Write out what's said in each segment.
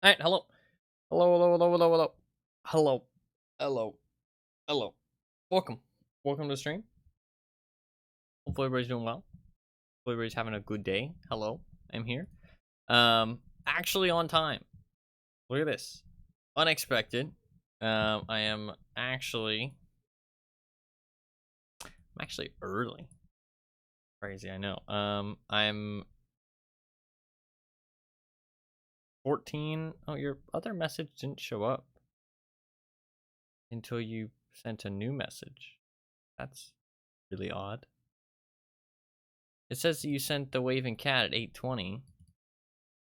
Alright, hello. Hello, hello, hello, hello, hello. Hello. Hello. Hello. Welcome. Welcome to the stream. Hopefully everybody's doing well. Hopefully everybody's having a good day. Hello. I'm here. Actually on time. Look at this. Unexpected. I am actually early. Crazy, I know. I'm 14. Oh, your other message didn't show up until you sent a new message. That's really odd. It says that you sent the waving cat at 8:20,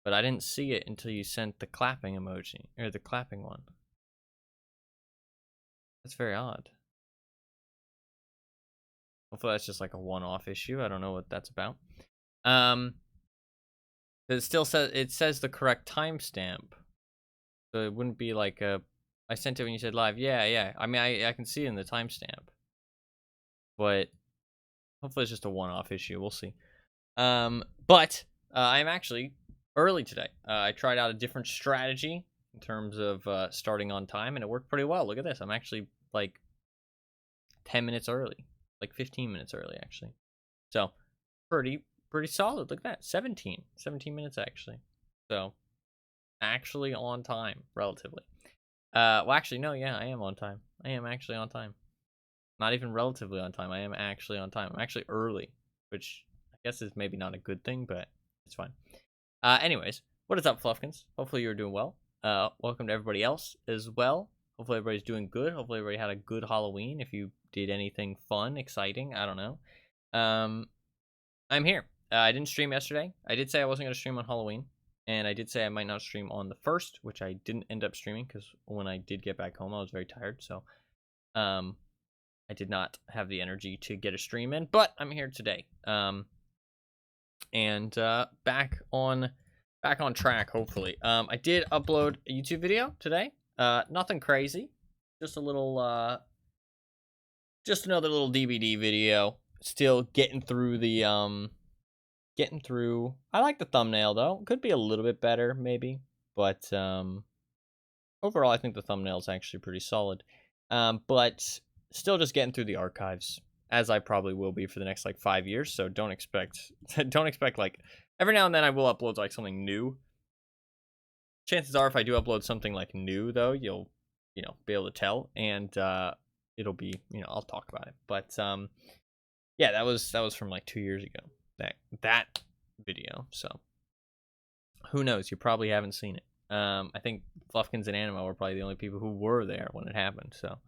but I didn't see it until you sent the clapping emoji, or the clapping one. That's very odd. Hopefully that's just like a one-off issue. I don't know what that's about. It still says the correct timestamp, so it wouldn't be like I sent it when you said live. Yeah. I mean, I can see it in the timestamp, but hopefully it's just a one-off issue. We'll see. But I'm actually early today. I tried out a different strategy in terms of starting on time, and it worked pretty well. Look at this. I'm actually like 10 minutes early, like 15 minutes early, actually. So pretty solid. Look at that. 17 minutes, actually. So actually on time, relatively. Well, actually, no, yeah, I am on time. I am actually on time. Not even relatively on time. I am actually on time. I'm actually early, which I guess is maybe not a good thing, but it's fine. Anyways, what is up, Fluffkins? Hopefully you're doing well. Welcome to everybody else as well. Hopefully everybody's doing good. Hopefully everybody had a good Halloween. If you did anything fun, exciting, I don't know. I'm here. I didn't stream yesterday. I did say I wasn't going to stream on Halloween. And I did say I might not stream on the 1st, which I didn't end up streaming because when I did get back home, I was very tired. So, I did not have the energy to get a stream in, but I'm here today. And back on track, hopefully. I did upload a YouTube video today. Nothing crazy, just a little just another little DVD video. Still getting through the I like the thumbnail though. Could be a little bit better maybe, but overall I think the thumbnail is actually pretty solid. But still just getting through the archives, as I probably will be for the next like 5 years. So don't expect like every now and then I will upload like something new. Chances are if I do upload something like new though, you'll be able to tell, and it'll be, I'll talk about it. But yeah, that was from like 2 years ago, that video. So who knows? You probably haven't seen it. I think Fluffkins and Animo were probably the only people who were there when it happened. So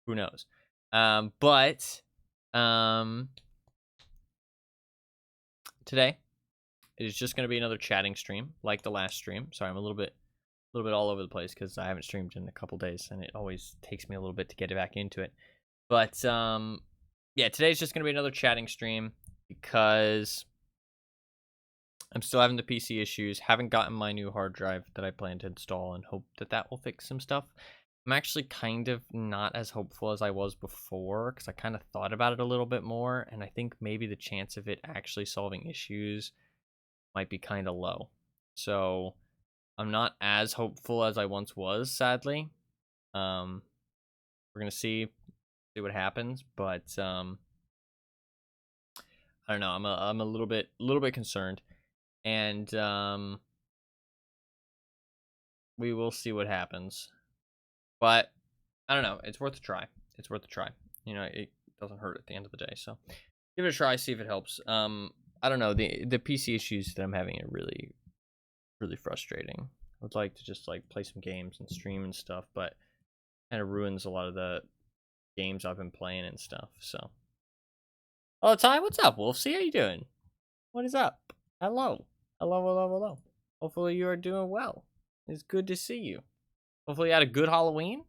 who knows? But today it is just going to be another chatting stream like the last stream. Sorry, I'm a little bit all over the place because I haven't streamed in a couple days, and it always takes me a little bit to get back into it. But yeah, today's just going to be another chatting stream because I'm still having the PC issues. Haven't gotten my new hard drive that I plan to install, and hope that will fix some stuff. I'm actually kind of not as hopeful as I was before because I kind of thought about it a little bit more, and I think maybe the chance of it actually solving issues might be kind of low. So I'm not as hopeful as I once was, sadly. We're gonna see what happens, but I don't know. I'm a little bit concerned, and we will see what happens. But I don't know. It's worth a try. It's worth a try. It doesn't hurt at the end of the day. So give it a try. See if it helps. I don't know. The PC issues that I'm having are really, really frustrating. I would like to just like play some games and stream and stuff, but kind of ruins a lot of the games I've been playing and stuff. So, oh, Ty, what's up, Wolf? See, how you doing? What is up? Hello. Hopefully you are doing well. It's good to see you. Hopefully you had a good Halloween.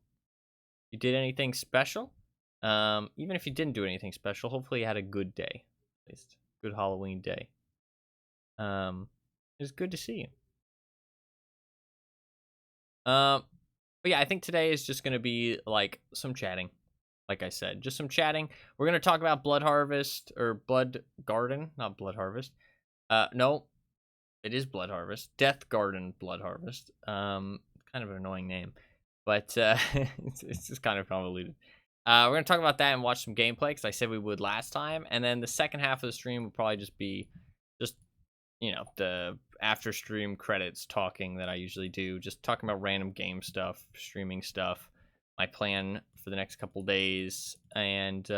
You did anything special? Even if you didn't do anything special, hopefully you had a good day. At least good Halloween day. It's good to see you. But yeah, I think today is just gonna be like some chatting. Like I said, just some chatting. We're gonna talk about Bloodharvest or Bloodgarden, not Bloodharvest. No, it is Bloodharvest. Deathgarden Bloodharvest. kind of an annoying name, but it's just kind of convoluted. We're gonna talk about that and watch some gameplay because I said we would last time, and then the second half of the stream will probably just be just the after stream credits talking that I usually do, just talking about random game stuff, streaming stuff, my plan for the next couple days, and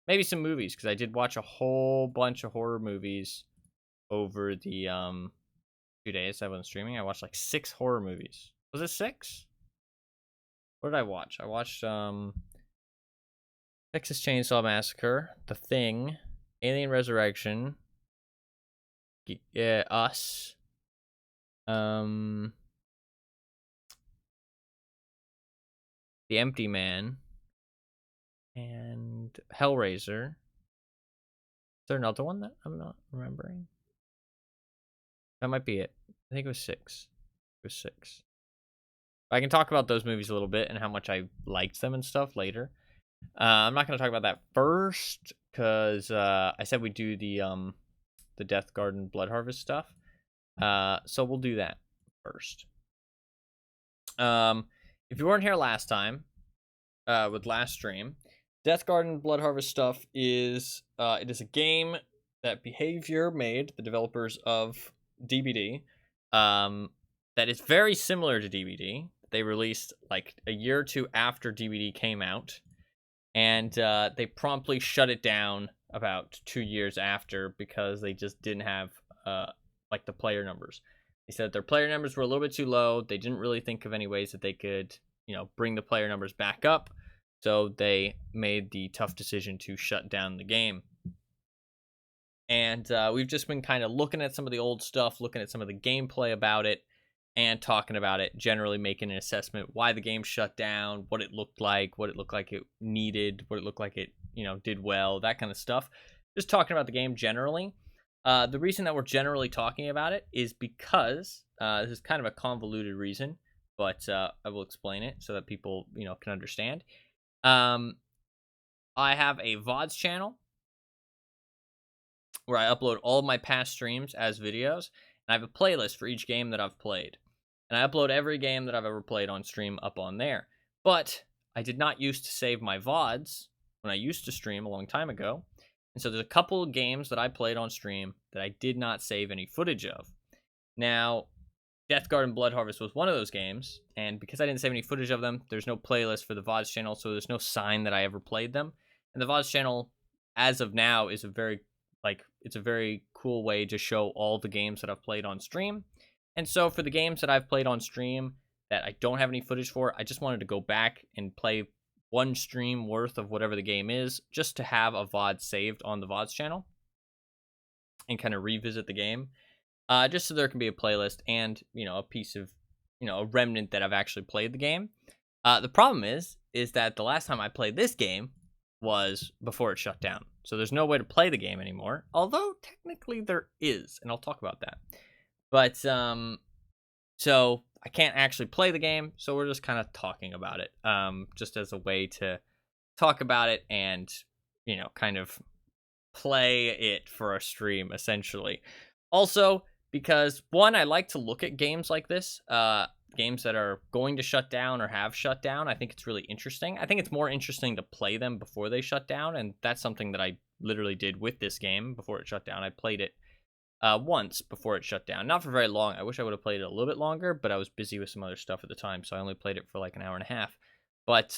maybe some movies because I did watch a whole bunch of horror movies over the 2 days I wasn't streaming. I watched like 6 horror movies. Was it 6? What did I watch? I watched Texas Chainsaw Massacre, The Thing, Alien Resurrection, Us, The Empty Man, and Hellraiser. Is there another one that I'm not remembering? That might be it. I think it was 6. It was 6. I can talk about those movies a little bit and how much I liked them and stuff later. I'm not going to talk about that first because I said we'd do the Deathgarden Bloodharvest stuff. So we'll do that first. If you weren't here last time, with last stream, Deathgarden Bloodharvest stuff is it is a game that Behavior made, the developers of DBD, that is very similar to DBD. They released like a year or two after DBD came out, and they promptly shut it down about 2 years after because they just didn't have like the player numbers. They said their player numbers were a little bit too low. They didn't really think of any ways that they could, bring the player numbers back up. So they made the tough decision to shut down the game. And we've just been kind of looking at some of the old stuff, looking at some of the gameplay about it, and talking about it, generally making an assessment why the game shut down, what it looked like it needed, what it looked like it, did well, that kind of stuff. Just talking about the game generally. The reason that we're generally talking about it is because this is kind of a convoluted reason, but I will explain it so that people, can understand. I have a VODs channel where I upload all of my past streams as videos, and I have a playlist for each game that I've played. And I upload every game that I've ever played on stream up on there. But I did not used to save my VODs when I used to stream a long time ago. And so there's a couple of games that I played on stream that I did not save any footage of. Now, Deathgarden Bloodharvest was one of those games, and because I didn't save any footage of them, there's no playlist for the VODs channel, so there's no sign that I ever played them. And the VODs channel, as of now, is it's a very cool way to show all the games that I've played on stream. And so for the games that I've played on stream that I don't have any footage for, I just wanted to go back and play one stream worth of whatever the game is, just to have a VOD saved on the VODs channel and kind of revisit the game. Just so there can be a playlist and, a piece of, a remnant that I've actually played the game. The problem is that the last time I played this game was before it shut down. So there's no way to play the game anymore, although technically there is, and I'll talk about that. But, so I can't actually play the game, so we're just kind of talking about it, just as a way to talk about it and, kind of play it for a stream, essentially. Also, because, one, I like to look at games like this, games that are going to shut down or have shut down. I think it's really interesting. I think it's more interesting to play them before they shut down, and that's something that I literally did with this game before it shut down. I played it once before it shut down. Not for very long. I wish I would have played it a little bit longer, but I was busy with some other stuff at the time, so I only played it for like an hour and a half. But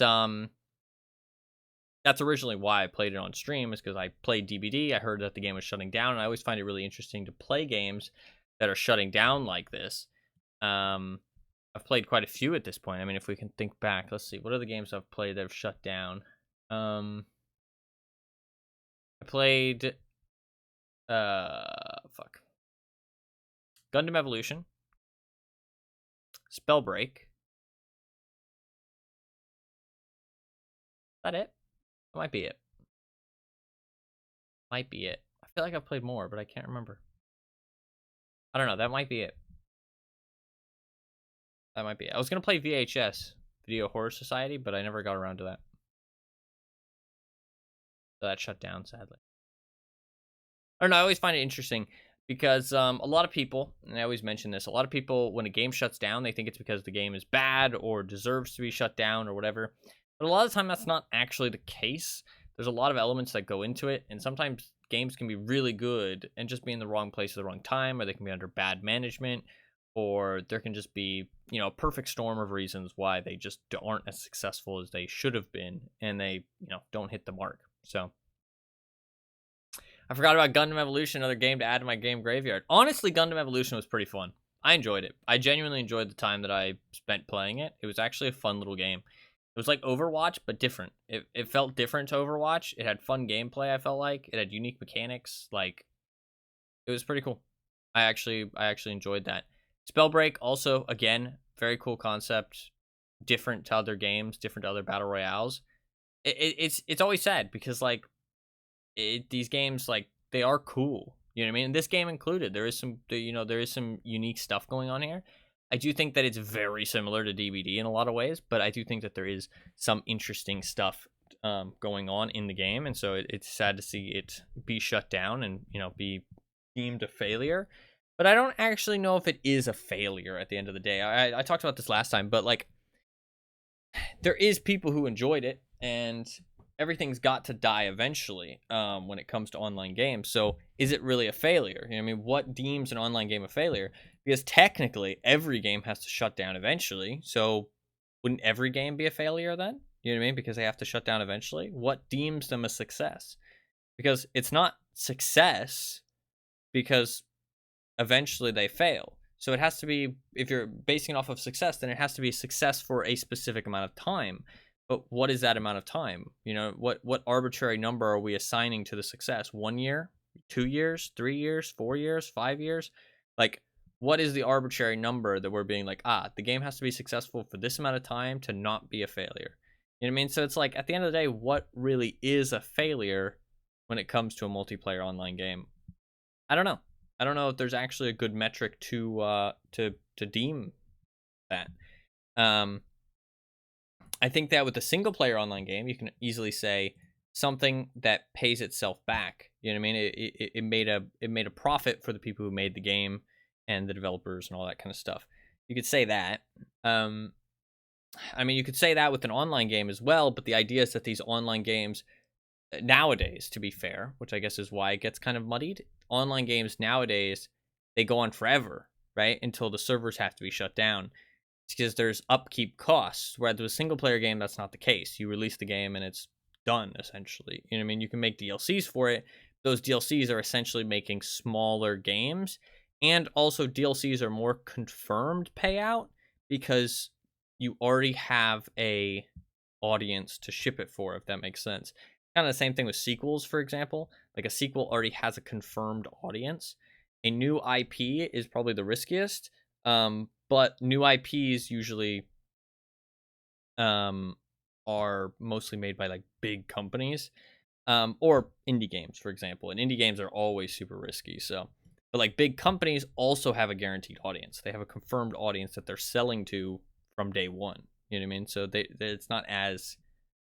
that's originally why I played it on stream, is because I played DBD. I heard that the game was shutting down, and I always find it really interesting to play games that are shutting down like this. I've played quite a few at this point. I mean, if we can think back, let's see. What are the games I've played that have shut down? I played... Gundam Evolution. Spellbreak. Is that it? That might be it. Might be it. I feel like I've played more, but I can't remember. I don't know. That might be it. That might be it. I was going to play VHS, Video Horror Society, but I never got around to that. So that shut down, sadly. I don't know. I always find it interesting. Because a lot of people, and I always mention this, a lot of people, when a game shuts down, they think it's because the game is bad or deserves to be shut down or whatever. But a lot of the time, that's not actually the case. There's a lot of elements that go into it, and sometimes games can be really good and just be in the wrong place at the wrong time, or they can be under bad management, or there can just be, a perfect storm of reasons why they just aren't as successful as they should have been, and they, don't hit the mark. So I forgot about Gundam Evolution, another game to add to my game graveyard. Honestly, Gundam Evolution was pretty fun. I enjoyed it. I genuinely enjoyed the time that I spent playing it. It was actually a fun little game. It was like Overwatch, but different. It felt different to Overwatch. It had fun gameplay, I felt like. It had unique mechanics. Like, it was pretty cool. I actually enjoyed that. Spellbreak, also, again, very cool concept. Different to other games, different to other battle royales. It's always sad because, like, these games, like, they are cool. You know what I mean? And this game included. There is some unique stuff going on here. I do think that it's very similar to DVD in a lot of ways, but I do think that there is some interesting stuff going on in the game, and so it's sad to see it be shut down and be deemed a failure. But I don't actually know if it is a failure at the end of the day. I talked about this last time, but like, there is people who enjoyed it, and everything's got to die eventually when it comes to online games. So is it really a failure? I mean, what deems an online game a failure? Because technically every game has to shut down eventually. So wouldn't every game be a failure then? You know what I mean? Because they have to shut down eventually. What deems them a success? Because it's not success because eventually they fail. So it has to be, if you're basing it off of success, then it has to be success for a specific amount of time. But what is that amount of time? What arbitrary number are we assigning to the success? 1 year, 2 years, 3 years, 4 years, 5 years? Like, what is the arbitrary number that we're being like, the game has to be successful for this amount of time to not be a failure? You know what I mean? So it's like, at the end of the day, what really is a failure when it comes to a multiplayer online game? I don't know. I don't know if there's actually a good metric to deem that. I think that with a single player online game, you can easily say something that pays itself back. You know what I mean? It made a profit for the people who made the game and the developers and all that kind of stuff. You could say that. I mean, you could say that with an online game as well, but the idea is that these online games nowadays, to be fair, which I guess is why it gets kind of muddied, online games nowadays, they go on forever, right? Until the servers have to be shut down. It's because there's upkeep costs, whereas with a single player game, that's not the case. You release the game and it's done, essentially. You know what I mean? You can make DLCs for it. Those DLCs are essentially making smaller games, and also DLCs are more confirmed payout because you already have a audience to ship it for, if that makes sense. Kind of the same thing with sequels, for example. Like, a sequel already has a confirmed audience. A new IP is probably the riskiest, but new IPs usually are mostly made by like big companies, or indie games, for example. And indie games are always super risky. So, but like, big companies also have a guaranteed audience. They have a confirmed audience that they're selling to from day one. You know what I mean? So it's not as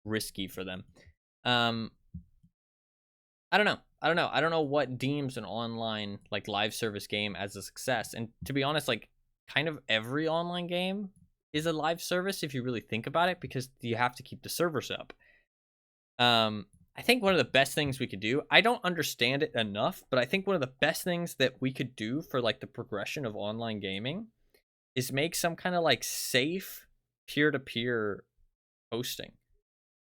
risky for them. I don't know. I don't know what deems an online like live service game as a success. And to be honest, like, kind of every online game is a live service if you really think about it, because you have to keep the servers up. I think one of the best things we could do, I don't understand it enough, but I think one of the best things that we could do for like the progression of online gaming is make some kind of like safe peer-to-peer hosting.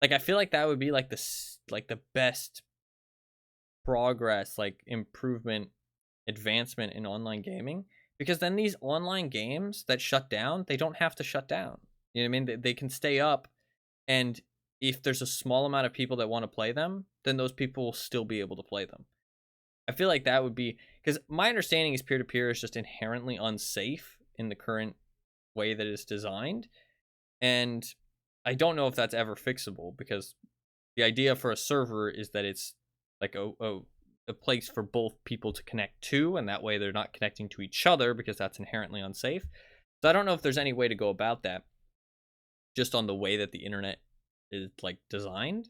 Like, I feel like that would be like the best progress, like improvement, advancement in online gaming, because then these online games that shut down, they don't have to shut down. You know what I mean? They can stay up, and if there's a small amount of people that want to play them, then those people will still be able to play them. I feel like that would be, because my understanding is peer-to-peer is just inherently unsafe in the current way that it's designed, and I don't know if that's ever fixable, because the idea for a server is that it's like a place for both people to connect to, and that way they're not connecting to each other, because that's inherently unsafe. So I don't know if there's any way to go about that just on the way that the internet is like designed.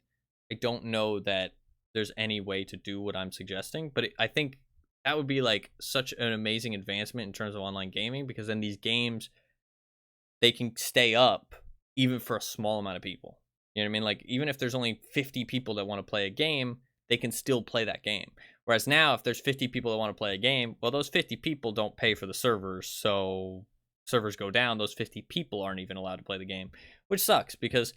I don't know that there's any way to do what I'm suggesting, but I think that would be like such an amazing advancement in terms of online gaming, because then these games, they can stay up even for a small amount of people. You know what I mean? Like, even if there's only 50 people that want to play a game, they can still play that game. Whereas now, if there's 50 people that want to play a game, well, those 50 people don't pay for the servers, so servers go down, those 50 people aren't even allowed to play the game, which sucks, because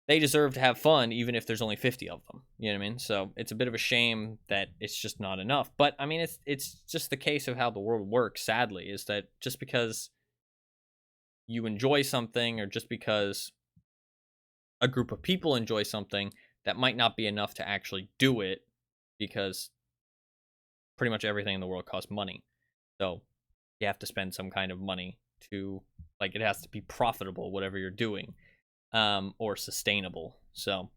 they deserve to have fun even if there's only 50 of them. You know what I mean? So it's a bit of a shame that it's just not enough. But I mean, it's just the case of how the world works, sadly, is that just because you enjoy something, or just because a group of people enjoy something, that might not be enough to actually do it, because pretty much everything in the world costs money. So you have to spend some kind of money to, like, it has to be profitable, whatever you're doing, or sustainable. So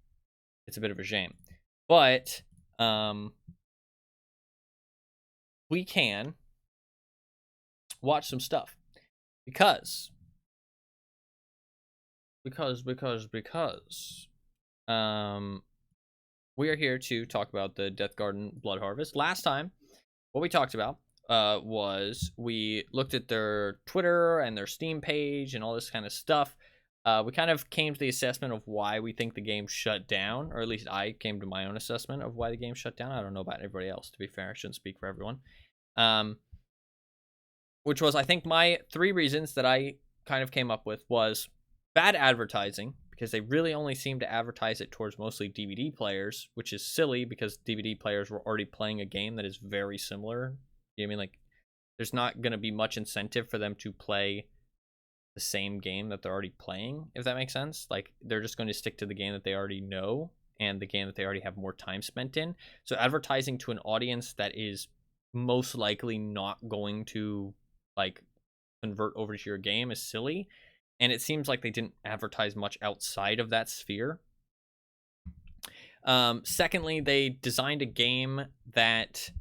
it's a bit of a shame. But we can watch some stuff, because we are here to talk about the Deathgarden Bloodharvest. Last time, what we talked about was we looked at their Twitter and their Steam page and all this kind of stuff. We kind of came to the assessment of why we think the game shut down, or at least I came to my own assessment of why the game shut down. I don't know about everybody else, to be fair. I shouldn't speak for everyone. Which was, I think, my 3 reasons that I kind of came up with was bad advertising, because they really only seem to advertise it towards mostly DVD players, which is silly, because DVD players were already playing a game that is very similar. You know what I mean? Like, there's not going to be much incentive for them to play the same game that they're already playing, if that makes sense. Like, they're just going to stick to the game that they already know, and the game that they already have more time spent in. So advertising to an audience that is most likely not going to, like, convert over to your game is silly. And it seems like they didn't advertise much outside of that sphere. Secondly, they designed a game that,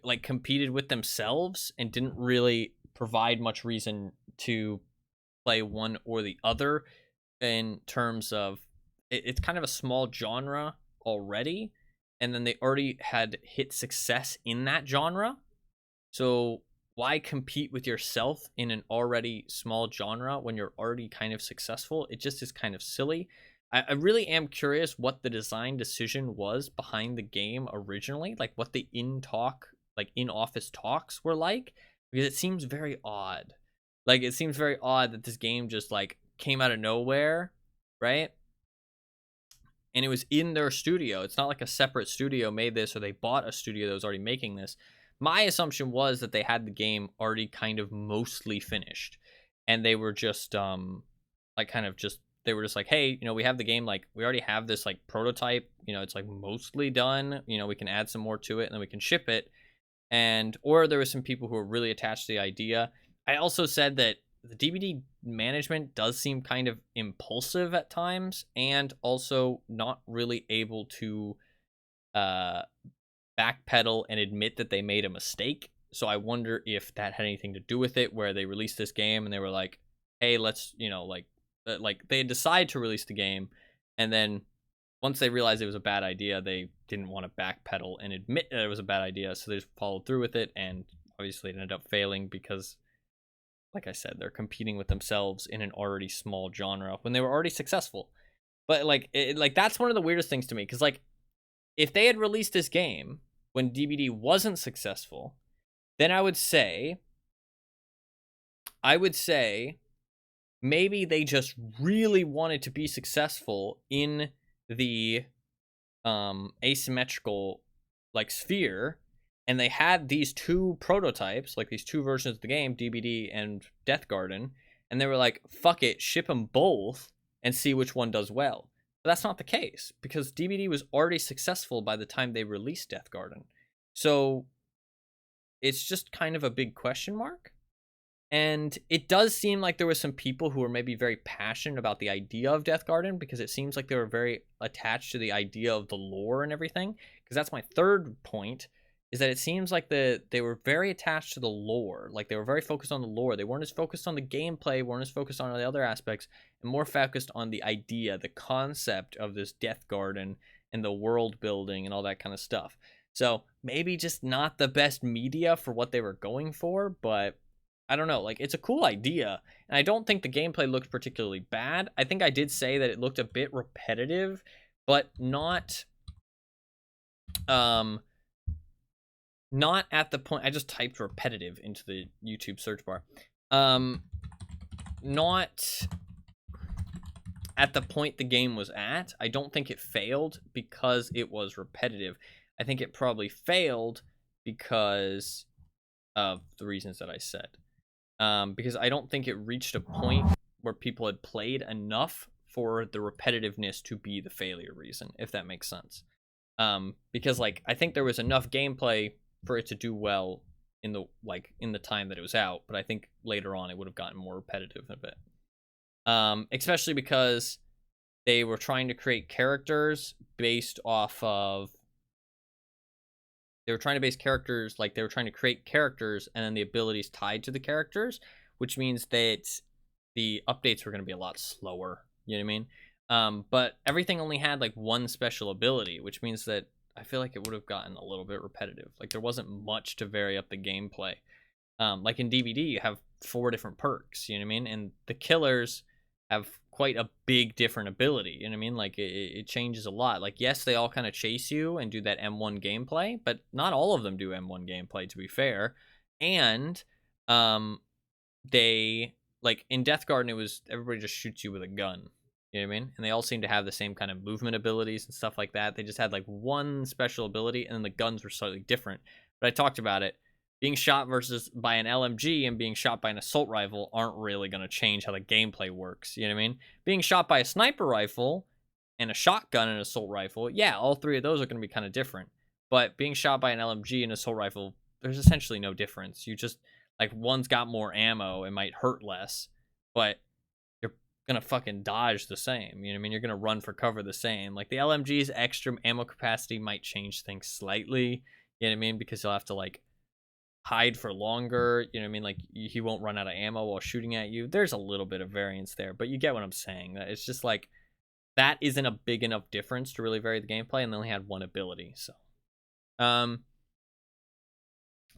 like, competed with themselves and didn't really provide much reason to play one or the other, in terms of it's kind of a small genre already, and then they already had hit success in that genre. So why compete with yourself in an already small genre when you're already kind of successful? It just is kind of silly. I really am curious what the design decision was behind the game originally, like what the in-office talks were like, because it seems very odd. Like, it seems very odd that this game just, like, came out of nowhere, right? And it was in their studio. It's not like a separate studio made this, or they bought a studio that was already making this. My assumption was that they had the game already kind of mostly finished, and they were just they were just like, hey, we have the game, like, we already have this, like, prototype, it's, like, mostly done, we can add some more to it, and then we can ship it. Or there was some people who were really attached to the idea. I also said that the DVD management does seem kind of impulsive at times, and also not really able to backpedal and admit that they made a mistake. So I wonder if that had anything to do with it, where they released this game and they were like, hey, let's, like they decide to release the game, and then once they realized it was a bad idea, they didn't want to backpedal and admit that it was a bad idea, so they just followed through with it, and obviously it ended up failing because, like I said, they're competing with themselves in an already small genre when they were already successful. But, like, that's one of the weirdest things to me, because, like, if they had released this game when DVD wasn't successful, then I would say maybe they just really wanted to be successful in the asymmetrical, like, sphere, and they had these 2 prototypes, like these 2 versions of the game, DVD and Deathgarden, and they were like, fuck it, ship them both and see which one does well. But that's not the case, because DVD was already successful by the time they released Deathgarden. So it's just kind of a big question mark. And it does seem like there were some people who were maybe very passionate about the idea of Deathgarden, because it seems like they were very attached to the idea of the lore and everything. Because that's my third point, is that it seems like they were very attached to the lore. Like, they were very focused on the lore. They weren't as focused on the gameplay, weren't as focused on the other aspects, and more focused on the idea, the concept of this Deathgarden and the world building and all that kind of stuff. So maybe just not the best media for what they were going for, but I don't know. Like, it's a cool idea, and I don't think the gameplay looked particularly bad. I think I did say that it looked a bit repetitive, but not at the point. I just typed repetitive into the YouTube search bar. Not at the point the game was at. I don't think it failed because it was repetitive. I think it probably failed because of the reasons that I said. Because I don't think it reached a point where people had played enough for the repetitiveness to be the failure reason, if that makes sense. Because like I think there was enough gameplay for it to do well in the time that it was out, but I think later on it would have gotten more repetitive a bit. Especially because they were trying to create characters based off of they were trying to base characters, like they were trying to create characters and then the abilities tied to the characters, which means that the updates were going to be a lot slower. You know what I mean? But everything only had like one special ability, which means that I feel like it would have gotten a little bit repetitive. Like there wasn't much to vary up the gameplay. Like in DVD, you have 4 different perks. You know what I mean? And the killers have quite a big different ability. You know what I mean? Like it changes a lot. Like yes, they all kind of chase you and do that M1 gameplay, but not all of them do M1 gameplay, to be fair. And they like in Deathgarden, it was everybody just shoots you with a gun. You know what I mean? And they all seem to have the same kind of movement abilities and stuff like that. They just had like one special ability, and then the guns were slightly different. But I talked about it. Being shot by an LMG and being shot by an assault rifle aren't really going to change how the gameplay works. You know what I mean? Being shot by a sniper rifle and a shotgun and an assault rifle, yeah, all 3 of those are going to be kind of different. But being shot by an LMG and assault rifle, there's essentially no difference. You just, like, one's got more ammo, it might hurt less, but you're going to fucking dodge the same. You know what I mean? You're going to run for cover the same. Like, the LMG's extra ammo capacity might change things slightly. You know what I mean? Because you'll have to, like, hide for longer. You know what I mean? Like he won't run out of ammo while shooting at you. There's a little bit of variance there, but you get what I'm saying. It's just like that isn't a big enough difference to really vary the gameplay, and they only had one ability. So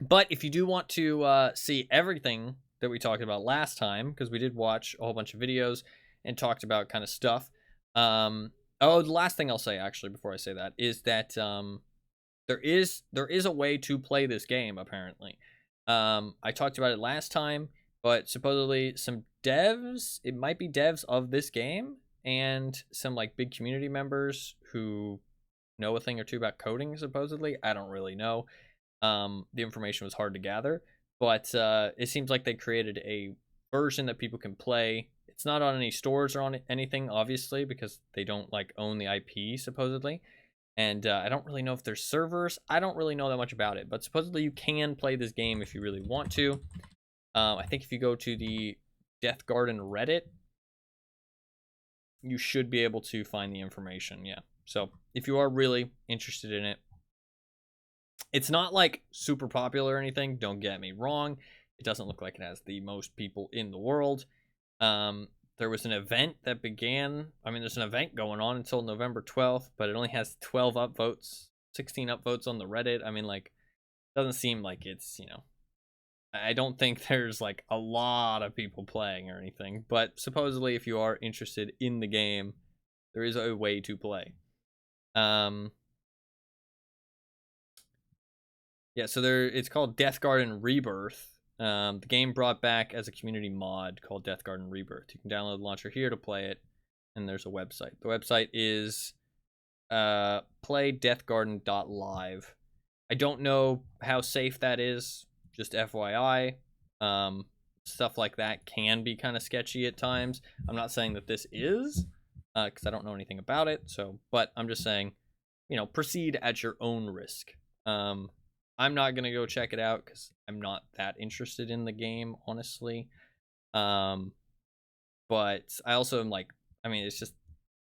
but if you do want to see everything that we talked about last time, because we did watch a whole bunch of videos and talked about kind of stuff, the last thing I'll say actually before I say that is that there is a way to play this game, apparently. I talked about it last time, but supposedly some devs, it might be devs of this game, and some like big community members who know a thing or two about coding, supposedly. I don't really know. The information was hard to gather, but it seems like they created a version that people can play. It's not on any stores or on anything, obviously, because they don't like own the IP, supposedly. And I don't really know if there's servers. I don't really know that much about it, but supposedly you can play this game if you really want to. I think if you go to the Deathgarden Reddit, you should be able to find the information. Yeah. So if you are really interested in it, it's not like super popular or anything. Don't get me wrong. It doesn't look like it has the most people in the world. There was an event that began. I mean, there's an event going on until November 12th, but it only has 12 upvotes, 16 upvotes on the Reddit. I mean, like, doesn't seem like it's, you know, I don't think there's like a lot of people playing or anything, but supposedly if you are interested in the game, there is a way to play. Yeah, so it's called Deathgarden Rebirth. The game brought back as a community mod called Deathgarden Rebirth. You can download the launcher here to play it, and there's a website. The website is playdeathgarden.live. I don't know how safe that is, just FYI. Stuff like that can be kind of sketchy at times. I'm not saying that this is, because I don't know anything about it. So, but I'm just saying, you know, proceed at your own risk. I'm not gonna go check it out because I'm not that interested in the game, honestly. But I also am like, I mean, it's just,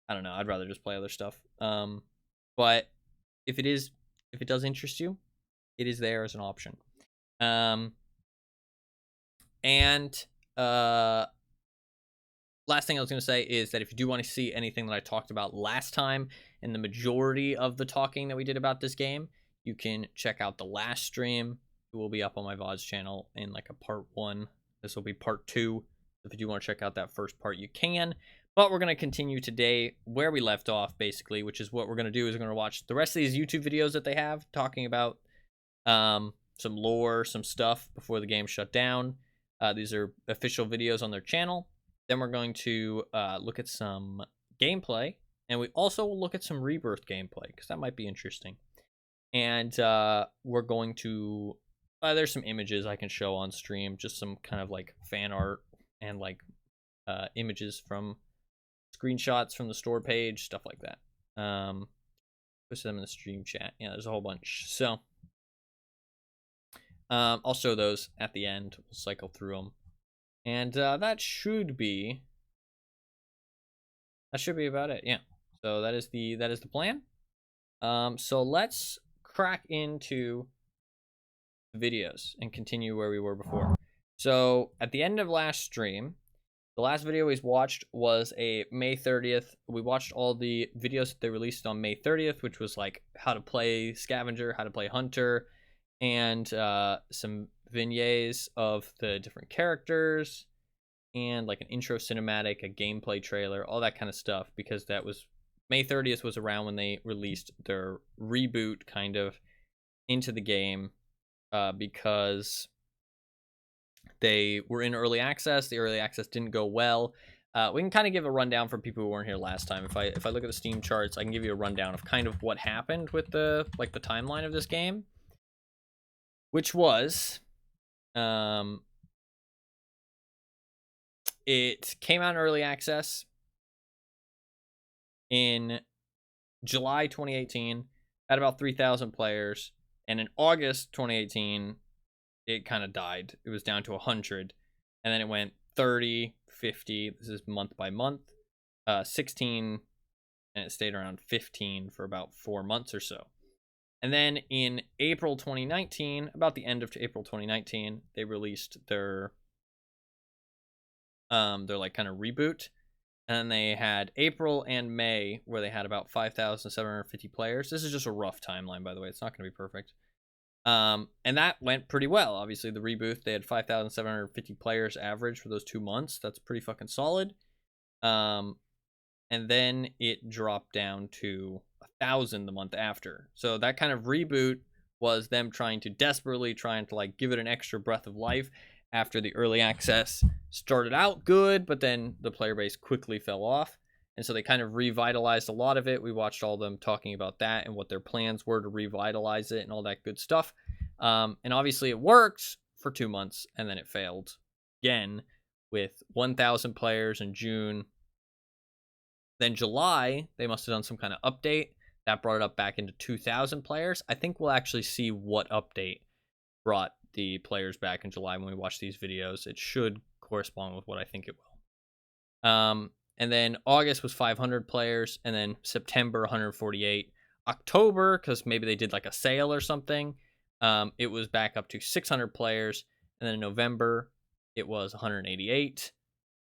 I don't know. I'd rather just play other stuff. But if it does interest you, it is there as an option. Last thing I was going to say is that if you do want to see anything that I talked about last time and the majority of the talking that we did about this game, you can check out the last stream. It will be up on my VODs channel in like a part 1. This will be part 2. If you do want to check out that first part, you can. But we're going to continue today where we left off, basically, which is what we're going to do is we're going to watch the rest of these YouTube videos that they have talking about some lore, some stuff before the game shut down. These are official videos on their channel. Then we're going to look at some gameplay, and we also will look at some Rebirth gameplay, because that might be interesting. And we're going to... there's some images I can show on stream, just some kind of like fan art and like images from screenshots from the store page, stuff like that. Post them in the stream chat. Yeah, there's a whole bunch. So I'll show those at the end. We'll cycle through them, and that should be about it. Yeah. So that is the plan. So let's crack into videos and continue where we were before. So at the end of last stream, the last video we watched was a May 30th. We watched all the videos that they released on May 30th, which was like how to play Scavenger, how to play Hunter, and some vignettes of the different characters, and like an intro cinematic, a gameplay trailer, all that kind of stuff, because that was May 30th was around when they released their reboot kind of into the game, because they were in early access. The early access didn't go well. We can kind of give a rundown for people who weren't here last time. If I look at the Steam charts, I can give you a rundown of kind of what happened with the timeline of this game, which was it came out in early access in July 2018 at about 3,000 players, and in August 2018 it kind of died. It was down to 100, and then it went 30, 50. This is month by month. 16, and it stayed around 15 for about 4 months or so. And then in April 2019, about the end of April 2019, they released their like kind of reboot. And then they had April and May where they had about 5,750 players. This is just a rough timeline, by the way. It's not going to be perfect. And that went pretty well. Obviously, the reboot, they had 5,750 players average for those 2 months. That's pretty fucking solid. And then it dropped down to 1,000 the month after. So that kind of reboot was them desperately trying to like give it an extra breath of life after the early access started out good, but then the player base quickly fell off. And so they kind of revitalized a lot of it. We watched all of them talking about that and what their plans were to revitalize it and all that good stuff. And obviously it worked for 2 months, and then it failed again with 1,000 players in June. Then July, they must have done some kind of update that brought it up back into 2,000 players. I think we'll actually see what update brought the players back in July when we watch these videos. It should correspond with what I think it will. And then August was 500 players, and then September 148. October, because maybe they did like a sale or something, it was back up to 600 players. And then in November, it was 188.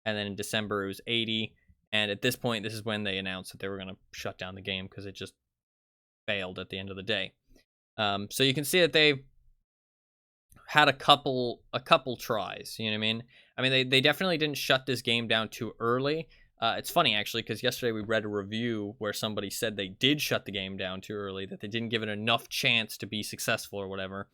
And then in December, it was 80. And at this point, this is when they announced that they were going to shut down the game because it just failed at the end of the day. So you can see that they had a couple tries, you know what I mean? I mean, they definitely didn't shut this game down too early. It's funny, actually, because yesterday we read a review where somebody said they did shut the game down too early, that they didn't give it enough chance to be successful or whatever.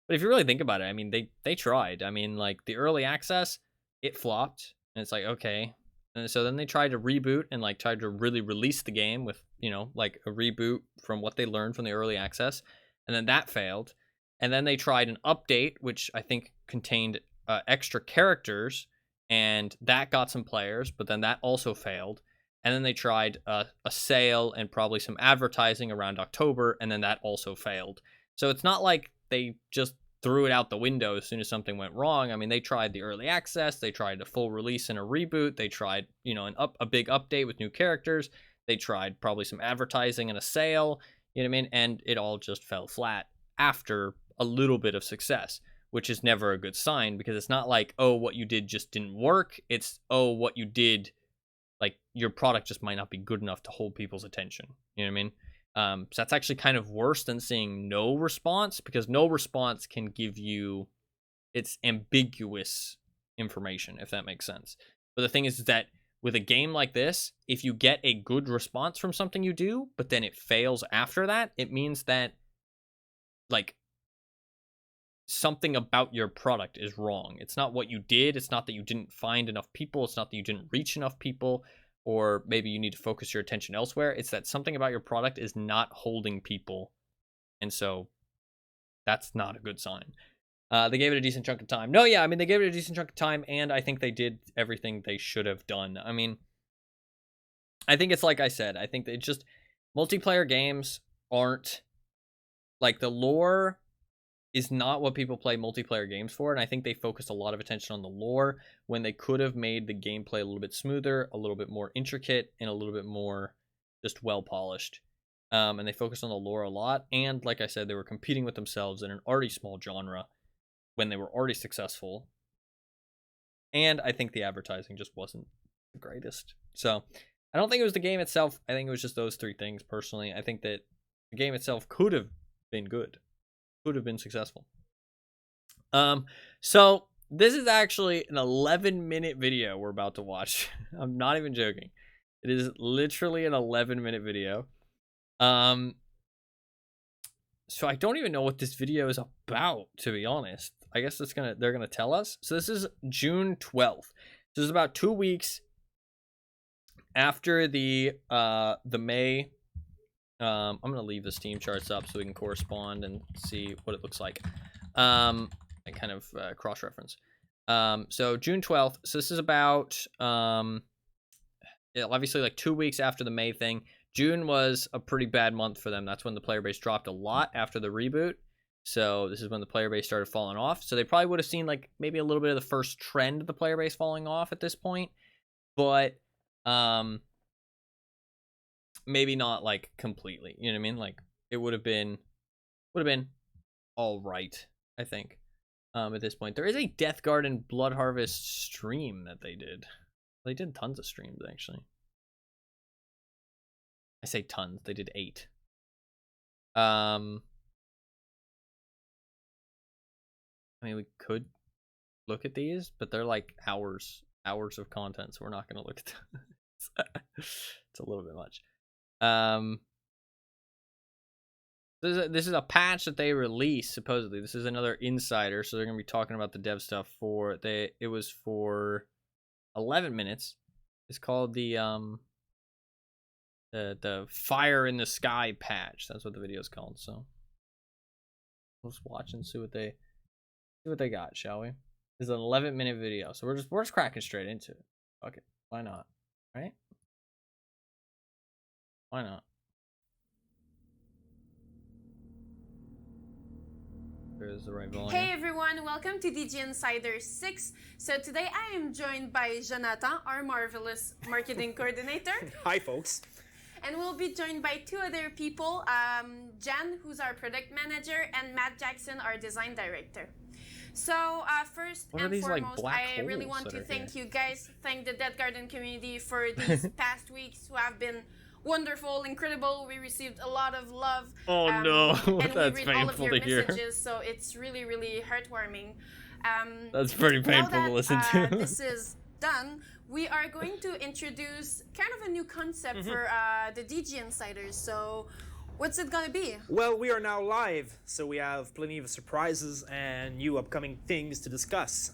But if you really think about it, I mean, they tried. I mean, like, the early access, it flopped, and it's like, okay. And so then they tried to reboot and, like, tried to really release the game with, you know, like, a reboot from what they learned from the early access, and then that failed. And then they tried an update, which I think contained extra characters, and that got some players, but then that also failed. And then they tried a sale and probably some advertising around October, and then that also failed. So it's not like they just threw it out the window as soon as something went wrong. I mean, they tried the early access, they tried a full release and a reboot, they tried, you know, a big update with new characters, they tried probably some advertising and a sale, you know what I mean? And it all just fell flat after a little bit of success, which is never a good sign, because it's not like, oh, what you did just didn't work. It's, oh, what you did, like, your product just might not be good enough to hold people's attention. You know what I mean? So that's actually kind of worse than seeing no response, because no response can give you, it's ambiguous information, if that makes sense. But the thing is that with a game like this, if you get a good response from something you do, but then it fails after that, it means that, like, something about your product is wrong. It's not what you did. It's not that you didn't find enough people. It's not that you didn't reach enough people, or maybe you need to focus your attention elsewhere. It's that something about your product is not holding people. And so that's not a good sign. They gave it a decent chunk of time. No, yeah, I mean, they gave it a decent chunk of time, and I think they did everything they should have done. I mean, I think it's like I said. I think that just multiplayer games aren't, like, the lore is not what people play multiplayer games for, and I think they focused a lot of attention on the lore when they could have made the gameplay a little bit smoother, a little bit more intricate, and a little bit more just well-polished. And they focused on the lore a lot, and like I said, they were competing with themselves in an already small genre when they were already successful. And I think the advertising just wasn't the greatest. So I don't think it was the game itself. I think it was just those three things, personally. I think that the game itself could have been good, could have been successful. So this is actually an 11-minute video we're about to watch. I'm not even joking. It is literally an 11-minute video. So I don't even know what this video is about, to be honest. I guess they're gonna tell us. So this is June 12th. This is about 2 weeks after the May. I'm gonna leave the Steam charts up so we can correspond and see what it looks like. And kind of cross-reference. So June 12th. So this is about yeah, obviously like 2 weeks after the May thing. June was a pretty bad month for them. That's when the player base dropped a lot after the reboot. So this is when the player base started falling off. So they probably would have seen like maybe a little bit of the first trend of the player base falling off at this point. But maybe not like completely. You know what I mean? Like it would have been all right, I think. At this point, there is a Deathgarden Bloodharvest stream that they did. They did tons of streams, actually. I say tons. They did 8. I mean, we could look at these, but they're like hours of content, so we're not going to look at them. It's a little bit much. This is a patch that they released, supposedly. This is another insider, so they're going to be talking about the dev stuff for... It was for 11 minutes. It's called the Fire in the Sky patch. That's what the video is called. So let's watch and see what they got, shall we? This is an 11-minute video, so we're just cracking straight into it. Okay, why not? Right? Why not? There's the right volume. Hey everyone, welcome to DG Insider 6. So today I am joined by Jonathan, our marvelous marketing coordinator. Hi folks. And we'll be joined by 2 other people, Jan, who's our product manager, and Matt Jackson, our design director. So first and foremost, I really want to thank you guys, thank the Deathgarden community for these past weeks who have been wonderful, incredible. We received a lot of love. Oh no, and that's we read painful all of your to hear. messages, so it's really, really heartwarming. That's pretty painful to listen to. This is done. We are going to introduce kind of a new concept for the DG Insiders. So, what's it gonna be? Well, we are now live, so we have plenty of surprises and new upcoming things to discuss.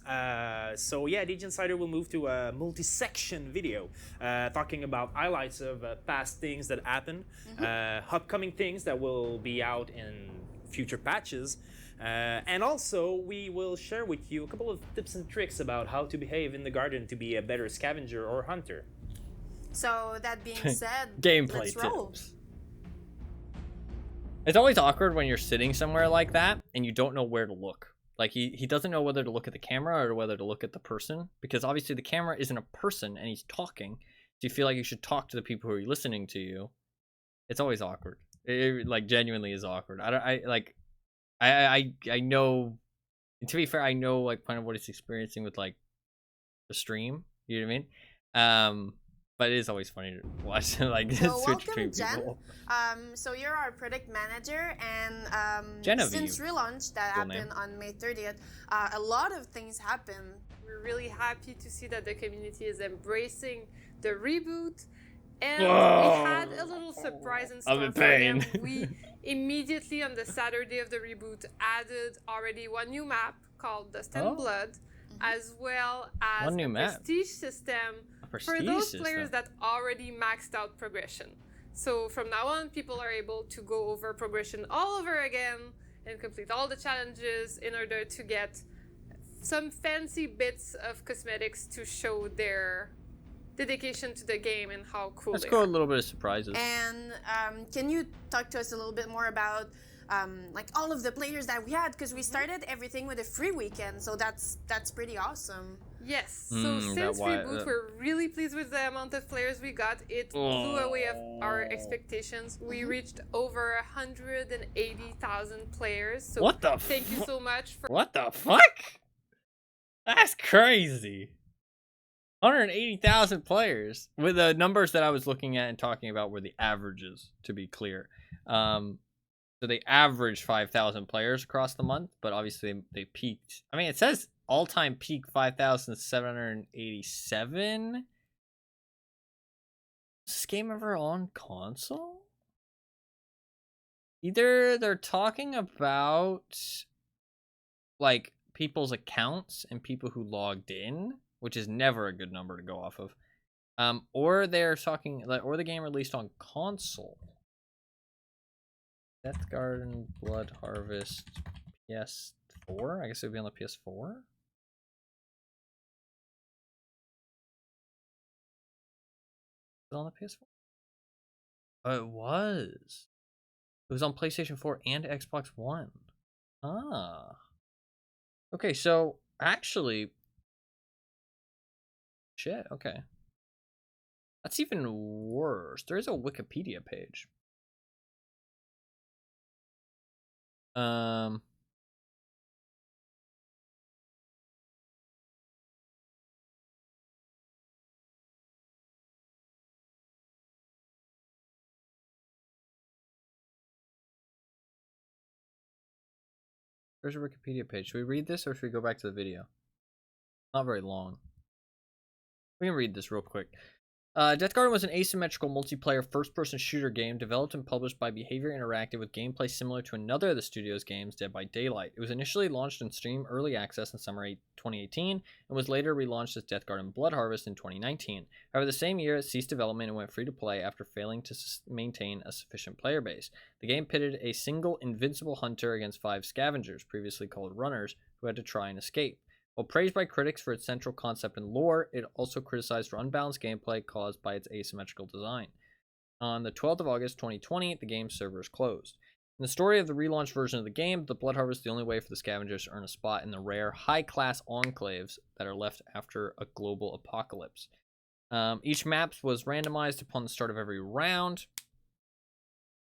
So yeah, DG Insider will move to a multi-section video, talking about highlights of past things that happened, upcoming things that will be out in future patches, and also we will share with you a couple of tips and tricks about how to behave in the garden to be a better scavenger or hunter. So that being said, gameplay let's roll. tips. It's always awkward when you're sitting somewhere like that and you don't know where to look. Like he doesn't know whether to look at the camera or whether to look at the person, because obviously the camera isn't a person and he's talking. So you feel like you should talk to the people who are listening to you. It's always awkward. It like genuinely is awkward. I know, to be fair, I know like kind of what he's experiencing with like the stream. You know what I mean? But it is always funny to watch like so switch welcome, between Jen. people. So you're our product manager, and since relaunch that happened on May 30th, a lot of things happened. We're really happy to see that the community is embracing the reboot, and we had a little surprise in store for them. We immediately on the Saturday of the reboot added already one new map called Dust and Blood, as well as a prestige system for those players that already maxed out progression. So from now on, people are able to go over progression all over again and complete all the challenges in order to get some fancy bits of cosmetics to show their dedication to the game and how cool Let's go a little bit of surprises. And can you talk to us a little bit more about like all of the players that we had, because we started everything with a free weekend, so that's pretty awesome. Yes, so since reboot, we're really pleased with the amount of players we got. It blew away our expectations. We reached over 180,000 players. So what the thank you so much for. What the fuck? That's crazy. 180,000 players. With the numbers that I was looking at and talking about were the averages, to be clear. So they averaged 5,000 players across the month, but obviously they peaked. I mean, it says all-time peak 5,787. Is this game ever on console? Either they're talking about like people's accounts and people who logged in, which is never a good number to go off of, or they're talking, or the game released on console. Deathgarden, Bloodharvest, PS4. I guess it would be on the PS4. Is it on the PS4? Oh, it was. It was on PlayStation 4 and Xbox One. Ah. Okay, so actually, shit. Okay, that's even worse. There is a Wikipedia page. There's a Wikipedia page. Should we read this or should we go back to the video? Not very long. We can read this real quick. Deathgarden was an asymmetrical multiplayer first-person shooter game developed and published by Behavior Interactive with gameplay similar to another of the studio's games, Dead by Daylight. It was initially launched in Steam Early Access in summer 2018 and was later relaunched as Deathgarden Bloodharvest in 2019. However, the same year it ceased development and went free-to-play after failing to maintain a sufficient player base. The game pitted a single invincible hunter against 5 scavengers, previously called runners, who had to try and escape. While praised by critics for its central concept and lore, it also criticized for unbalanced gameplay caused by its asymmetrical design. On the 12th of August 2020, the game's servers closed. In the story of the relaunched version of the game, the Bloodharvest is the only way for the scavengers to earn a spot in the rare, high-class enclaves that are left after a global apocalypse. Each map was randomized upon the start of every round.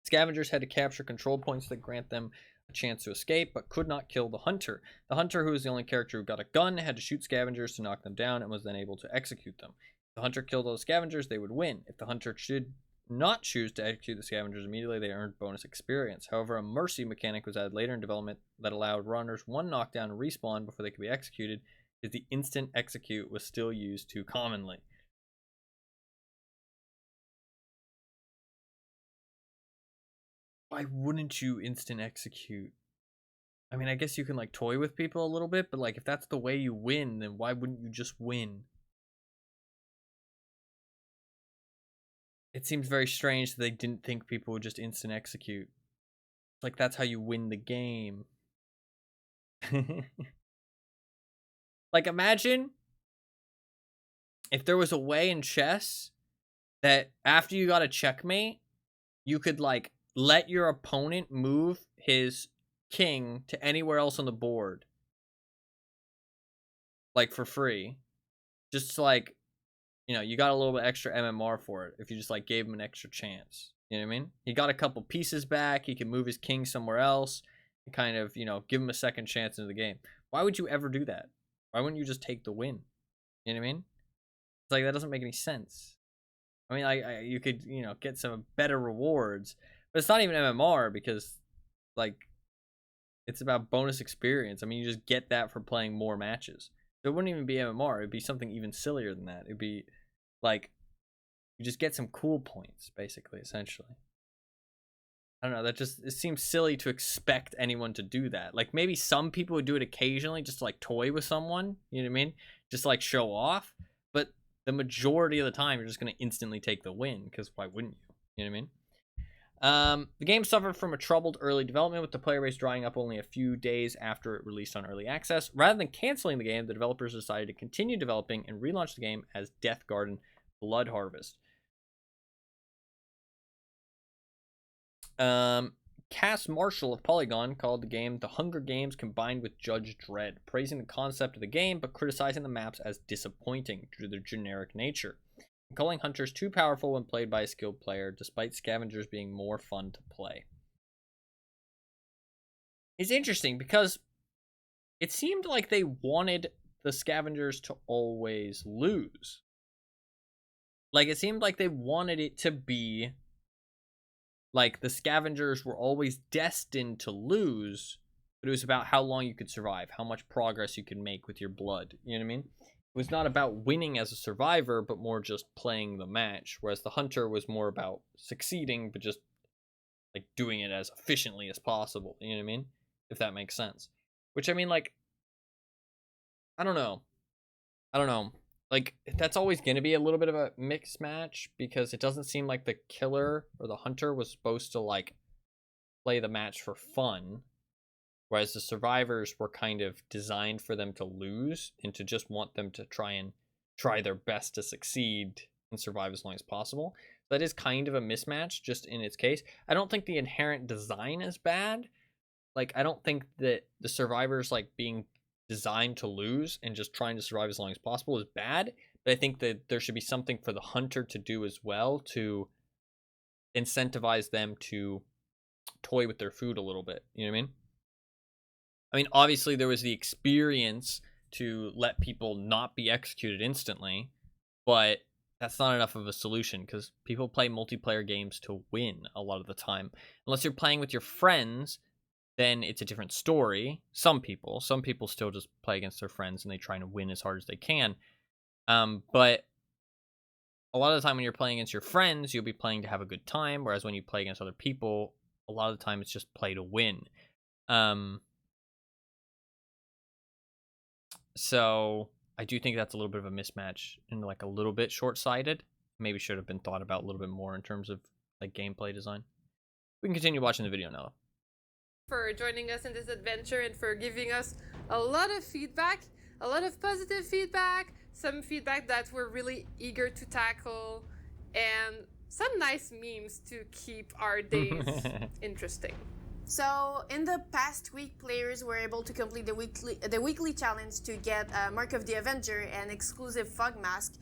Scavengers had to capture control points that grant them a chance to escape, but could not kill the hunter. The hunter, who was the only character who got a gun, had to shoot scavengers to knock them down and was then able to execute them. If the hunter killed all the scavengers, they would win. If the hunter should not choose to execute the scavengers immediately, they earned bonus experience. However, a mercy mechanic was added later in development that allowed runners one knockdown to respawn before they could be executed, because the instant execute was still used too commonly. Why wouldn't you instant execute? I mean, I guess you can like toy with people a little bit, but like if that's the way you win, then why wouldn't you just win? It seems very strange that they didn't think people would just instant execute. Like that's how you win the game. Like imagine if there was a way in chess that after you got a checkmate, you could like let your opponent move his king to anywhere else on the board. Like for free. Just like, you know, you got a little bit extra MMR for it if you just like gave him an extra chance. You know what I mean? He got a couple pieces back. He can move his king somewhere else and kind of, you know, give him a second chance into the game. Why would you ever do that? Why wouldn't you just take the win? You know what I mean? It's like that doesn't make any sense. I mean, you could, get some better rewards, but it's not even MMR because, like, it's about bonus experience. I mean, you just get that for playing more matches. So it wouldn't even be MMR. It'd be something even sillier than that. It'd be, like, you just get some cool points, basically, essentially. I don't know. It seems silly to expect anyone to do that. Like, maybe some people would do it occasionally just to, like, toy with someone. You know what I mean? Just to, like, show off. But the majority of the time, you're just going to instantly take the win, because why wouldn't you? You know what I mean? The game suffered from a troubled early development, with the player base drying up only a few days after it released on early access. Rather than canceling the game, the developers decided to continue developing and relaunch the game as Deathgarden Bloodharvest. Cass Marshall of Polygon called the game The Hunger Games combined with Judge Dredd, praising the concept of the game but criticizing the maps as disappointing due to their generic nature, and calling hunters too powerful when played by a skilled player, despite scavengers being more fun to play. It's interesting because it seemed like they wanted the scavengers to always lose. Like, it seemed like they wanted it to be like the scavengers were always destined to lose, but it was about how long you could survive, how much progress you could make with your blood. You know what I mean? It was not about winning as a survivor, but more just playing the match, whereas the hunter was more about succeeding, but just like doing it as efficiently as possible. You know what I mean? If that makes sense. Which, I mean, like, I don't know. Like, that's always going to be a little bit of a mixed match, because it doesn't seem like the killer or the hunter was supposed to, like, play the match for fun, whereas the survivors were kind of designed for them to lose and to just want them to try their best to succeed and survive as long as possible. That is kind of a mismatch just in its case. I don't think the inherent design is bad. Like, I don't think that the survivors, like, being designed to lose and just trying to survive as long as possible is bad, but I think that there should be something for the hunter to do as well to incentivize them to toy with their food a little bit. You know what I mean, obviously there was the experience to let people not be executed instantly, but that's not enough of a solution, because people play multiplayer games to win a lot of the time. Unless you're playing with your friends, then it's a different story. Some people still just play against their friends and they try to win as hard as they can. But a lot of the time when you're playing against your friends, you'll be playing to have a good time. Whereas when you play against other people, a lot of the time it's just play to win. So I do think that's a little bit of a mismatch and like a little bit short-sighted. Maybe should have been thought about a little bit more in terms of like gameplay design. We can continue watching the video now. For joining us in this adventure and for giving us a lot of feedback, a lot of positive feedback, some feedback that we're really eager to tackle, and some nice memes to keep our days interesting. So in the past week, players were able to complete the weekly challenge to get Mark of the Avenger and exclusive fog mask.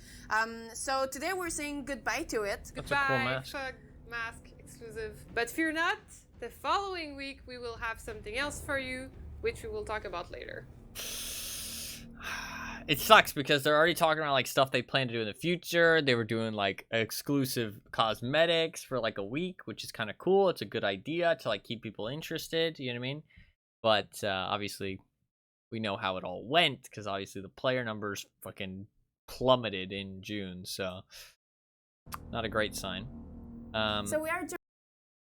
So today we're saying goodbye to it. Goodbye, cool mask. fog mask exclusive. But fear not, the following week we will have something else for you, which we will talk about later. It sucks because they're already talking about like stuff they plan to do in the future. They were doing like exclusive cosmetics for like a week, which is kind of cool. It's a good idea to like keep people interested, you know what I mean? But obviously we know how it all went, because obviously the player numbers fucking plummeted in June, so not a great sign. So we are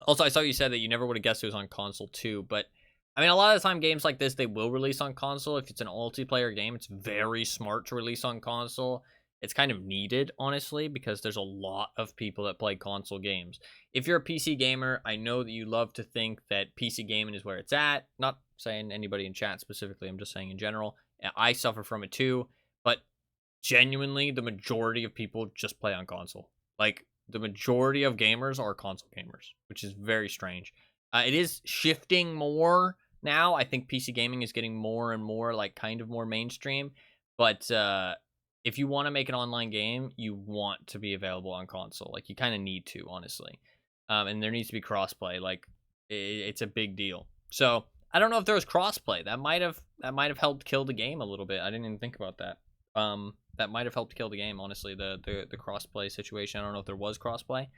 also, I saw you said that you never would have guessed it was on console too, but I mean, a lot of the time games like this, they will release on console. If it's an multiplayer game, it's very smart to release on console. It's kind of needed, honestly, because there's a lot of people that play console games. If you're a PC gamer, I know that you love to think that PC gaming is where it's at. Not saying anybody in chat specifically, I'm just saying in general. I suffer from it too, but genuinely, the majority of people just play on console. Like, the majority of gamers are console gamers, which is very strange. It is shifting more now. I think PC gaming is getting more and more like kind of more mainstream, but if you want to make an online game, you want to be available on console. Like, you kind of need to, honestly. And there needs to be crossplay. Like, it's a big deal. So I don't know if there was crossplay. That might have helped kill the game a little bit. I didn't even think about that. that might have helped kill the game, honestly, the crossplay situation. I don't know if there was crossplay.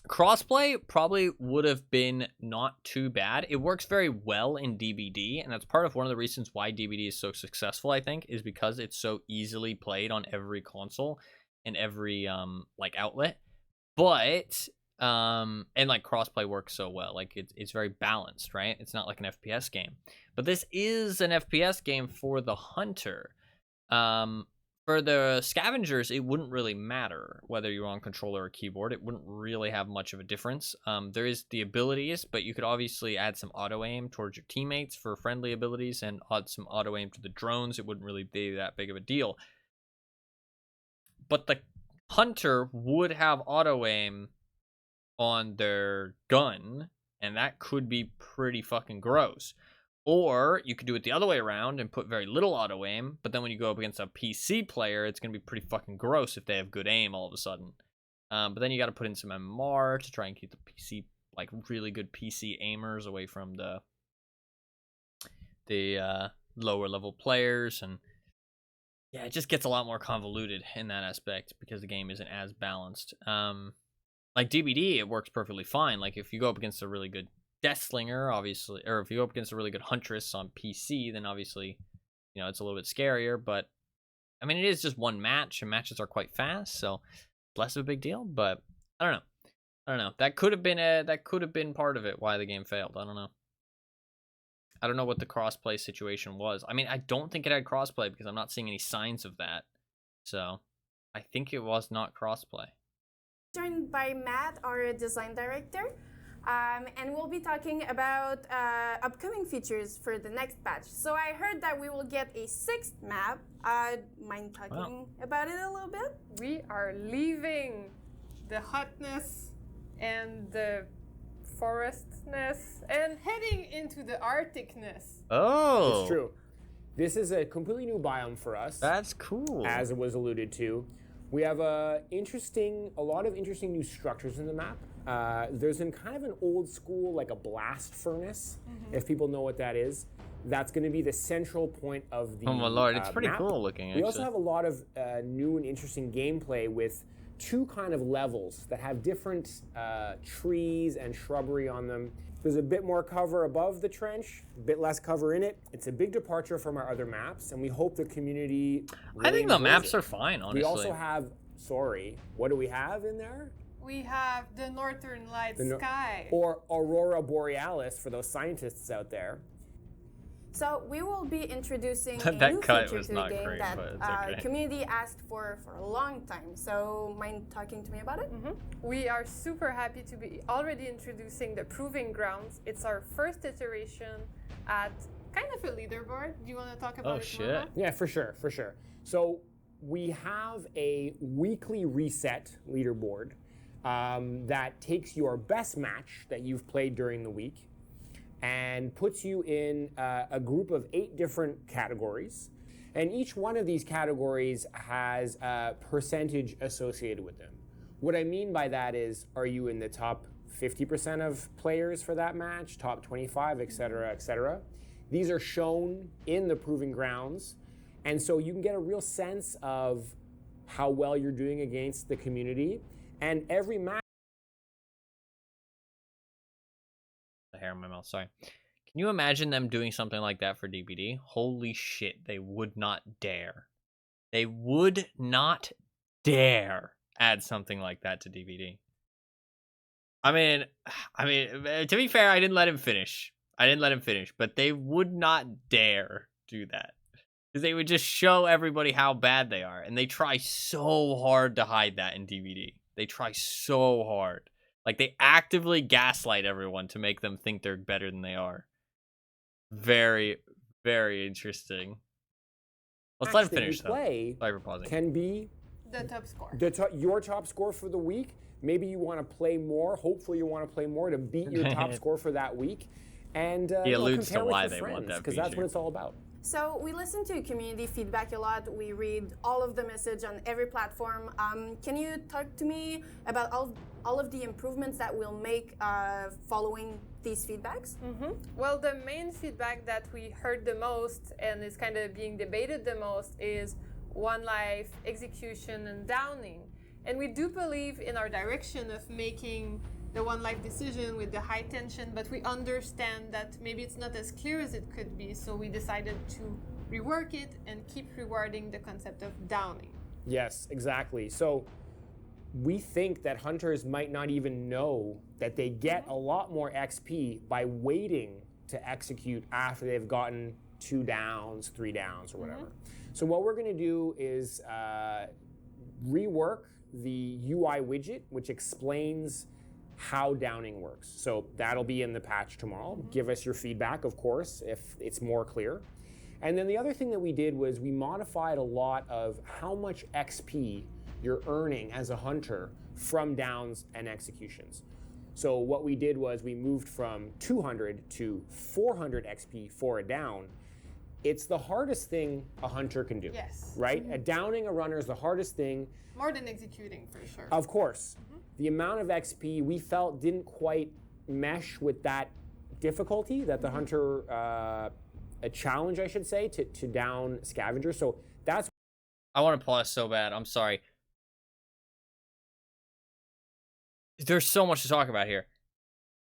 Crossplay probably would have been not too bad. It works very well in DBD, and that's part of one of the reasons why DBD is so successful, I think, is because it's so easily played on every console and every like outlet. But and like crossplay works so well. Like it's very balanced, right? It's not like an FPS game. But this is an FPS game for the hunter. For the scavengers, it wouldn't really matter whether you're on controller or keyboard. It wouldn't really have much of a difference. There is the abilities, but you could obviously add some auto-aim towards your teammates for friendly abilities and add some auto-aim to the drones. It wouldn't really be that big of a deal. But the hunter would have auto-aim on their gun, and that could be pretty fucking gross. Or you could do it the other way around and put very little auto aim, but then when you go up against a PC player, it's going to be pretty fucking gross if they have good aim all of a sudden. But then you got to put in some MMR to try and keep the PC, like really good PC aimers away from the lower level players. And yeah, it just gets a lot more convoluted in that aspect because the game isn't as balanced. Like DBD, it works perfectly fine. Like if you go up against a really good Deathslinger, obviously, or if you go up against a really good Huntress on PC, then obviously, you know, it's a little bit scarier. But I mean, it is just one match, and matches are quite fast, so less of a big deal. But I don't know. That could have been part of it why the game failed. I don't know what the crossplay situation was. I mean, I don't think it had crossplay because I'm not seeing any signs of that. So I think it was not crossplay. Joined by Matt, our design director. And we'll be talking about upcoming features for the next patch. So I heard that we will get a 6th map. Mind talking about it a little bit? We are leaving the hotness and the forestness and heading into the Arcticness. Oh, it's true. This is a completely new biome for us. That's cool. As it was alluded to. We have a lot of interesting new structures in the map. There's kind of an old school, like a blast furnace, if people know what that is. That's going to be the central point of the Oh my lord, it's pretty map. cool looking, actually. We also have a lot of new and interesting gameplay with 2 kind of levels that have different trees and shrubbery on them. There's a bit more cover above the trench, a bit less cover in it. It's a big departure from our other maps, and we hope the community really I think the maps it. are fine, honestly. We also have, what do we have in there? We have the Northern Light Sky. Or Aurora Borealis for those scientists out there. So we will be introducing That a new cut feature was to the not game great, that but it's okay. community asked for a long time. So mind talking to me about it? We are super happy to be already introducing the Proving Grounds. It's our first iteration at kind of a leaderboard. Do you want to talk about it more? Matt? Yeah, for sure. So we have a weekly reset leaderboard that takes your best match that you've played during the week and puts you in a group of 8 different categories. And each one of these categories has a percentage associated with them. What I mean by that is, are you in the top 50% of players for that match, top 25, et cetera, et cetera? These are shown in the Proving Grounds. And so you can get a real sense of how well you're doing against the community. And every match. The hair in my mouth, sorry. Can you imagine them doing something like that for DBD? Holy shit, they would not dare. They would not dare add something like that to DBD. I mean, to be fair, I didn't let him finish, but they would not dare do that. Because they would just show everybody how bad they are. And they try so hard to hide that in DBD. They try so hard. Like, they actively gaslight everyone to make them think they're better than they are. Very, very interesting. Let's let him finish, though. Sorry for pausing. Can be the top score. Your top score for the week. Maybe you want to play more. Hopefully you want to play more to beat your top score for that week. And he alludes to compare with why your they friends, want that because feature. that's what it's all about. So we listen to community feedback a lot. We read all of the message on every platform. Can you talk to me about all of the improvements that we'll make following these feedbacks? Well, the main feedback that we heard the most and is kind of being debated the most is one life, execution, and downing. And we do believe in our direction of making the one life decision with the high tension, but we understand that maybe it's not as clear as it could be, so we decided to rework it and keep rewarding the concept of downing. Yes, exactly. So we think that hunters might not even know that they get a lot more XP by waiting to execute after they've gotten 2 downs, 3 downs, or whatever. So what we're going to do is rework the UI widget, which explains how downing works. So that'll be in the patch tomorrow. Give us your feedback, of course, if it's more clear. And then the other thing that we did was we modified a lot of how much XP you're earning as a hunter from downs and executions. So what we did was we moved from 200 to 400 XP for a down. It's the hardest thing a hunter can do. Yes. Right? A downing a runner is the hardest thing. More than executing, for sure. Of course. The amount of XP we felt didn't quite mesh with that difficulty that the hunter, a challenge, I should say, to down scavengers. So that's. I want to pause so bad. I'm sorry. There's so much to talk about here.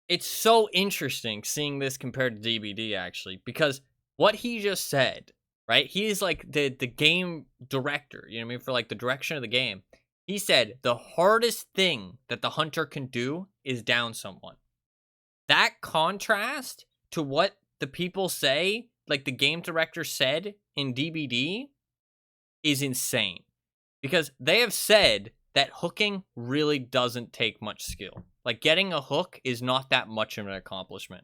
It's so interesting seeing this compared to DBD, actually, because what he just said, right? He is like the game director, you know what I mean? For like the direction of the game. He said the hardest thing that the hunter can do is down someone. That contrast to what the people say, like the game director said in DBD, is insane. Because they have said that hooking really doesn't take much skill. Like getting a hook is not that much of an accomplishment.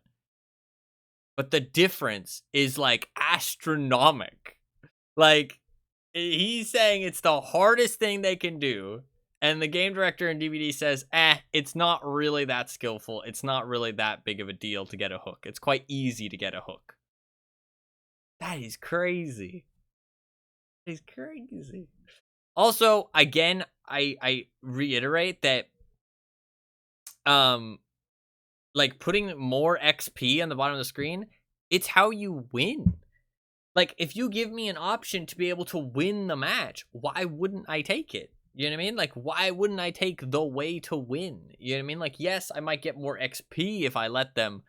But the difference is like astronomical. Like, he's saying it's the hardest thing they can do, and the game director in DVD says, it's not really that skillful. It's not really that big of a deal to get a hook. It's quite easy to get a hook. That is crazy. That is crazy. Also, again, I reiterate that, like putting more XP on the bottom of the screen, it's how you win. Like, if you give me an option to be able to win the match, why wouldn't I take it? You know what I mean? Like, why wouldn't I take the way to win? You know what I mean? Like, yes, I might get more XP if I let them,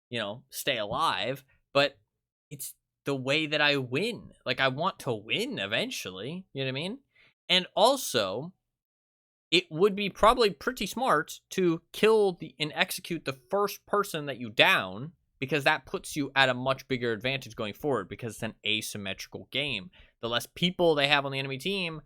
you know, stay alive, but it's the way that I win. Like, I want to win eventually. You know what I mean? And also, it would be probably pretty smart to kill and execute the first person that you down, because that puts you at a much bigger advantage going forward, because it's an asymmetrical game. The less people they have on the enemy team,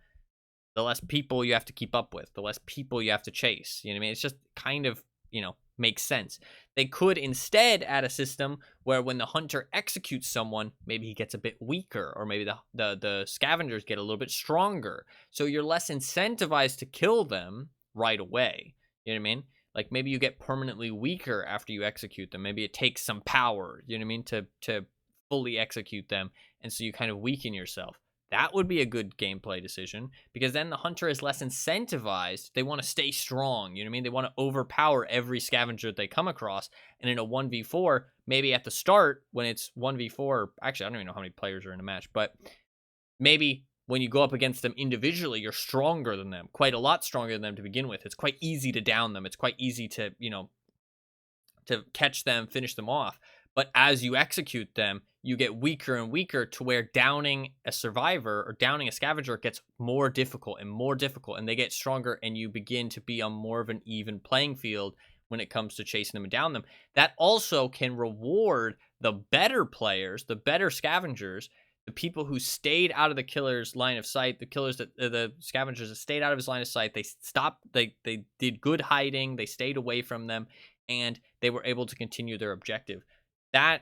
the less people you have to keep up with, the less people you have to chase. You know what I mean? It's just kind of, you know, makes sense. They could instead add a system where when the hunter executes someone, maybe he gets a bit weaker, or maybe the scavengers get a little bit stronger. So you're less incentivized to kill them right away. You know what I mean? Like, maybe you get permanently weaker after you execute them. Maybe it takes some power, you know what I mean, to fully execute them. And so you kind of weaken yourself. That would be a good gameplay decision, because then the hunter is less incentivized. They want to stay strong, you know what I mean? They want to overpower every scavenger that they come across. And in a 1v4, maybe at the start, when it's 1v4, actually, I don't even know how many players are in a match, but maybe when you go up against them individually, you're stronger than them, quite a lot stronger than them to begin with. It's quite easy to down them. It's quite easy to, you know, to catch them, finish them off. But as you execute them, you get weaker and weaker, to where downing a survivor or downing a scavenger gets more difficult, and they get stronger, and you begin to be on more of an even playing field when it comes to chasing them and down them. That also can reward the better players, the better scavengers, the people who stayed out of the killer's line of sight, the scavengers that stayed out of his line of sight. They stopped, they did good hiding, they stayed away from them, and they were able to continue their objective. That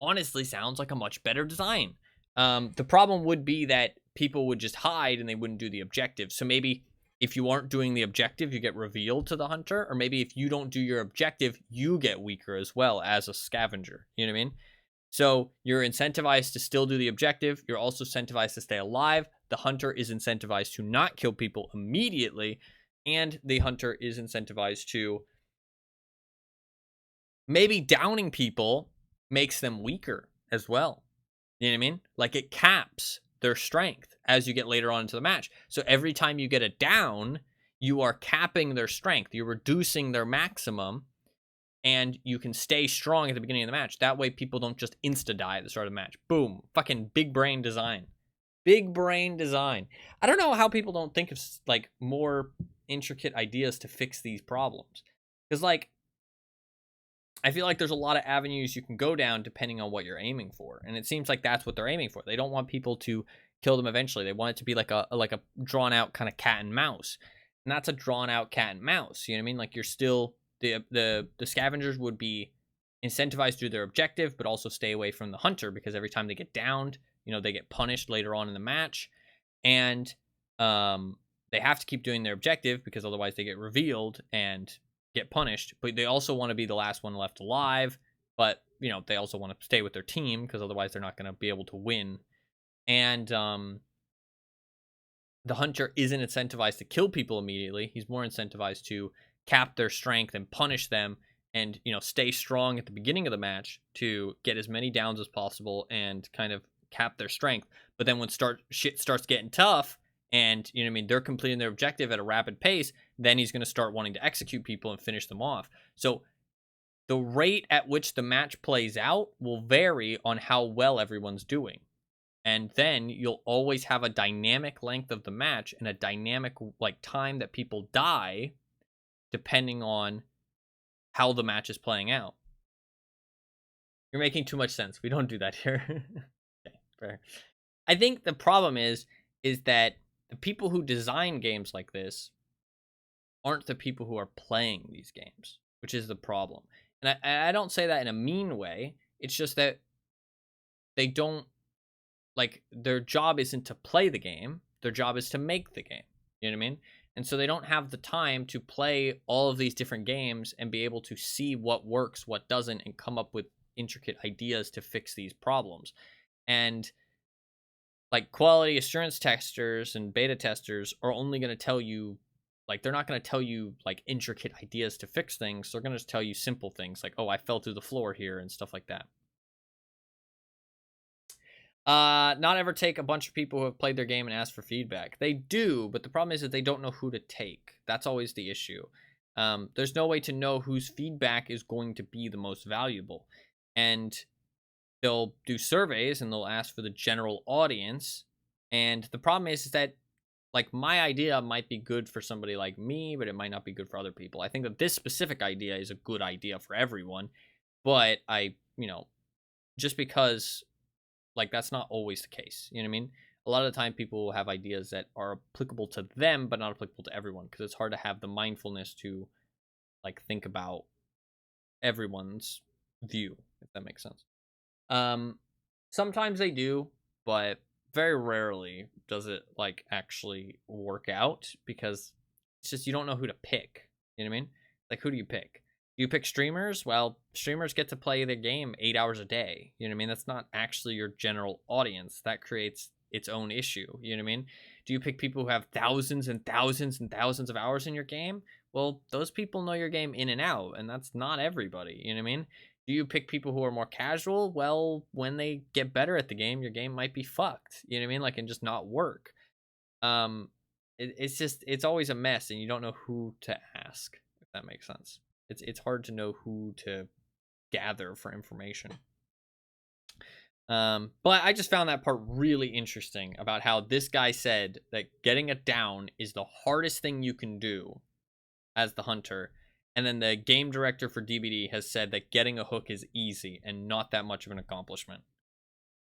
honestly sounds like a much better design. The problem would be that people would just hide and they wouldn't do the objective. So maybe if you aren't doing the objective, you get revealed to the hunter, or maybe if you don't do your objective, you get weaker as well as a scavenger. You know what I mean? So you're incentivized to still do the objective. You're also incentivized to stay alive. The hunter is incentivized to not kill people immediately. And the hunter is incentivized to maybe downing people makes them weaker as well. You know what I mean? Like it caps their strength as you get later on into the match. So every time you get a down, you are capping their strength. You're reducing their maximum. And you can stay strong at the beginning of the match. That way people don't just insta-die at the start of the match. Boom. Fucking big brain design. Big brain design. I don't know how people don't think of, like, more intricate ideas to fix these problems. Because, like, I feel like there's a lot of avenues you can go down depending on what you're aiming for. And it seems like that's what they're aiming for. They don't want people to kill them eventually. They want it to be like a drawn-out kind of cat and mouse. And that's a drawn-out cat and mouse. You know what I mean? Like, you're still... The scavengers would be incentivized to do their objective, but also stay away from the hunter, because every time they get downed, you know, they get punished later on in the match. And they have to keep doing their objective because otherwise they get revealed and get punished. But they also want to be the last one left alive. But, you know, they also want to stay with their team because otherwise they're not going to be able to win. And the hunter isn't incentivized to kill people immediately. He's more incentivized to cap their strength and punish them and, you know, stay strong at the beginning of the match to get as many downs as possible and kind of cap their strength. But then when shit starts getting tough and, you know what I mean, they're completing their objective at a rapid pace, then he's going to start wanting to execute people and finish them off. So the rate at which the match plays out will vary on how well everyone's doing. And then you'll always have a dynamic length of the match and a dynamic, like, time that people die depending on how the match is playing out. You're making too much sense. We don't do that here. Okay, fair. I think the problem is that the people who design games like this aren't the people who are playing these games, which is the problem. And I don't say that in a mean way. It's just that they don't, like, their job isn't to play the game. Their job is to make the game. You know what I mean? And so they don't have the time to play all of these different games and be able to see what works, what doesn't, and come up with intricate ideas to fix these problems. And, like, quality assurance testers and beta testers are only going to tell you, like, they're not going to tell you, like, intricate ideas to fix things. They're going to just tell you simple things like, oh, I fell through the floor here and stuff like that. Not ever take a bunch of people who have played their game and ask for feedback. They do, but the problem is that they don't know who to take. That's always the issue. There's no way to know whose feedback is going to be the most valuable. And they'll do surveys and they'll ask for the general audience. And the problem is that, like, my idea might be good for somebody like me, but it might not be good for other people. I think that this specific idea is a good idea for everyone. But you know, just because... like, that's not always the case. You know what I mean? A lot of the time people will have ideas that are applicable to them, but not applicable to everyone, because it's hard to have the mindfulness to, like, think about everyone's view, if that makes sense. Sometimes they do, but very rarely does it, like, actually work out, because it's just, you don't know who to pick. You know what I mean? Like, who do you pick? You pick streamers? Well, streamers get to play the game 8 hours a day. You know what I mean? That's not actually your general audience. That creates its own issue. You know what I mean? Do you pick people who have thousands and thousands and thousands of hours in your game? Well, those people know your game in and out, and that's not everybody. You know what I mean? Do you pick people who are more casual? Well, when they get better at the game, your game might be fucked. You know what I mean? Like, and just not work. It's always a mess, and you don't know who to ask, if that makes sense. It's hard to know who to gather for information. But I just found that part really interesting about how this guy said that getting a down is the hardest thing you can do as the hunter. And then the game director for DBD has said that getting a hook is easy and not that much of an accomplishment.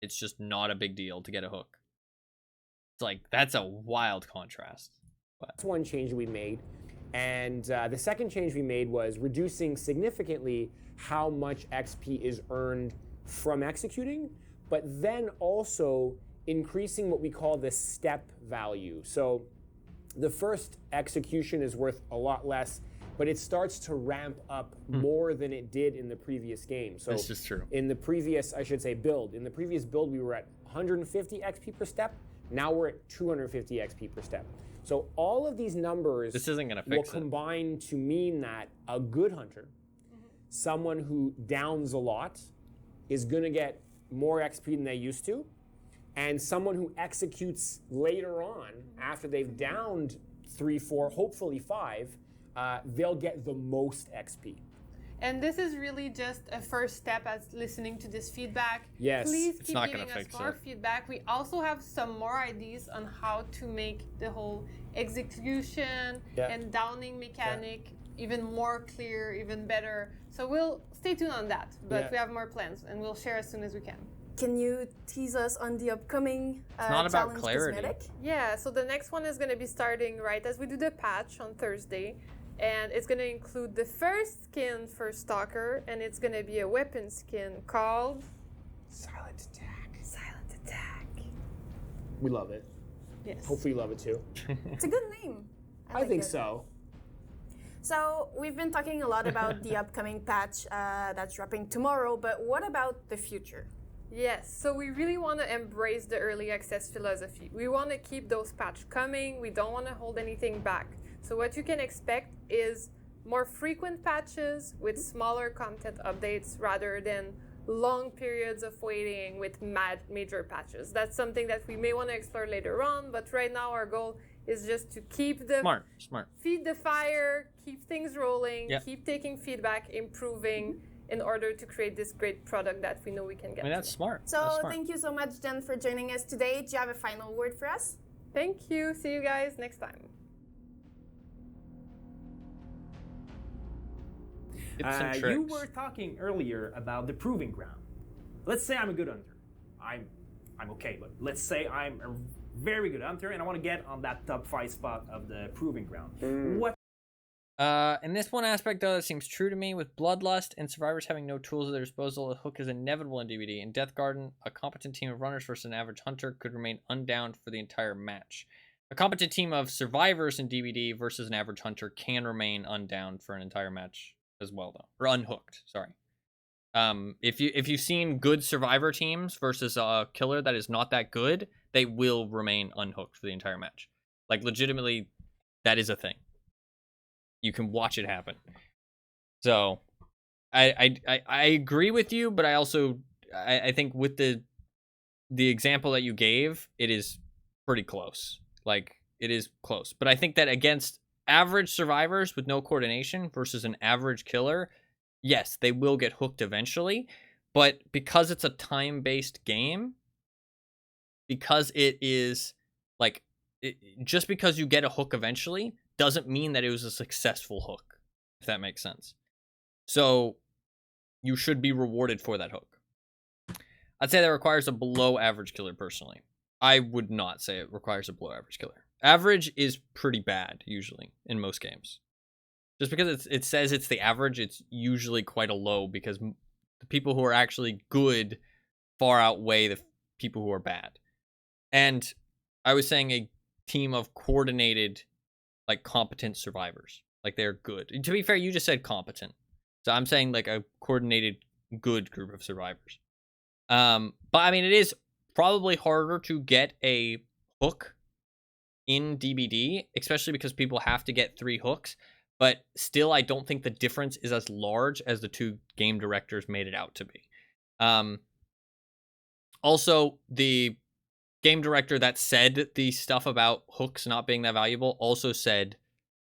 It's just not a big deal to get a hook. It's like, that's a wild contrast. But that's one change we made. And the second change we made was reducing significantly how much XP is earned from executing, but then also increasing what we call the step value. So the first execution is worth a lot less, but it starts to ramp up more than it did in the previous game. So this is true. In the previous, I should say, build. In the previous build, we were at 150 XP per step. Now we're at 250 XP per step. So all of these numbers this isn't gonna will fix combine to mean that a good hunter, someone who downs a lot, is going to get more XP than they used to, and someone who executes later on, after they've downed 3, 4, hopefully 5, they'll get the most XP. And this is really just a first step as listening to this feedback. Yes. Please It's keep not giving gonna us fix more it. feedback. We also have some more ideas on how to make the whole execution and downing mechanic even more clear, even better. So we'll stay tuned on that, but we have more plans and we'll share as soon as we can. Can you tease us on the upcoming not about challenge clarity. cosmetic? Yeah, so the next one is going to be starting right as we do the patch on Thursday. And it's going to include the first skin for Stalker, and it's going to be a weapon skin called Silent Attack. Silent Attack. We love it. Yes. Hopefully you love it too. It's a good name. I like think it. so. So we've been talking a lot about the upcoming patch that's dropping tomorrow, but what about the future? Yes, so we really want to embrace the early access philosophy. We want to keep those patches coming. We don't want to hold anything back. So what you can expect is more frequent patches with smaller content updates rather than long periods of waiting with major patches. That's something that we may want to explore later on, but right now our goal is just to keep the Smart. feed the fire, keep things rolling, keep taking feedback, improving in order to create this great product that we know we can get. I mean, that's smart. So That's smart. thank you so much, Jen, for joining us today. Do you have a final word for us? Thank you. See you guys next time. Tips and tricks. You were talking earlier about the proving ground. Let's say I'm a good hunter. I'm okay, but let's say I'm a very good hunter and I want to get on that top 5 spot of the proving ground. What? In this one aspect, though, it seems true to me. With Bloodlust and survivors having no tools at their disposal, a hook is inevitable in DVD. In Deathgarden, a competent team of runners versus an average hunter could remain undowned for the entire match. A competent team of survivors in DVD versus an average hunter can remain undowned for an entire match as well, though, or unhooked. Sorry. If you've seen good survivor teams versus a killer that is not that good, they will remain unhooked for the entire match. Like, legitimately, that is a thing. You can watch it happen. So, I agree with you, but I also I think with the example that you gave, it is pretty close. Like, it is close. But I think that against average survivors with no coordination versus an average killer, yes, they will get hooked eventually. But because it's a time-based game, because it is like just because you get a hook eventually doesn't mean that it was a successful hook, if that makes sense. So you should be rewarded for that hook. I'd say that requires a below average killer personally. I would not say it requires a below average killer. Average is pretty bad usually in most games. Just because it says it's the average, it's usually quite a low because the people who are actually good far outweigh the people who are bad. And I was saying a team of coordinated, like, competent survivors. Like, they're good. To be fair, you just said competent. So I'm saying, like, a coordinated, good group of survivors. But, I mean, it is probably harder to get a hook in DBD, especially because people have to get 3 hooks. But still, I don't think the difference is as large as the 2 game directors made it out to be. Also, the game director that said the stuff about hooks not being that valuable also said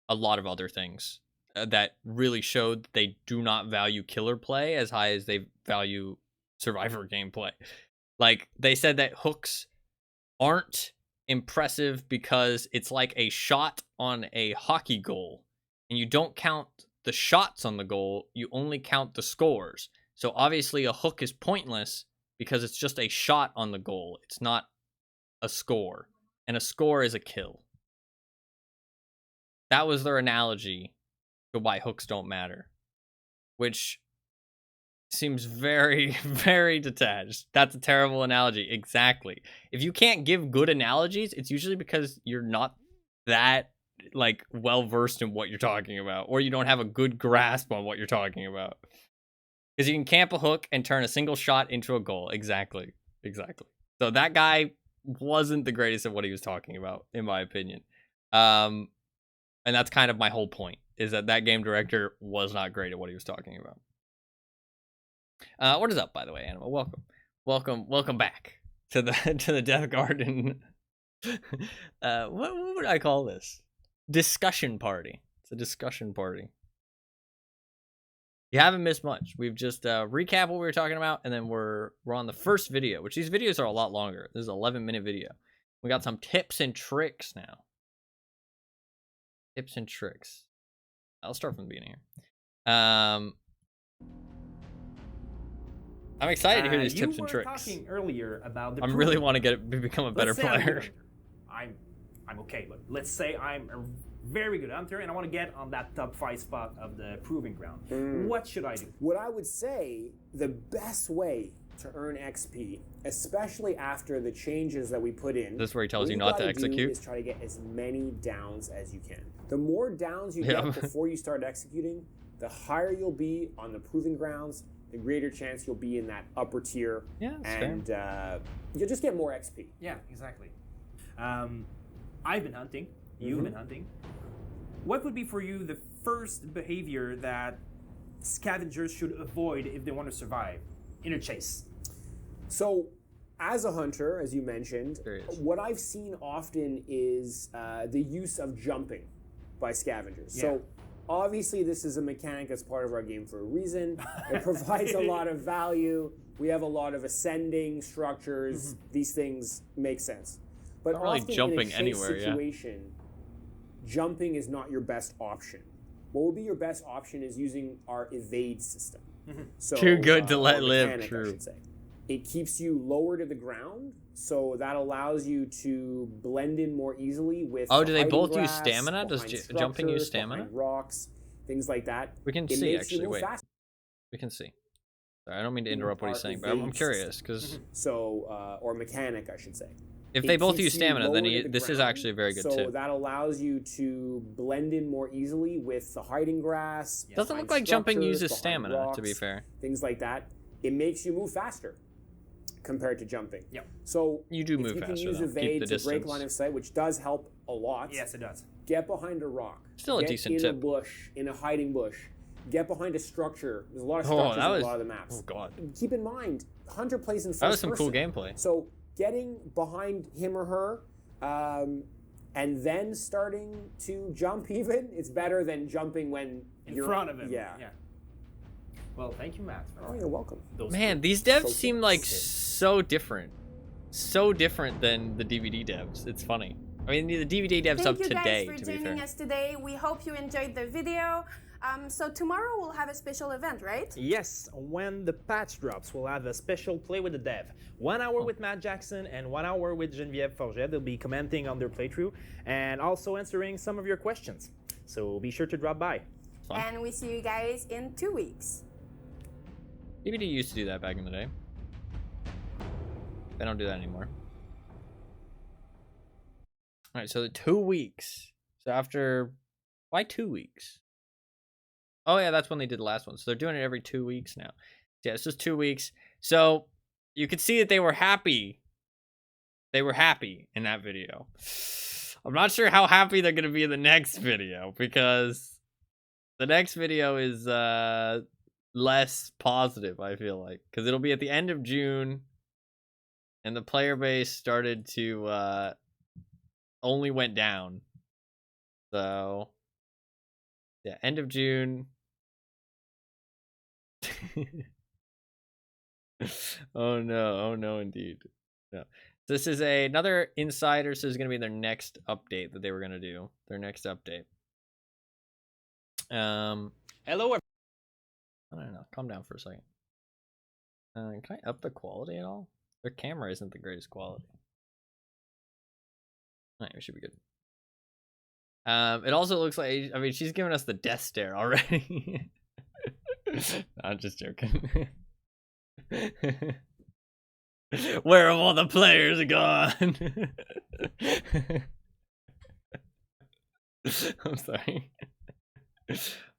a lot of other things that really showed that they do not value killer play as high as they value survivor gameplay. Like, they said that hooks aren't impressive because it's like a shot on a hockey goal, and you don't count the shots on the goal, you only count the scores. So obviously a hook is pointless because it's just a shot on the goal. It's not a score, and a score is a kill. That was their analogy to why hooks don't matter, which seems very, very detached. That's a terrible analogy. Exactly. If you can't give good analogies, it's usually because you're not that like well versed in what you're talking about, or you don't have a good grasp on what you're talking about. Because you can camp a hook and turn a single shot into a goal. Exactly. So that guy wasn't the greatest at what he was talking about, in my opinion. And that's kind of my whole point, is that game director was not great at what he was talking about. What is up, by the way, Animal? Welcome back to the Deathgarden. What would I call this? Discussion party. It's a discussion party. You haven't missed much. We've just recap what we were talking about, and then we're on the first video, which these videos are a lot longer. This is an 11-minute video. We got some tips and tricks now. Tips and tricks. I'll start from the beginning here. I'm excited to hear these tips and tricks. Talking earlier about the I really want to become a better player. I'm okay, but let's say I'm a very good hunter and I want to get on that top 5 spot of the proving ground. What should I do? What I would say, the best way to earn XP, especially after the changes that we put in, this is where he tells you not to execute, is try to get as many downs as you can. The more downs you get before you start executing, the higher you'll be on the proving grounds, the greater chance you'll be in that upper tier, and you'll just get more XP. Yeah, exactly. I've been hunting. You've been hunting. What would be for you the first behavior that scavengers should avoid if they want to survive in a chase? So, as a hunter, as you mentioned, what I've seen often is the use of jumping by scavengers. Yeah. So, obviously, this is a mechanic that's part of our game for a reason. It provides a lot of value. We have a lot of ascending structures. These things make sense. But not really often jumping in a chase anywhere, situation, jumping is not your best option. What would be your best option is using our evade system. So, too good to let mechanic, live. True. I should say. It keeps you lower to the ground, so that allows you to blend in more easily with. Oh, do they both grass, use stamina? Does jumping use stamina? Rocks, things like that. We can see actually. Wait, we can see. Sorry, I don't mean to interrupt what he's saying, but I'm curious because. So, or mechanic, I should say. If they both use stamina, then this is actually a very good tip. So that allows you to blend in more easily with the hiding grass. Doesn't look like jumping uses stamina, rocks, to be fair. Things like that. It makes you move faster compared to jumping. Yep. So you do move faster. You can use evade to break line of sight, which does help a lot. Yes, it does. Get behind a rock. Still a decent tip. Get in a bush, in a hiding bush. Get behind a structure. There's a lot of structures on a lot of the maps. Oh god. Keep in mind, Hunter plays in first That was some person. cool gameplay. So getting behind him or her, and then starting to jump even, it's better than jumping when you're in front of him. Yeah. Well, thank you, Matt. Oh, you're welcome. Man, these devs seem like so different. So different than the DVD devs. It's funny. I mean, the DVD devs up today, to be fair. Thank you guys for joining us today. We hope you enjoyed the video. So tomorrow we'll have a special event, right? Yes, when the patch drops, we'll have a special play with the dev. 1 hour with Matt Jackson and 1 hour with Geneviève Forget. They'll be commenting on their playthrough and also answering some of your questions. So be sure to drop by. And we see you guys in 2 weeks. DVD used to do that back in the day. They don't do that anymore. All right, so the 2 weeks. So after, why 2 weeks? Oh yeah, that's when they did the last one. So they're doing it every 2 weeks now. Yeah, it's just 2 weeks. So you could see that they were happy. They were happy in that video. I'm not sure how happy they're going to be in the next video, because the next video is less positive, I feel like. Because it'll be at the end of June, and the player base started to only went down. So yeah, end of June. Oh no indeed. No. This is another insider, so this is gonna be their next update that they were gonna do. Their next update. Hello. I don't know. Calm down for a second. Can I up the quality at all? Their camera isn't the greatest quality. Alright, we should be good. It also looks like, I mean, she's giving us the death stare already. No, I'm just joking. Where have all the players gone? I'm sorry.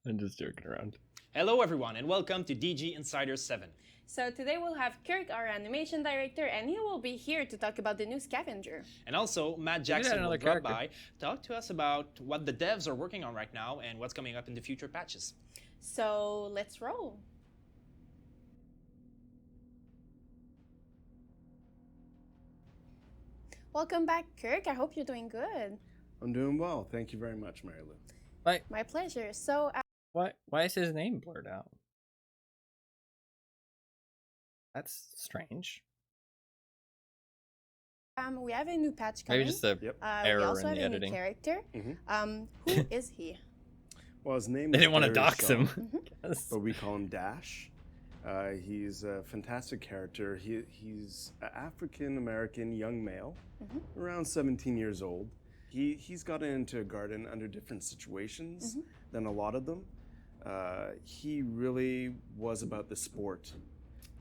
I'm just joking around. Hello everyone and welcome to DG Insider 7. So today we'll have Kirk, our animation director, and he will be here to talk about the new scavenger. And also, Matt Jackson will drop by, talk to us about what the devs are working on right now and what's coming up in the future patches. So let's roll. Welcome back, Kirk. I hope you're doing good. I'm doing well. Thank you very much, Mary Lou. My pleasure. So, why is his name blurred out? That's strange. We have a new patch coming. Maybe just a error we also in the have a editing. new character. Who is he? Well, his name They is didn't want to Barry dox Shaw, him. but we call him Dash. He's a fantastic character. He's an African-American young male, around 17 years old. He's gotten into a garden under different situations than a lot of them. He really was about the sport.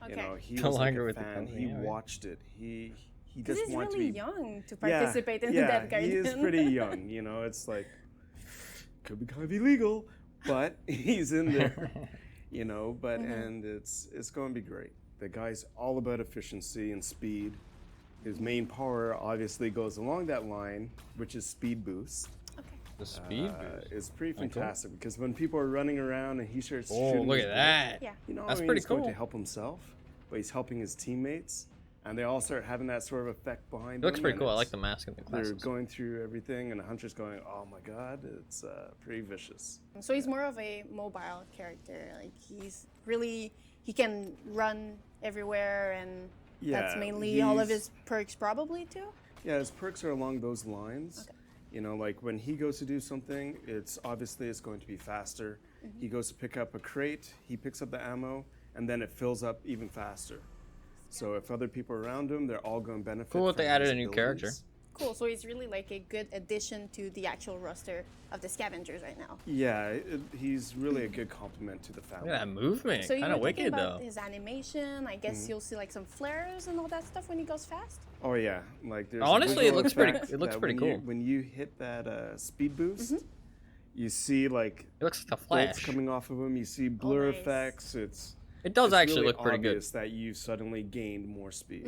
Okay. You know, he No was like longer a with the fan. company, He right? watched it. He Because just he's wanted really to be young to participate in the yeah, Deathgarden. he is pretty young. You know, it's like could be kind of illegal, but he's in there. You know, but and it's going to be great. The guy's all about efficiency and speed. His main power obviously goes along that line, which is speed boost. Okay. The speed boost. It's pretty fantastic because when people are running around and he starts Oh, shooting look his at bow, that. Yeah. you know, That's I mean, pretty he's going cool. to help himself, but he's helping his teammates, and they all start having that sort of effect behind It looks them, pretty and cool. I it's- like the mask and the They're glasses. going through everything, and the hunter's going, "Oh my God, it's pretty vicious." So he's more of a mobile character. Like he can run everywhere, and that's Yeah, mainly all of he's- his perks probably too. Yeah, his perks are along those lines. Okay. You know, like when he goes to do something, it's going to be faster. He goes to pick up a crate, he picks up the ammo, and then it fills up even faster. So if other people are around him, they're all going to benefit. Cool that they from added his a new character. abilities. Cool. So he's really like a good addition to the actual roster of the scavengers right now. Yeah, he's really a good complement to the family. Look at that movement. So you Kind were of talking wicked about though. his animation. I guess you'll see like some flares and all that stuff when he goes fast. Oh yeah, like there's a Honestly, it visual looks pretty- effect it looks that pretty when cool. when you hit that speed boost, you see like It looks like a bolts flash. coming off of him. You see blur nice. effects. It does it's actually really look pretty good. obvious that you've suddenly gained more speed,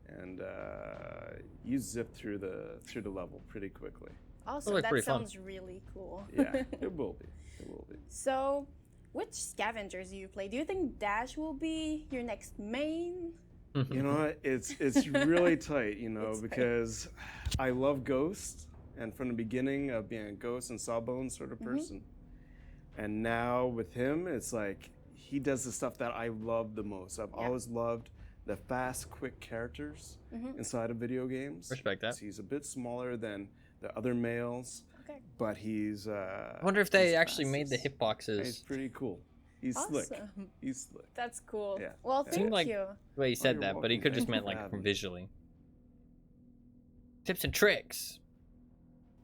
and you zip through the level pretty quickly. Awesome. look That pretty fun. sounds really cool. Yeah, it will be. It will be. So, which scavengers do you play? Do you think Dash will be your next main? You know what? It's really tight. You know, It's tight. because I love Ghost, and from the beginning of being a Ghost and Sawbones sort of person, and now with him, it's like he does the stuff that I love the most. I've always loved the fast, quick characters inside of video games. Respect that. He's a bit smaller than the other males, Okay. but he's. I wonder if they he's actually made the fastest. hitboxes. He's pretty cool. He's slick. Awesome. He's slick. That's cool. Yeah. Well, Yeah. thank Seemed like you. the way he said you're that, but he welcome. could just Thank you meant for like having from me. visually. Tips and tricks.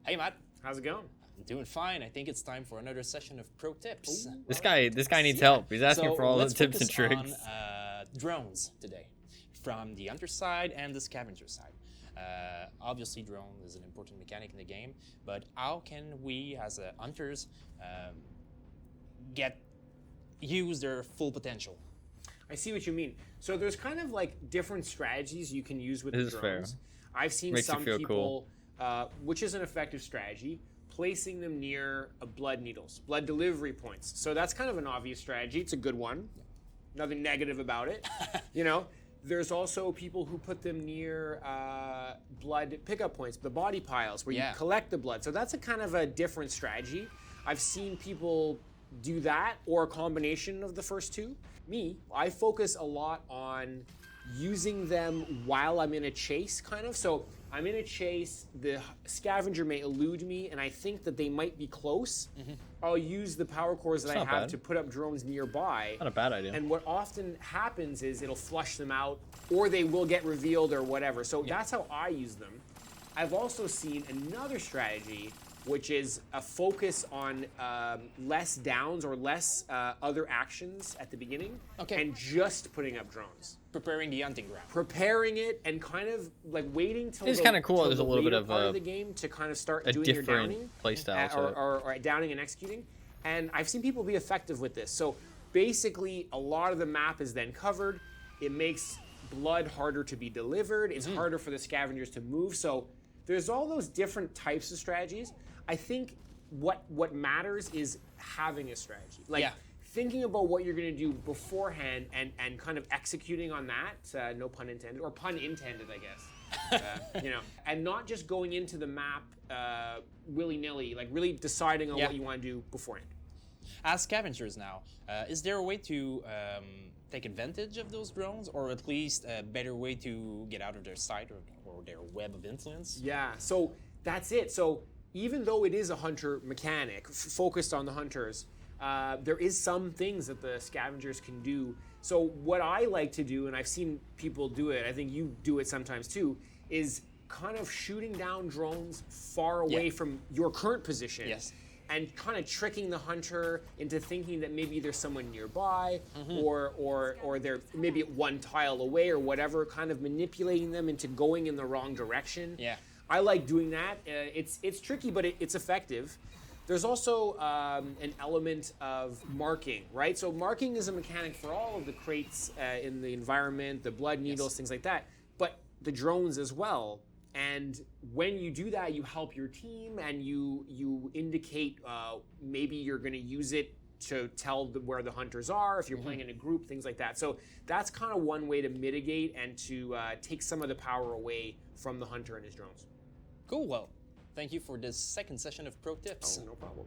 Hey Matt, How's it going? I'm doing fine. I think it's time for another session of pro tips. This guy needs help. He's asking So for all the let's tips and focus tricks. on drones today, from the hunter side and the scavenger side. Obviously, drone is an important mechanic in the game, but how can we, as hunters, use their full potential? I see what you mean. So there's kind of like different strategies you can use with This the is fair. drones. I've seen Makes you some feel people, which is an effective strategy, placing them near blood needles, blood delivery points. So that's kind of an obvious strategy. It's a good one. Nothing negative about it. You know, there's also people who put them near blood pickup points, the body piles where you collect the blood. So that's a kind of a different strategy. I've seen people do that or a combination of the first two. Me, I focus a lot on using them while I'm in a chase, kind of. So I'm in a chase, the scavenger may elude me, and I think that they might be close. I'll use the power cores that I not have bad. to put up drones nearby. Not a bad idea. And what often happens is it'll flush them out, or they will get revealed or whatever. So that's how I use them. I've also seen another strategy which is a focus on less downs or less other actions at the beginning, and just putting up drones. Preparing the hunting ground. Preparing it and kind of like waiting till it's kind of cool. There's a little bit of part of the game to kind of start a doing your different downing, playstyle, or downing and executing. And I've seen people be effective with this. So basically, a lot of the map is then covered. It makes blood harder to be delivered. It's harder for the scavengers to move. So there's all those different types of strategies. I think what matters is having a strategy. Like thinking about what you're going to do beforehand and kind of executing on that. No pun intended, or pun intended, I guess. And not just going into the map willy-nilly, like really deciding on what you want to do beforehand. As scavengers now, is there a way to take advantage of those drones, or at least a better way to get out of their sight or their web of influence? Yeah, so that's it. So even though it is a hunter mechanic focused on the hunters, there is some things that the scavengers can do. So what I like to do, and I've seen people do it, I think you do it sometimes too, is kind of shooting down drones far away from your current position. Yes. And kind of tricking the hunter into thinking that maybe there's someone nearby, or they're maybe one tile away or whatever, kind of manipulating them into going in the wrong direction. Yeah. I like doing that. It's tricky, but it's effective. There's also an element of marking, right? So marking is a mechanic for all of the crates in the environment, the blood needles, things like that, but the drones as well. And when you do that, you help your team, and you indicate maybe you're going to use it to tell where the hunters are, if you're playing in a group, things like that. So that's kind of one way to mitigate and to take some of the power away from the hunter and his drones. Cool. Well, thank you for this second session of Pro Tips. Oh, no problem.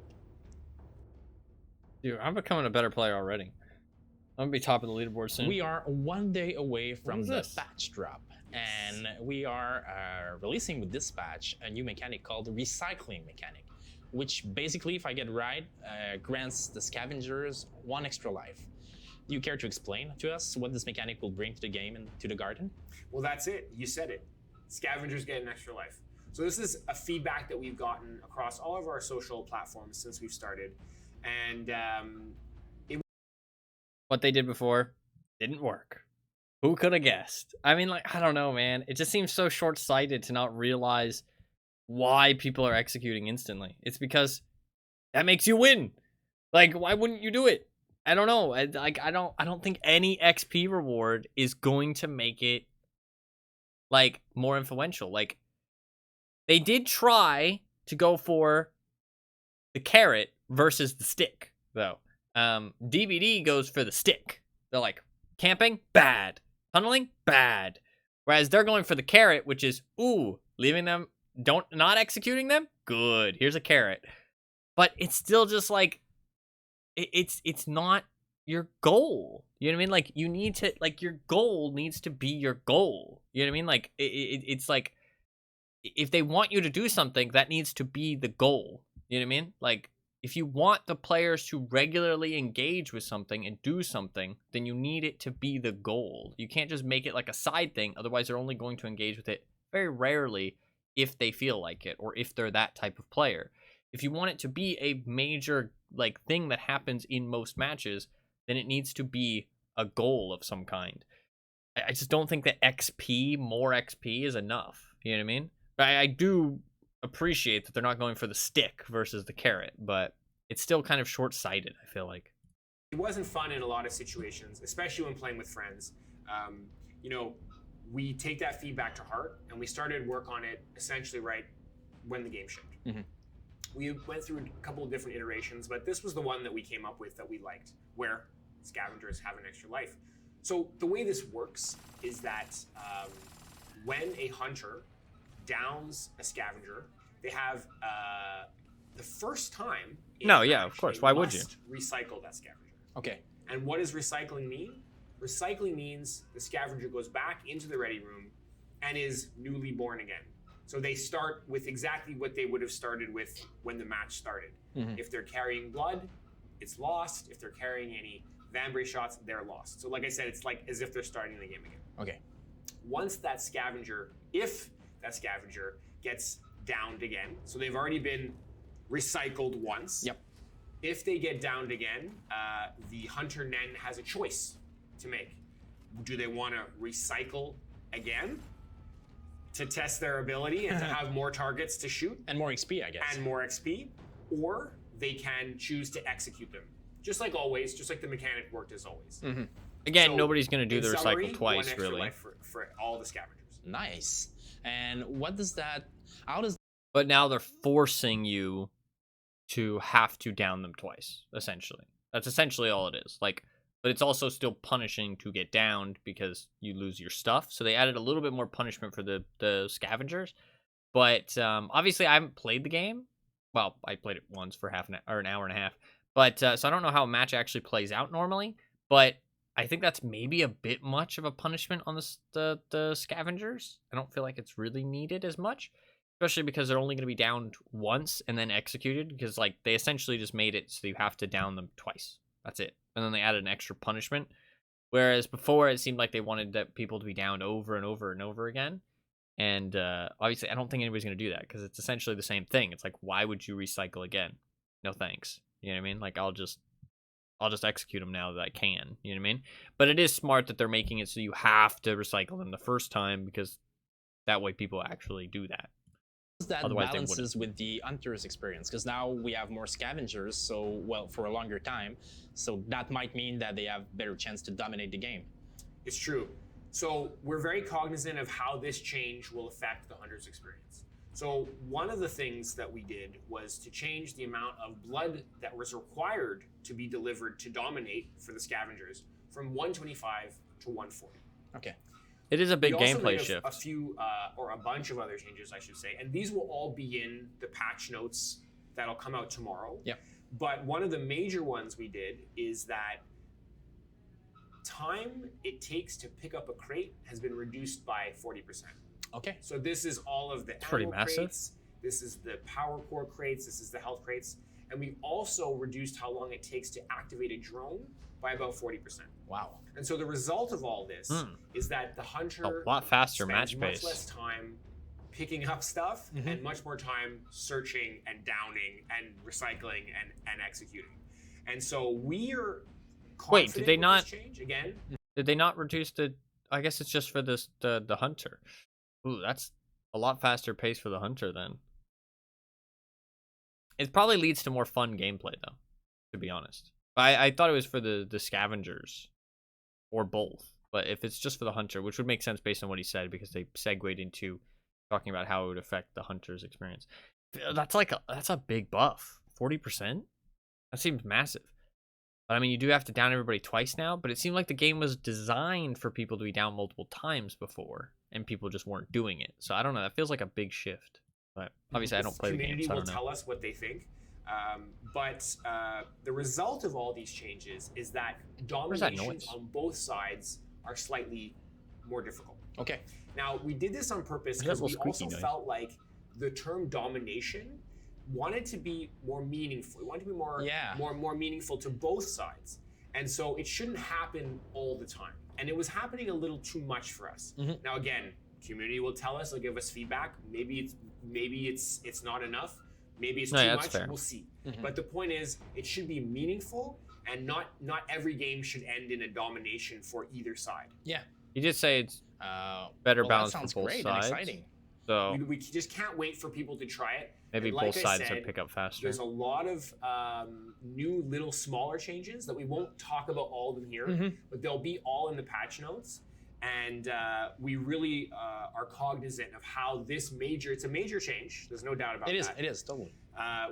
Dude, I'm becoming a better player already. I'm gonna be top of the leaderboard soon. We are 1 day away from the this? patch drop, and we are releasing with this patch a new mechanic called the recycling mechanic, which basically, if I get right, grants the scavengers 1 extra life. Do you care to explain to us what this mechanic will bring to the game and to the garden? Well, that's it. You said it. Scavengers get an extra life. So this is a feedback that we've gotten across all of our social platforms since we've started, and what they did before didn't work. Who could have guessed? I mean, like, I don't know, man. It just seems so short-sighted to not realize why people are executing instantly. It's because that makes you win. Like, why wouldn't you do it? I don't know. I don't think any XP reward is going to make it like more influential. Like, they did try to go for the carrot versus the stick, though. DBD goes for the stick. They're like, camping, bad. Tunneling, bad. Whereas they're going for the carrot, which is, ooh, leaving them, not executing them, good. Here's a carrot. But it's still just like, it's not your goal. You know what I mean? Like, you need to, like, your goal needs to be your goal. You know what I mean? Like, it's like, if they want you to do something, that needs to be the goal. You know what I mean? Like, if you want the players to regularly engage with something and do something, then you need it to be the goal. You can't just make it like a side thing. Otherwise, they're only going to engage with it very rarely if they feel like it or if they're that type of player. If you want it to be a major like thing that happens in most matches, then it needs to be a goal of some kind. I just don't think that more XP is enough. You know what I mean? But I do appreciate that they're not going for the stick versus the carrot, but it's still kind of short-sighted, I feel like. It wasn't fun in a lot of situations, especially when playing with friends. We take that feedback to heart, and we started work on it essentially right when the game shipped. We went through a couple of different iterations, but this was the one that we came up with that we liked, where scavengers have an extra life. So the way this works is that when a hunter downs a scavenger, they have the first time. Of course. Why would you? Recycle that scavenger. Okay. And what does recycling mean? Recycling means the scavenger goes back into the ready room and is newly born again. So they start with exactly what they would have started with when the match started. If they're carrying blood, it's lost. If they're carrying any Vambrace shots, they're lost. So like I said, it's like as if they're starting the game again. Okay. Once that scavenger, if that scavenger gets downed again, so they've already been recycled once. Yep. If they get downed again, the hunter then has a choice to make. Do they want to recycle again to test their ability and to have more targets to shoot? And more XP, I guess. And more XP, or they can choose to execute them. Just like always, just like the mechanic worked as always. Mm-hmm. Again, So, nobody's going to do in the summary, recycle twice, one extra really. life for all the scavengers. Nice. And what does that... How does... But now they're forcing you to have to down them twice, essentially. That's essentially all it is. Like, but it's also still punishing to get downed because you lose your stuff. So they added a little bit more punishment for the scavengers. But obviously, I haven't played the game. Well, I played it once for an hour and a half. But so I don't know how a match actually plays out normally. But I think that's maybe a bit much of a punishment on the scavengers. I don't feel like it's really needed as much. Especially because they're only going to be downed once and then executed. Because like they essentially just made it so you have to down them twice. That's it. And then they added an extra punishment. Whereas before it seemed like they wanted people to be downed over and over and over again. And obviously I don't think anybody's going to do that. Because it's essentially the same thing. It's like, why would you recycle again? No thanks. You know what I mean? Like I'll just execute them now that I can. You know what I mean? But it is smart that they're making it so you have to recycle them the first time. Because that way people actually do that. That Otherwise balances with the hunter's experience, because now we have more scavengers, so well for a longer time, so that might mean that they have better chance to dominate the game. It's true. So we're very cognizant of how this change will affect the hunter's experience. So one of the things that we did was to change the amount of blood that was required to be delivered to dominate for the scavengers from 125 to 140. Okay. It is a big We also gameplay made shift. a few, or a bunch of other changes, I should say, and these will all be in the patch notes that'll come out tomorrow. Yep. But one of the major ones we did is that time it takes to pick up a crate has been reduced by 40%. Okay. So this is all of the pretty ammo massive. crates, this is the power core crates, this is the health crates, and we also reduced how long it takes to activate a drone by about 40%. Wow. And so the result of all this is that the hunter A lot faster spends match much pace. less time picking up stuff and much more time searching and downing and recycling and executing. And so we're Wait, confident did they with not- this change again? Did they not reduce the... I guess it's just for the hunter. Ooh, that's a lot faster pace for the hunter then. It probably leads to more fun gameplay though, to be honest. I thought it was for the scavengers. Or both. But if it's just for the hunter, which would make sense based on what he said, because they segued into talking about how it would affect the hunter's experience. That's a big buff. 40%? That seems massive. But I mean, you do have to down everybody twice now, but it seemed like the game was designed for people to be down multiple times before, and people just weren't doing it. So I don't know, that feels like a big shift. But obviously I don't play the game, Community so I will don't know. tell us what they think. But the result of all these changes is that dominations on both sides are slightly more difficult. Okay. Now, we did this on purpose There's because that we little also squeaky noise. felt like the term domination wanted to be more meaningful. It wanted to be more meaningful to both sides. And so it shouldn't happen all the time. And it was happening a little too much for us. Now, again, community will tell us, they'll give us feedback. Maybe it's not enough. Maybe it's too much. Fair. We'll see. But the point is, it should be meaningful, and not every game should end in a domination for either side. Yeah. You did say it's better well, balance that sounds for both great sides. and exciting. So We just can't wait for people to try it. maybe And like both I sides said, would pick up faster. There's a lot of new little smaller changes that we won't talk about all of them here, but they'll be all in the patch notes. And we really are cognizant of how it's a major change, there's no doubt about that. It is, totally.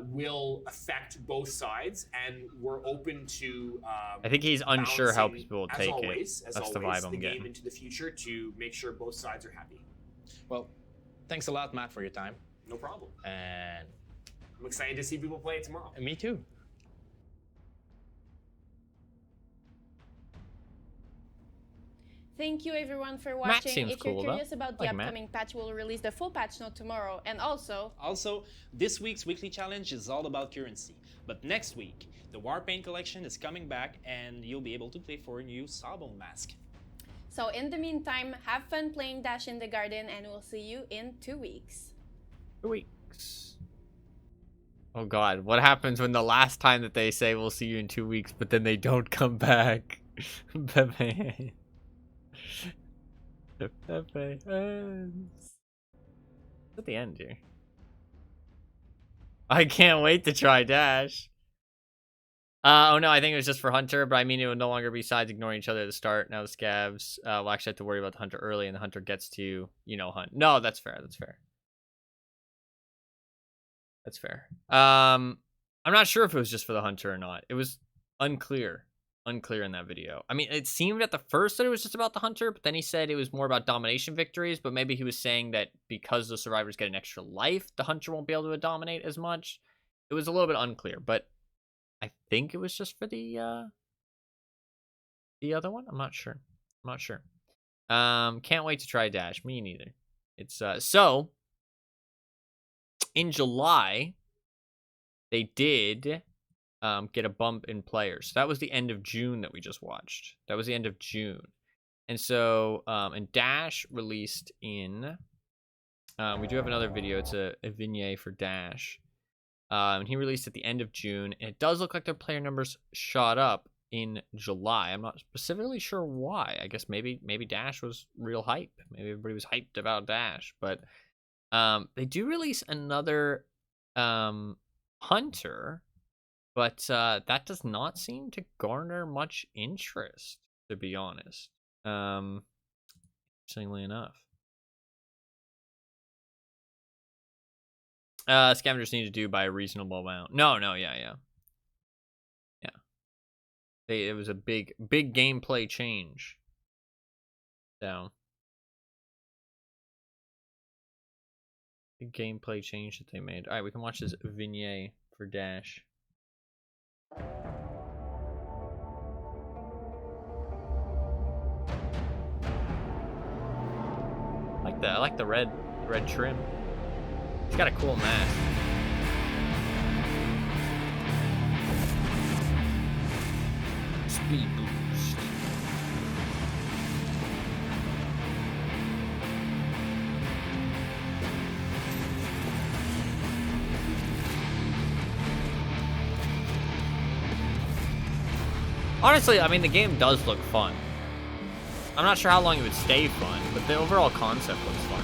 Will affect both sides, and we're open to I think he's unsure how balancing, people will as take always, it. as That's the always, vibe I'm the game getting. into the future to make sure both sides are happy. Well, thanks a lot, Matt, for your time. No problem. And I'm excited to see people play it tomorrow. me too. Thank you everyone for Matt watching. seems If you're cool, though. curious about the Like Matt. upcoming patch, we'll release the full patch note tomorrow. And also, This week's weekly challenge is all about currency. But next week, the Warpaint collection is coming back, and you'll be able to play for a new Sawbone mask. so in the meantime, have fun playing Dash in the Garden, and we'll see you in 2 weeks. 2 weeks. Oh god, what happens when the last time that they say we'll see you in 2 weeks, but then they don't come back? Pepe. Pepe. At the end here. I can't wait to try Dash. Oh no, I think it was just for Hunter, but I mean it would no longer be sides ignoring each other at the start. Now the scavs will actually have to worry about the Hunter early, and the Hunter gets to, you know, hunt. No, that's fair. That's fair. That's fair. I'm not sure if it was just for the Hunter or not. It was unclear in that video. I mean, it seemed at the first that it was just about the Hunter, but then he said it was more about domination victories, but maybe he was saying that because the survivors get an extra life, the Hunter won't be able to dominate as much. It was a little bit unclear, but I think it was just for the other one. I'm not sure. Can't wait to try Dash. Me neither. It's so in July they did get a bump in players. That was the end of June that we just watched. That was the end of June. And so and Dash released in we do have another video. It's a vignette for Dash. And he released at the end of June, and it does look like their player numbers shot up in July. I'm not specifically sure why. I guess maybe Dash was real hype. Maybe everybody was hyped about Dash, but they do release another Hunter, but that does not seem to garner much interest, to be honest. Interestingly enough. Scavengers need to do by a reasonable amount. No, yeah. It was a big gameplay change. So, big gameplay change that they made. All right, we can watch this vignette for Dash. I like the red trim. It's got a cool mask. Speed boost. Honestly, I mean, the game does look fun. I'm not sure how long it would stay fun, but the overall concept looks fun.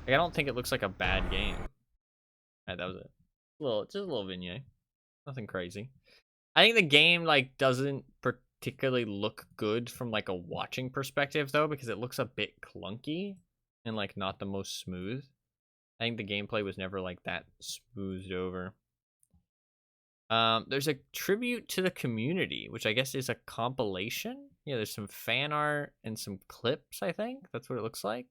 Like, I don't think it looks like a bad game. Alright, that was it. Just a little vignette. Nothing crazy. I think the game, like, doesn't particularly look good from, like, a watching perspective, though, because it looks a bit clunky and, like, not the most smooth. I think the gameplay was never, like, that smoothed over. There's a tribute to the community, which I guess is a compilation. Yeah, there's some fan art and some clips, I think. That's what it looks like.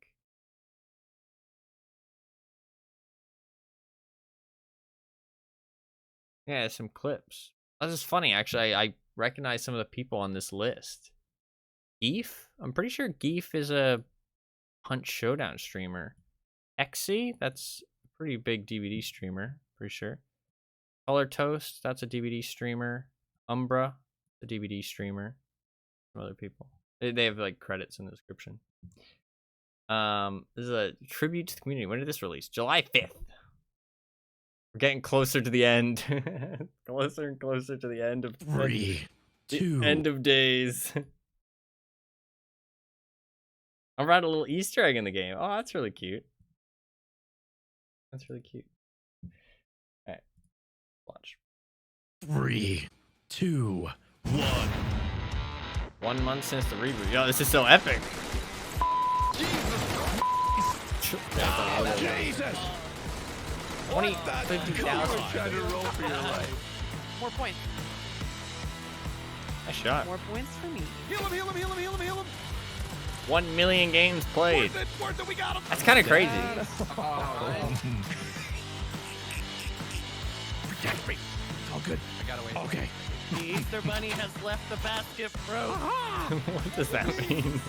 Yeah, some clips. That's just funny, actually. I recognize some of the people on this list. Geef? I'm pretty sure Geef is a Hunt Showdown streamer. Exy? That's a pretty big DVD streamer, pretty sure. Color Toast, that's a DVD streamer. Umbra, a DVD streamer. Some other people. They have like credits in the description. This is a tribute to the community. When did this release? July 5th. We're getting closer to the end. Closer and closer to the end of 3, 2. End of days. I brought a little Easter egg in the game. Oh, that's really cute. That's really cute. All right, watch. 3, 2, 1. 1 month since the reboot. Yo, this is so epic. Jesus! 50,000. More points. Nice shot. More points for me. Heal him! 1 million games played. Worth it, we got him! That's kind of crazy. Protect me. All good. I got away. Okay. The Easter Bunny has left the basket, bro. What does that mean?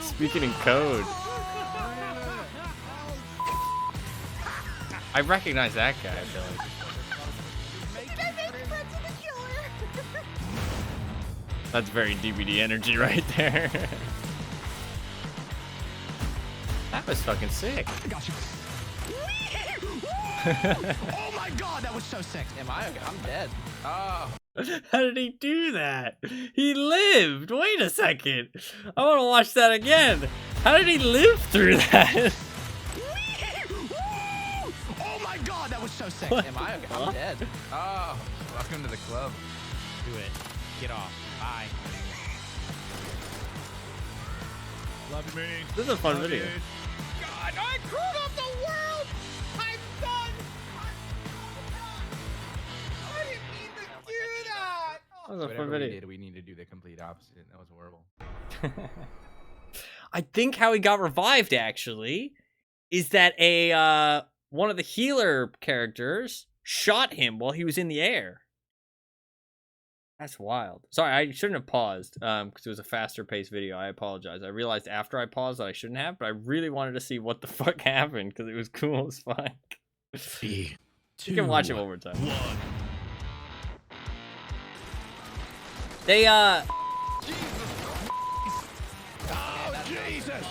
Speaking in code. I recognize that guy, I feel like. That's very DVD energy right there. That was fucking sick. I got you. Oh my god, that was so sick. Am I? I'm dead. Oh. How did he do that? He lived. Wait a second. I want to watch that again. How did he live through that? Oh my god, that was so sick. Am I? I'm dead. Oh. Welcome to the club. Do it. Get off. Bye. Love you, man. This is a fun video. God, I screwed up the world. I'm done. I didn't mean to do that. That was a fun Whatever we video. did, we need to do the complete opposite. That was horrible. I think how he got revived actually is that a one of the healer characters shot him while he was in the air. That's wild. Sorry, I shouldn't have paused because it was a faster paced video. I apologize. I realized after I paused that I shouldn't have, but I really wanted to see what the fuck happened because it was cool as fuck. 3, 2, You can watch it one more time. 1. They Oh, Jesus!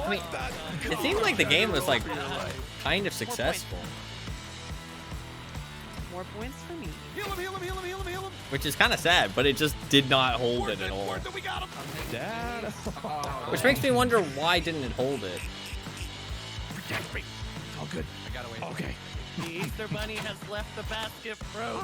I mean, it seemed like the game was like kind of successful, More points for me. Heal him, heal him, heal him, heal him, heal him. which is kind of sad, but it just did not hold it at all. Worth it, we got him. Dad. Which makes me wonder why didn't it hold it? Protect me. It's all good. I got away. Okay. The Easter Bunny has left the basket, bro.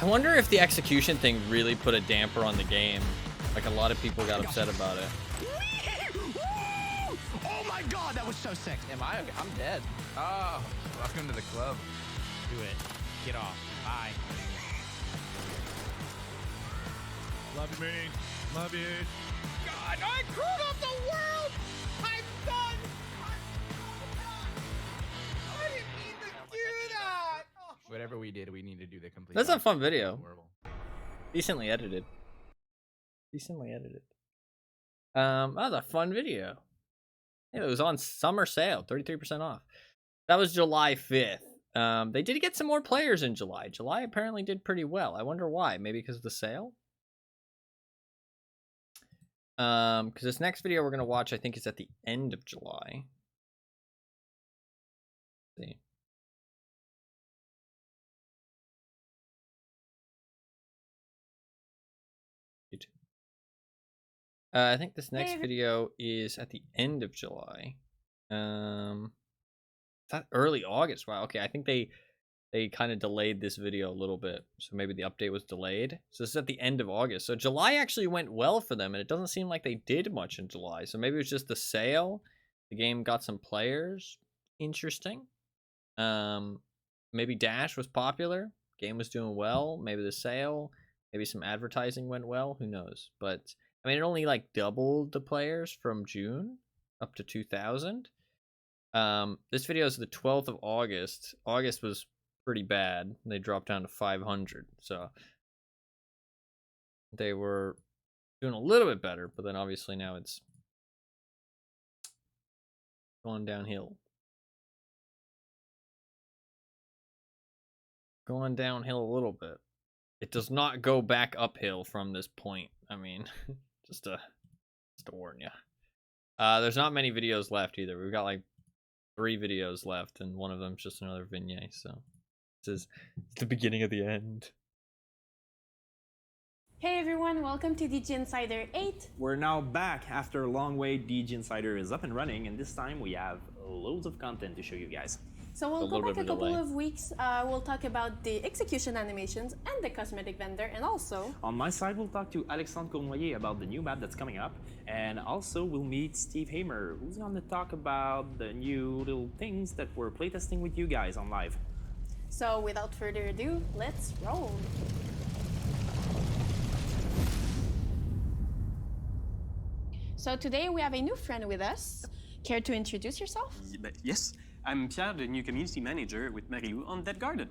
I wonder if the execution thing really put a damper on the game. Like a lot of people got upset about it. Oh my god, that was so sick. Am I? I'm dead. Oh. Welcome to the club. Do it. Get off. Bye. Love you, man. Love you. God, I screwed up the world. I'm done. I didn't mean to do that. Whatever we did, we need to do the complete That's a opposite. fun That was video. horrible. Decently edited. Decently edited. That was a fun video. Yeah, it was on summer sale, 33% off. That was July 5th. They did get some more players in July. July apparently did pretty well. I wonder why. Maybe because of the sale? Because this next video we're going to watch, I think, is at the end of July. Let's see. I think this next video is at the end of July. It's not early August. Wow. Okay, I think they kind of delayed this video a little bit, so maybe the update was delayed. So this is at the end of August. So July actually went well for them, and it doesn't seem like they did much in July. So maybe it was just the sale. The game got some players. Interesting. Maybe Dash was popular. Game was doing well. Maybe the sale. Maybe some advertising went well. Who knows? But I mean, it only like doubled the players from June up to 2,000. This video is the 12th of August. August was pretty bad. They dropped down to 500. So they were doing a little bit better, but then obviously now it's going downhill. Going downhill a little bit. It does not go back uphill from this point. I mean, just to warn you. There's not many videos left either. We've got like 3 videos left, and one of them's just another vignette. So this is the beginning of the end. Hey everyone, welcome to DG Insider 8. We're now back after a long wait. DG Insider is up and running, and this time we have loads of content to show you guys. So we'll go back a couple of weeks. We'll talk about the execution animations and the cosmetic vendor, and also on my side, we'll talk to Alexandre Cournoyer about the new map that's coming up, and also we'll meet Steve Hamer, who's going to talk about the new little things that we're playtesting with you guys on live. So without further ado, let's roll. So today we have a new friend with us. Care to introduce yourself? Yes, I'm Pierre, the new community manager with Marilou on Deathgarden.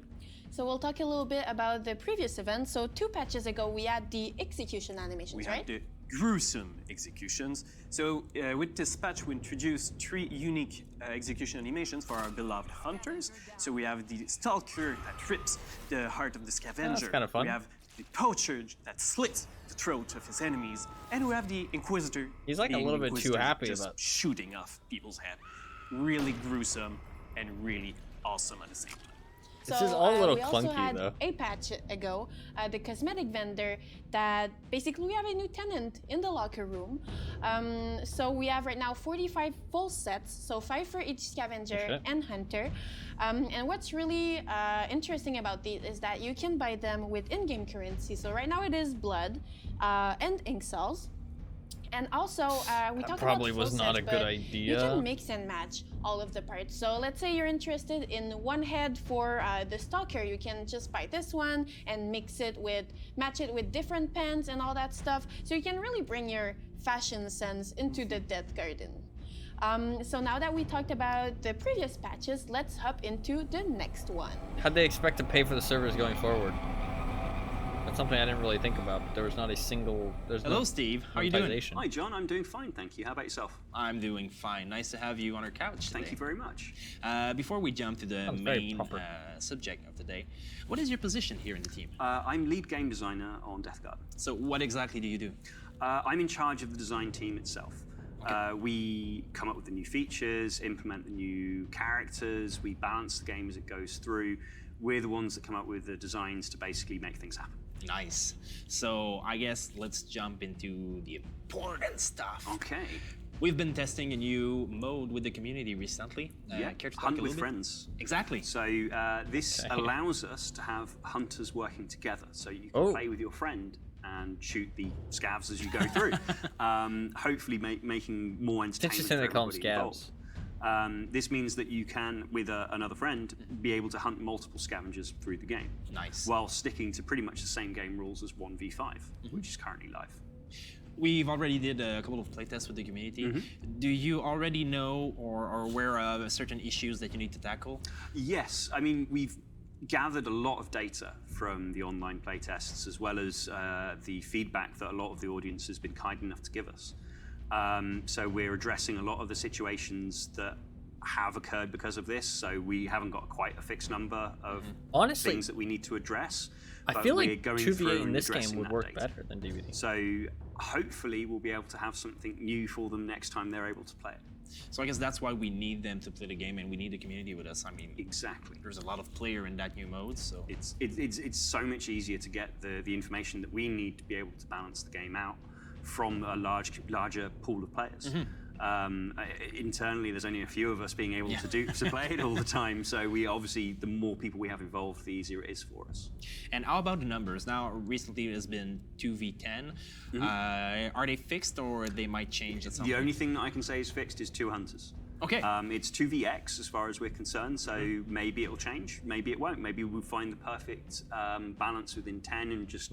So we'll talk a little bit about the previous event. So 2 patches ago, we had the execution animations, right? We had gruesome executions. So with this patch, we introduced 3 unique execution animations for our beloved hunters. So we have the Stalker that rips the heart of the Scavenger. That's kind of fun. We have the Poacher that slits the throat of his enemies. And we have the Inquisitor. He's like a little bit too happy just about shooting off people's head. Really gruesome and really awesome at the same time. This is all a little we also clunky, had though. a patch ago, the cosmetic vendor, that basically we have a new tenant in the locker room. So we have right now 45 full sets, so 5 for each scavenger and hunter. And what's really interesting about these is that you can buy them with in-game currency. So right now it is blood and ink cells. And also, we talked about probably was full not sets, a good but idea. You can mix and match all of the parts. So let's say you're interested in one head for the Stalker, you can just buy this one and match it with different pants and all that stuff. So you can really bring your fashion sense into the Deathgarden. So now that we talked about the previous patches, let's hop into the next one. How'd they expect to pay for the servers going forward? That's something I didn't really think about, but there was not a single... Hello, Steve. How are you doing? monetization. Hi, John. I'm doing fine, thank you. How about yourself? I'm doing fine. Nice to have you on our couch today. Thank you very much. Before we jump to the Sounds very main proper. subject of the day, what is your position here in the team? I'm lead game designer on Deathgarden. So what exactly do you do? I'm in charge of the design team itself. We come up with the new features, implement the new characters, we balance the game as it goes through. We're the ones that come up with the designs to basically make things happen. Nice. So I guess let's jump into the important stuff. Okay. We've been testing a new mode with the community recently. Yeah, care to talk hunt a with little bit? friends. Exactly. So this allows us to have hunters working together. So you can play with your friend and shoot the scavs as you go through. Hopefully making more entertainment Interesting for they call them everybody involved. scavs. This means that you can, with another friend, be able to hunt multiple scavengers through the game. Nice. While sticking to pretty much the same game rules as 1v5, which is currently live. We've already did a couple of playtests with the community. Do you already know or aware of certain issues that you need to tackle? Yes, I mean, we've gathered a lot of data from the online playtests, as well as the feedback that a lot of the audience has been kind enough to give us. So we're addressing a lot of the situations that have occurred because of this. So we haven't got quite a fixed number of Honestly, things that we need to address. I feel like 2v8 in this game would work better than DVD. So hopefully we'll be able to have something new for them next time they're able to play it. So I guess that's why we need them to play the game, and we need the community with us. I mean, exactly. There's a lot of player in that new mode, so it's so much easier to get the information that we need to be able to balance the game out from a larger pool of players. Internally, there's only a few of us being able to play it all the time. So we obviously, the more people we have involved, the easier it is for us. And how about the numbers? Now, recently it has been 2v10. Are they fixed, or they might change at some point? The only thing that I can say is fixed is 2 hunters. Okay. It's 2vx as far as we're concerned, so maybe it'll change, maybe it won't. Maybe we'll find the perfect balance within 10 and just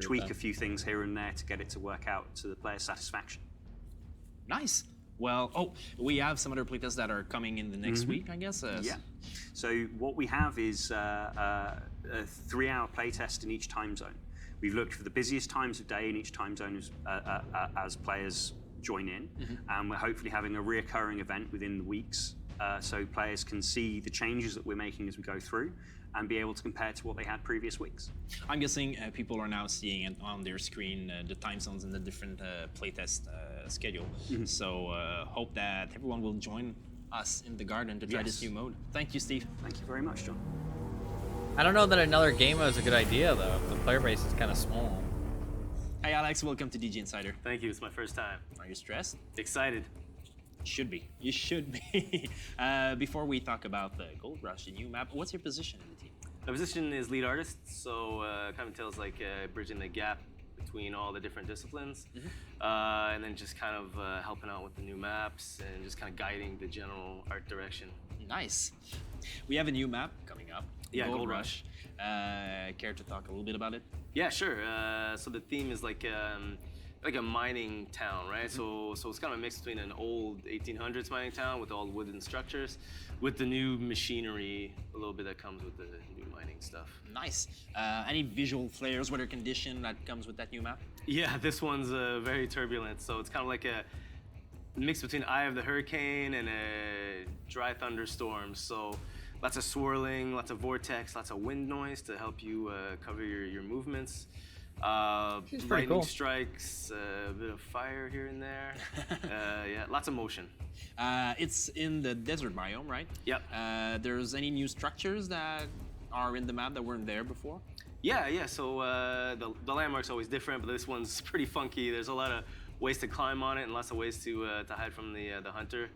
tweak a few things here and there to get it to work out to the player's satisfaction. Nice. Well, we have some other playtests that are coming in the next week, I guess. Yeah. So what we have is a 3-hour playtest in each time zone. We've looked for the busiest times of day in each time zone as players join in, and we're hopefully having a reoccurring event within the weeks, so players can see the changes that we're making as we go through and be able to compare to what they had previous weeks. I'm guessing people are now seeing it on their screen, the time zones and the different playtest schedule. So hope that everyone will join us in the garden to try this new mode. Thank you, Steve. Thank you very much, John. I don't know that another game mode is a good idea, though. The player base is kind of small. Hey Alex, welcome to DG Insider. Thank you, it's my first time. Are you stressed? Excited. You should be. You should be. Before we talk about the Gold Rush, the new map, what's your position in the team? My position is lead artist, so kind of entails like bridging the gap between all the different disciplines, and then just kind of helping out with the new maps and just kind of guiding the general art direction. Nice. We have a new map coming up. Yeah, Gold Rush. Care to talk a little bit about it? Yeah, sure. So the theme is like like a mining town, right? So it's kind of a mix between an old 1800s mining town with all wooden structures, with the new machinery, a little bit that comes with the new mining stuff. Nice. Any visual flares, weather condition that comes with that new map? Yeah, this one's very turbulent. So it's kind of like a mix between Eye of the Hurricane and a dry thunderstorm. So lots of swirling, lots of vortex, lots of wind noise to help you cover your movements. Lightning cool. strikes, a bit of fire here and there. Yeah, lots of motion. It's in the desert biome, right? Yep. There's any new structures that are in the map that weren't there before? Yeah. So the landmark's always different, but this one's pretty funky. There's a lot of ways to climb on it and lots of ways to hide from the hunter.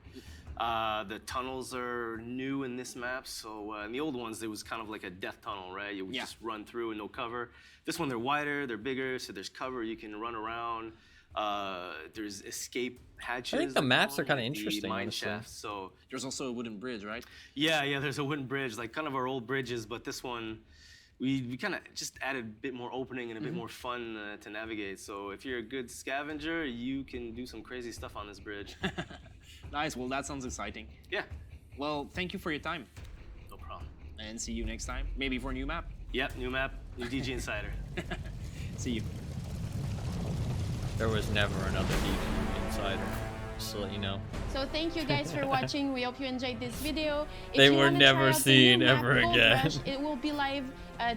The tunnels are new in this map. So in the old ones, there was kind of like a death tunnel, right? You would just run through and no cover. This one, they're wider, they're bigger, so there's cover. You can run around. There's escape hatches. I think the maps are kind of interesting. Mine shafts. So there's also a wooden bridge, right? Yeah. There's a wooden bridge, like kind of our old bridges, but this one, we kind of just added a bit more opening and a bit more fun to navigate. So if you're a good scavenger, you can do some crazy stuff on this bridge. Nice. Well, that sounds exciting. Yeah. Well, thank you for your time. No problem. And see you next time. Maybe for a new map. Yep, new map, new DG Insider. See you. There was never another DG Insider. Just to let you know. So thank you guys for watching. We hope you enjoyed this video. If They you were wanna never try out the seen new map, ever Gold again. Rush, it will be live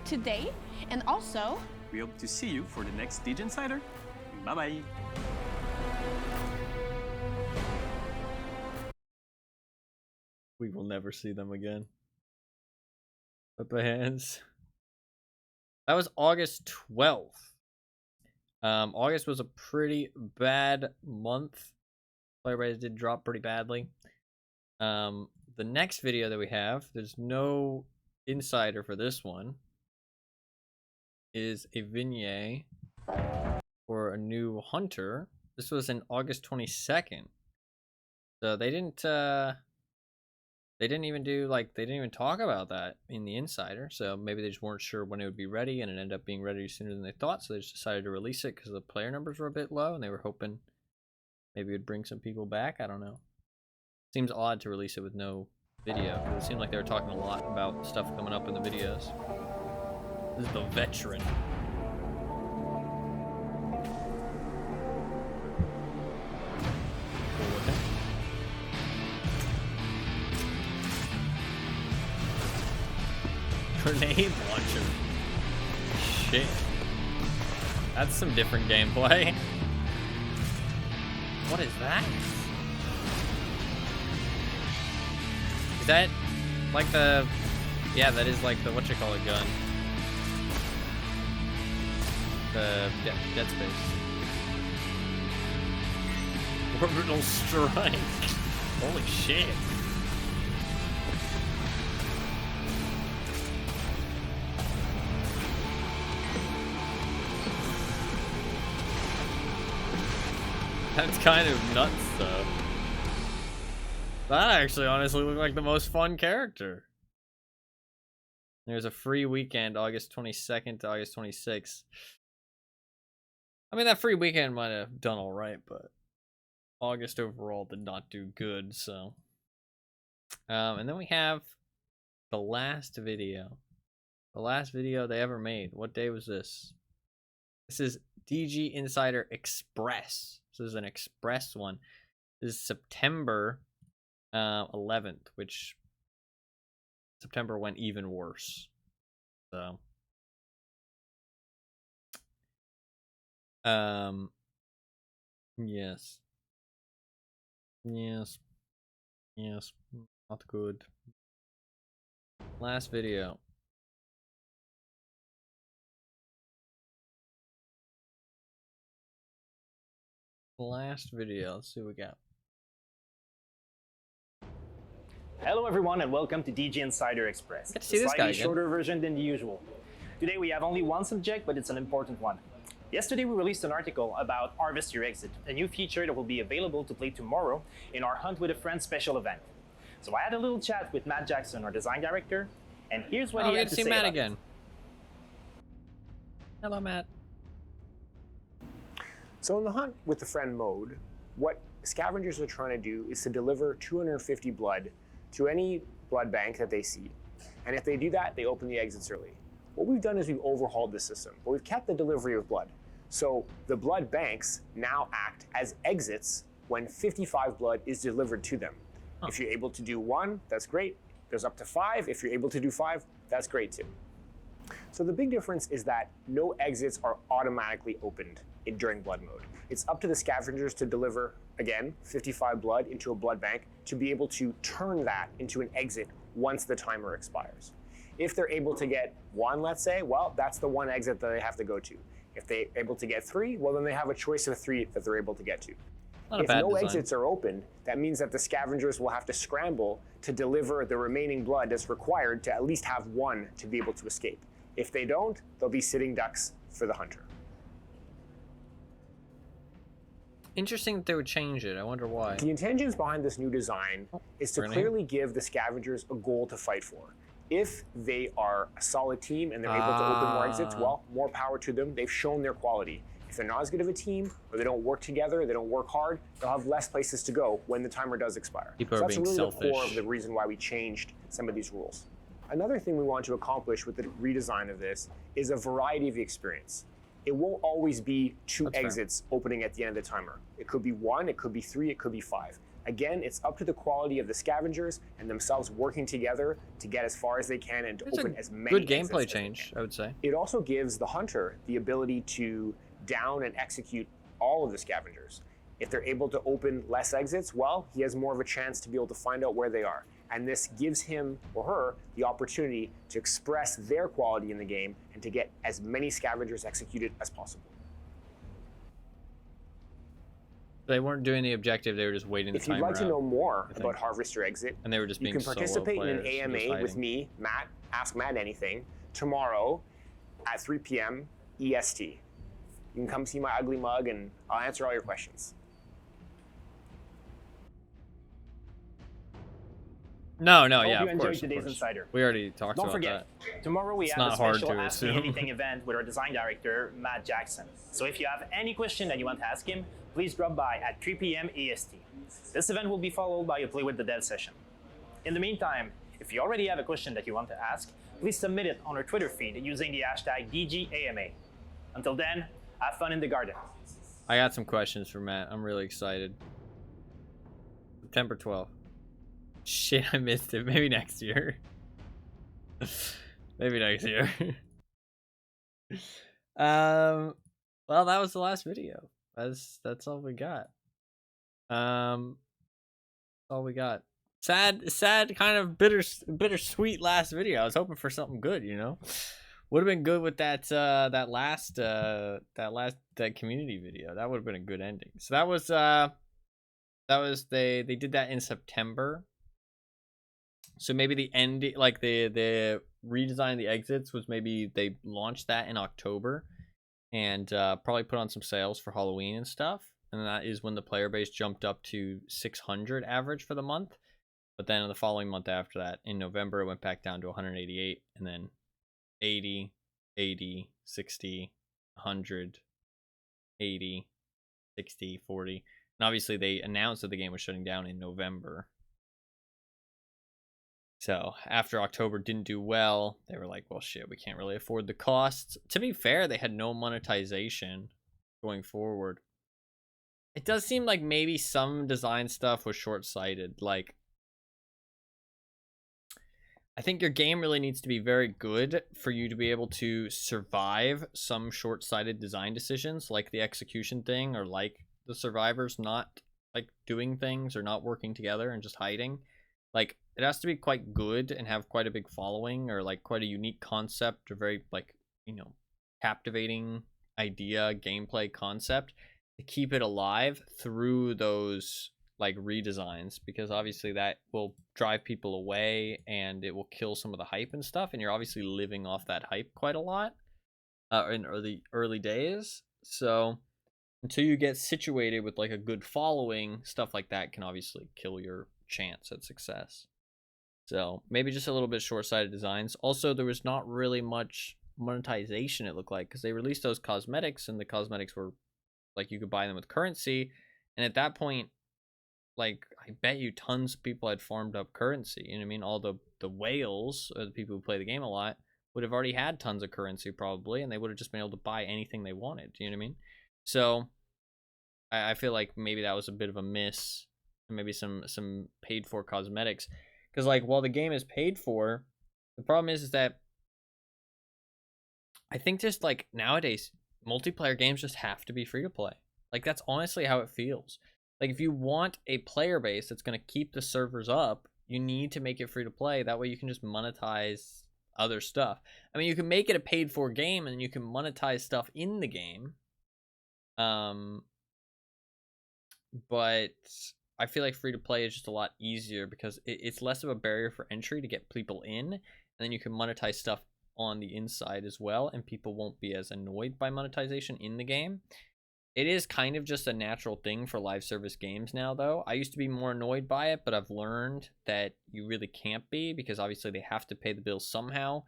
today. And also, we hope to see you for the next DG Insider. Bye-bye. We will never see them again. Up hands. That was August 12th. August was a pretty bad month. Player rates did drop pretty badly. The next video that we have, there's no insider for this one, is a vignette for a new hunter. This was in August 22nd. So they didn't even do, like, they didn't even talk about that in the insider. So maybe they just weren't sure when it would be ready, and it ended up being ready sooner than they thought. So they just decided to release it because the player numbers were a bit low, and they were hoping maybe it would bring some people back. I don't know. Seems odd to release it with no video, because it seemed like they were talking a lot about stuff coming up in the videos. This is the veteran. Grenade launcher. Shit. That's some different gameplay. What is that? Is that like the... Yeah, that is like the whatchamacallit gun. The Dead Space. Orbital strike. Holy shit. That's kind of nuts, though. That actually honestly looked like the most fun character. There's a free weekend, August 22nd to August 26th. I mean, that free weekend might have done alright, but August overall did not do good, so. And then we have the last video. The last video they ever made. What day was this? This is DG Insider Express. This is an express one. This is September 11th, which September went even worse. So, yes, not good. Last video. Last video. Let's see what we got. Hello everyone and welcome to DG Insider Express. Get to see this guy again. Shorter version than the usual. Today we have only one subject, but it's an important one. Yesterday we released an article about Harvest Your Exit, a new feature that will be available to play tomorrow in our Hunt with a Friend special event. So I had a little chat with Matt Jackson, our design director, and here's what he had to say Matt about again. Hello, Matt. So in the Hunt with the Friend mode, what scavengers are trying to do is to deliver 250 blood to any blood bank that they see. And if they do that, they open the exits early. What we've done is we've overhauled the system, but we've kept the delivery of blood. So the blood banks now act as exits when 55 blood is delivered to them. If you're able to do 1, that's great. There's up to 5. If you're able to do 5, that's great too. So the big difference is that no exits are automatically opened during blood mode. It's up to the scavengers to deliver, again, 55 blood into a blood bank to be able to turn that into an exit once the timer expires. If they're able to get 1, let's say, well, that's the 1 exit that they have to go to. If they're able to get 3, well, then they have a choice of 3 that they're able to get to. If no exits are open, that means that the scavengers will have to scramble to deliver the remaining blood that's required to at least have 1 to be able to escape. If they don't, they'll be sitting ducks for the hunter. Interesting that they would change it. I wonder why. The intentions behind this new design is to clearly give the scavengers a goal to fight for. If they are a solid team and they're able to open more exits, well, more power to them. They've shown their quality. If they're not as good of a team, or they don't work together, they don't work hard, they'll have less places to go when the timer does expire. People so are that's being really selfish. the core of the reason why we changed some of these rules. Another thing we want to accomplish with the redesign of this is a variety of the experience. It won't always be 2 exits opening at the end of the timer. It could be 1, it could be 3, it could be 5. Again, it's up to the quality of the scavengers and themselves working together to get as far as they can and to open as many good exits gameplay as they change, can. I would say. It also gives the hunter the ability to down and execute all of the scavengers. If they're able to open less exits, well, he has more of a chance to be able to find out where they are. And this gives him or her the opportunity to express their quality in the game and to get as many scavengers executed as possible. They weren't doing the objective, they were just waiting the If you'd timer like to out, know more about Harvest Your Exit, and they were just you being can participate solo in an players, just AMA with hiding. me, Matt, Ask Matt Anything, tomorrow at 3 p.m. EST. You can come see my ugly mug and I'll answer all your questions. No, Hope yeah, you of enjoyed course. today's Insider. We already talked Don't about forget, that. tomorrow we It's have not a hard special to Ask Me assume. Anything event with our design director, Matt Jackson. So if you have any question that you want to ask him, please drop by at 3 p.m. EST. This event will be followed by a Play with the Dead session. In the meantime, if you already have a question that you want to ask, please submit it on our Twitter feed using the hashtag DGAMA. Until then, have fun in the garden. I got some questions for Matt. I'm really excited. September 12th. Shit, I missed it. Maybe next year. Maybe next year. Well, that was the last video. That's all we got. All we got. Sad, kind of bittersweet last video. I was hoping for something good, you know. Would have been good with that last community video. That would have been a good ending. So that was they did that in September. So maybe the end, like the redesign of the exits was maybe they launched that in October, and probably put on some sales for Halloween and stuff. And that is when the player base jumped up to 600 average for the month. But then in the following month after that, in November, it went back down to 188, and then 80, 80, 60, 100, 80, 60, 40. And obviously they announced that the game was shutting down in November. So after October didn't do well, they were like, well, shit, we can't really afford the costs. To be fair, they had no monetization going forward. It does seem like maybe some design stuff was short-sighted. Like, I think your game really needs to be very good for you to be able to survive some short-sighted design decisions, like the execution thing, or like the survivors not like doing things or not working together and just hiding. Like, it has to be quite good and have quite a big following, or like quite a unique concept, or very like, you know, captivating idea, gameplay concept to keep it alive through those like redesigns, because obviously that will drive people away and it will kill some of the hype and stuff, and you're obviously living off that hype quite a lot in early days. So until you get situated with like a good following, stuff like that can obviously kill your chance at success. So maybe just a little bit short-sighted designs. Also, there was not really much monetization, it looked like, because they released those cosmetics and the cosmetics were Like, you could buy them with currency, and at that point, like, I bet you tons of people had farmed up currency. You know what I mean? All the whales, or the people who play the game a lot, would have already had tons of currency probably, and they would have just been able to buy anything they wanted. You know what I mean? So I feel like maybe that was a bit of a miss, and maybe some paid for cosmetics, because like while the game is paid for, the problem is that I think just like nowadays multiplayer games just have to be free to play. Like, that's honestly how it feels. Like, if you want a player base that's going to keep the servers up, you need to make it free to play. That way you can just monetize other stuff. I mean, you can make it a paid for game and you can monetize stuff in the game. But I feel like free to play is just a lot easier because it's less of a barrier for entry to get people in, and then you can monetize stuff on the inside as well, and people won't be as annoyed by monetization in the game. It is kind of just a natural thing for live service games now, though. I used to be more annoyed by it, but I've learned that you really can't be, because obviously they have to pay the bills somehow,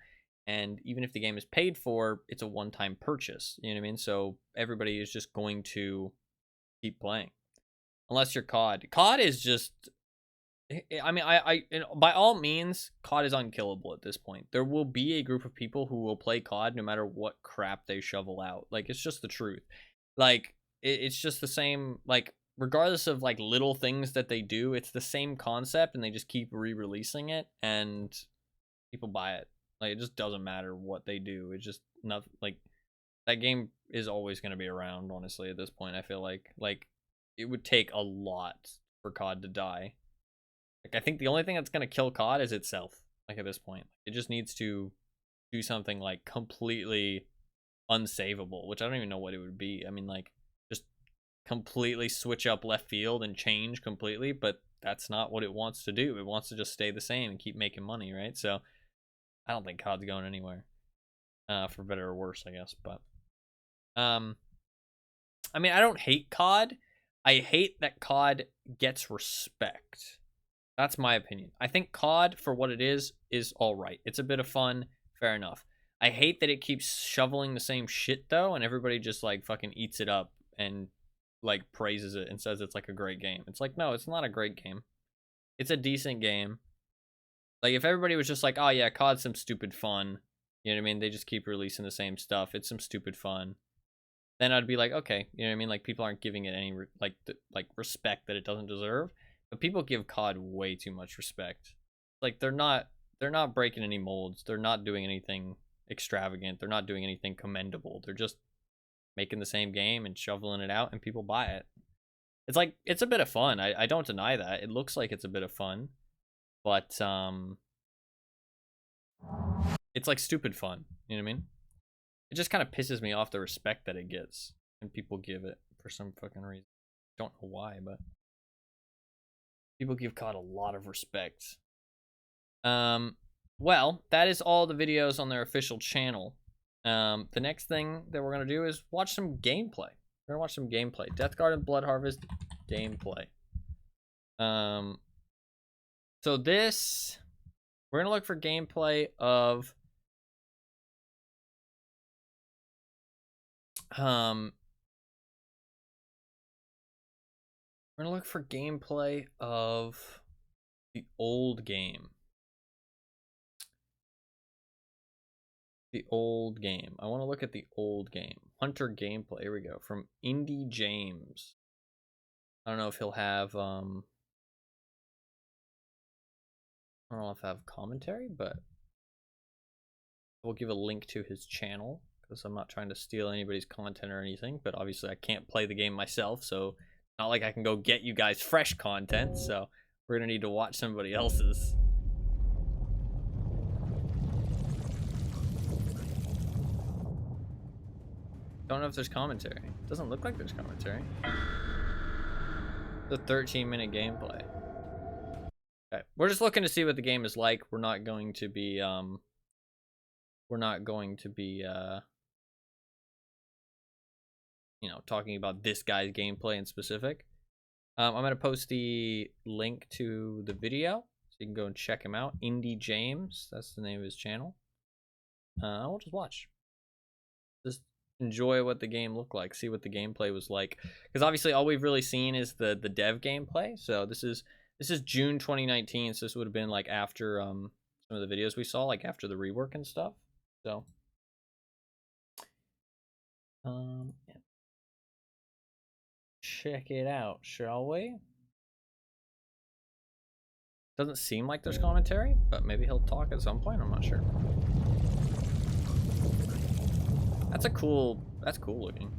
and even if the game is paid for, it's a one-time purchase, you know what I mean? So everybody is just going to keep playing. Unless you're COD. COD is just... I mean, by all means, COD is unkillable at this point. There will be a group of people who will play COD no matter what crap they shovel out. Like, it's just the truth. Like, it's just the same, like, regardless of, like, little things that they do, it's the same concept, and they just keep re-releasing it, and people buy it. Like, it just doesn't matter what they do. It's just not, like, that game is always going to be around, honestly, at this point, I feel like. Like, it would take a lot for COD to die. Like, I think the only thing that's going to kill COD is itself, like, at this point. It just needs to do something, like, completely unsavable, which I don't even know what it would be. I mean, like, just completely switch up left field and change completely, but that's not what it wants to do. It wants to just stay the same and keep making money, right? So I don't think COD's going anywhere, for better or worse, I guess. But I mean, I don't hate COD. I hate that COD gets respect. That's my opinion. I think COD, for what it is all right. It's a bit of fun, fair enough. I hate that it keeps shoveling the same shit, though, and everybody just, like, fucking eats it up and, like, praises it and says it's, like, a great game. It's like, no, it's not a great game. It's a decent game. Like, if everybody was just like, oh, yeah, COD's some stupid fun, you know what I mean? They just keep releasing the same stuff. It's some stupid fun. Then I'd be like, okay, you know what I mean? Like, people aren't giving it any, like respect that it doesn't deserve. But people give COD way too much respect. Like, they're not breaking any molds. They're not doing anything extravagant. They're not doing anything commendable. They're just making the same game and shoveling it out, and people buy it. It's like, it's a bit of fun. I don't deny that. It looks like it's a bit of fun, but it's like stupid fun. You know what I mean? It just kind of pisses me off, the respect that it gets, and people give it for some fucking reason. Don't know why, but people give COD a lot of respect. Well, that is all the videos on their official channel. The next thing that we're going to do is watch some gameplay. We're going to watch some gameplay. Deathgarden, Bloodharvest gameplay. So this, we're going to look for gameplay of... we're going to look for gameplay of the old game. The old game. I want to look at the old game. Hunter gameplay. Here we go. From Indie James. I don't know if he'll have, I don't know if I have commentary, but we'll give a link to his channel, because I'm not trying to steal anybody's content or anything, but obviously I can't play the game myself, so not like I can go get you guys fresh content, so we're going to need to watch somebody else's. Don't know if there's commentary. Doesn't look like there's commentary. The 13-minute gameplay. Okay, we're just looking to see what the game is like. We're not going to be you know, talking about this guy's gameplay in specific. I'm gonna post the link to the video so you can go and check him out. Indie James, that's the name of his channel. We'll just watch. Just enjoy what the game looked like, see what the gameplay was like. Because obviously all we've really seen is the dev gameplay. So this is June 2019, so this would have been like after some of the videos we saw, like after the rework and stuff. So yeah. Check it out, shall we? Doesn't seem like there's commentary, but maybe he'll talk at some point, I'm not sure. That's cool looking.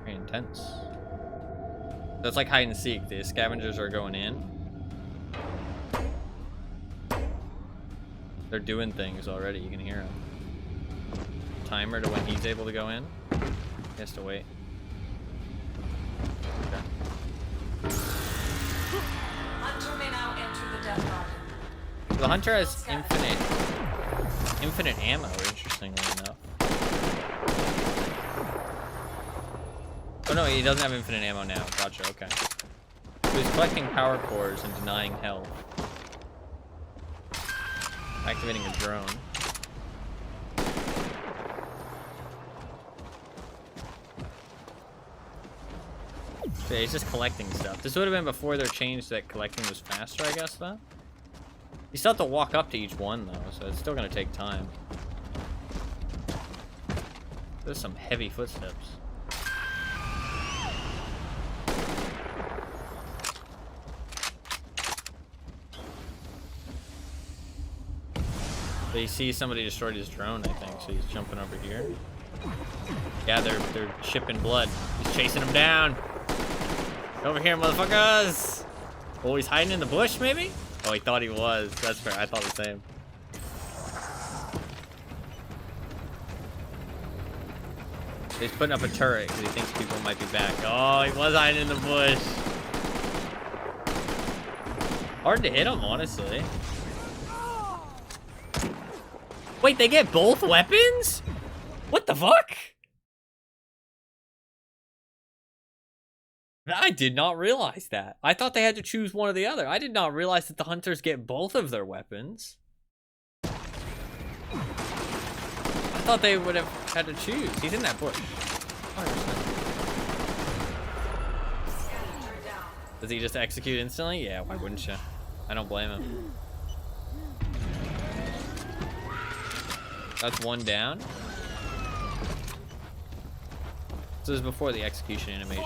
Very intense. That's like hide and seek. The scavengers are going in. They're doing things already, you can hear them. Timer to when he's able to go in. He has to wait. Okay. Hunter may now enter the Deathgarden. The hunter has infinite ammo, interestingly enough. Oh no, he doesn't have infinite ammo now. Gotcha, okay. So he's collecting power cores and denying health. Activating a drone. So yeah, he's just collecting stuff. This would have been before their change that collecting was faster, I guess, though. You still have to walk up to each one, though, so it's still going to take time. There's some heavy footsteps. So you see somebody destroyed his drone, I think, so he's jumping over here. Yeah, they're shipping blood. He's chasing them down. Over here, motherfuckers! Oh, he's hiding in the bush, maybe? Oh, he thought he was. That's fair. I thought the same. He's putting up a turret because he thinks people might be back. Oh, he was hiding in the bush. Hard to hit him, honestly. Wait, they get both weapons? What the fuck? I did not realize that. I thought they had to choose one or the other. I did not realize that the hunters get both of their weapons. I thought they would have had to choose. He's in that bush. 100%. Does he just execute instantly? Yeah, why wouldn't you? I don't blame him. That's one down. So this is before the execution animation.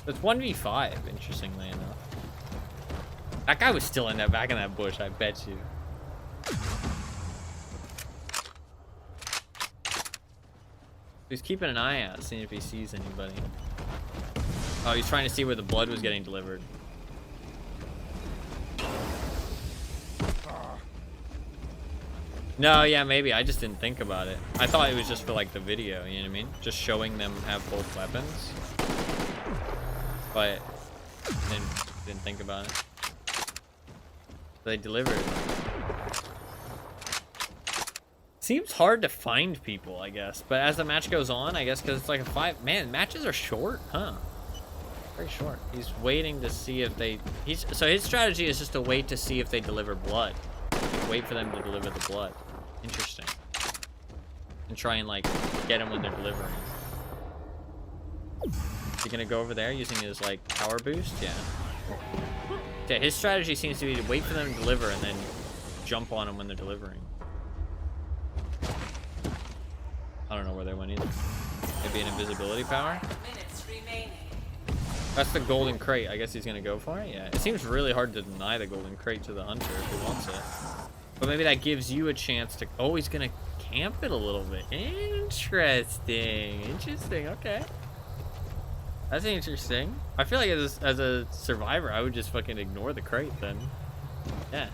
It's 1v5, interestingly enough. That guy was still in that back in that bush, I bet you. He's keeping an eye out, seeing if he sees anybody. Oh, he's trying to see where the blood was getting delivered. No, yeah, maybe. I just didn't think about it. I thought it was just for, like, the video, you know what I mean? Just showing them have both weapons. But didn't think about it. They delivered. Seems hard to find people, I guess. But as the match goes on, I guess, because it's like a 5... Man, matches are short, huh? Very short. He's waiting to see if they... So his strategy is just to wait to see if they deliver blood. Wait for them to deliver the blood. Interesting. And try and, like, get them when they're delivering. Is he gonna go over there using his, like, power boost? Yeah. Yeah, his strategy seems to be to wait for them to deliver and then jump on them when they're delivering. I don't know where they went either. Maybe an invisibility power? That's the golden crate. I guess he's gonna go for it? Yeah. It seems really hard to deny the golden crate to the hunter if he wants it. But maybe that gives you a chance to... Oh, he's gonna camp it a little bit. Interesting. Interesting. Okay. That's interesting. I feel like as a survivor, I would just fucking ignore the crate then. Yeah.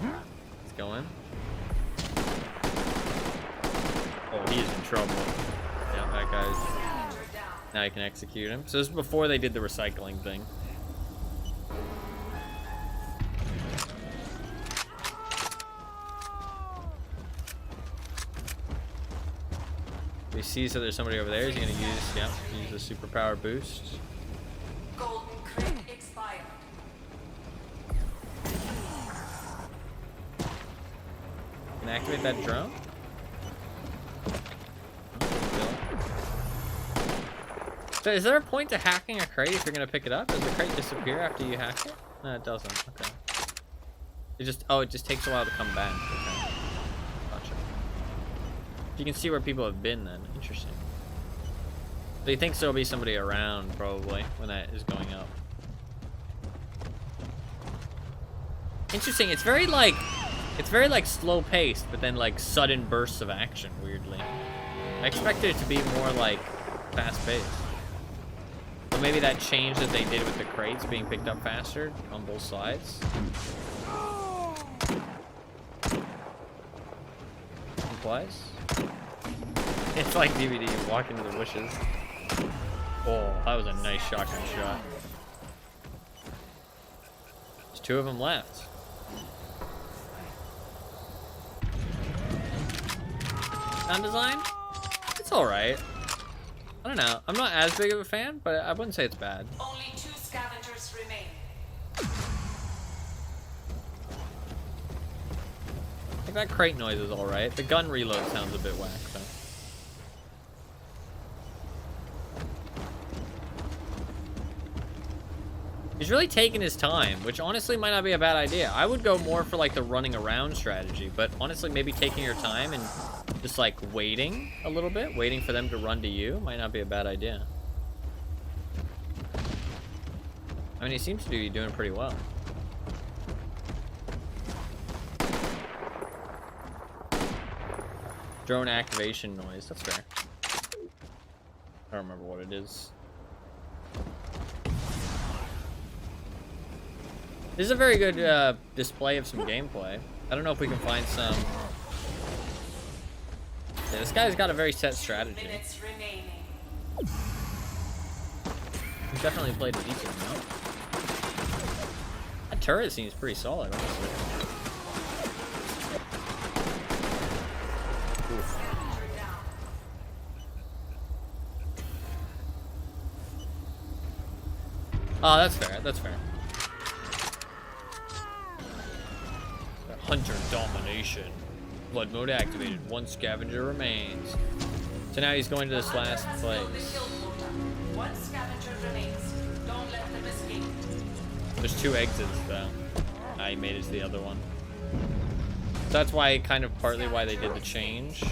Let's go in. Oh, he is in trouble. Yeah, that guy's... Now you can execute him. So this is before they did the recycling thing. He sees that there's somebody over there. He's gonna use the superpower boost. Golden crate expired. And activate that drone? So is there a point to hacking a crate if you're gonna pick it up? Does the crate disappear after you hack it? No, it doesn't. Okay. It just takes a while to come back. Okay. Gotcha. You can see where people have been then. Interesting. So you think there'll be somebody around probably when that is going up. Interesting. It's very like slow paced, but then like sudden bursts of action, weirdly. I expected it to be more like fast paced. But maybe that change that they did with the crates being picked up faster on both sides. Implies. It's like DVD, you walk into the bushes. Oh, that was a nice shotgun shot. There's 2 of them left. Sound design? It's alright. I don't know. I'm not as big of a fan, but I wouldn't say it's bad. Only 2 scavengers remain. I think that crate noise is alright. The gun reload sounds a bit whack, though. He's really taking his time, which honestly might not be a bad idea. I would go more for like the running around strategy, but honestly maybe taking your time and just like waiting a little bit, waiting for them to run to you might not be a bad idea. I mean, he seems to be doing pretty well. Drone activation noise, that's fair. I don't remember what it is. This is a very good display of some gameplay. I don't know if we can find some... Yeah, this guy's got a very set strategy. He's definitely played a decent amount. That turret seems pretty solid, honestly. Oof. Oh, that's fair, that's fair. Hunter domination. Blood mode activated. 1 scavenger remains. So now he's going to this last place. 1 scavenger remains. Don't let them escape. There's 2 exits though. He made it to the other one. So that's why, kind of partly why they did the change.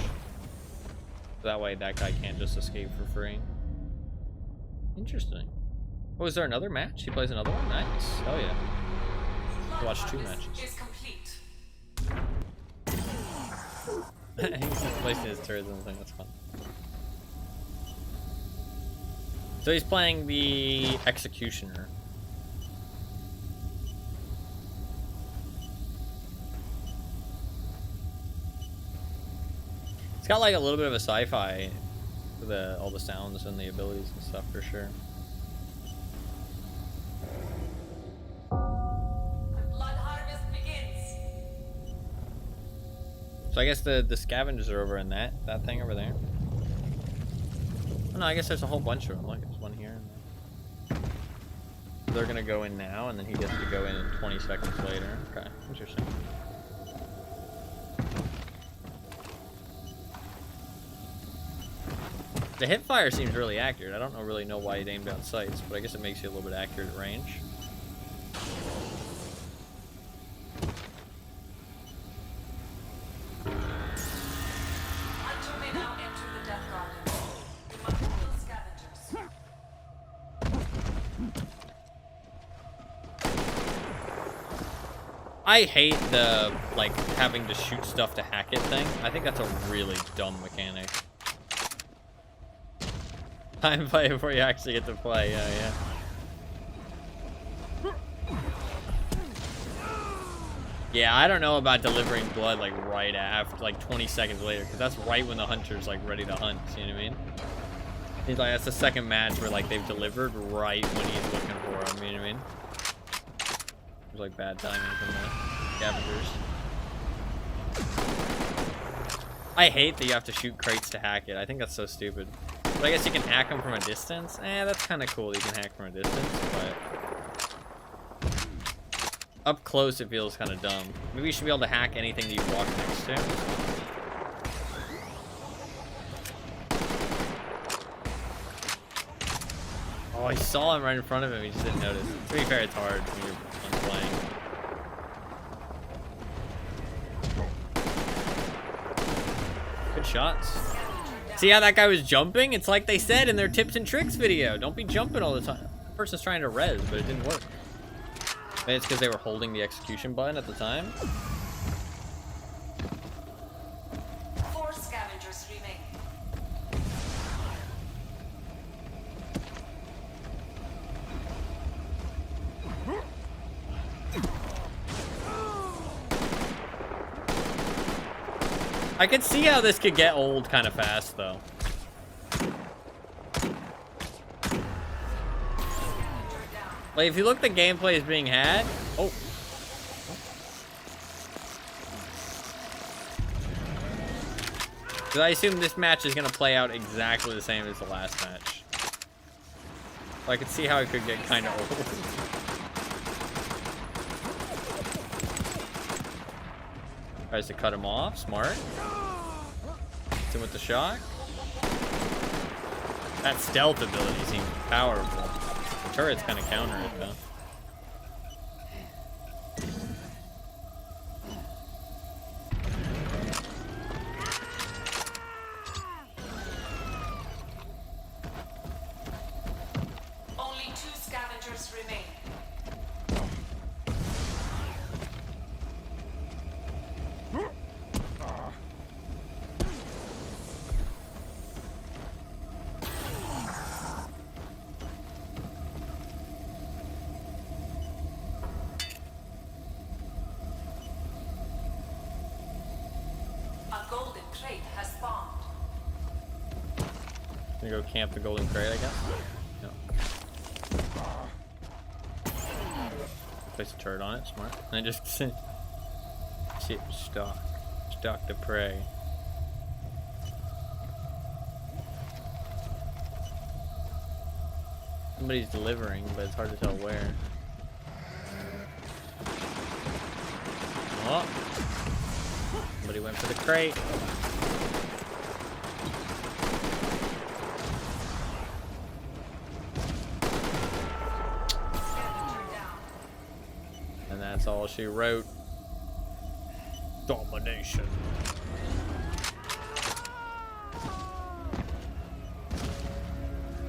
That way that guy can't just escape for free. Interesting. Oh, is there another match? He plays another one? Nice. Oh yeah. Watch 2 matches. He's just placing his turrets and thing. That's fun. So he's playing the Executioner. It's got like a little bit of a sci-fi with all the sounds and the abilities and stuff for sure. Bloodharvest begins. So I guess the scavengers are over in that thing over there. Oh no, I guess there's a whole bunch of them. Look, there's one here. And there. They're gonna go in now, and then he gets to go in 20 seconds later. Okay, interesting. The hip fire seems really accurate. I don't really know why it aimed down sights, but I guess it makes you a little bit accurate at range. Hunter may now enter the Deathgarden. You must kill scavengers. I hate the, like, having to shoot stuff to hack it thing. I think that's a really dumb mechanic. Time play before you actually get to play, yeah. Yeah, I don't know about delivering blood, like, right after, like, 20 seconds later, because that's right when the hunter's, like, ready to hunt, you know what I mean? He's like, that's the second match where, like, they've delivered right when he's looking for him, you know what I mean? There's, like, bad timing from the scavengers. I hate that you have to shoot crates to hack it. I think that's so stupid. But I guess you can hack them from a distance. That's kind of cool that you can hack from a distance, but... Up close, it feels kind of dumb. Maybe you should be able to hack anything that you walk next to. Oh, I saw him right in front of him. He just didn't notice. To be fair, it's hard when you're playing. Good shots. See how that guy was jumping? It's like they said in their tips and tricks video. Don't be jumping all the time. The person's trying to res, but it didn't work. Maybe it's because they were holding the execution button at the time. 4 scavengers remain. I could see how this could get old kind of fast, though. Like, if you look, the gameplay is being had. Oh. Because I assume this match is going to play out exactly the same as the last match. So I could see how it could get kind of old. Tries to cut him off. Smart. Hits him with the shock. That stealth ability seems powerful. The turrets kind of counter it, though. Only 2 scavengers remain. A golden crate has spawned. Gonna go camp the golden crate, I guess. No. Place a turret on it, smart. And just sit, stalk the prey. Somebody's delivering, but it's hard to tell where. Oh, somebody went for the crate. And that's all she wrote. Domination.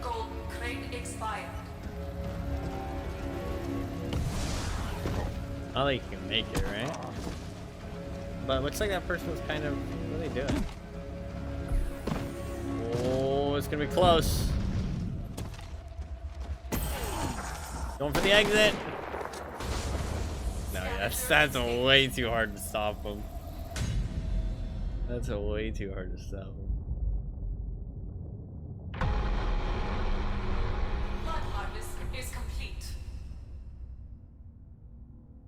Golden crate expired. I think you can make it, right? But it looks like that person was kind of... What are they doing? Oh, it's gonna be close. Going for the exit. No, that's way too hard to stop him. That's way too hard to stop him. Bloodharvest is complete.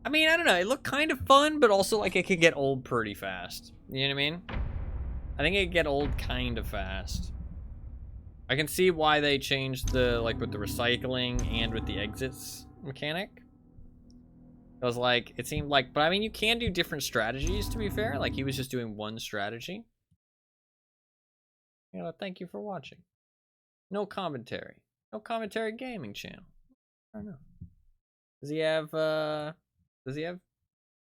I mean, I don't know. It looked kind of fun, but also like it could get old pretty fast. You know what I mean? I think it could get old kind of fast. I can see why they changed the, like, with the recycling and with the exits mechanic. It was like, it seemed like, but I mean, you can do different strategies, to be fair. Like, he was just doing one strategy. You know, thank you for watching. No commentary. No commentary gaming channel. I don't know. Does he have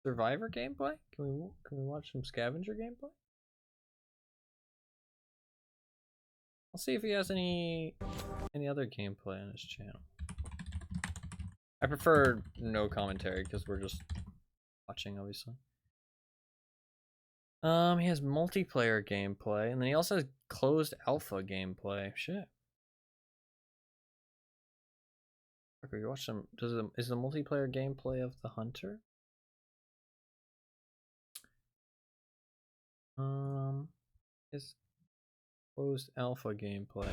Survivor gameplay? Can we watch some Scavenger gameplay? I'll see if he has any other gameplay on his channel. I prefer no commentary because we're just watching, obviously. He has multiplayer gameplay, and then he also has closed alpha gameplay. Shit. Okay, we watch some. Is the multiplayer gameplay of the hunter? Is closed alpha gameplay.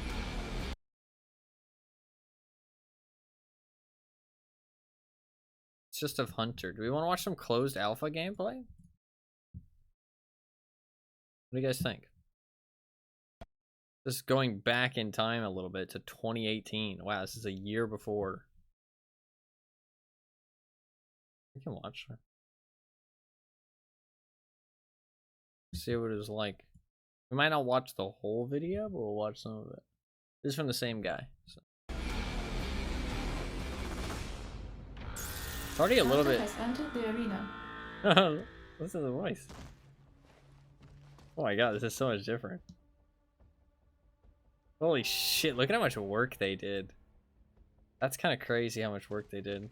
It's just of hunter. Do we want to watch some closed alpha gameplay? What do you guys think? Just going back in time a little bit to 2018. Wow, this is a year before. We can watch her. See what it was like. We might not watch the whole video, but we'll watch some of it. This is from the same guy. So. It's already a little bit. Has entered the arena. Listen to the voice. Oh my god, this is so much different. Holy shit, look at how much work they did. That's kind of crazy how much work they did.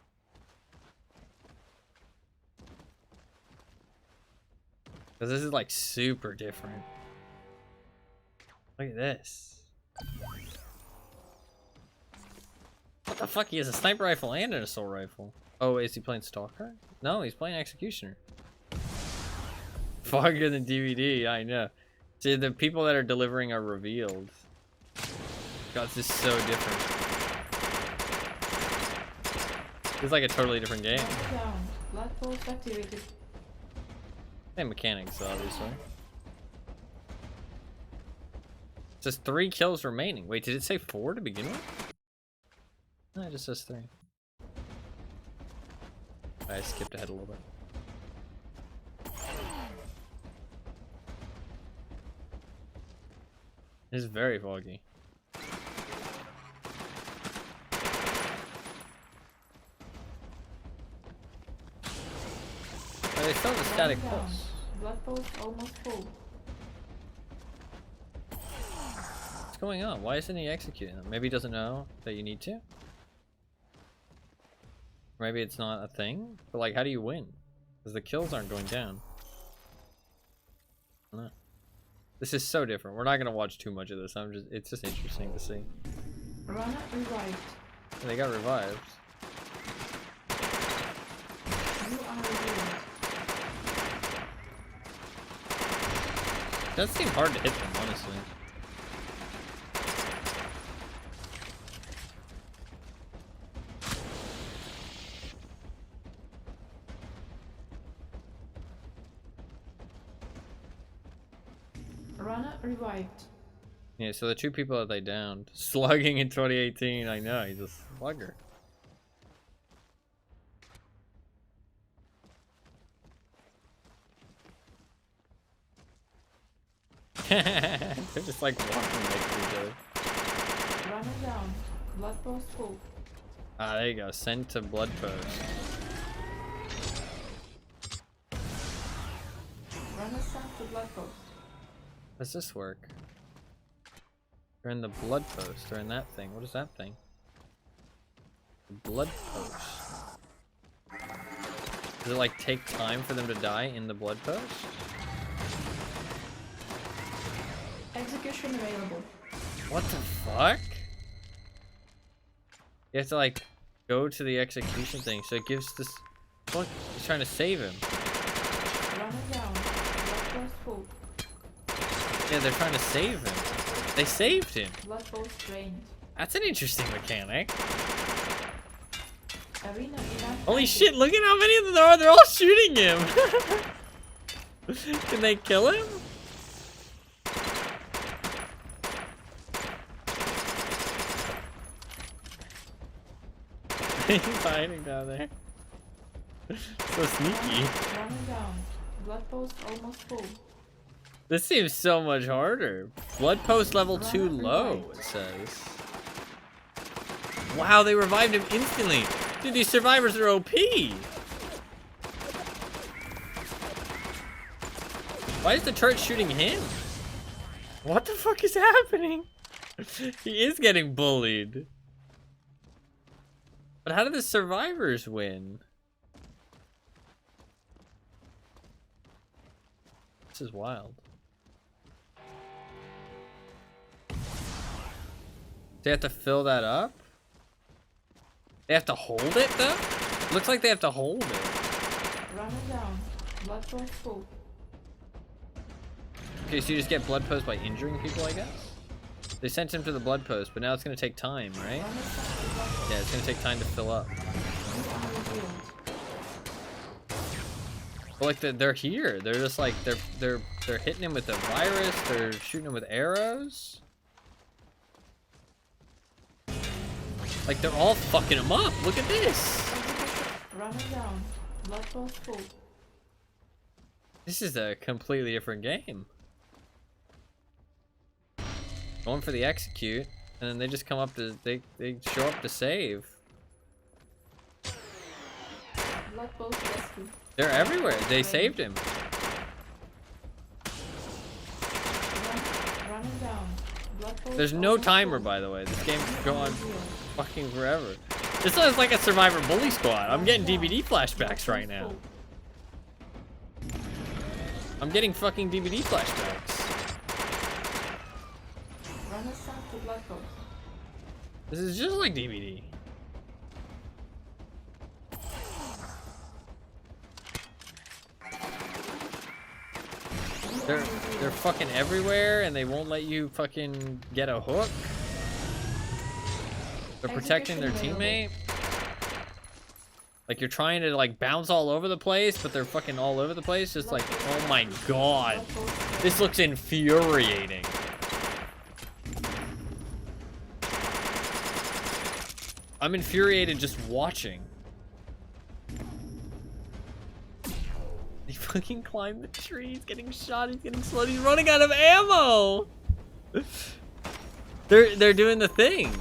Because this is like super different. Look at this. What the fuck? He has a sniper rifle and an assault rifle. Oh, is he playing Stalker? No, he's playing Executioner. Fogger than DVD, I know. See, the people that are delivering are revealed. God, this is so different. It's like a totally different game. Blood pulse activated. Same mechanics, obviously. It says 3 kills remaining. Wait, did it say 4 to begin with? No, it just says 3. I skipped ahead a little bit. It's very foggy. Oh, they still have a static pulse. Blood pulse almost full. What's going on? Why isn't he executing them? Maybe he doesn't know that you need to? Maybe it's not a thing? But like, how do you win? Because the kills aren't going down. I don't know. This is so different. We're not gonna watch too much of this. It's just interesting to see. Runner revived. They got revived. You are revealed. It does seem hard to hit them, honestly. Runner revived. Yeah, so the 2 people that they downed. Slugging in 2018, I know, he's a slugger. They're just like walking next to each other. Runner down. Blood post full. Ah, there you go. Send to blood post. Runner sent to blood post. How does this work? They're in the blood post. They're in that thing. What is that thing? The blood post. Does it like take time for them to die in the blood post? Execution available. What the fuck? You have to like go to the execution thing, so it gives this. What? He's trying to save him. Runner down. Blood post full. Yeah, they're trying to save him. They saved him. Blood post drained. That's an interesting mechanic. Arena event. Holy shit, look at how many of them there are. They're all shooting him. Can they kill him? He's hiding down there. So sneaky. Runner down. Blood post almost full. This seems so much harder. Blood post level 2 low, it says. Wow, they revived him instantly. Dude, these survivors are OP. Why is the turret shooting him? What the fuck is happening? He is getting bullied. But how did the survivors win? This is wild. They have to fill that up? They have to hold it though? Looks like they have to hold it. Runner down. Blood post full. Okay, so you just get blood post by injuring people, I guess? They sent him to the blood post, but now it's gonna take time, right? Yeah, it's gonna take time to fill up. But like they're here. They're just like they're hitting him with a virus, they're shooting him with arrows. Like they're all fucking him up. Look at this. Runner down. This is a completely different game. Going for the execute, and then they just come up to they show up to save. They're everywhere. They saved him. There's no timer, by the way. This game can go on fucking forever. This is like a Survivor Bully Squad. I'm getting DVD flashbacks right now. I'm getting fucking DVD flashbacks. This is just like DVD. They're fucking everywhere, and they won't let you fucking get a hook. They're protecting their teammate. Like, you're trying to like bounce all over the place, but they're fucking all over the place. Just like, oh my god, this looks infuriating. I'm infuriated just watching. He fucking climbed the tree. He's getting shot. He's getting slowed. He's running out of ammo. They're doing the thing.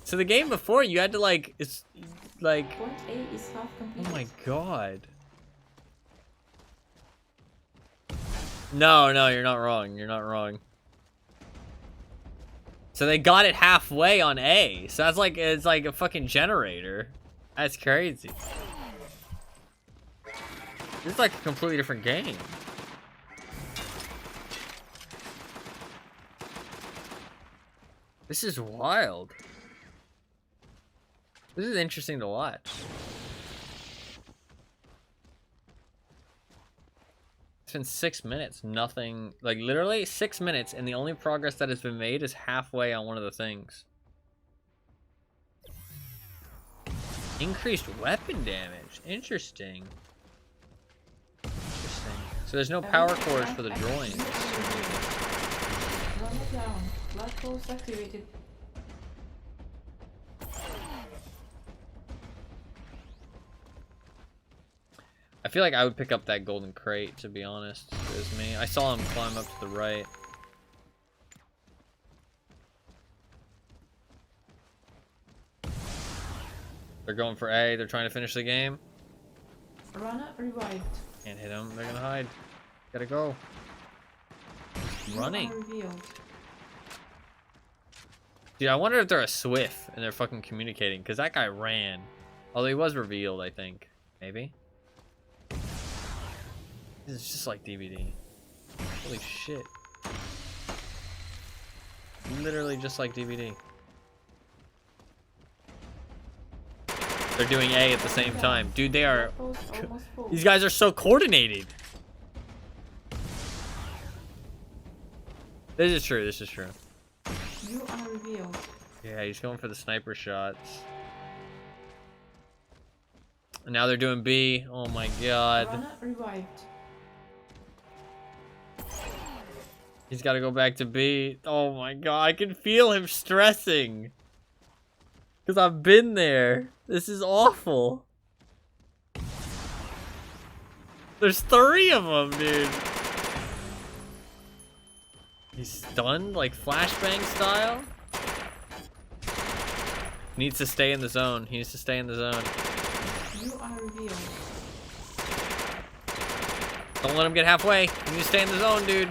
So the game before, you had to like, it's like, oh my god. No, you're not wrong. You're not wrong. So they got it halfway on A. So that's like, it's like a fucking generator. That's crazy. This is like a completely different game. This is wild. This is interesting to watch. It's been 6 minutes, nothing, like literally 6 minutes, and the only progress that has been made is halfway on one of the things. Increased weapon damage, interesting. So there's no power cords for the droids. Run it down. Blood pulse activated. I feel like I would pick up that golden crate, to be honest. If it was me. I saw him climb up to the right. They're going for A. They're trying to finish the game. Runner revived. Can't hit them. They're gonna hide. Gotta go. He's running. Dude, I wonder if they're a Swift and they're fucking communicating, because that guy ran. Although he was revealed, I think. Maybe. This is just like DVD. Holy shit. Literally just like DVD. They're doing A at the same time. Dude, they are... These guys are so coordinated. This is true, this is true. You are revealed. Yeah, he's going for the sniper shots. And now they're doing B. Oh my god. Runner revived. He's got to go back to B. Oh my god, I can feel him stressing. Because I've been there. This is awful. There's 3 of them, dude. He's stunned, like flashbang style. Needs to stay in the zone. He needs to stay in the zone. You are revealed. Don't let him get halfway. You need to stay in the zone, dude.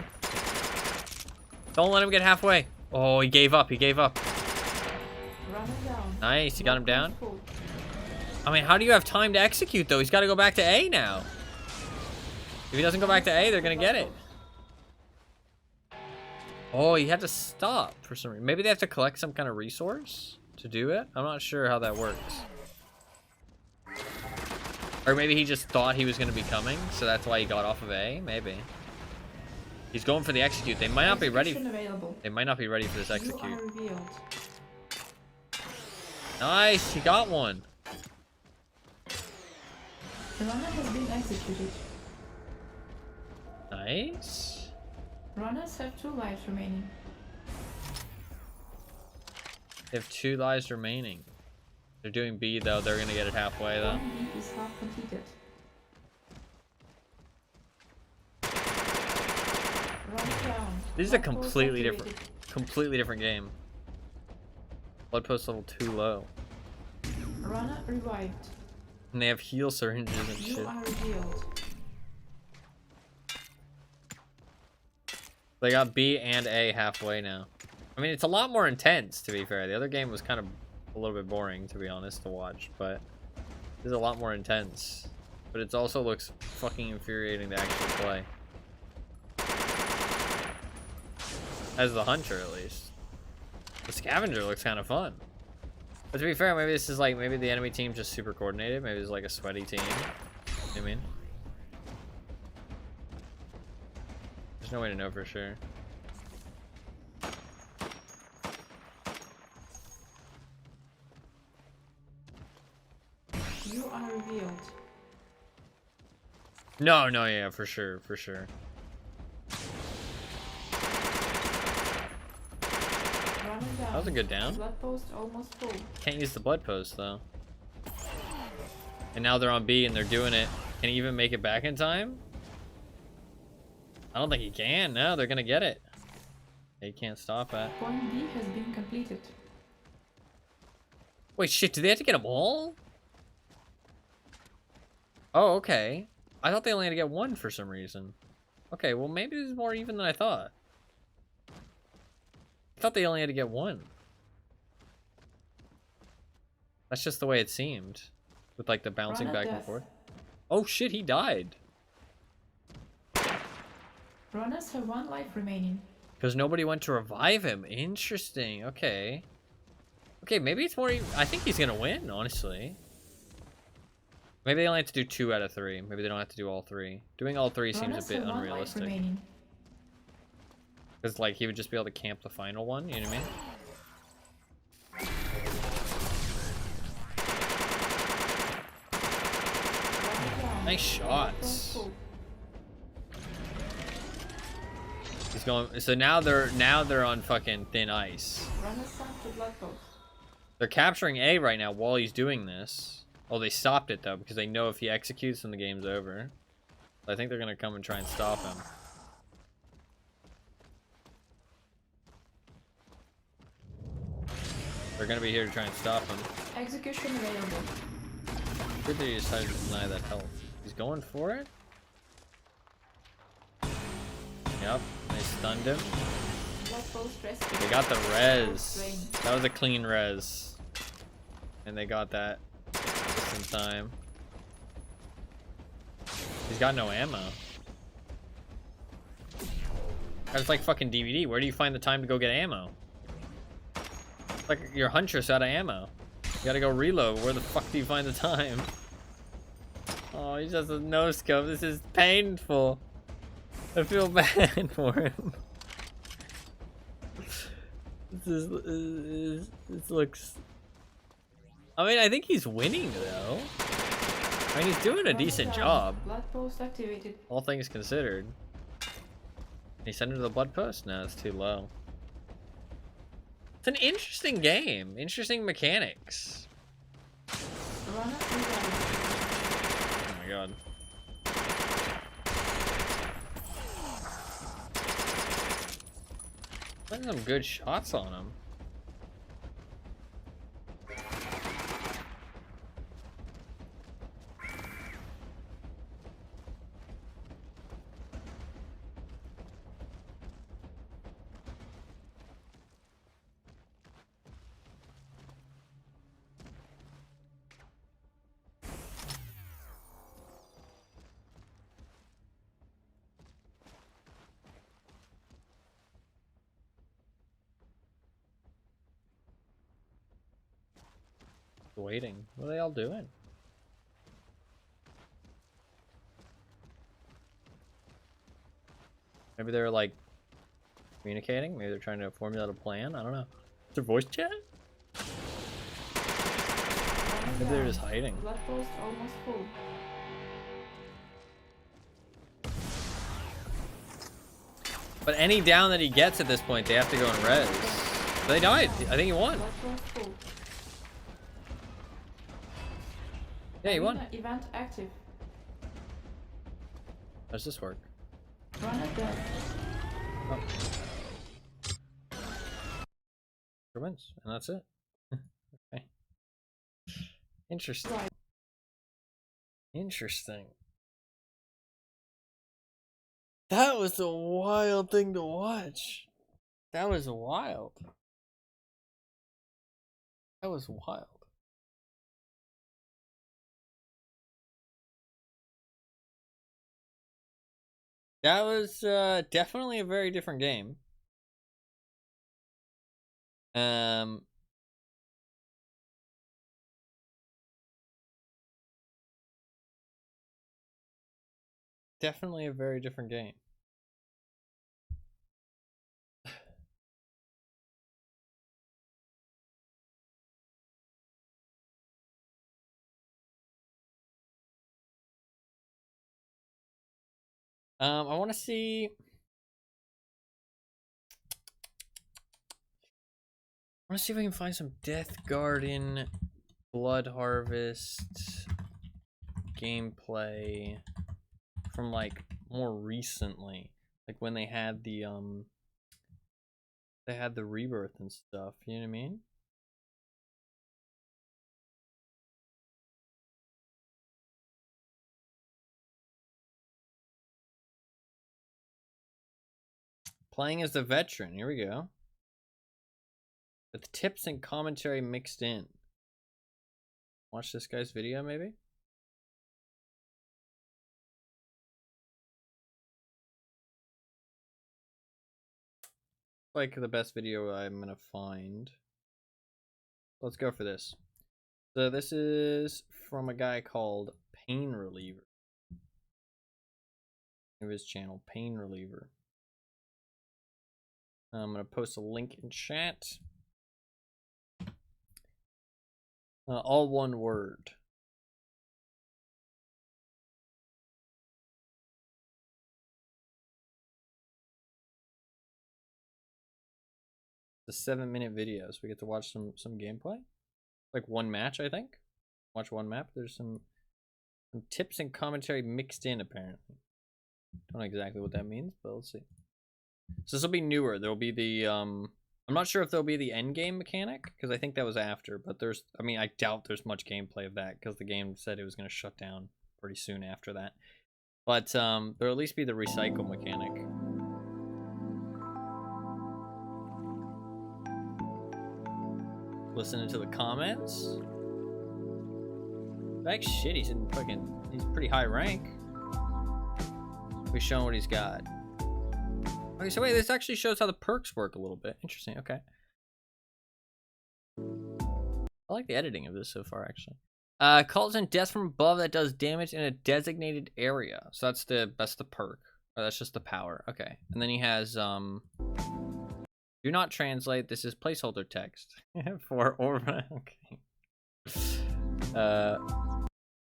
Don't let him get halfway. Oh, he gave up. He gave up. Run him down. Nice. You got him down. I mean, how do you have time to execute, though? He's got to go back to A now. If he doesn't go back to A, they're going to get it. Oh, he had to stop for some reason. Maybe they have to collect some kind of resource to do it? I'm not sure how that works. Or maybe he just thought he was going to be coming, so that's why he got off of A. Maybe. He's going for the execute. They might not be ready. They might not be ready for this execute. Nice, he got one. The runner has been executed. Nice. Runners have 2 lives remaining. They have 2 lives remaining. They're doing B though. They're gonna get it halfway though. One B is half completed. This is a completely different game. Blood post level too low. Runner revived. And they have heal syringes and You shit. are revealed. They got B and A halfway now. I mean, it's a lot more intense, to be fair. The other game was kind of a little bit boring, to be honest, to watch, but this is a lot more intense. But it also looks fucking infuriating to actually play. As the hunter, at least. The scavenger looks kind of fun. But to be fair, maybe this is like, maybe the enemy team's just super coordinated. Maybe it's like a sweaty team. You know what I mean? There's no way to know for sure. You are revealed. No, yeah, for sure, for sure. That was a good down. Blood post almost full. Can't use the blood post though. And now they're on B and they're doing it. Can he even make it back in time? I don't think he can. No, they're gonna get it. He can't stop it. Point B has been completed. Wait, shit, do they have to get them all? Oh, okay. I thought they only had to get one for some reason. Okay, well maybe this is more even than I thought. I thought they only had to get one. That's just the way it seemed. With like the bouncing back and forth. Oh shit, he died. Runners have 1 life remaining. Because nobody went to revive him. Interesting, okay. Okay, maybe it's more even. I think he's gonna win, honestly. Maybe they only have to do 2 out of 3. Maybe they don't have to do all 3. Doing all 3 seems a bit unrealistic. Because like he would just be able to camp the final one, you know what I mean? Nice shots. He's going. So now they're on fucking thin ice. They're capturing A right now while he's doing this. Oh, they stopped it though because they know if he executes, then the game's over. So I think they're gonna come and try and stop him. They're gonna be here to try and stop him. Execution available. Good that he decided to deny that health. He's going for it? Yep, they stunned him. They got the res. That was a clean res. And they got that just in time. He's got no ammo. It's like fucking DVD. Where do you find the time to go get ammo? It's like your huntress out of ammo. You gotta go reload. Where the fuck do you find the time? Oh, he just has a no scope. This is painful. I feel bad for him. This looks... I mean, I think he's winning, though. I mean, he's doing a decent job. Blood post activated. All things considered. He sent him to the blood post? No, it's too low. It's an interesting game. Interesting mechanics. Oh my god. Putting some good shots on him. Waiting. What are they all doing? Maybe they're like communicating. Maybe they're trying to formulate a plan. I don't know. Is there voice chat? Maybe they're just hiding. Blood post almost full. But any down that he gets at this point, they have to go and res. They died. I think he won. Yeah, he won. Event active. How does this work? Run it down. Oh. wins, and that's it. Okay. Interesting. Interesting. That was a wild thing to watch. That was wild. That was wild. That was definitely a very different game. Definitely a very different game. I want to see. I want to see if we can find some Deathgarden, Bloodharvest gameplay from like more recently, like when they had the rebirth and stuff. You know what I mean? Playing as the veteran. Here we go. With tips and commentary mixed in. Watch this guy's video, maybe? Like the best video I'm gonna find. Let's go for this. So this is from a guy called Pain Reliever. Of his channel, Pain Reliever. I'm gonna post a link in chat. All one word. It's a 7-minute video, so we get to watch some gameplay. Like one match, I think. Watch one map. There's some tips and commentary mixed in, apparently. Don't know exactly what that means, but let's see. So this will be newer. There'll be the I'm not sure if there'll be the end game mechanic, because I think that was after, but there's, I mean, I doubt there's much gameplay of that, because the game said it was going to shut down pretty soon after that. But there'll at least be the recycle mechanic. Listening to the comments. Like shit, he's pretty high rank. We're showing what he's got. Okay, so wait, this actually shows how the perks work a little bit. Interesting, okay. I like the editing of this so far, actually. Calls in death from above that does damage in a designated area. So that's the perk. Or that's just the power. Okay. And then he has do not translate. This is placeholder text for Orba. Okay.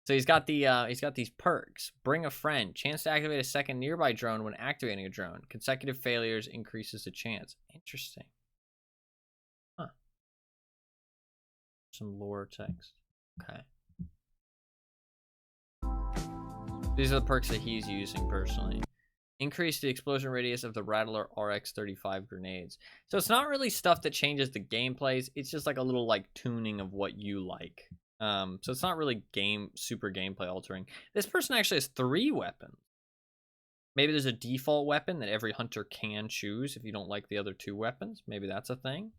So he's got these perks. Bring a friend. Chance to activate a second nearby drone when activating a drone. Consecutive failures increases the chance. Interesting. Huh. Some lore text. Okay. These are the perks that he's using personally. Increase the explosion radius of the Rattler RX-35 grenades. So it's not really stuff that changes the gameplays. It's just like a little like tuning of what you like. So it's not really super gameplay altering. This person actually has 3 weapons. Maybe there's a default weapon that every hunter can choose if you don't like the other 2 weapons. Maybe that's a thing.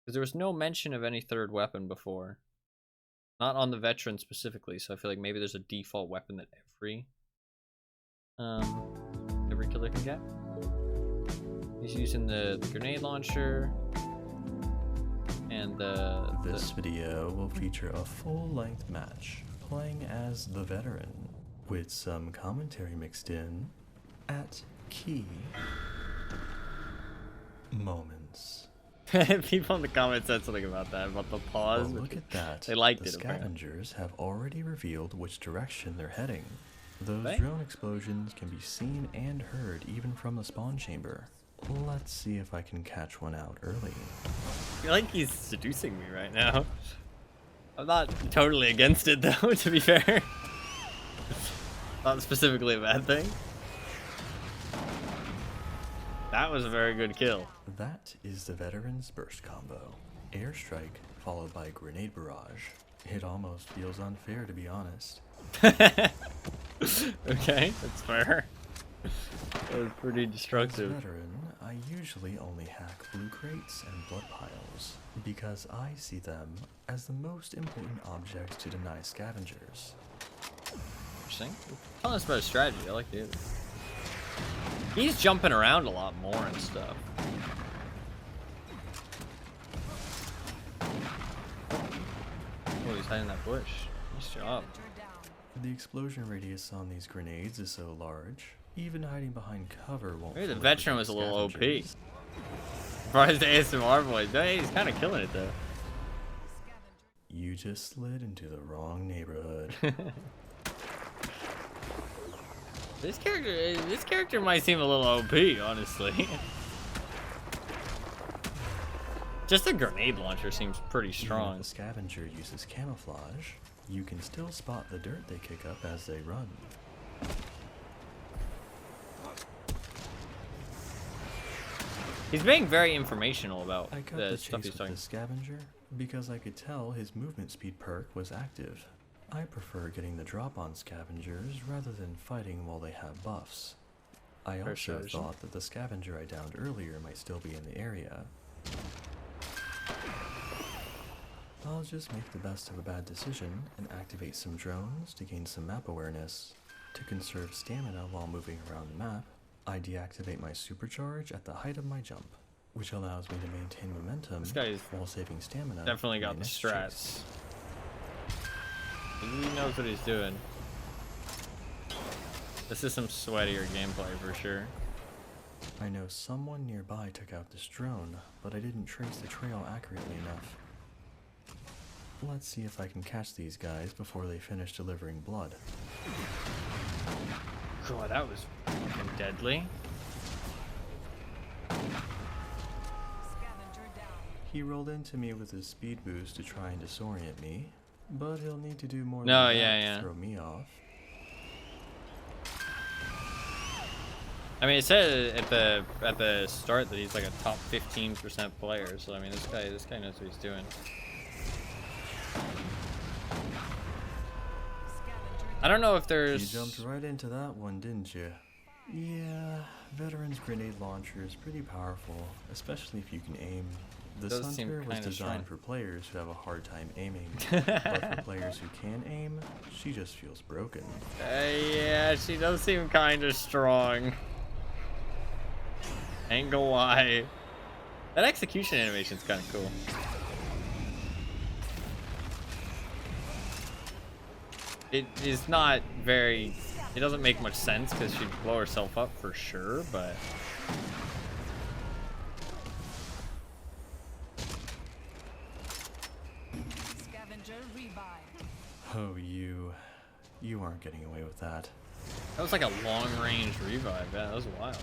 Because there was no mention of any 3rd weapon before. Not on the veteran specifically, so I feel like maybe there's a default weapon that every killer can get. He's using the grenade launcher. And this video will feature a full-length match playing as the veteran with some commentary mixed in at key moments. People in the comments said something about that, about the pause. Well, look at that. They liked the it. Scavengers have already revealed which direction they're heading. Those drone explosions can be seen and heard even from the spawn chamber. Let's see if I can catch one out early. I feel like he's seducing me right now. I'm not totally against it though, to be fair. Not specifically a bad thing. That was a very good kill. That is the veteran's burst combo. Airstrike, followed by grenade barrage. It almost feels unfair, to be honest. Okay, that's fair. That was pretty destructive. As a veteran, I usually only hack blue crates and blood piles, because I see them as the most important objects to deny scavengers. Interesting. Tell us about his strategy. I like the other. He's jumping around a lot more and stuff. Oh, he's hiding in that bush. Nice job. The explosion radius on these grenades is so large, even hiding behind cover won't. Maybe the fully veteran protect was a little OP. scavengers. Surprised the ASMR boys. Hey, he's kind of killing it though. You just slid into the wrong neighborhood. This character might seem a little OP, honestly. Just a grenade launcher seems pretty strong. Even if the scavenger uses camouflage, you can still spot the dirt they kick up as they run. He's being very informational about I cut the the stuff chase he's with talking. the scavenger because I could tell his movement speed perk was active. I prefer getting the drop on scavengers rather than fighting while they have buffs. I also thought that the scavenger I downed earlier might still be in the area. I'll just make the best of a bad decision and activate some drones to gain some map awareness. To conserve stamina while moving around the map, I deactivate my supercharge at the height of my jump, which allows me to maintain momentum while saving stamina. Definitely for my got the next strats. chase. He knows what he's doing. This is some sweatier gameplay for sure. I know someone nearby took out this drone, but I didn't trace the trail accurately enough. Let's see if I can catch these guys before they finish delivering blood. God, that was fucking deadly. He rolled into me with his speed boost to try and disorient me, but he'll need to do more No, than yeah, that yeah. to throw me off. I mean, it said at the start that he's like a top 15% player. So I mean, this guy knows what he's doing. I don't know if there's. You jumped right into that one, didn't you? Yeah, Veteran's grenade launcher is pretty powerful, especially if you can aim. This Does seem hunter was kinda designed strong. for players who have a hard time aiming, but for players who can aim, she just feels broken. Yeah, she does seem kind of strong. Ain't gonna lie. That execution animation's kind of cool. It is not very. It doesn't make much sense because she'd blow herself up for sure, but. Oh, you aren't getting away with that. That was like a long-range revive. Yeah, that was wild.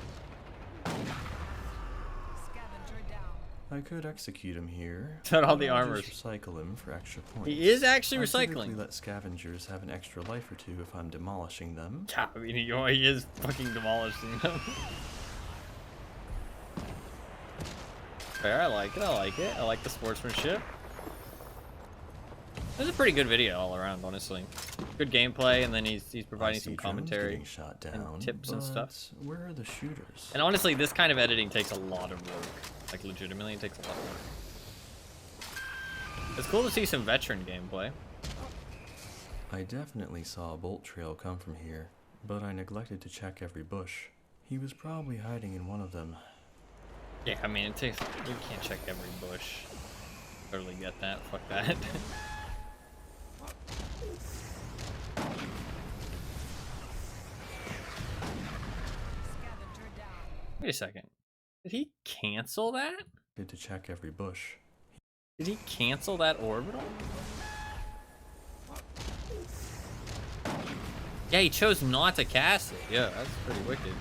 I could execute him here. Is that all but the I'll armors? just recycle him for extra points. He is actually I recycling. typically let scavengers have an extra life or two if I'm demolishing them. Yeah, I mean, he is fucking demolishing them. Fair, I like it. I like it. I like the sportsmanship. This is a pretty good video all around, honestly. Good gameplay, and then he's providing some commentary shot and down, tips and stuff. Where are the shooters? And honestly, this kind of editing takes a lot of work. Like, legitimately, it takes a lot of work. It's cool to see some veteran gameplay. I definitely saw a bolt trail come from here, but I neglected to check every bush. He was probably hiding in one of them. Yeah, I mean, it takes. You can't check every bush. Totally get that. Fuck that. Wait a second. Did he cancel that? Good to check every bush. Did he cancel that orbital? Yeah, he chose not to cast it. Yeah, that's pretty wicked.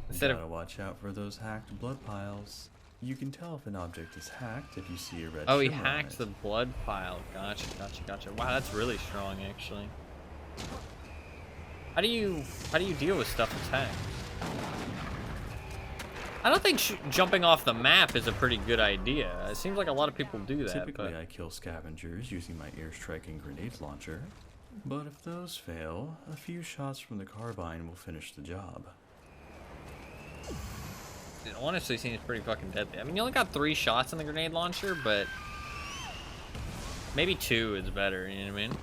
Instead Gotta watch out for those hacked blood piles. You can tell if an object is hacked if you see a red Oh, he shimmer on hacked it. the blood pile. Gotcha, gotcha, gotcha. Wow, that's really strong, actually. How do you deal with stuff that's hacked? I don't think jumping off the map is a pretty good idea. It seems like a lot of people do that. Typically, I kill scavengers using my airstrike and grenade launcher, but if those fail, a few shots from the carbine will finish the job. It honestly seems pretty fucking deadly. I mean, you only got 3 shots in the grenade launcher, but maybe 2 is better, you know what I mean?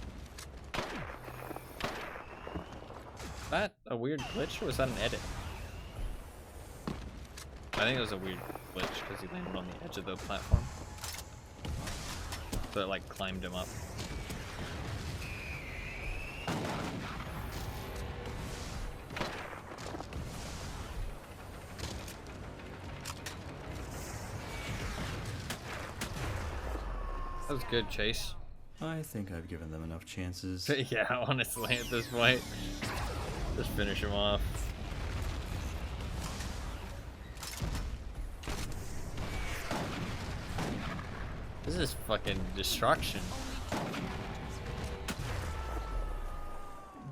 Was that a weird glitch, or was that an edit? I think it was a weird glitch, because he landed on the edge of the platform. So it, like, climbed him up. That was good, Chase. I think I've given them enough chances. Yeah, honestly, at this point, just finish him off. This is fucking destruction.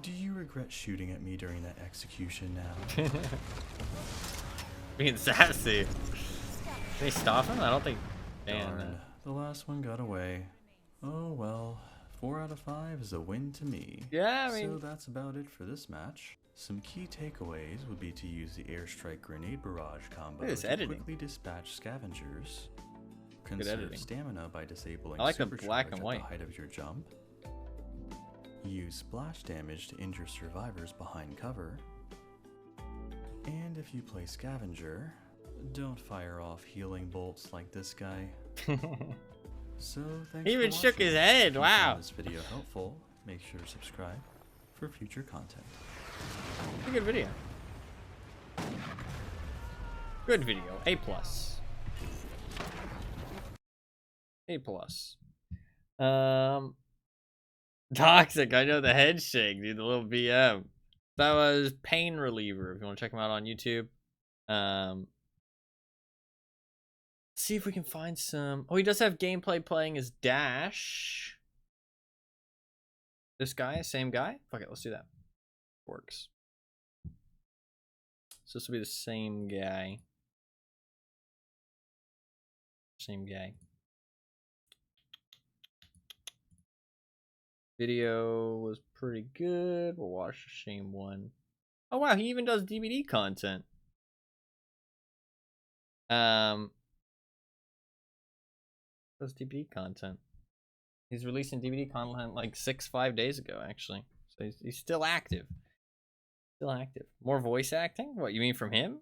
Do you regret shooting at me during that execution now? Being sassy. Can they stop him? I don't think. Darn, the last one got away. Oh well, 4 out of 5 is a win to me. Yeah, I mean... So that's about it for this match. Some key takeaways would be to use the airstrike grenade barrage combo to quickly dispatch scavengers. Conserve stamina by disabling I like the supercharge black and at white. the height of your jump. Use splash damage to injure survivors behind cover. And if you play scavenger, don't fire off healing bolts like this guy. So thanks He even for shook watching. his head, If you wow. found this video helpful, make sure to subscribe for future content. A good video. Good video. A+. A+. Toxic, I know the head shake, dude, the little BM. That was Pain Reliever, if you want to check him out on YouTube. See if we can find some... Oh, he does have gameplay playing as Dash. This guy, same guy? Fuck it, let's do that. Works. So this will be the same guy. Same guy. Video was pretty good. We'll watch the same one. Oh wow, he even does DVD content. Does DVD content. He's releasing DVD content like 5 days ago, actually. So he's still active. Still active. More voice acting? What, you mean from him?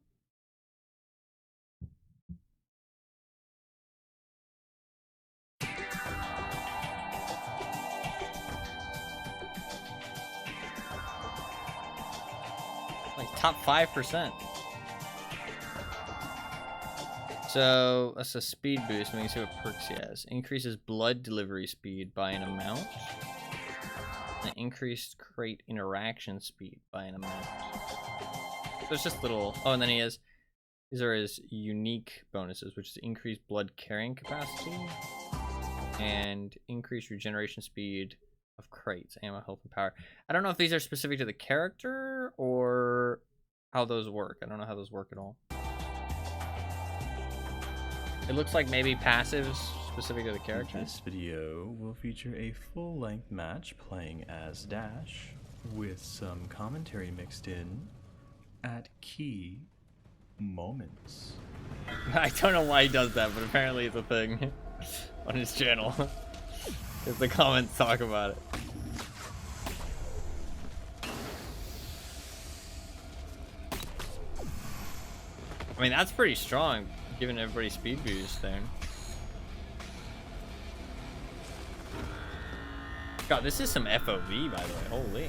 Like top 5%. So that's a speed boost. Let me see what perks he has. Increases blood delivery speed by an amount. And increased crate interaction speed by an amount. So it's just little. Oh, and then he has. These are his unique bonuses, which is increased blood carrying capacity and increased regeneration speed of crates, ammo, health, and power. I don't know if these are specific to the character or how those work. I don't know how those work at all. It looks like maybe passives specific to the character. This video will feature a full-length match playing as Dash, with some commentary mixed in at key moments. I don't know why he does that, but apparently it's a thing on his channel. If the comments talk about it. I mean, that's pretty strong, giving everybody speed boost there. God, this is some FOV, by the way. Holy.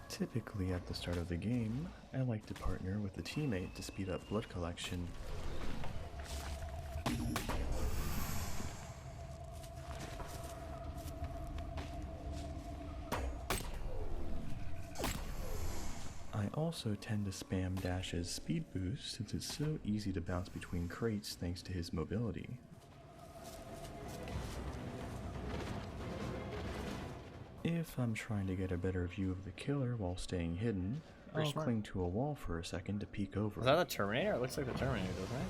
Typically at the start of the game, I like to partner with a teammate to speed up blood collection. I also tend to spam Dash's speed boost since it's so easy to bounce between crates thanks to his mobility. If I'm trying to get a better view of the killer while staying hidden, I'll cling to a wall for a second to peek over. Is that the Terminator? It looks like the Terminator, doesn't it?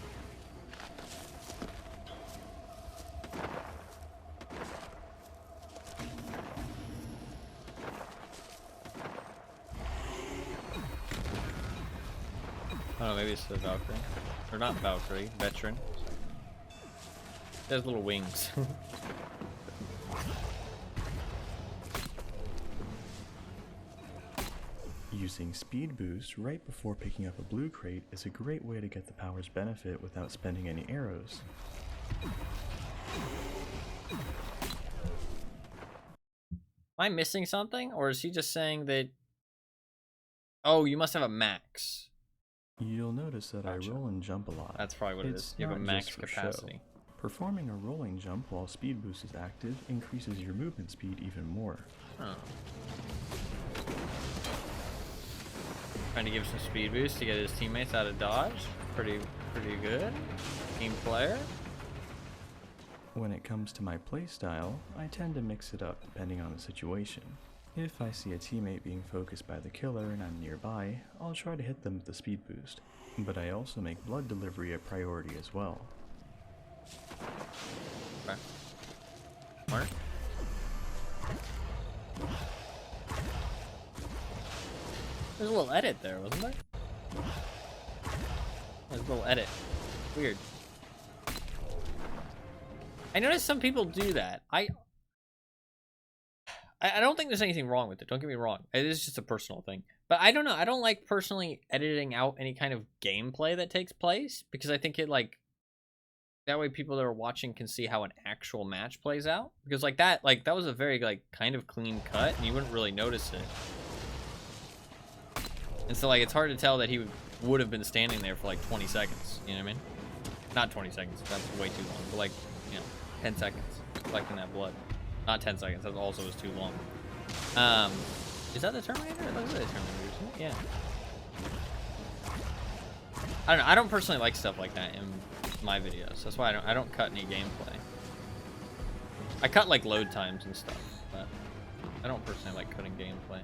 I don't know, maybe it's the Valkyrie. Or not Valkyrie, Veteran. There's little wings. Using speed boost right before picking up a blue crate is a great way to get the power's benefit without spending any arrows. Am I missing something? Or is he just saying that... Oh, you must have a max. You'll notice that I roll and jump a lot. That's probably what it is. You have a max capacity. Performing a rolling jump while speed boost is active increases your movement speed even more. Oh. Trying to give some speed boost to get his teammates out of dodge. Pretty good. Team player. When it comes to my playstyle, I tend to mix it up depending on the situation. If I see a teammate being focused by the killer and I'm nearby, I'll try to hit them with the speed boost. But I also make blood delivery a priority as well. Okay. Mark? There's a little edit there, wasn't there? There's a little edit. Weird. I noticed some people do that. I don't think there's anything wrong with it. Don't get me wrong. It is just a personal thing. But I don't know. I don't like personally editing out any kind of gameplay that takes place because I think it like that way people that are watching can see how an actual match plays out. Because that was a very like kind of clean cut and you wouldn't really notice it. And so like it's hard to tell that he would have been standing there for like 20 seconds. You know what I mean? Not 20 seconds. That's way too long. But like, 10 seconds collecting that blood. Not 10 seconds, that also was too long. Is that the Terminator? It looks like the Terminator, isn't it? Yeah. I don't know, I don't personally like stuff like that in my videos. That's why I don't cut any gameplay. I cut like load times and stuff, but I don't personally like cutting gameplay.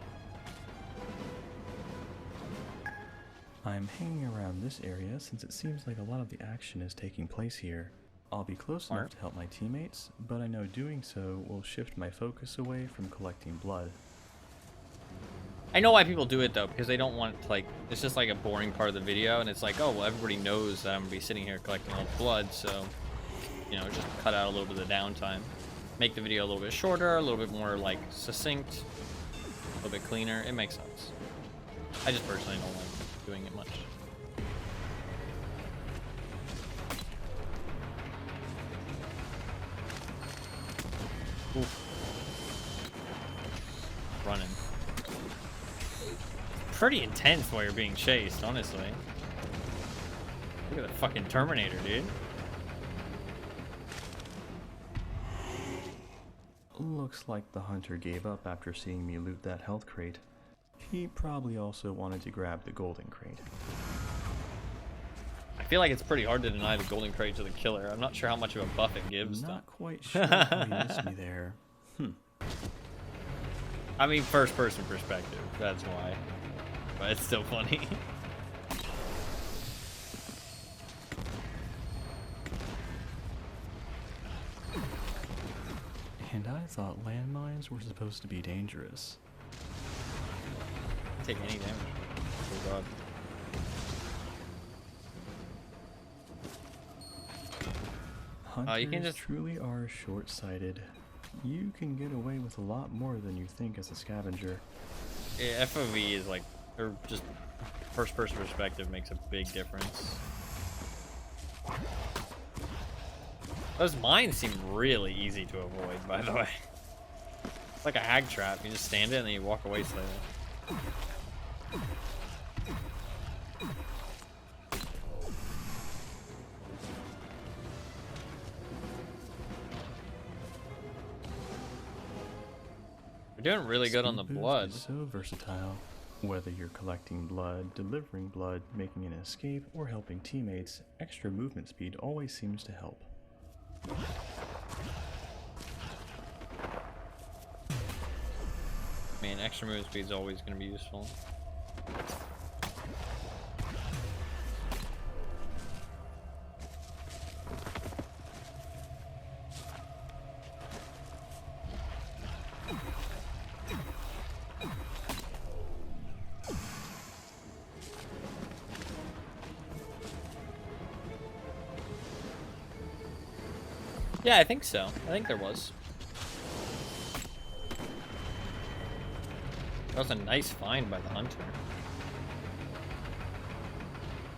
I'm hanging around this area since it seems like a lot of the action is taking place here. I'll be close enough to help my teammates, but I know doing so will shift my focus away from collecting blood. I know why people do it though, because they don't want like, it's just like a boring part of the video, and it's like, oh, well, everybody knows that I'm gonna be sitting here collecting all the blood, so, just cut out a little bit of the downtime. Make the video a little bit shorter, a little bit more like succinct, a little bit cleaner. It makes sense. I just personally don't like doing it much. Oof. Running. Pretty intense while you're being chased, honestly. Look at the fucking Terminator, dude. Looks like the hunter gave up after seeing me loot that health crate. He probably also wanted to grab the golden crate. I feel like it's pretty hard to deny the golden crate to the killer. I'm not sure how much of a buff it gives. Not quite sure how he missed me there. I mean, first person perspective, that's why. But it's still funny. And I thought landmines were supposed to be dangerous. Take any damage. Oh god. Hunters you can just truly are short-sighted. You can get away with a lot more than you think as a scavenger. Yeah, FOV is like, or just first-person perspective makes a big difference. Those mines seem really easy to avoid, by the way. It's like a hag trap. You just stand it and then you walk away slightly. We're doing really good on the blood. Is so versatile. Whether you're collecting blood, delivering blood, making an escape, or helping teammates, extra movement speed always seems to help. Man, extra movement speed is always going to be useful. Yeah, I think so. I think there was. That was a nice find by the hunter.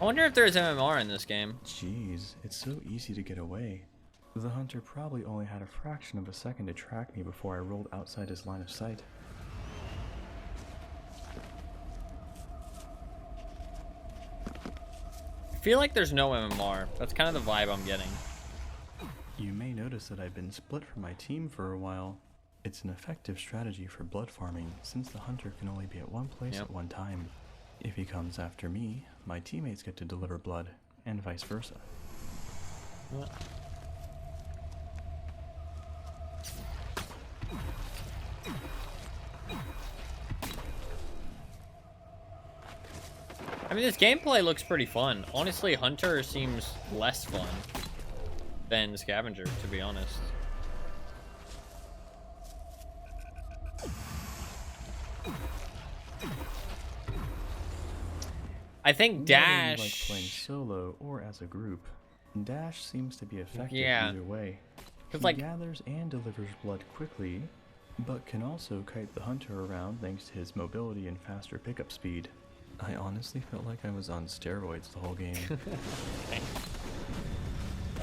I wonder if there's MMR in this game. Jeez, it's so easy to get away. The hunter probably only had a fraction of a second to track me before I rolled outside his line of sight. I feel like there's no MMR. That's kind of the vibe I'm getting. You may notice that I've been split from my team for a while. It's an effective strategy for blood farming, since the hunter can only be at one place at one time. If he comes after me, my teammates get to deliver blood, and vice versa. I mean, this gameplay looks pretty fun. Honestly, Hunter seems less fun than Scavenger, to be honest. I think Dash... Whether you like playing solo or as a group, Dash seems to be effective Yeah. either way. He like gathers and delivers blood quickly, but can also kite the hunter around thanks to his mobility and faster pickup speed. I honestly felt like I was on steroids the whole game.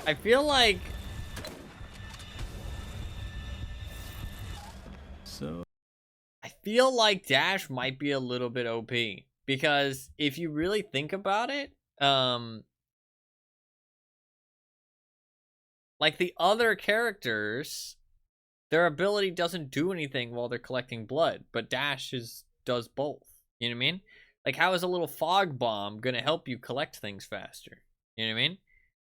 I feel like... So... I feel like Dash might be a little bit OP. Because if you really think about it, like the other characters, their ability doesn't do anything while they're collecting blood, but Dash does both. You know what I mean? Like, how is a little fog bomb gonna help you collect things faster? You know what I mean?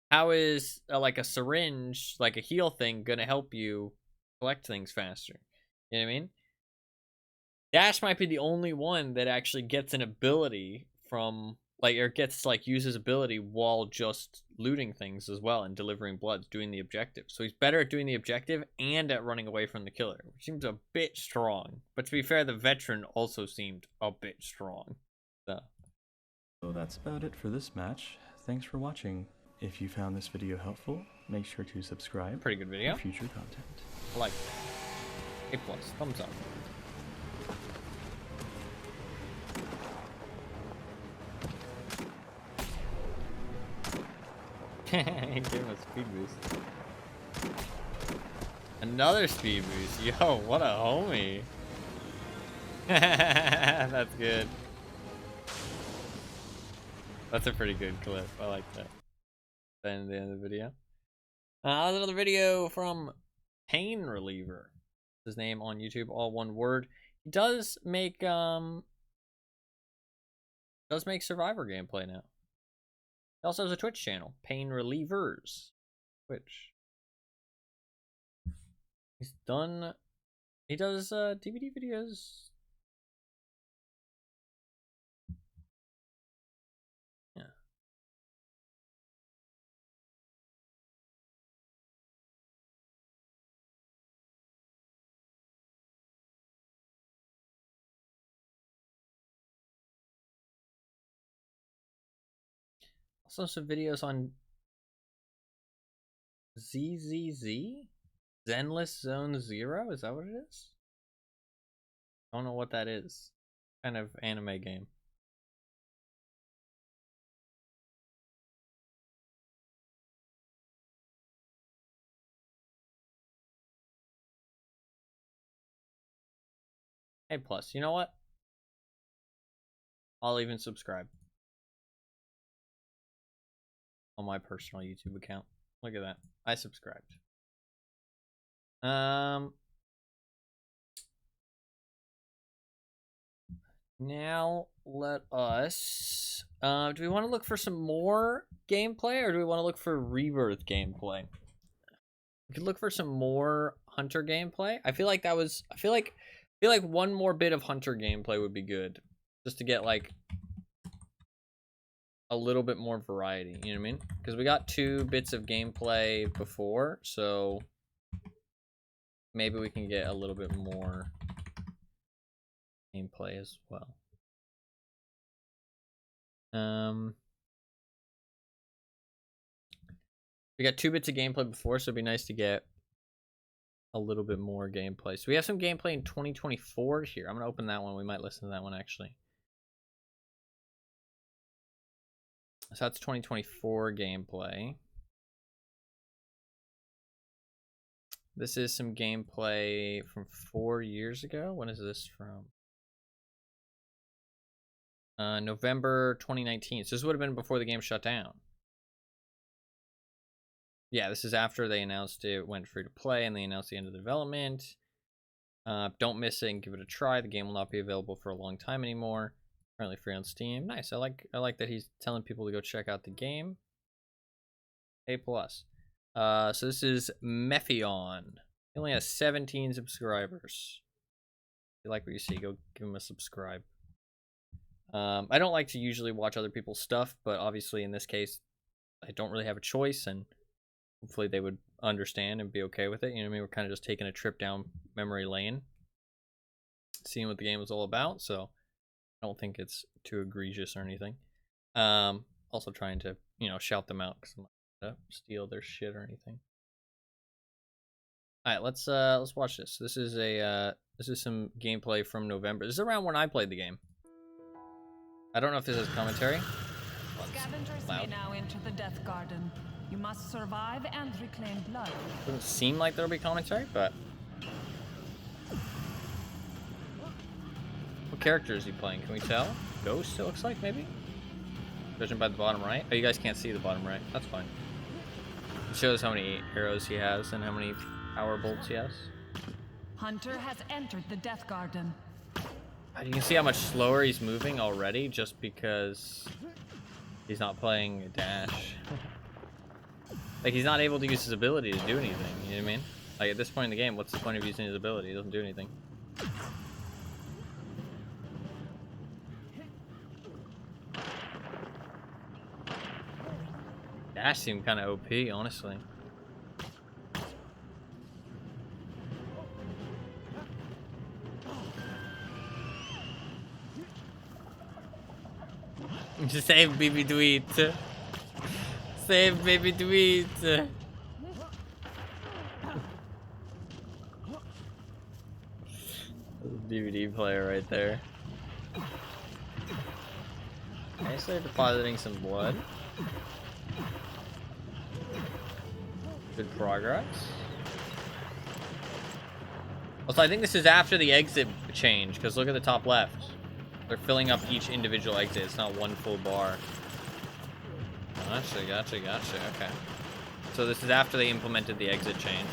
How is like a syringe, like a heal thing, gonna help you collect things faster? You know what I mean? Dash might be the only one that actually gets an ability from, like, or gets, like, uses ability while just looting things as well and delivering blood, doing the objective. So he's better at doing the objective and at running away from the killer, which seems a bit strong. But to be fair, the veteran also seemed a bit strong. So that's about it for this match. Thanks for watching. If you found this video helpful, make sure to subscribe. Pretty good video. For future content. Like, A+, thumbs up. He gave him a speed boost. Another speed boost. Yo, what a homie. That's good. That's a pretty good clip. I like that. Then the end of the video. There's another video from Pain Reliever. His name on YouTube, all one word. He does make Survivor gameplay now. He also has a Twitch channel, Pain Relievers. Twitch. He does DVD videos. Yeah. Also some videos on ZZZ? Zenless Zone Zero? Is that what it is? I don't know what that is. Kind of anime game. A+. You know what? I'll even subscribe. On my personal YouTube account. Look at that. I subscribed. Now let us do we want to look for some more gameplay or do we want to look for Rebirth gameplay? We could look for some more Hunter gameplay. I feel like one more bit of Hunter gameplay would be good. Just to get like a little bit more variety, you know what I mean? Because we got 2 bits of gameplay before, so maybe we can get a little bit more gameplay as well. We got 2 bits of gameplay before, so it'd be nice to get a little bit more gameplay. So we have some gameplay in 2024 here. I'm gonna open that one. We might listen to that one actually. So that's 2024 gameplay. This is some gameplay from 4 years ago. When is this from? November 2019. So this would have been before the game shut down. Yeah, this is after they announced it went free to play and they announced the end of the development. Don't miss it and give it a try. The game will not be available for a long time anymore. Currently free on Steam. Nice. I like that he's telling people to go check out the game. A+. So this is Mephion. He only has 17 subscribers. If you like what you see, go give him a subscribe. I don't like to usually watch other people's stuff, but obviously in this case, I don't really have a choice, and hopefully they would understand and be okay with it. You know what I mean? We're kind of just taking a trip down memory lane, seeing what the game was all about, so I don't think it's too egregious or anything. Also trying to, you know, shout them out because I'm not gonna steal their shit or anything. All right, let's watch this. This is some gameplay from November. This is around when I played the game. I don't know if this is commentary. Scavengers may now enter the Deathgarden. You must survive and reclaim blood. Doesn't seem like there'll be commentary, but what character is he playing? Can we tell? Ghost, it looks like, maybe? Judging by the bottom right. Oh, you guys can't see the bottom right. That's fine. It shows how many arrows he has and how many power bolts he has. Hunter has entered the Deathgarden. You can see how much slower he's moving already just because he's not playing a dash. Like, he's not able to use his ability to do anything, you know what I mean? Like, at this point in the game, what's the point of using his ability? He doesn't do anything. Dash seemed kind of OP, honestly. Save baby tweet. Save baby tweet. DVD player right there. Nicely depositing some blood. Good progress. Also, I think this is after the exit change, because look at the top left. They're filling up each individual exit. It's not one full bar. Gotcha. Okay. So this is after they implemented the exit change.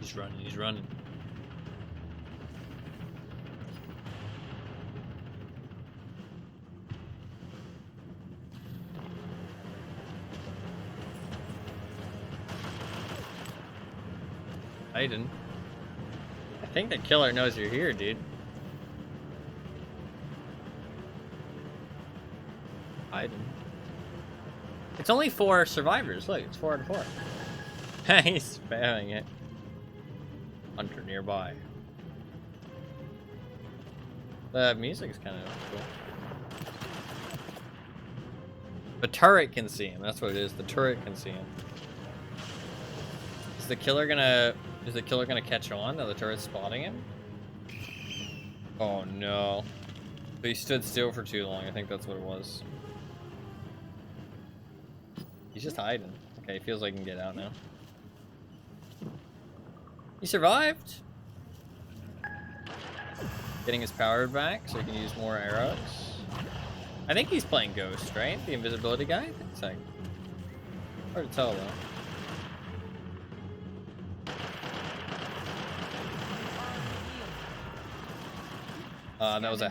He's running. Aiden. I think the killer knows you're here, dude. Aiden. It's only 4 survivors. Look, it's 4 out of 4. He's spamming it. Hunter nearby. The music's kind of cool. The turret can see him. That's what it is. The turret can see him. Is the killer gonna catch on that the turret's spotting him? Oh no. But he stood still for too long. I think that's what it was. He's just hiding. Okay, he feels like he can get out now. He survived. Getting his power back so he can use more arrows. I think he's playing Ghost, right? The invisibility guy? It's like hard to tell though. That was a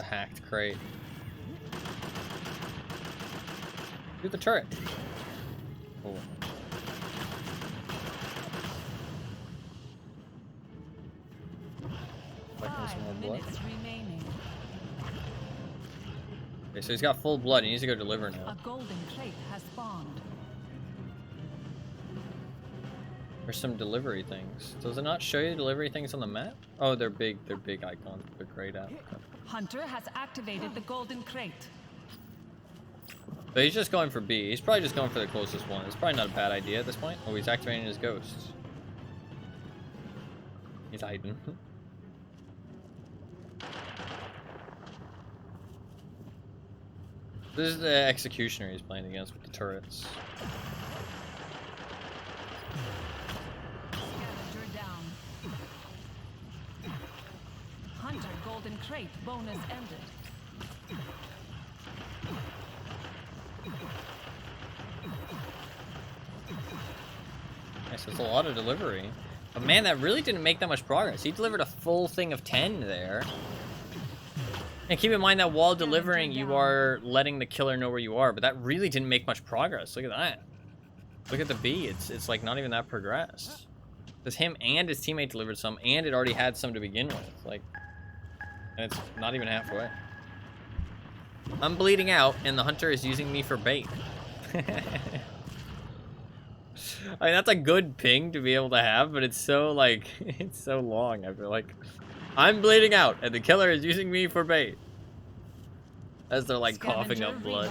hacked crate. Shoot the turret. Oh. Okay, so he's got full blood. He needs to go deliver now. A golden crate has spawned. There's some delivery things. Does it not show you delivery things on the map? Oh, they're big icons. They're grayed out. Hunter has activated the golden crate. So he's just going for B. He's probably just going for the closest one. It's probably not a bad idea at this point. Oh, he's activating his ghosts. He's hiding. This is the executioner he's playing against with the turrets. Scavenger down. Hunter golden crate bonus ended. Nice, that's a lot of delivery. But man, that really didn't make that much progress. He delivered a full thing of 10 there. And keep in mind that while delivering, you are letting the killer know where you are, but that really didn't make much progress. Look at that. Look at the B. It's like not even that progressed. Because him and his teammate delivered some, and it already had some to begin with. Like, and it's not even halfway. I'm bleeding out, and the hunter is using me for bait. I mean, that's a good ping to be able to have, but it's so, like, it's so long, I feel like. I'm bleeding out, and the killer is using me for bait. As they're, like, coughing up blood.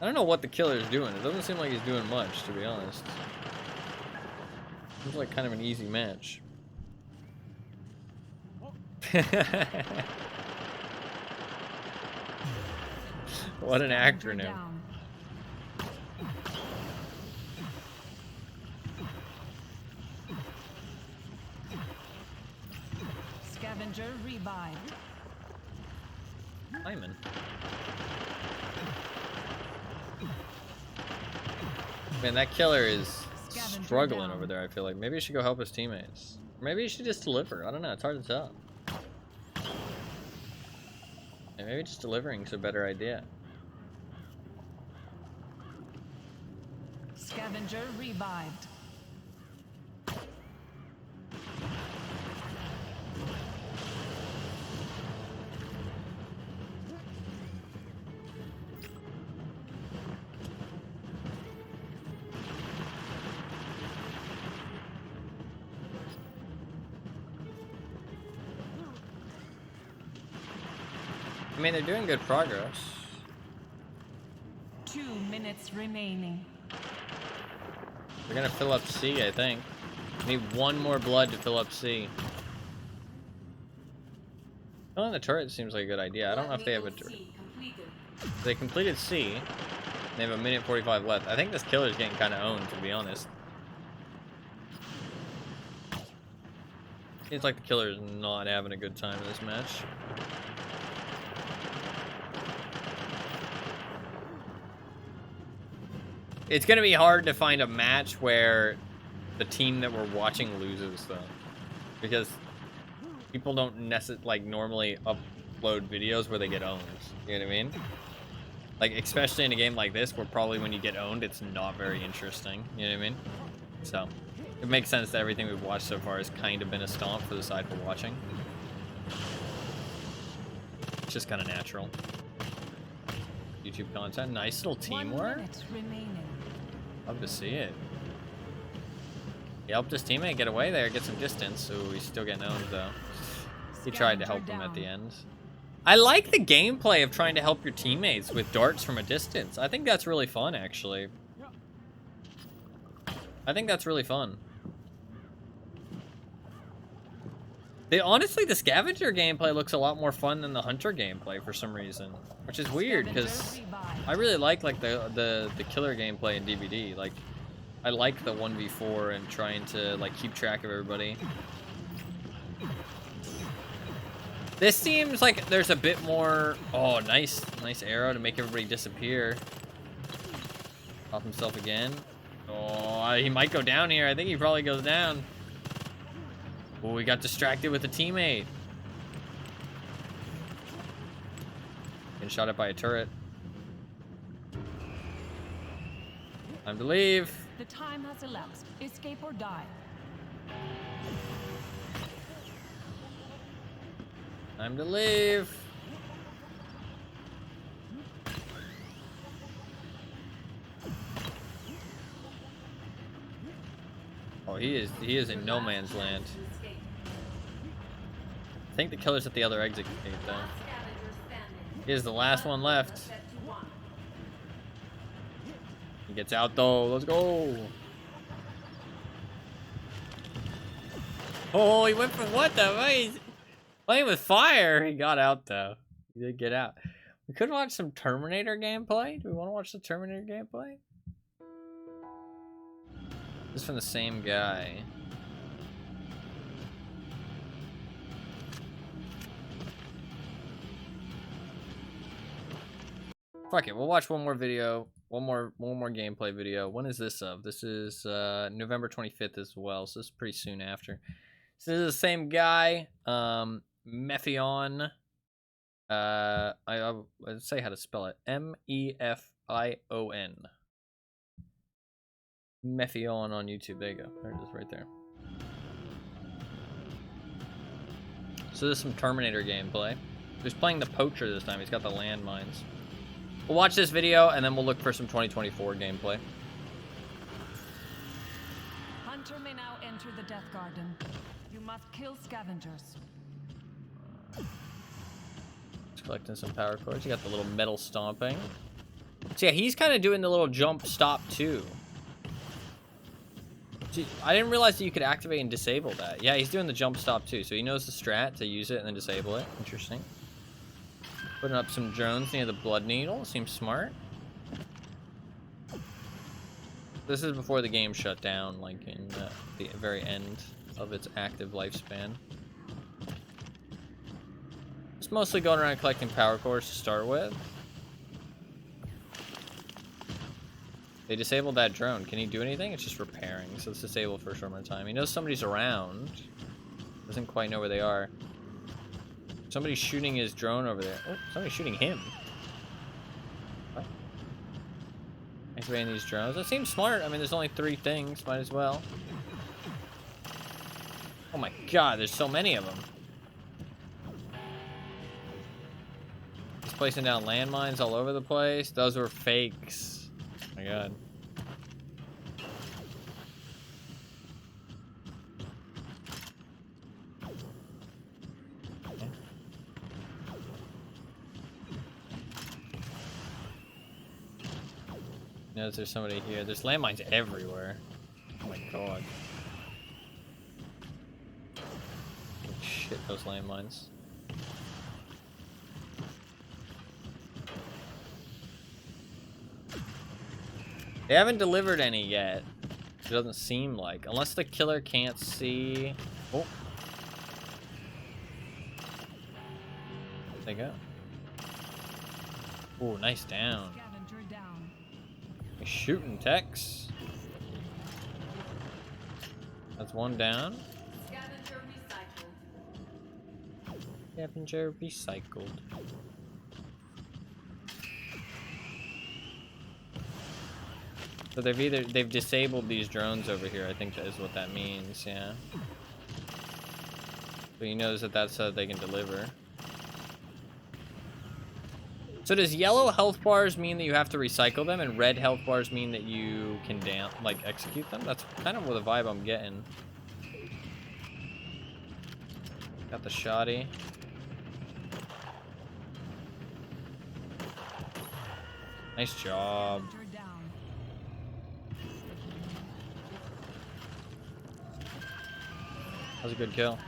I don't know what the killer is doing. It doesn't seem like he's doing much, to be honest. Seems like kind of an easy match. What an acronym. Scavenger revived. Simon. Man, that killer is struggling over there, I feel like. Maybe he should go help his teammates. Maybe he should just deliver. I don't know. It's hard to tell. Yeah, maybe just delivering is a better idea. Scavenger revived. I mean, they're doing good progress. 2 minutes remaining. They're gonna fill up C, I think. Need one more blood to fill up C. Filling the turret seems like a good idea. I don't know if they have a turret. They completed C. They have 1:45 left. I think this killer's getting kind of owned, to be honest. Seems like the killer is not having a good time in this match. It's gonna be hard to find a match where the team that we're watching loses, though, because people don't normally upload videos where they get owned. You know what I mean? Like, especially in a game like this, where probably when you get owned, it's not very interesting. You know what I mean? So it makes sense that everything we've watched so far has kind of been a stomp for the side we're watching. It's just kind of natural. YouTube content, nice little teamwork. 1 minute remaining. Love to see it. He helped his teammate get away there, get some distance, so he's still getting owned though. He tried to help him at the end. I like the gameplay of trying to help your teammates with darts from a distance. I think that's really fun, actually. I think that's really fun. Honestly, the scavenger gameplay looks a lot more fun than the hunter gameplay for some reason, which is weird because I really like the killer gameplay in DVD. Like, I like the 1v4 and trying to like keep track of everybody. This seems like there's a bit more. Oh, nice arrow to make everybody disappear. Pop himself again. Oh, he might go down here. I think he probably goes down. Oh, we got distracted with a teammate. Getting shot at by a turret. Time to leave. The time has elapsed. Escape or die. Time to leave. Oh, he is in no man's land. I think the killer's at the other exit gate, though. He is the last one left. He gets out, though. Let's go. Oh, he went for what, though? He's playing with fire. He got out, though. He did get out. We could watch some Terminator gameplay. Do we want to watch the Terminator gameplay? This is from the same guy. Fuck it, we'll watch one more video, one more gameplay video. When is this of? This is November 25th as well, so this is pretty soon after. So this is the same guy, Mephion. I'll say how to spell it. M-E-F-I-O-N. Mephion on YouTube. There you go. There it is, right there. So there's some Terminator gameplay. He's playing the Poacher this time. He's got the landmines. We'll watch this video, and then we'll look for some 2024 gameplay. Hunter may now enter the Deathgarden. You must kill scavengers. Just collecting some power cores. You got the little metal stomping. So yeah, he's kind of doing the little jump stop too. Gee, I didn't realize that you could activate and disable that. Yeah, he's doing the jump stop too, so he knows the strat to use it and then disable it. Interesting. Putting up some drones near the blood needle. Seems smart. This is before the game shut down, like in the very end of its active lifespan. It's mostly going around collecting power cores to start with. They disabled that drone. Can he do anything? It's just repairing, so it's disabled for a short amount of time. He knows somebody's around. Doesn't quite know where they are. Somebody's shooting his drone over there. Oh, somebody's shooting him. What? Activating these drones. That seems smart. I mean, there's only 3 things. Might as well. Oh my god, there's so many of them. He's placing down landmines all over the place. Those were fakes. Oh my god. Notice there's somebody here. There's landmines everywhere. Oh my god. Shit, those landmines. They haven't delivered any yet. It doesn't seem like. Unless the killer can't see. Oh. Where'd they go? Oh, nice down. He's shooting techs. That's one down. Scavenger recycled. So they've disabled these drones over here. I think that is what that means. Yeah. But he knows that that's how they can deliver. So does yellow health bars mean that you have to recycle them, and red health bars mean that you can execute them? That's kind of what the vibe I'm getting. Got the shoddy. Nice job. That was a good kill.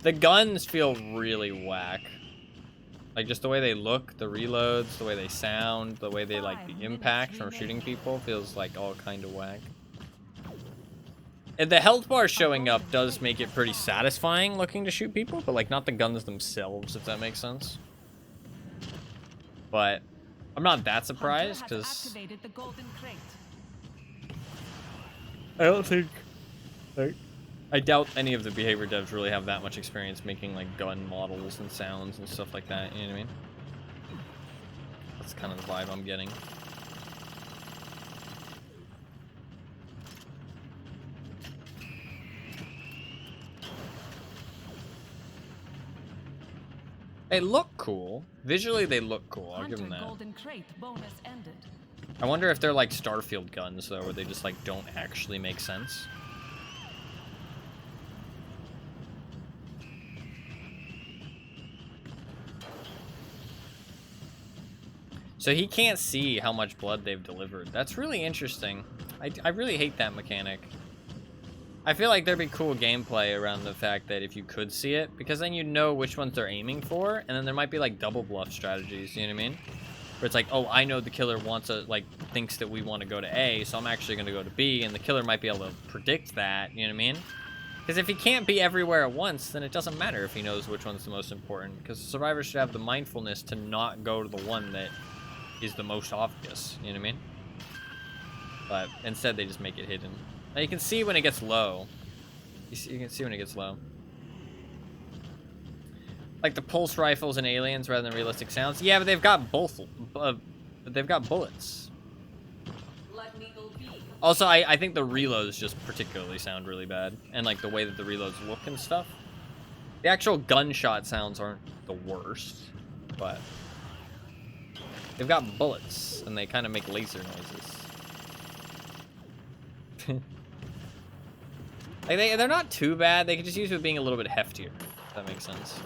The guns feel really whack. Like, just the way they look, the reloads, the way they sound, the way they, like, the impact from shooting people feels, like, all kind of whack. And the health bar showing up does make it pretty satisfying looking to shoot people, but, like, not the guns themselves, if that makes sense. But I'm not that surprised, because I don't think... I doubt any of the behavior devs really have that much experience making like gun models and sounds and stuff like that, you know what I mean? That's kind of the vibe I'm getting. They look cool. Visually they look cool, I'll give them that. Golden crate bonus ended. I wonder if they're like Starfield guns, though, where they just like don't actually make sense. So he can't see how much blood they've delivered. That's really interesting. I really hate that mechanic. I feel like there'd be cool gameplay around the fact that if you could see it, because then you know which ones they're aiming for, and then there might be like double bluff strategies, you know what I mean? Where it's like, oh, I know the killer thinks that we want to go to A, so I'm actually going to go to B, and the killer might be able to predict that, you know what I mean? Because if he can't be everywhere at once, then it doesn't matter if he knows which one's the most important, because survivors should have the mindfulness to not go to the one that is the most obvious, you know what I mean? But instead they just make it hidden. Now you can see when it gets low. You can see when it gets low. Like the pulse rifles and aliens rather than realistic sounds. Yeah, but they've got both. They've got bullets. Also, I think the reloads just particularly sound really bad. And like the way that the reloads look and stuff. The actual gunshot sounds aren't the worst. But they've got bullets. And they kind of make laser noises. Like they're not too bad. They could just use it with being a little bit heftier, if that makes sense.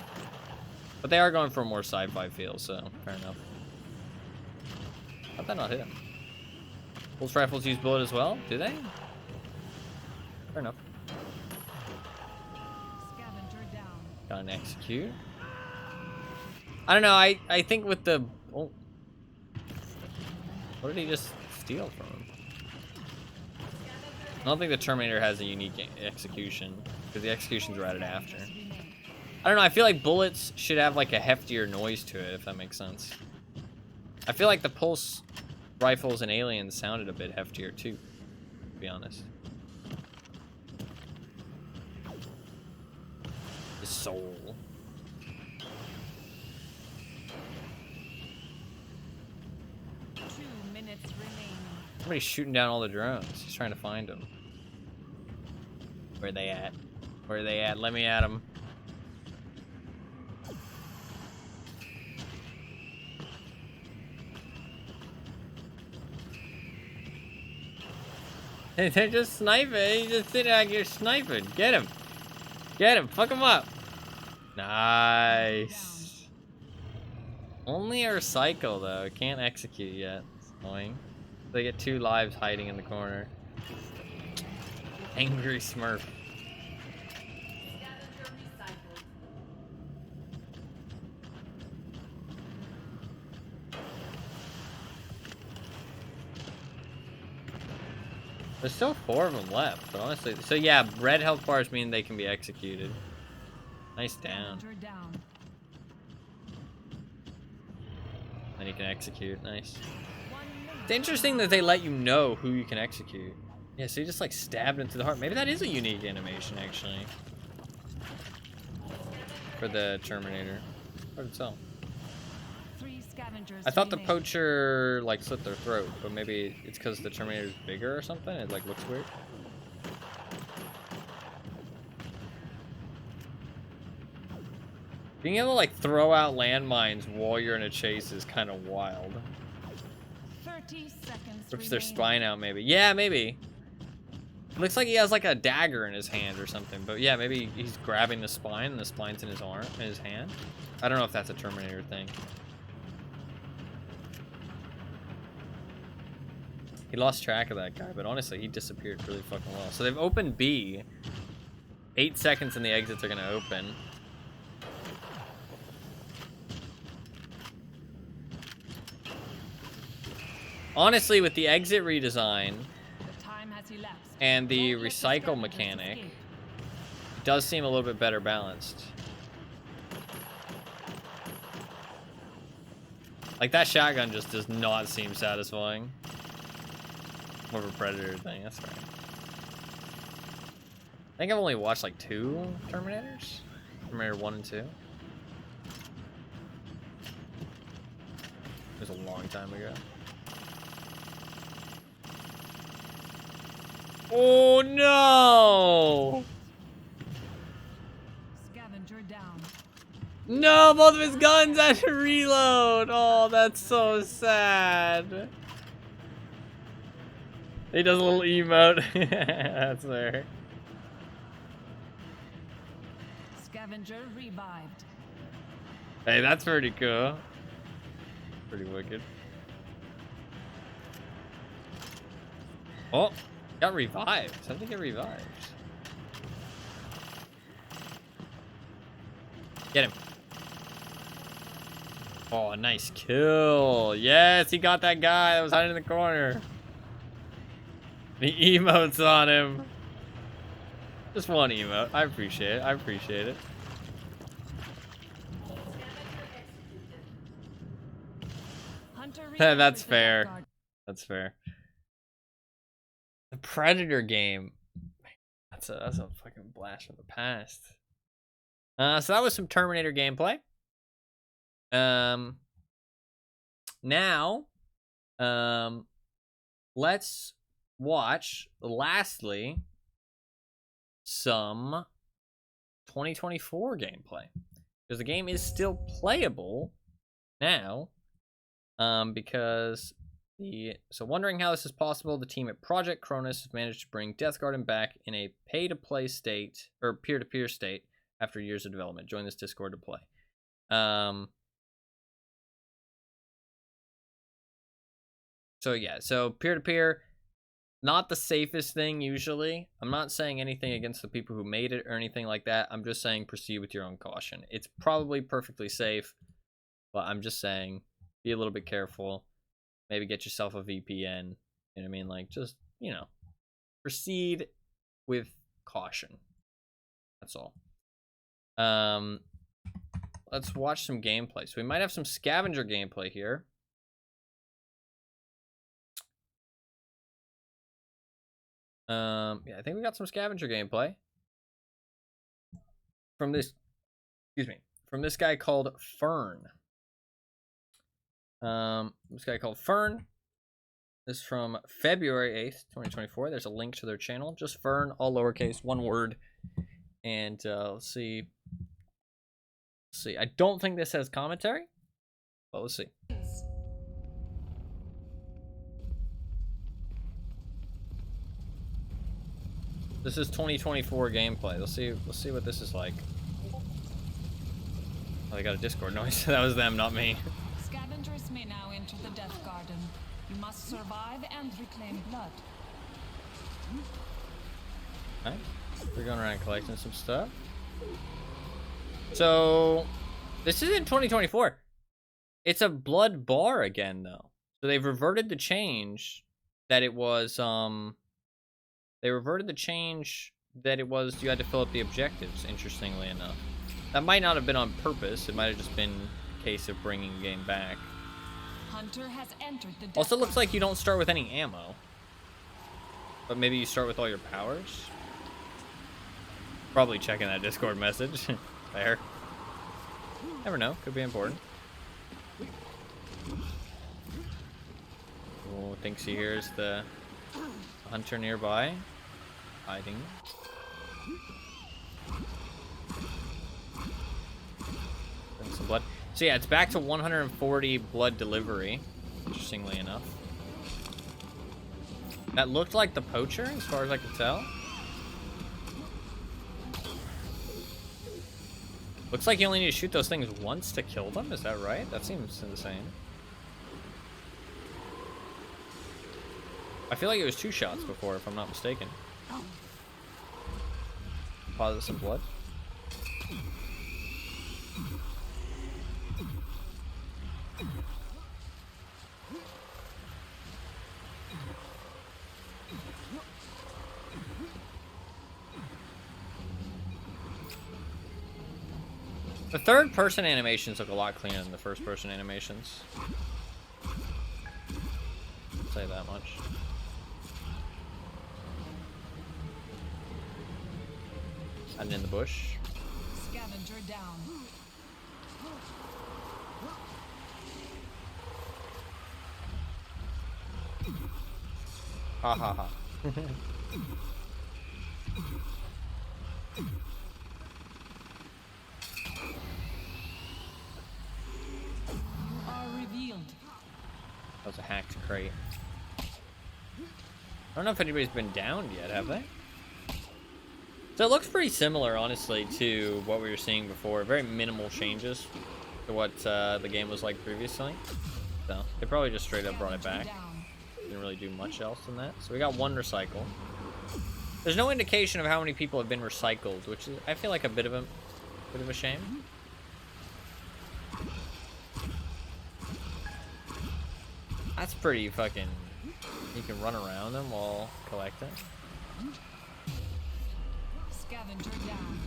But they are going for a more sci-fi feel, so fair enough. How'd that not hit him? Pulse rifles use bullet as well? Do they? Fair enough. Got an execute. I don't know. I think with the... Oh. What did he just steal from him? I don't think the Terminator has a unique execution, because the executions are added after. I don't know, I feel like bullets should have like a heftier noise to it, if that makes sense. I feel like the pulse rifles and aliens sounded a bit heftier too, to be honest. His soul. Somebody's shooting down all the drones. He's trying to find them. Where are they at? Where are they at? Let me at them. They're just sniping. He's just sitting out here sniping. Get him. Get him. Fuck him up. Nice. Only a recycle, though. It can't execute yet. It's annoying. They get 2 lives hiding in the corner. Angry Smurf. There's still 4 of them left, but honestly... So yeah, red health bars mean they can be executed. Nice down. Then you can execute. Nice. It's interesting that they let you know who you can execute. Yeah, so you just like stabbed into the heart. Maybe that is a unique animation, actually. For the Terminator. Hard to tell. I thought the poacher like slit their throat, but maybe it's because the Terminator's bigger or something. It like looks weird. Being able to like throw out landmines while you're in a chase is kind of wild. 30 seconds. Rips their spine out, maybe. Yeah, maybe. It looks like he has like a dagger in his hand or something. But yeah, maybe he's grabbing the spine and the spine's in his arm, in his hand. I don't know if that's a Terminator thing. He lost track of that guy, but honestly, he disappeared really fucking well. So they've opened B. 8 seconds and the exits are gonna open. Honestly, with the exit redesign and the recycle mechanic, it does seem a little bit better balanced. Like, that shotgun just does not seem satisfying. More of a Predator thing, that's right. I think I've only watched like 2 Terminators. Terminator 1 and 2. It was a long time ago. Oh no! Scavenger down. No, both of his guns had to reload. Oh, that's so sad. He does a little emote. That's fair. Scavenger revived. Hey, that's pretty cool. Pretty wicked. Oh, got revived. Something get revived. Get him. Oh, nice kill. Yes, he got that guy that was hiding in the corner. The emotes on him. Just one emote. I appreciate it. I appreciate it. That's fair. That's fair. The Predator game. That's a fucking blast from the past. So that was some Terminator gameplay. Now, let's watch, lastly, some 2024 gameplay. Because the game is still playable now. So wondering how this is possible, the team at Project Cronus has managed to bring Deathgarden back in a pay-to-play state, or peer-to-peer state, after years of development. Join this Discord to play. So yeah, so peer-to-peer, not the safest thing usually. I'm not saying anything against the people who made it or anything like that. I'm just saying proceed with your own caution. It's probably perfectly safe, but I'm just saying be a little bit careful. Maybe get yourself a VPN. You know what I mean? Like, just, you know, proceed with caution. That's all. Let's watch some gameplay. So we might have some scavenger gameplay here. Yeah, I think we got some scavenger gameplay from this, from this guy called Fern. This guy called Fern. This is from February 8th, 2024. There's a link to their channel. Just Fern, all lowercase, one word. And let's see. Let's see. I don't think this has commentary, but let's see. This is 2024 gameplay. Let's see what this is like. Oh, they got a Discord noise. That was them, not me. Scavengers may now enter the Deathgarden. You must survive and reclaim blood. Alright. We're going around collecting some stuff. So this isn't 2024. It's a blood bar again though. So they've reverted the change that it was they reverted the change that it was you had to fill up the objectives, interestingly enough. That might not have been on purpose. It might have just been a case of bringing the game back. Hunter has entered the Also looks like you don't start with any ammo. But maybe you start with all your powers? Probably checking that Discord message. There. Never know. Could be important. Oh, thinks he hears the hunter nearby. Hiding. Bring some blood. So yeah, it's back to 140 blood delivery. Interestingly enough. That looked like the poacher, as far as I could tell. Looks like you only need to shoot those things once to kill them, is that right? That seems insane. I feel like it was 2 shots before, if I'm not mistaken. Deposit some blood. The third person animations look a lot cleaner than the first person animations. I'll say that much. And in the bush. Scavenger down. Ha ha ha. Are revealed. That was a hacked crate. don't know if anybody's been downed yet, have they? So it looks pretty similar, honestly, to what we were seeing before. Very minimal changes to what the game was like previously. So they probably just straight up brought it back. Didn't really do much else than that. So we got 1 recycle. There's no indication of how many people have been recycled, which is, I feel like, a bit of a shame. That's pretty fucking... You can run around them while collecting. Scavenger down.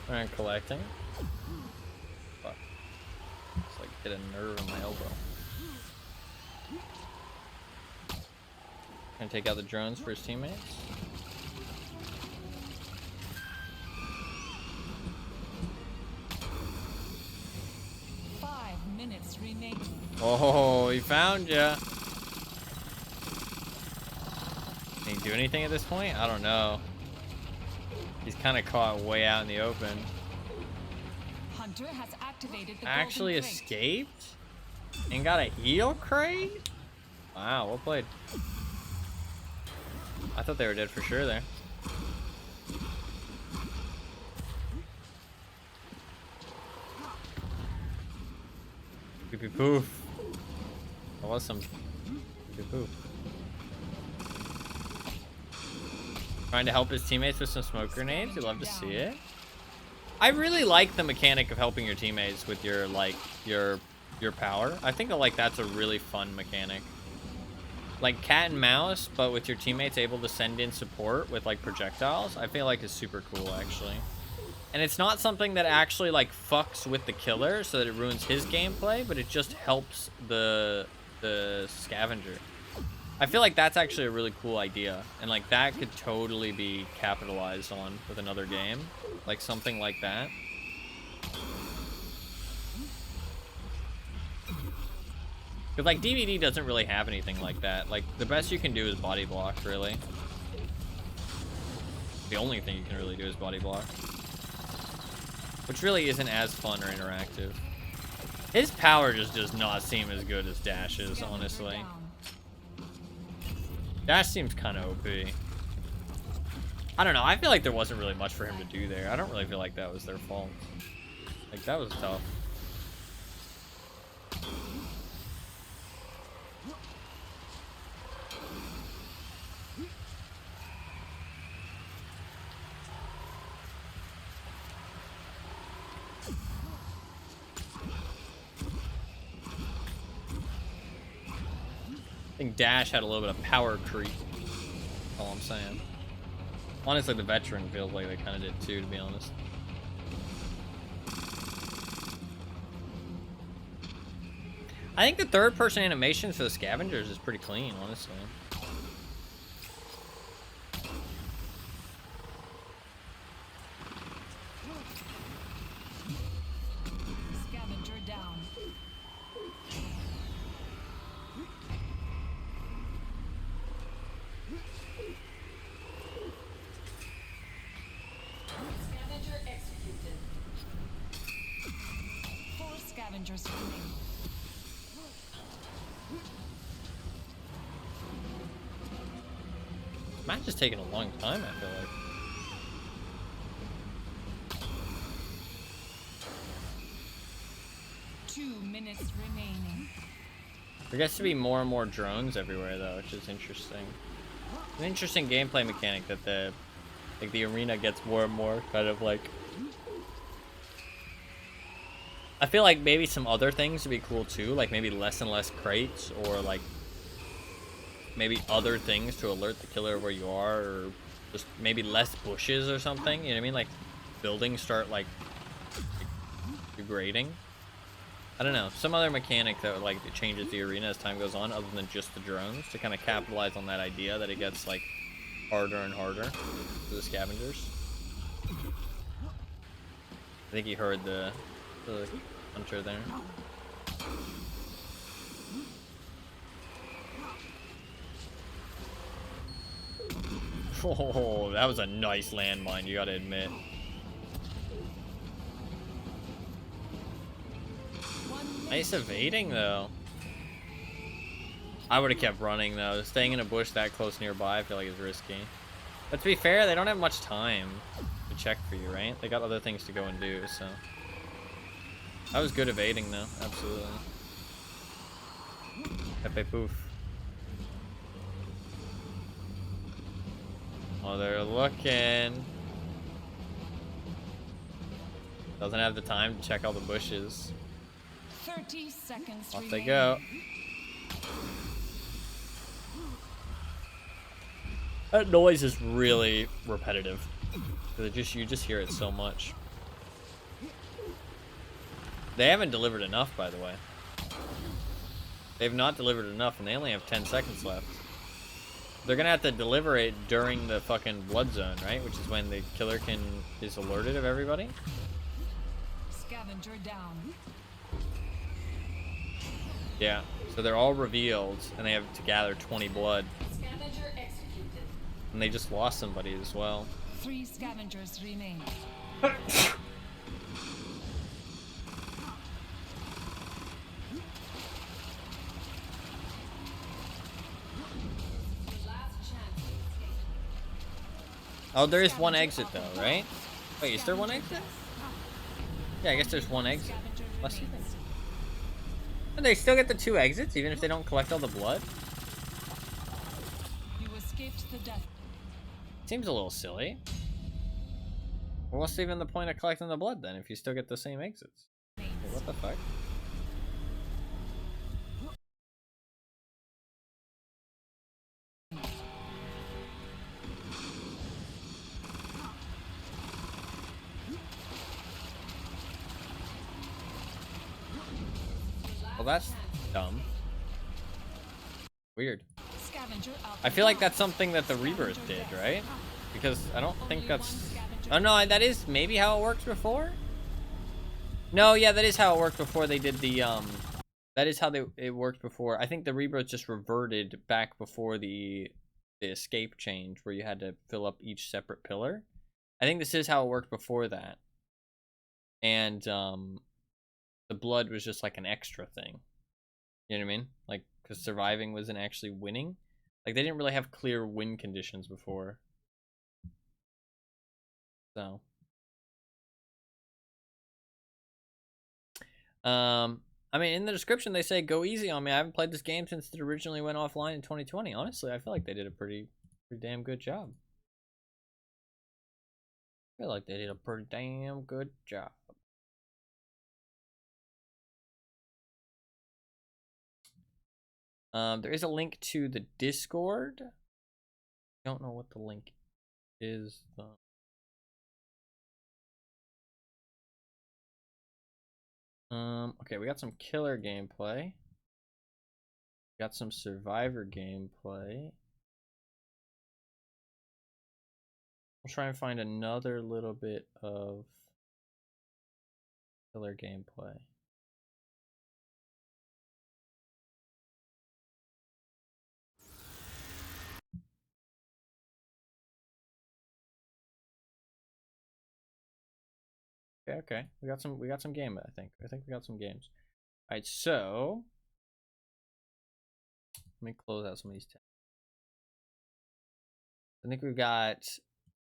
Alright, collecting. Fuck. It's like hit a nerve in my elbow. Gonna take out the drones for his teammates. Minutes remaining. Oh, he found ya. Can he do anything at this point? I don't know. He's kind of caught way out in the open. Hunter has activated the Actually golden crate. escaped and got a heal crate? Wow, well played. I thought they were dead for sure there. Poopy poof. That was some poopy poof. Trying to help his teammates with some smoke grenades. You'd love to see it. I really like the mechanic of helping your teammates with your your power. I think that that's a really fun mechanic. Like cat and mouse, but with your teammates able to send in support with like projectiles. I feel like is super cool actually. And it's not something that actually like fucks with the killer so that it ruins his gameplay, but it just helps the scavenger. I feel like that's actually a really cool idea, and like that could totally be capitalized on with another game, like something like that. Because like DVD doesn't really have anything like that. Like the best you can do is body block, really. The only thing you can really do is body block. Which really isn't as fun or interactive. His power just does not seem as good as Dash's, honestly. Dash seems kind of OP. I don't know, I feel like there wasn't really much for him to do there. I don't really feel like that was their fault. Like, that was tough. I think Dash had a little bit of power creep. That's all I'm saying. Honestly, the veteran feels like they kind of did too, to be honest. I think the third-person animations for the scavengers is pretty clean, honestly. Scavenger down. Scavenger executed. 4 scavengers remaining. Match is taking a long time, I feel like. Two minutes remaining. There gets to be more and more drones everywhere, though, which is interesting. An interesting gameplay mechanic that the arena gets more and more kind of like. I feel like maybe some other things would be cool too, like maybe less and less crates, or like maybe other things to alert the killer of where you are, or just maybe less bushes or something. You know what I mean? Like buildings start like degrading. I don't know, some other mechanic that like it changes the arena as time goes on, other than just the drones, to kind of capitalize on that idea that it gets like harder and harder for the scavengers. I think he heard the hunter there. Oh, that was a nice landmine, you gotta admit. Nice evading, though. I would have kept running, though. Staying in a bush that close nearby, I feel like is risky. But to be fair, they don't have much time to check for you, right? They got other things to go and do, so. That was good evading, though. Absolutely. Pepe poof. Oh, they're looking. Doesn't have the time to check all the bushes. 30 seconds Off they go. That noise is really repetitive. You just hear it so much. They haven't delivered enough, by the way. They've not delivered enough, and they only have 10 seconds left. They're gonna have to deliver it during the fucking blood zone, right? Which is when the killer is alerted of everybody. Scavenger down. Yeah, so they're all revealed, and they have to gather 20 blood. Scavenger executed. And they just lost somebody as well. 3 scavengers remain. Oh, there is one exit though, right? Wait, is there one exit? Yeah, I guess there's one exit. Less you think. And they still get the 2 exits, even if they don't collect all the blood? You escaped the death. Seems a little silly. Well, what's even the point of collecting the blood then, if you still get the same exits? Wait, what the fuck? Well, that's dumb. Weird. I feel like that's something that the Rebirth did, right? Because I don't think that's... Oh no, that is maybe how it worked before? No, yeah, that is how it worked before they did the, That is how it worked before. I think the Rebirth just reverted back before the escape change, where you had to fill up each separate pillar. I think this is how it worked before that. And, the blood was just like an extra thing. You know what I mean? Like, because surviving wasn't actually winning. Like, they didn't really have clear win conditions before. So. I mean, in the description, they say, go easy on me. I haven't played this game since it originally went offline in 2020. Honestly, I feel like they did a pretty damn good job. I feel like they did a pretty damn good job. There is a link to the Discord. Don't know what the link is though. Okay, we got some killer gameplay. Got some survivor gameplay. We'll try and find another little bit of killer gameplay. Okay. We got some game, I think. I think we got some games. Alright, so let me close out some of these tabs. I think we've got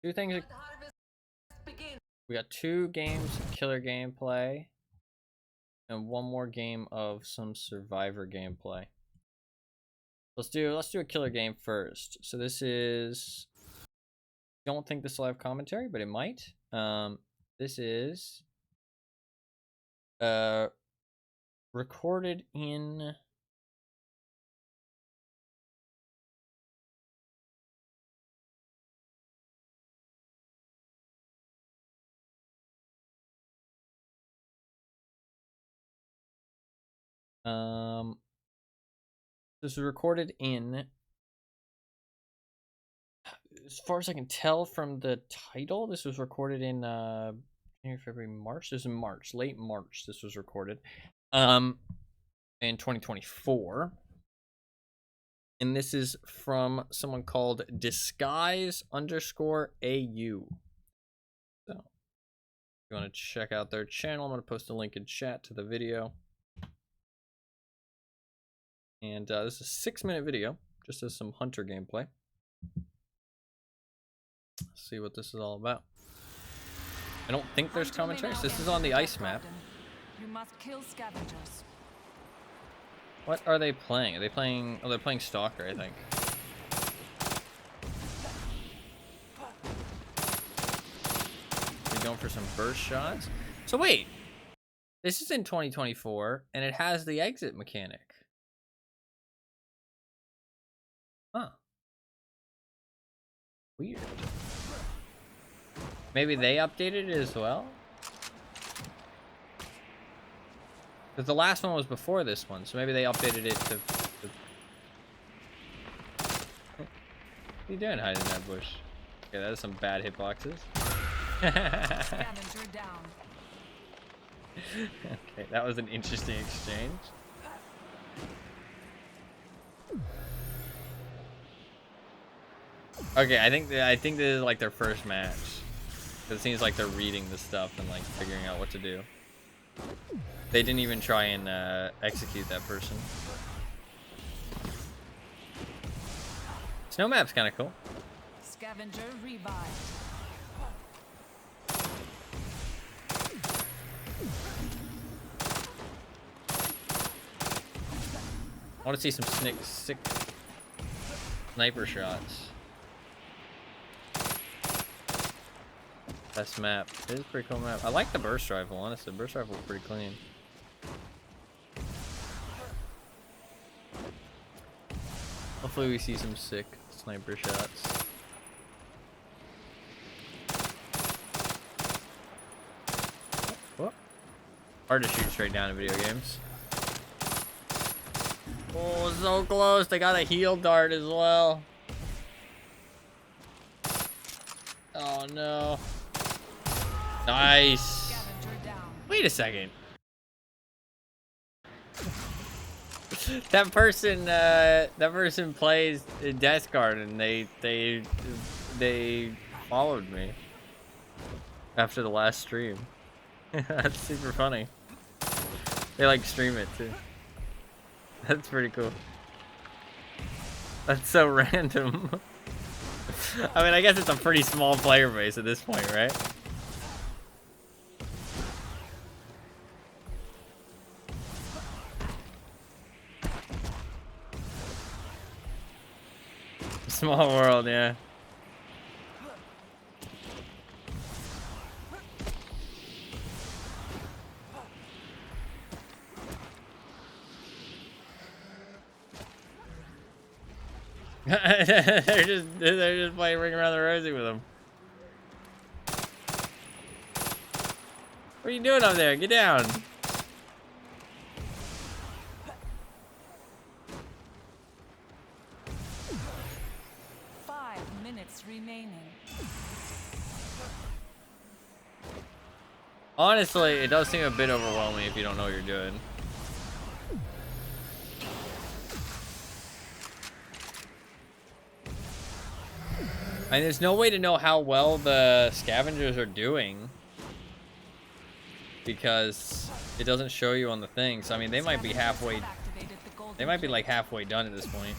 2 things. We got 2 games of killer gameplay and 1 more game of some survivor gameplay. Let's do a killer game first. So this is, don't think this will have commentary, but it might. This is recorded in this was recorded in, as far as I can tell from the title, this was recorded in January, February, March. This is March, late March. This was recorded, in 2024. And this is from someone called Disguise_AU. So, if you want to check out their channel, I'm going to post a link in chat to the video. And this is a 6-minute video, just as some Hunter gameplay. Let's see what this is all about. I don't think there's commentary. This is on the ice map. You must kill scavengers. What are they playing? Are they playing? Oh, they're playing Stalker, I think. They're going for some burst shots. So wait, this is in 2024, and it has the exit mechanic. Huh. Weird. Maybe they updated it as well? Because the last one was before this one, so maybe they updated it to... What are you doing hiding in that bush? Okay, that is some bad hitboxes. Scavenger down. Okay, that was an interesting exchange. Okay, I think this is like their first match. It seems like they're reading the stuff and like figuring out what to do. They didn't even try and execute that person. Snow map's kind of cool. Scavenger revived. I want to see some sick sniper shots. Best map. It is a pretty cool map. I like the burst rifle, honestly. The burst rifle is pretty clean. Hopefully we see some sick sniper shots. Whoop. Hard to shoot straight down in video games. Oh, so close. They got a heal dart as well. Oh no. Nice. Wait a second. That person plays Deathgarden. They followed me after the last stream. That's super funny. They like stream it too. That's pretty cool. That's so random. I mean, I guess it's a pretty small player base at this point, right? Small world, yeah. they're just playing Ring Around the Rosie with them. What are you doing up there? Get down. Remaining. Honestly, it does seem a bit overwhelming if you don't know what you're doing. And there's no way to know how well the scavengers are doing because it doesn't show you on the thing. So I mean, they might be halfway. They might be like halfway done at this point.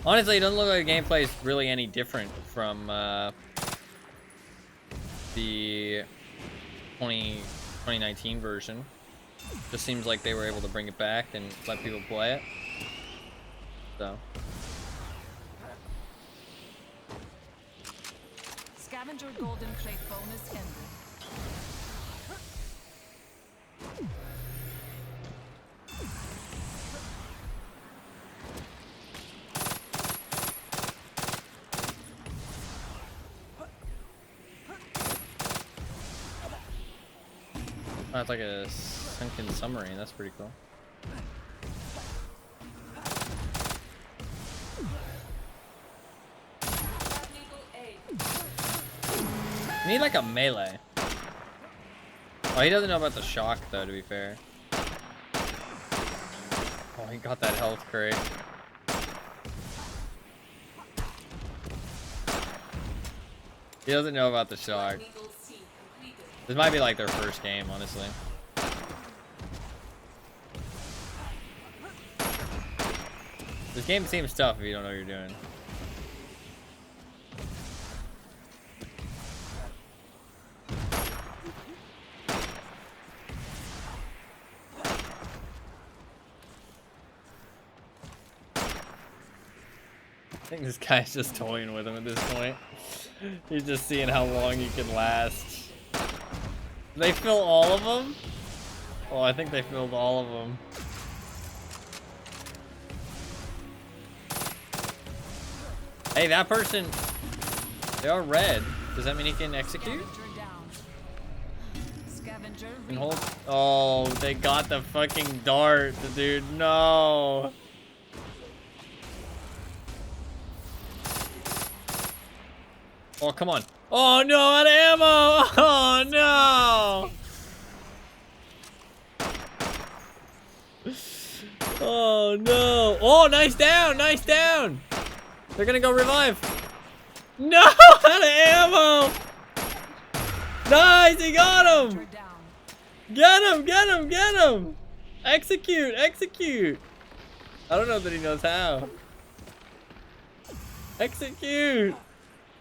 Honestly, it doesn't look like the gameplay is really any different from the 2019 version. Just seems like they were able to bring it back and let people play it. So. Scavenger golden crate bonus ended. Oh, it's like a sunken submarine. That's pretty cool. I need like a melee. Oh, he doesn't know about the shock, though, to be fair. Oh, he got that health crate. He doesn't know about the shock. This might be like their first game, honestly. This game seems tough if you don't know what you're doing. I think this guy's just toying with him at this point. He's just seeing how long he can last. Did they fill all of them? Oh, I think they filled all of them. Hey, that person, they are red. Does that mean he can execute? And hold. Oh, they got the fucking dart, dude. No. Oh, come on. Oh, no, out of ammo. Oh, no. Oh, no. Oh, nice down. Nice down. They're going to go revive. No, out of ammo. Nice. He got him. Get him. Get him. Get him. Execute. Execute. I don't know that he knows how. Execute.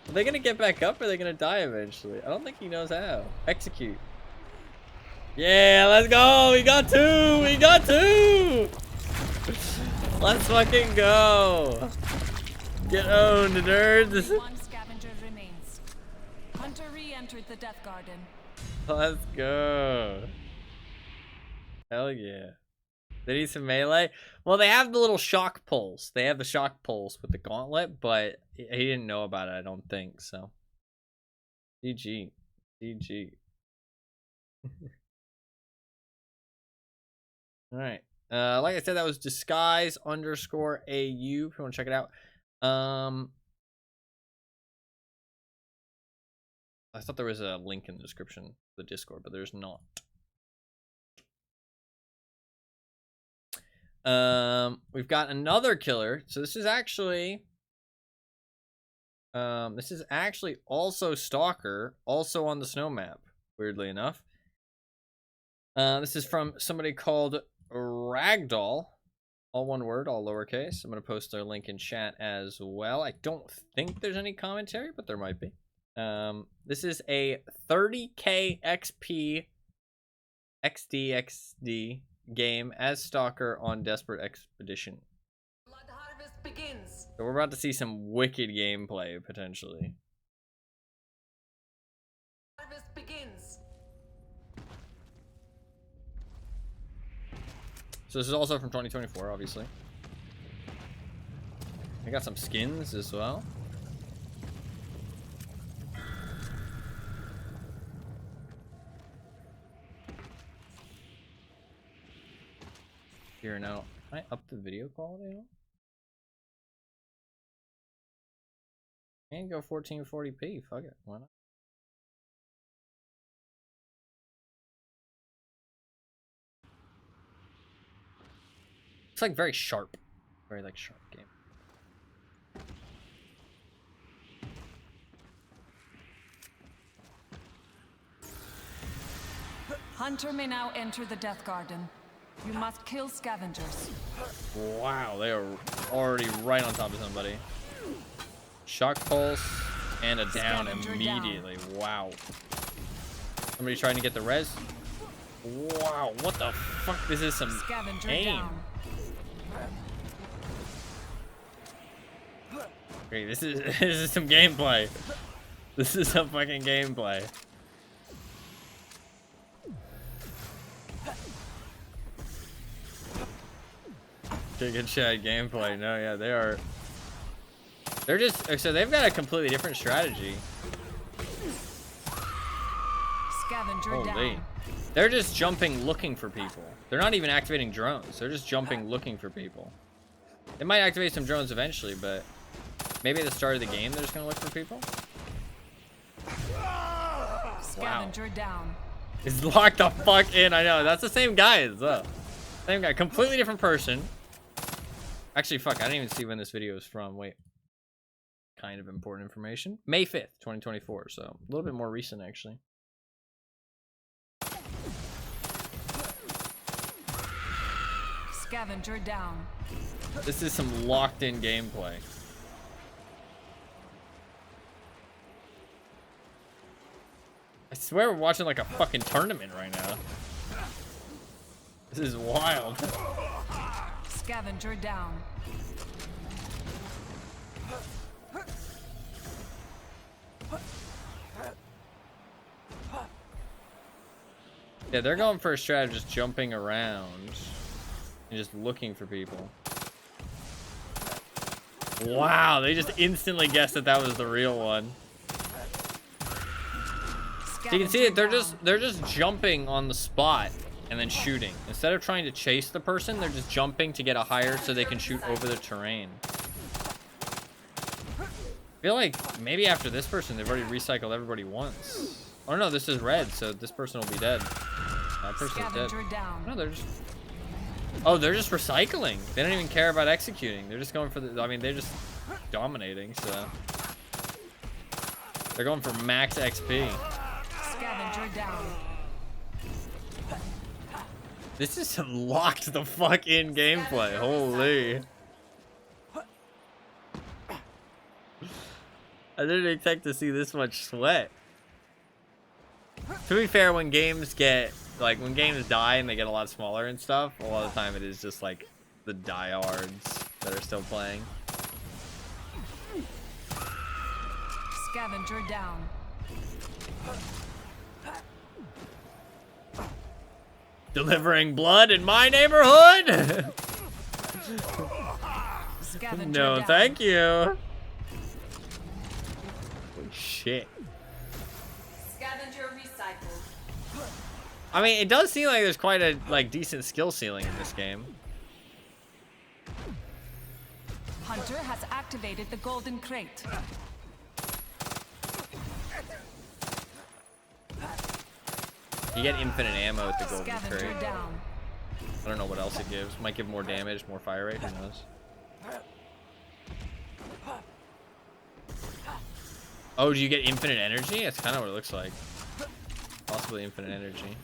Are they gonna get back up or are they gonna die eventually? I don't think he knows how. Execute. Yeah, let's go. We got two. We got two. Let's fucking go. Get owned, nerds. One scavenger remains. Hunter re-entered the Deathgarden. Let's go. Hell yeah. They need some melee. Well, they have the little shock pulse. They have the shock pulse with the gauntlet, but he didn't know about it, I don't think, so. GG. GG. Alright. Like I said, that was disguise_AU if you want to check it out. I thought there was a link in the description of the Discord, but there's not. We've got another killer. So this is actually also Stalker, also on the snow map, weirdly enough. This is from somebody called Ragdoll, all one word, all lowercase. I'm gonna post their link in chat as well. I don't think there's any commentary, but there might be. This is a 30k XP XD game as Stalker on Desperate Expedition. Bloodharvest begins. So we're about to see some wicked gameplay potentially. Harvest begins. So this is also from 2024, obviously. I got some skins as well. Here now, can I up the video quality now? And go 1440p. Fuck it, why not? It's like very sharp, very like sharp game. Hunter may now enter the Deathgarden. You must kill scavengers. Wow, they are already right on top of somebody. Shock pulse and a down Scavenger immediately. Down. Wow. Somebody trying to get the res. Wow, what the fuck? This is some Scavenger aim. Down. Okay, this is some gameplay. This is some fucking gameplay. Chicken chat gameplay. No, yeah, they are. They're just so they've got a completely different strategy. Scavenger down. They're just jumping looking for people. They're not even activating drones. They're just jumping looking for people. They might activate some drones eventually, but maybe at the start of the game they're just gonna look for people. Scavenger down. He's locked the fuck in. I know. That's the same guy as well. Same guy. Completely different person. Actually, fuck. I didn't even see when this video is from. Wait. Kind of important information. May 5th, 2024. So a little bit more recent, actually. Scavenger down. This is some locked-in gameplay. I swear we're watching like a fucking tournament right now. This is wild. Scavenger down. Yeah, they're going for a strat of just jumping around and just looking for people. Wow, they just instantly guessed that that was the real one. So you can see it, they're just jumping on the spot and then shooting. Instead of trying to chase the person, they're just jumping to get a higher so they can shoot over the terrain. I feel like maybe after this person, they've already recycled everybody once. Oh no, this is red, so this person will be dead. That person's dead. No, they're just... Oh, they're just recycling. They don't even care about executing. They're just going for the... I mean, they're just dominating, so... They're going for max XP. Scavenger down. This is some locked the fuck in gameplay. Holy. I didn't expect to see this much sweat. To be fair, when games get... Like, when games die and they get a lot smaller and stuff, a lot of the time it is just, like, the diehards that are still playing. Scavenger down. Delivering blood in my neighborhood? No, down. thank you. Holy shit. Scavenger recycled. I mean, it does seem like there's quite a, like, decent skill ceiling in this game. Hunter has activated the golden crate. You get infinite ammo with the golden Scavenger crate. down. I don't know what else it gives. Might give more damage, more fire rate, who knows? Oh, do you get infinite energy? That's kind of what it looks like. Possibly infinite energy.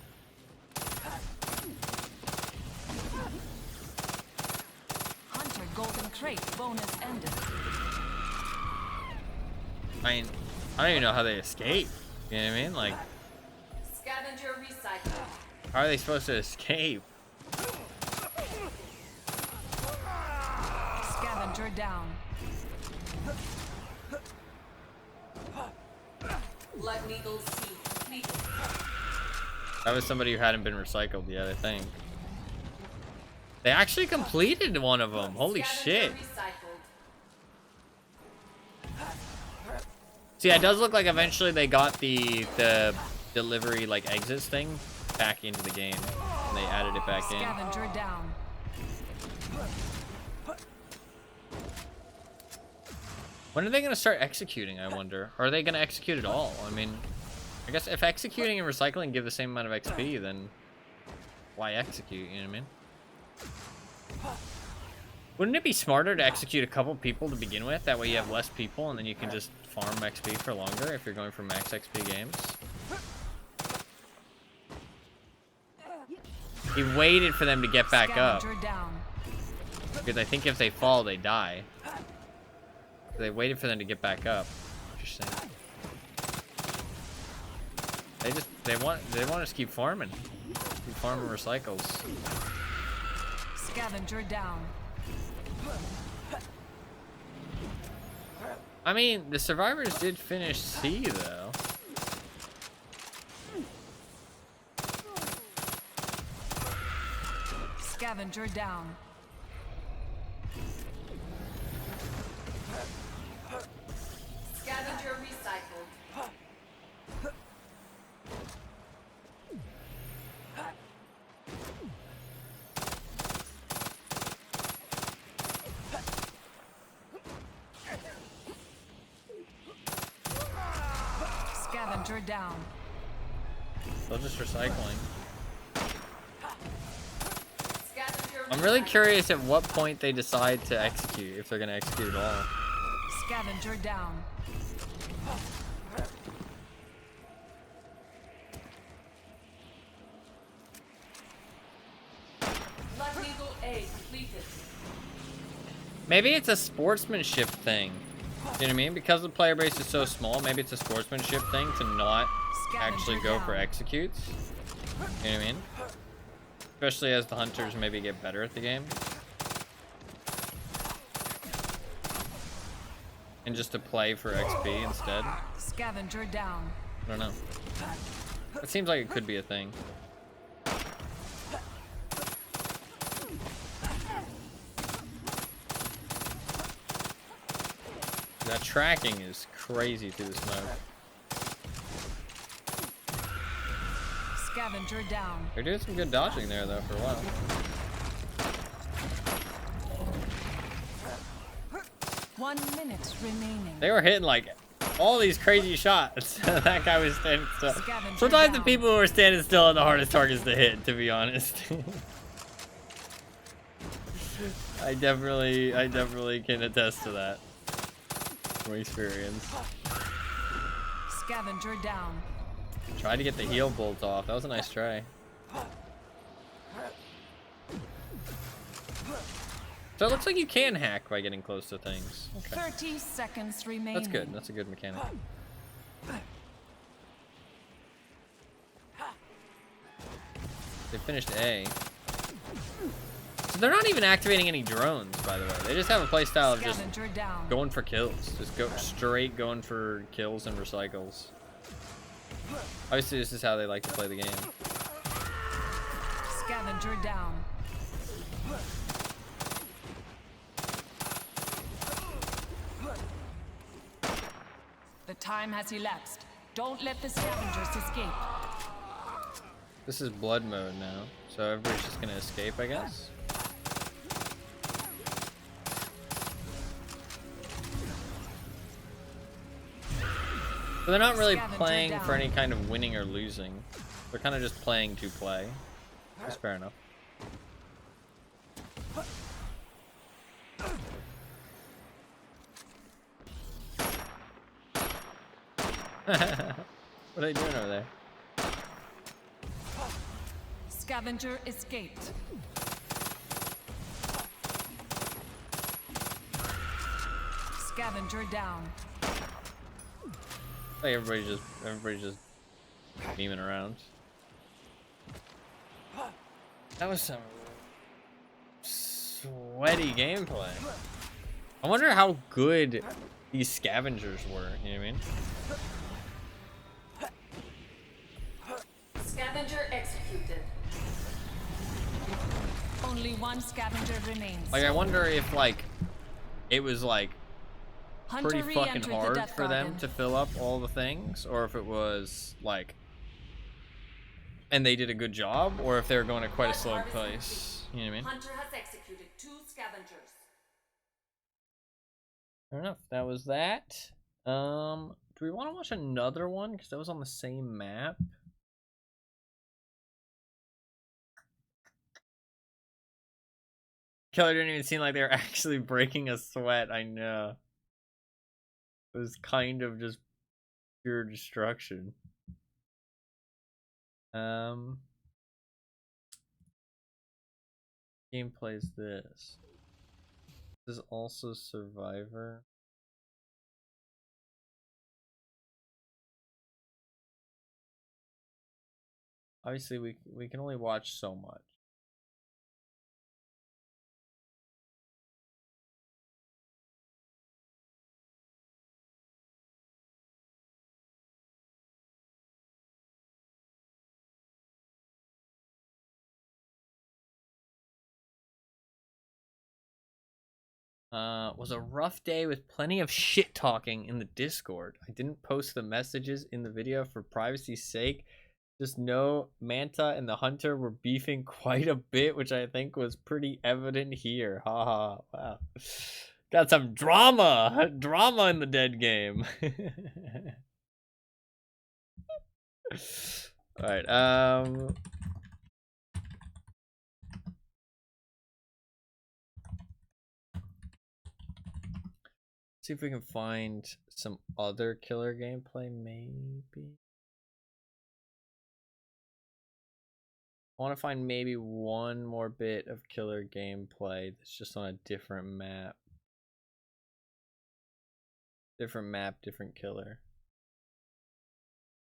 Hunter golden crate bonus ended. I mean, I don't even know how they escape. You know what I mean? Like, Scavenger recycled. how are they supposed to escape? Scavenger down. Blood needle C. That was somebody who hadn't been recycled yet, I think. They actually completed one of them. Holy shit. See, it does look like eventually they got the delivery, like, exits thing back into the game. And they added it back in. Scavenger down. When are they going to start executing, I wonder? Or are they going to execute at all? I mean, I guess if executing and recycling give the same amount of XP, then why execute, you know what I mean? Wouldn't it be smarter to execute a couple people to begin with? That way you have less people and then you can just farm XP for longer if you're going for max XP games. He waited for them to get back up. Because I think if they fall, they die. They waited for them to get back up. Interesting. They want us to keep farming. Keep farming recycles. Scavenger down. I mean, the survivors did finish C though. Scavenger down. Scavenger recycled. Scavenger down. Still just recycling. I'm really curious at what point they decide to execute, if they're gonna execute at all. Scavenger down. Blood Needle A completed. Maybe it's a sportsmanship thing. You know what I mean? Because the player base is so small, maybe it's a sportsmanship thing to not actually go for executes. You know what I mean? Especially as the hunters maybe get better at the game. And just to play for XP instead. Scavenger down. I don't know. It seems like it could be a thing. That tracking is crazy through the smoke. Scavenger down. They're doing some good dodging there though for a while. 1 minute remaining. They were hitting like all these crazy shots. That guy was standing still. Scavenger Sometimes down. the people who are standing still are the hardest targets to hit, to be honest. I definitely can attest to that from experience. Scavenger down. Tried to get the heel bolt off. That was a nice try. So it looks like you can hack by getting close to things. Okay. 30 seconds remaining. That's good. That's a good mechanic. They finished A. So they're not even activating any drones, by the way. They just have a playstyle of just Scavenger down. going for kills. Just go straight going for kills and recycles. Obviously, this is how they like to play the game. Scavenger down. The time has elapsed. Don't let the scavengers escape. This is blood mode now, so everybody's just gonna escape, I guess. So they're not really Scavenger playing down. for any kind of winning or losing. They're kind of just playing to play. That's fair enough. What are they doing over there? Scavenger escaped. Scavenger down. Like everybody's just beaming around. That was some sweaty gameplay. I wonder how good these scavengers were, you know what I mean? Scavenger executed. Only one scavenger remains. Like I wonder if like it was like Hunter pretty fucking re-entered the hard for them Deathgarden. to fill up all the things, or if it was like and they did a good job, or if they were going at quite a slow pace. You know what I mean? Hunter has executed 2 scavengers. Fair enough. That was that. Do we want to watch another one? Because that was on the same map. Keller didn't even seem like they were actually breaking a sweat. I know. It was kind of just pure destruction. Gameplay is this. This is also Survivor. Obviously, we can only watch so much. Was a rough day with plenty of shit talking in the Discord. I didn't post the messages in the video for privacy's sake. Just know Manta and the Hunter were beefing quite a bit, which I think was pretty evident here. Haha, wow. Got some drama! Drama in the dead game. All right. See if we can find some other killer gameplay, maybe. I want to find maybe one more bit of killer gameplay that's just on a different map. Different map, different killer.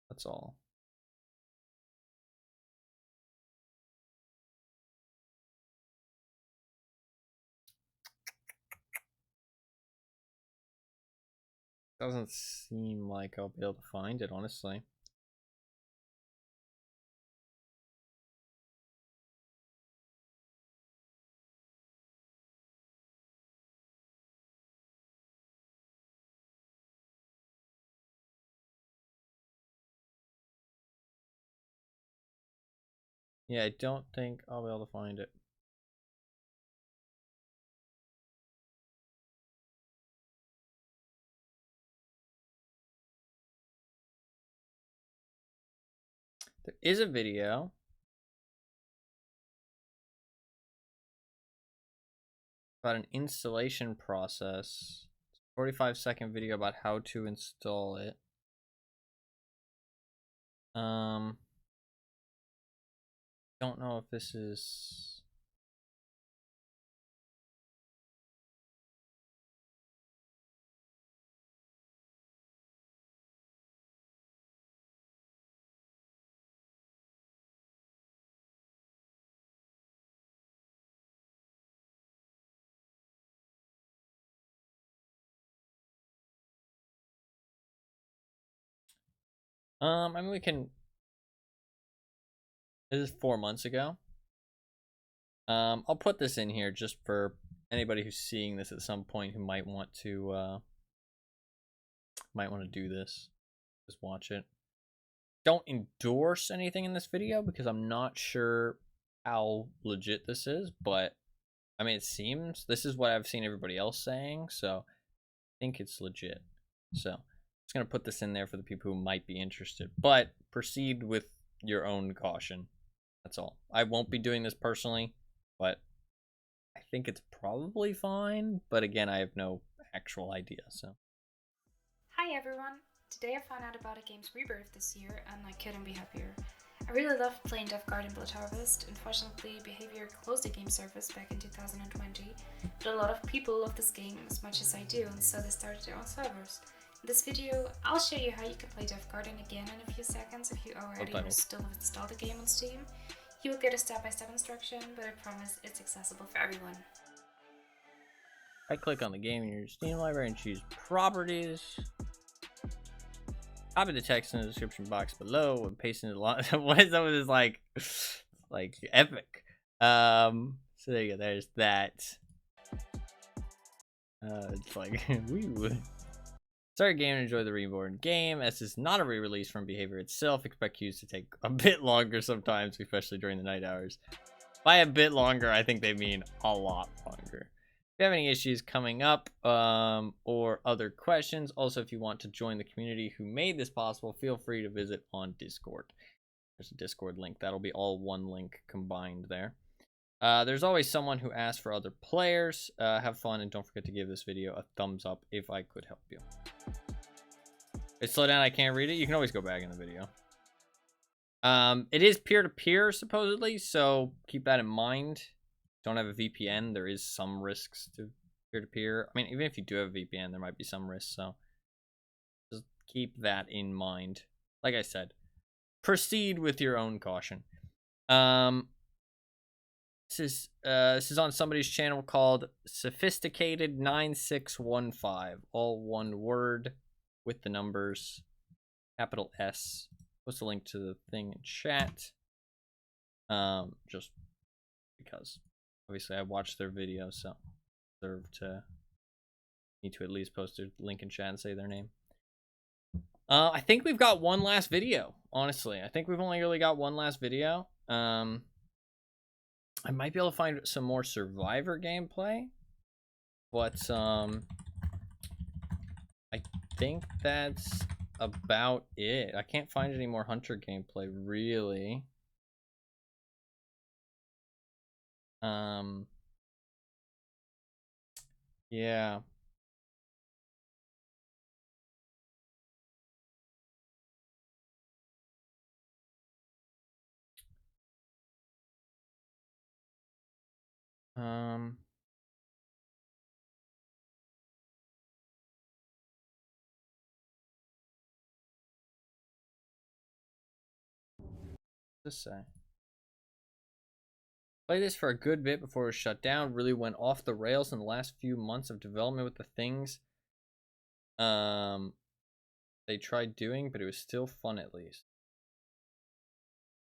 That's all. Doesn't seem like I'll be able to find it, honestly. Yeah, I don't think I'll be able to find it. There is a video. About an installation process. 45-second video about how to install it. Don't know if this is... I mean, we can... This is 4 months ago. I'll put this in here just for anybody who's seeing this at some point who might want to do this. Just watch it. Don't endorse anything in this video because I'm not sure how legit this is, but I mean, it seems this is what I've seen everybody else saying, so I think it's legit. So I'm just gonna put this in there for the people who might be interested, but proceed with your own caution. That's all. I won't be doing this personally, but I think it's probably fine. But again, I have no actual idea. So. Hi everyone. Today I found out about a game's rebirth this year, and I couldn't be happier. I really loved playing Deathgarden Bloodharvest. Unfortunately, Behavior closed the game service back in 2020, but a lot of people love this game as much as I do, and so they started their own servers. In this video, I'll show you how you can play Deathgarden again in a few seconds if you already or still have installed the game on Steam. You will get a step-by-step instruction, but I promise it's accessible for everyone. Right click on the game in your Steam library and choose Properties. Copy the text in the description box below and paste it in the lot. What is some of this like epic? So there you go. There's that. It's like woo. Start a game and enjoy the reborn game. This is not a re-release from Behavior itself. Expect queues to take a bit longer sometimes, especially during the night hours. By a bit longer, I think they mean a lot longer. If you have any issues coming up or other questions, also if you want to join the community who made this possible, feel free to visit on Discord. There's a Discord link. That'll be all one link combined there. There's always someone who asks for other players. Have fun, and don't forget to give this video a thumbs up if I could help you. Hey, slow down, I can't read it. You can always go back in the video. It is peer-to-peer, supposedly, so keep that in mind. Don't have a VPN, there is some risks to peer-to-peer. I mean, even if you do have a VPN, there might be some risks, so just keep that in mind. Like I said, proceed with your own caution. This is on somebody's channel called Sophisticated9615, all one word with the numbers, capital S. Post a link to the thing in chat. Just because obviously I watched their video, so I need to at least post a link in chat and say their name. I think we've got one last video, honestly. I think we've only really got one last video. I might be able to find some more Survivor gameplay, but I think that's about it. I can't find any more Hunter gameplay, really. Yeah. What's this say? Played this for a good bit before it was shut down. Really went off the rails in the last few months of development with the things they tried doing, but it was still fun at least.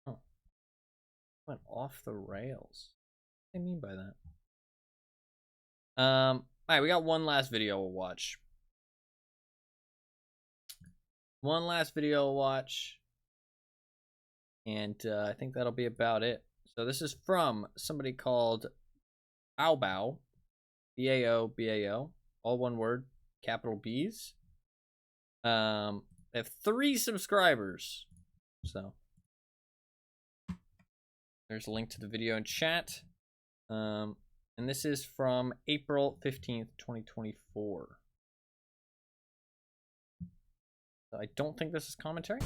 Oh. Went off the rails. What do you mean by that? Alright, we got one last video we'll watch. One last video we'll watch. And I think that'll be about it. So this is from somebody called Bao, B-A-O, all one word, capital B's. They have 3 subscribers. So there's a link to the video in chat. And this is from April 15th, 2024. So I don't think this is commentary.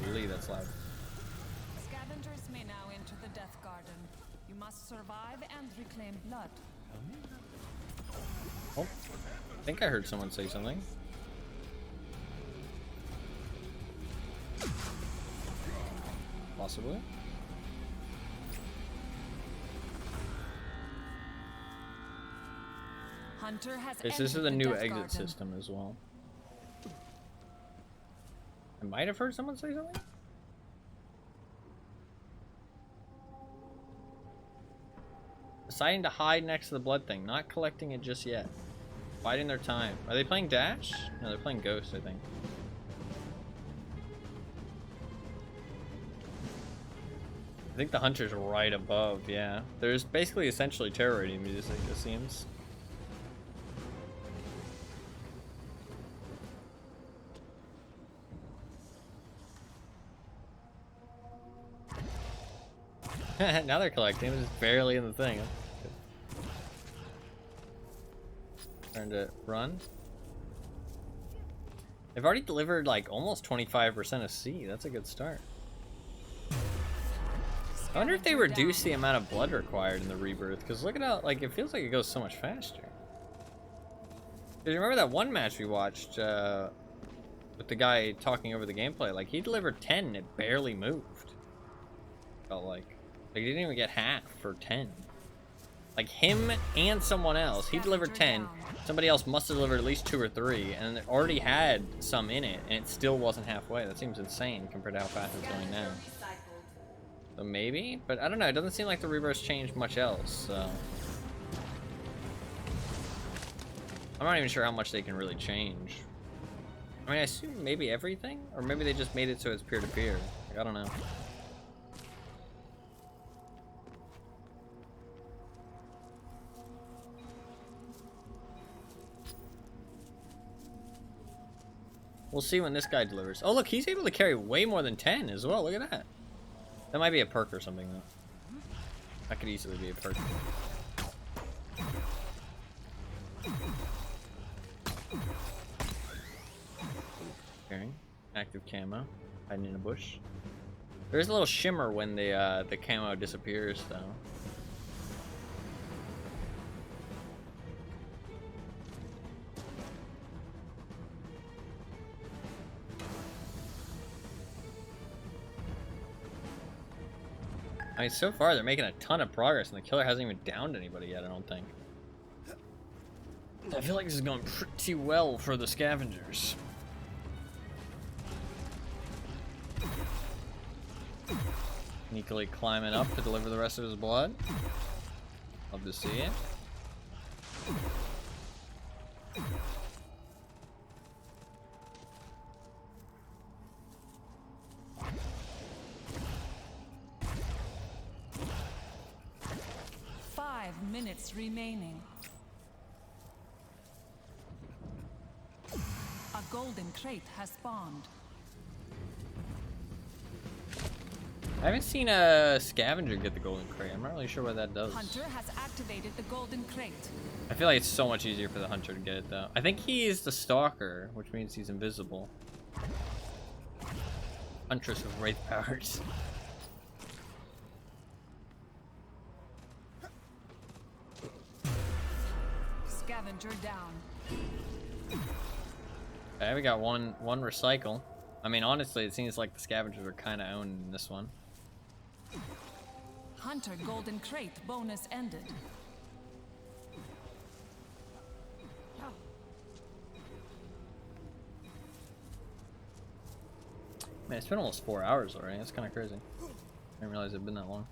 Holy, that's loud. Scavengers may now enter the Deathgarden. You must survive and reclaim blood. Oh, I think I heard someone say something. Possibly. Hunter has This is the new exit system as well. I might have heard someone say something. Deciding to hide next to the blood thing, not collecting it just yet. Biding their time. Are they playing Dash? No, they're playing Ghost, I think. I think the Hunter's right above, yeah. There's basically essentially terror rating music, it seems. Now they're collecting, it's just barely in the thing. Trying to run. They've already delivered like almost 25% of C. That's a good start. I wonder if they reduce the amount of blood required in the rebirth, because look at how, like, it feels like it goes so much faster. Because you remember that one match we watched with the guy talking over the gameplay? Like, he delivered 10 and it barely moved. Felt like he didn't even get half for 10. Like, him and someone else, he delivered 10. Somebody else must have delivered at least 2 or 3, and it already had some in it, and it still wasn't halfway. That seems insane compared to how fast it's going now. So maybe, but I don't know. It doesn't seem like the rebirths changed much else. So I'm not even sure how much they can really change. I mean, I assume maybe everything, or maybe they just made it so it's peer-to-peer. Like, I don't know. We'll see when this guy delivers. Oh, look, he's able to carry way more than 10 as well. Look at that. That might be a perk or something, though. That could easily be a perk. Carrying. Active camo. Hiding in a bush. There's a little shimmer when the camo disappears, though. I mean, so far they're making a ton of progress, and the killer hasn't even downed anybody yet, I don't think. I feel like this is going pretty well for the scavengers. Sneakily climbing up to deliver the rest of his blood. Love to see it. Minutes remaining. A golden crate has spawned. I haven't seen a scavenger get the golden crate. I'm not really sure what that does. Hunter has activated the golden crate. I feel like it's so much easier for the hunter to get it though. I think he is the stalker, which means he's invisible. Huntress with wraith powers. Scavenger down. Okay, we got one recycle. I mean, honestly, it seems like the scavengers are kind of owned in this one. Hunter golden crate bonus ended. Man, it's been almost 4 hours already. That's kind of crazy. I didn't realize it'd been that long.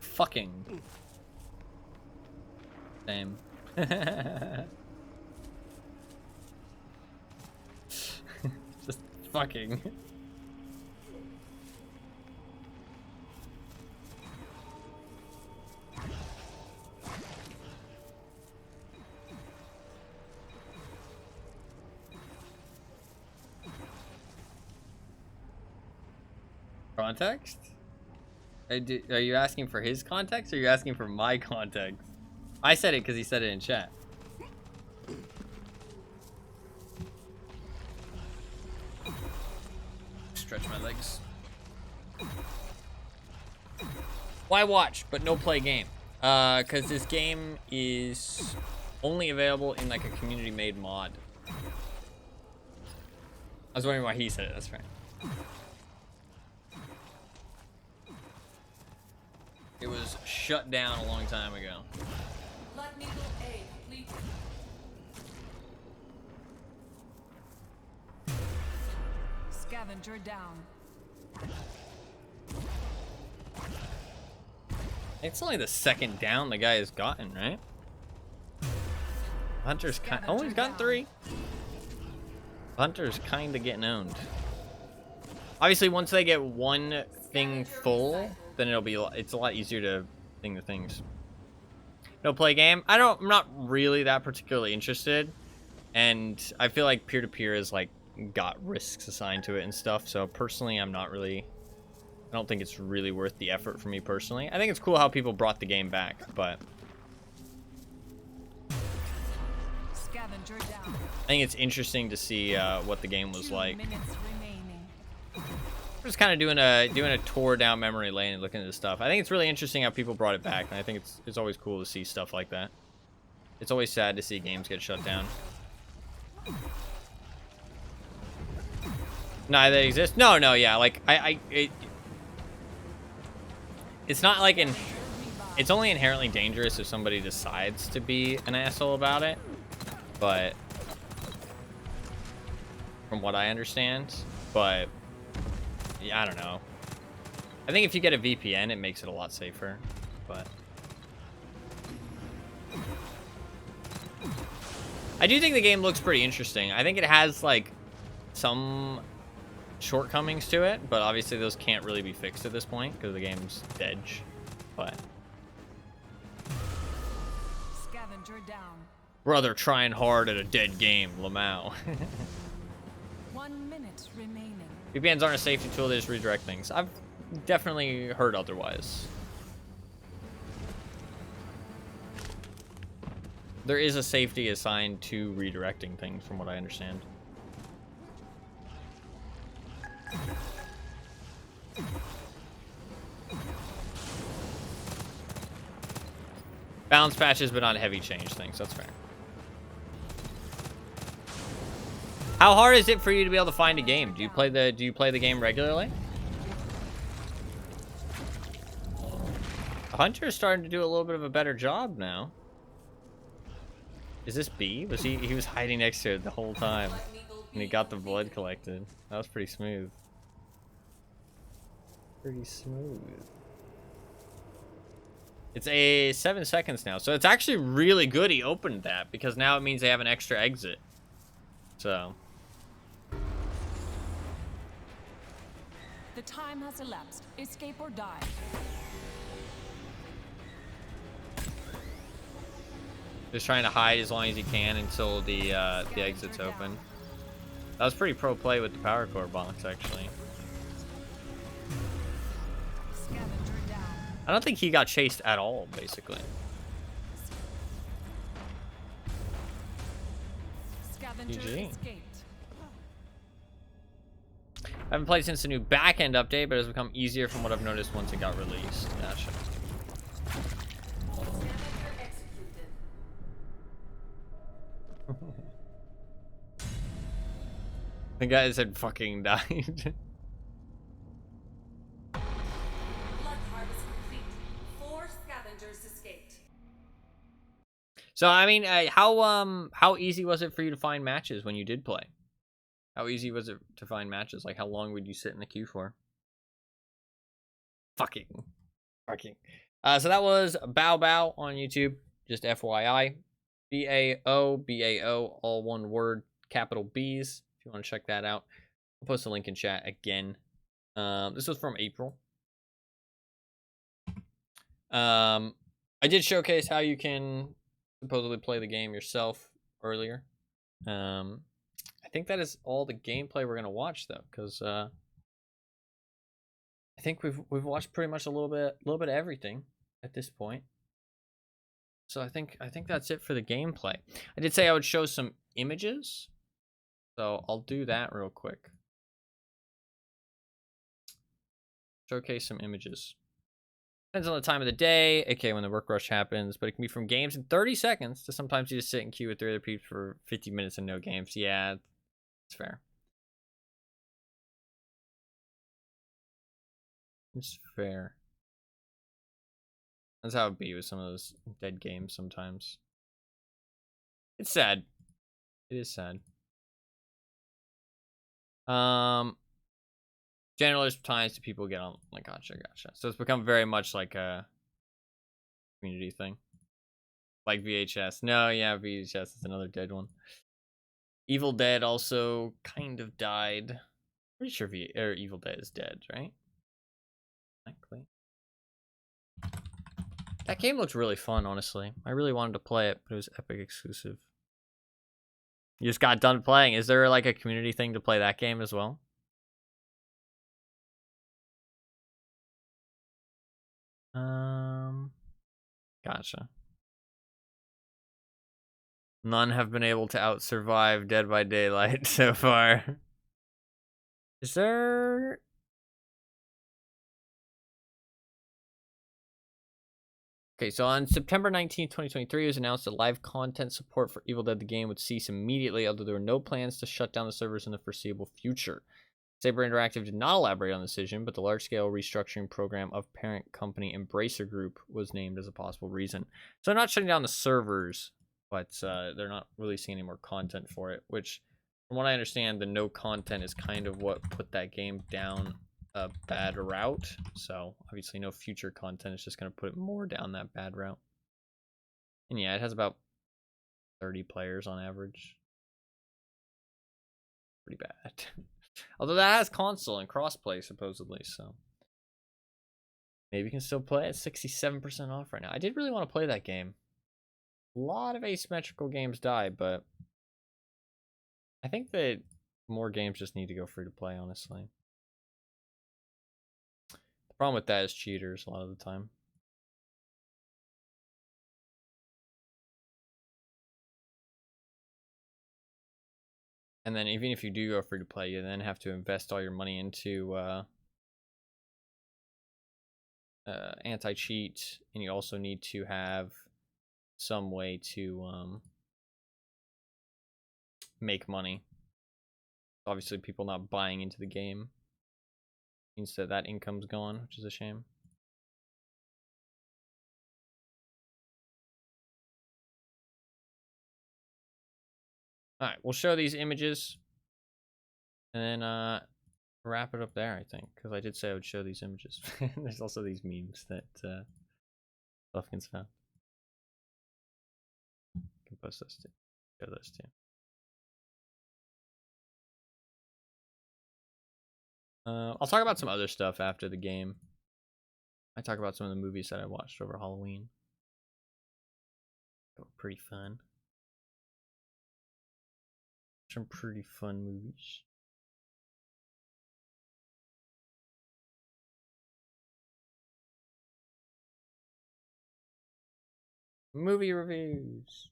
Fucking. Same. Just fucking. Context? Are you asking for his context or are you asking for my context? I said it because he said it in chat. Stretch my legs. Why watch but no play game? Because this game is only available in like a community made mod. I was wondering why he said it, that's right. It was shut down a long time ago. Blood Needle A completed. Scavenger down. It's only the second down the guy has gotten, right? Hunter's kind. Oh, he's got 3. Hunter's kind of getting owned. Obviously, once they get one thing full, then it's a lot easier to thing the things. No play game. I'm not really that particularly interested, and I feel like peer-to-peer is like got risks assigned to it and stuff. So personally, I don't think it's really worth the effort for me personally. I think it's cool how people brought the game back, but Scavenger down. I think it's interesting to see what the game was like. We're just kind of doing a tour down memory lane and looking at this stuff. I think it's really interesting how people brought it back, and I think it's always cool to see stuff like that. It's always sad to see games get shut down. No, they exist. No, yeah, like it's not like it's only inherently dangerous if somebody decides to be an asshole about it, but from what I understand, but. Yeah, I don't know. I think if you get a VPN, it makes it a lot safer, but I do think the game looks pretty interesting. I think it has like some shortcomings to it, but obviously those can't really be fixed at this point because the game's dead. But Scavenger down. brother trying hard at a dead game, Lamau. 1 minute remaining. VPNs aren't a safety tool, they just redirect things. I've definitely heard otherwise. There is a safety assigned to redirecting things, from what I understand. Balance patches, but not heavy change things. That's fair. How hard is it for you to be able to find a game? Do you play the game regularly? Hunter is starting to do a little bit of a better job now. Is this B? Was he was hiding next to it the whole time, and he got the blood collected. That was pretty smooth. Pretty smooth. It's a 7 seconds now, so it's actually really good he opened that, because now it means they have an extra exit. So. The time has elapsed. Escape or die. Just trying to hide as long as he can until the exit's open. That was pretty pro play with the power core box, actually. I don't think he got chased at all, basically. GG. I haven't played since the new backend update, but it has become easier from what I've noticed once it got released. Gotcha. The guy said fucking died. Bloodharvest complete. 4 scavengers escaped. So I mean, how easy was it for you to find matches when you did play? How easy was it to find matches? Like, how long would you sit in the queue for? Fucking. So that was Bow Bow on YouTube. Just FYI. B-A-O, all one word, capital B's. If you want to check that out, I'll post a link in chat again. This was from April. I did showcase how you can supposedly play the game yourself earlier. I think that is all the gameplay we're gonna watch though, because I think we've watched pretty much a little bit of everything at this point. So I think that's it for the gameplay. I did say I would show some images, so I'll do that real quick. Showcase some images. Depends on the time of the day, aka when the work rush happens, but it can be from games in 30 seconds to sometimes you just sit in queue with 3 other people for 50 minutes and no games. Yeah, it's fair. It's fair. That's how it be with some of those dead games sometimes. It's sad. It is sad. Generally, times do people get on like gotcha. So it's become very much like a community thing. Like VHS. No, yeah, VHS is another dead one. Evil Dead also kind of died. Pretty sure Evil Dead is dead, right? Likely. That game looks really fun, honestly. I really wanted to play it, but it was Epic exclusive. You just got done playing. Is there like a community thing to play that game as well? Gotcha. None have been able to out-survive Dead by Daylight so far. Is there... Okay, so on September 19, 2023, it was announced that live content support for Evil Dead the game would cease immediately, although there were no plans to shut down the servers in the foreseeable future. Saber Interactive did not elaborate on the decision, but the large-scale restructuring program of parent company Embracer Group was named as a possible reason. So they're not shutting down the servers, but they're not releasing any more content for it, which, from what I understand, the no content is kind of what put that game down a bad route. So obviously no future content is just going to put it more down that bad route. And yeah, it has about 30 players on average. Pretty bad. Although that has console and crossplay supposedly, so maybe you can still play it. 67% off right now. I did really want to play that game. A lot of asymmetrical games die, but I think that more games just need to go free to play, honestly. The problem with that is cheaters a lot of the time. And then even if you do go free to play, you then have to invest all your money into anti-cheat, and you also need to have some way to make money. Obviously, people not buying into the game means that income's gone, which is a shame. Alright, we'll show these images and then wrap it up there, I think, because I did say I would show these images. There's also these memes that Buffkins found. I can post those too. Show those too. I'll talk about some other stuff after the game. I talk about some of the movies that I watched over Halloween. They were pretty fun. Some pretty fun movies. Movie reviews.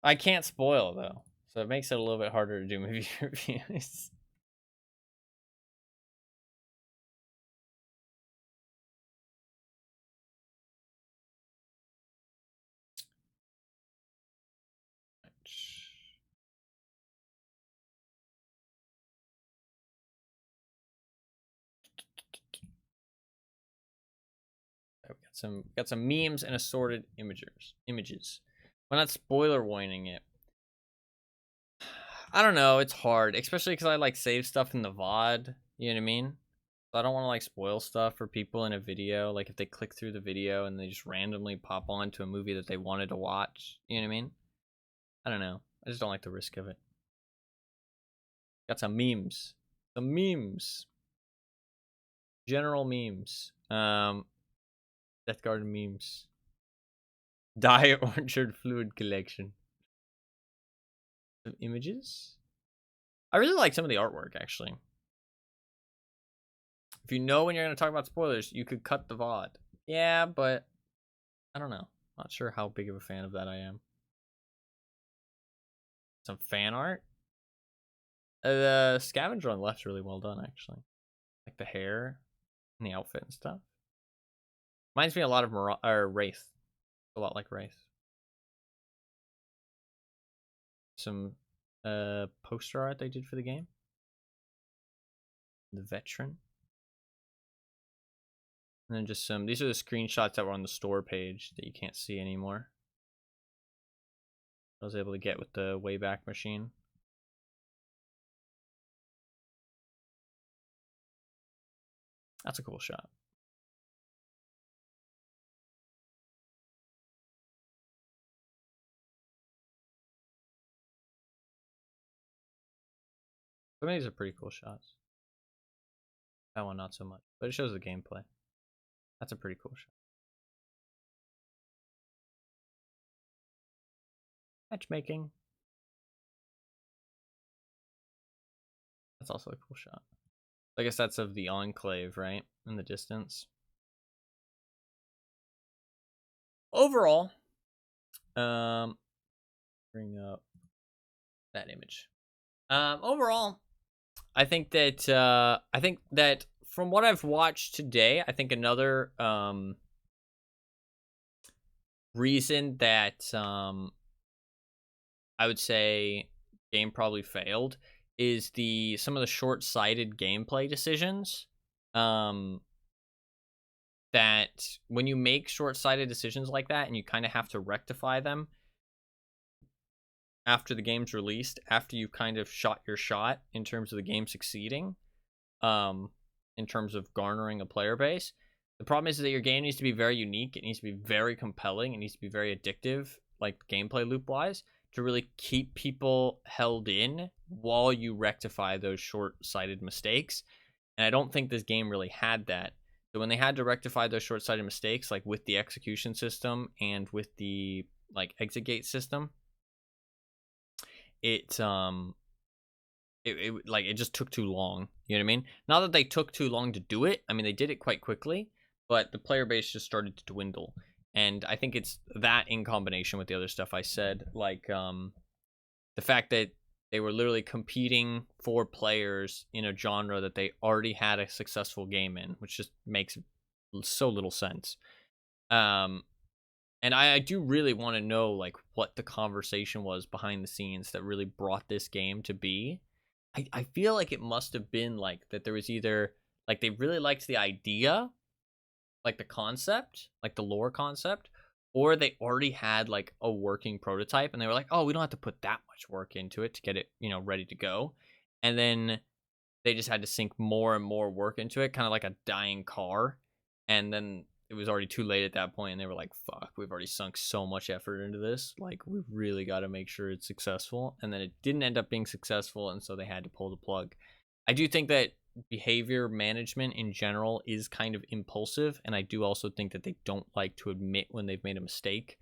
I can't spoil though, so it makes it a little bit harder to do movie reviews. We got some memes and assorted images. We're not spoiler warning it. I don't know, it's hard, especially because I like save stuff in the VOD. You know what I mean? So I don't want to like spoil stuff for people in a video. Like if they click through the video and they just randomly pop on to a movie that they wanted to watch. You know what I mean? I don't know. I just don't like the risk of it. Got some memes. Some memes. General memes. Deathgarden memes. Dye Orchard Fluid Collection. Some images? I really like some of the artwork, actually. If you know when you're going to talk about spoilers, you could cut the VOD. Yeah, but I don't know. Not sure how big of a fan of that I am. Some fan art. The scavenger on the left's really well done, actually. Like the hair and the outfit and stuff. Reminds me a lot of Wraith. A lot like Wraith. Some poster art they did for the game. The veteran. And then just some, these are the screenshots that were on the store page that you can't see anymore. I was able to get with the Wayback Machine. That's a cool shot. Some of these are pretty cool shots. That one not so much, but it shows the gameplay. That's a pretty cool shot. Matchmaking. That's also a cool shot. I guess that's of the Enclave, right? In the distance. Overall, bring up that image. Overall, I think that from what I've watched today, I think another reason that I would say game probably failed is some of the short-sighted gameplay decisions. That when you make short-sighted decisions like that and you kind of have to rectify them after the game's released, after you've kind of shot your shot in terms of the game succeeding, in terms of garnering a player base, the problem is that your game needs to be very unique. It needs to be very compelling. It needs to be very addictive, like gameplay loop-wise, to really keep people held in while you rectify those short-sighted mistakes. And I don't think this game really had that. So when they had to rectify those short-sighted mistakes, like with the execution system and with the like exit gate system, it just took too long. You know what I mean? Not that they took too long to do it. I mean, they did it quite quickly, but the player base just started to dwindle. And I think it's that in combination with the other stuff I said, like the fact that they were literally competing for players in a genre that they already had a successful game in, which just makes so little sense. And I do really want to know like what the conversation was behind the scenes that really brought this game to be. I feel like it must have been like that there was either like they really liked the idea, like the concept, like the lore concept, or they already had like a working prototype and they were like, oh, we don't have to put that much work into it to get it, you know, ready to go. And then they just had to sink more and more work into it, kind of like a dying car. And then it was already too late at that point and they were like, fuck, we've already sunk so much effort into this. Like, we've really got to make sure it's successful. And then it didn't end up being successful, and so they had to pull the plug. I do think that behavior management in general is kind of impulsive, and I do also think that they don't like to admit when they've made a mistake.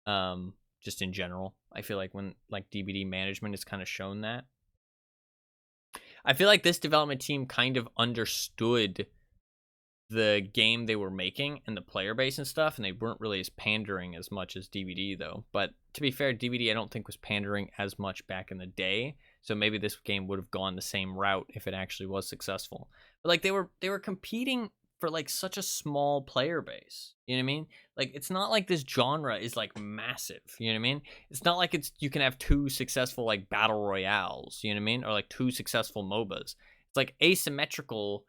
Just in general. I feel like when like DBD management has kind of shown that. I feel like this development team kind of understood the game they were making and the player base and stuff, and they weren't really as pandering as much as DVD though. But to be fair, DVD I don't think was pandering as much back in the day, so maybe this game would have gone the same route if it actually was successful. But like they were competing for like such a small player base, you know what I mean? Like it's not like this genre is like massive, you know what I mean? It's not like you can have 2 successful like battle royales, you know what I mean, or like 2 successful MOBAs. It's like asymmetrical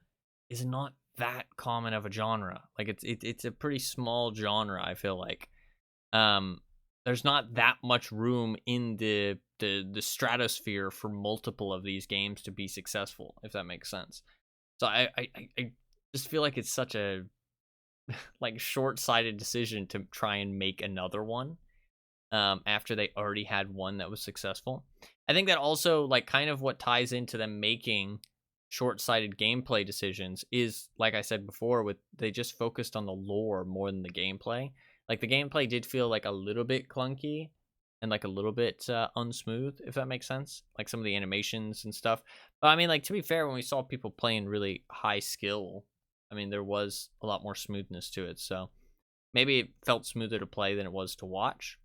is not that common of a genre. Like it's a pretty small genre. I feel like there's not that much room in the stratosphere for multiple of these games to be successful, if that makes sense. So I just feel like it's such a like short-sighted decision to try and make another one after they already had one that was successful. I think that also like kind of what ties into them making short-sighted gameplay decisions is, like I said before, with they just focused on the lore more than the gameplay. Like the gameplay did feel like a little bit clunky and like a little bit unsmooth, if that makes sense. Like some of the animations and stuff. But I mean, like to be fair, when we saw people playing really high skill, I mean, there was a lot more smoothness to it. So maybe it felt smoother to play than it was to watch.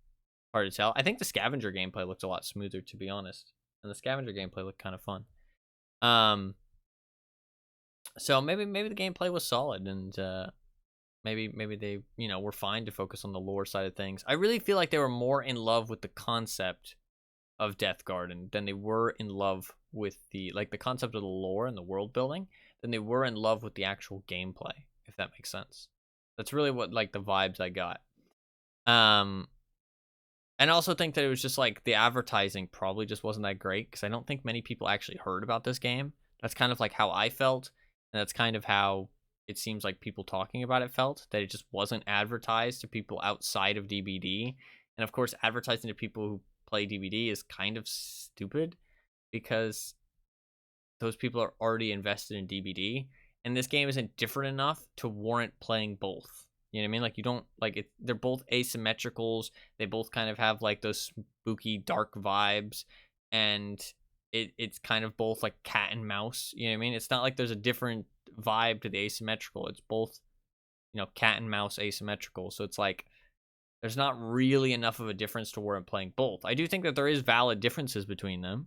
Hard to tell. I think the scavenger gameplay looked a lot smoother, to be honest. And the scavenger gameplay looked kind of fun. So maybe the gameplay was solid, and maybe they were fine to focus on the lore side of things. I really feel like they were more in love with the concept of Deathgarden than they were in love with the concept of the lore and the world building than they were in love with the actual gameplay, if that makes sense. That's really what like the vibes I got. And I also think that it was just like the advertising probably just wasn't that great, because I don't think many people actually heard about this game. That's kind of like how I felt, and that's kind of how it seems like people talking about it felt, that it just wasn't advertised to people outside of DBD. And of course, advertising to people who play DBD is kind of stupid, because those people are already invested in DBD, and this game isn't different enough to warrant playing both. You know what I mean? Like you don't like it. They're both asymmetricals. They both kind of have like those spooky, dark vibes, and it's kind of both like cat and mouse. You know what I mean? It's not like there's a different vibe to the asymmetrical. It's both, cat and mouse asymmetrical. So it's like there's not really enough of a difference to warrant playing both. I do think that there is valid differences between them,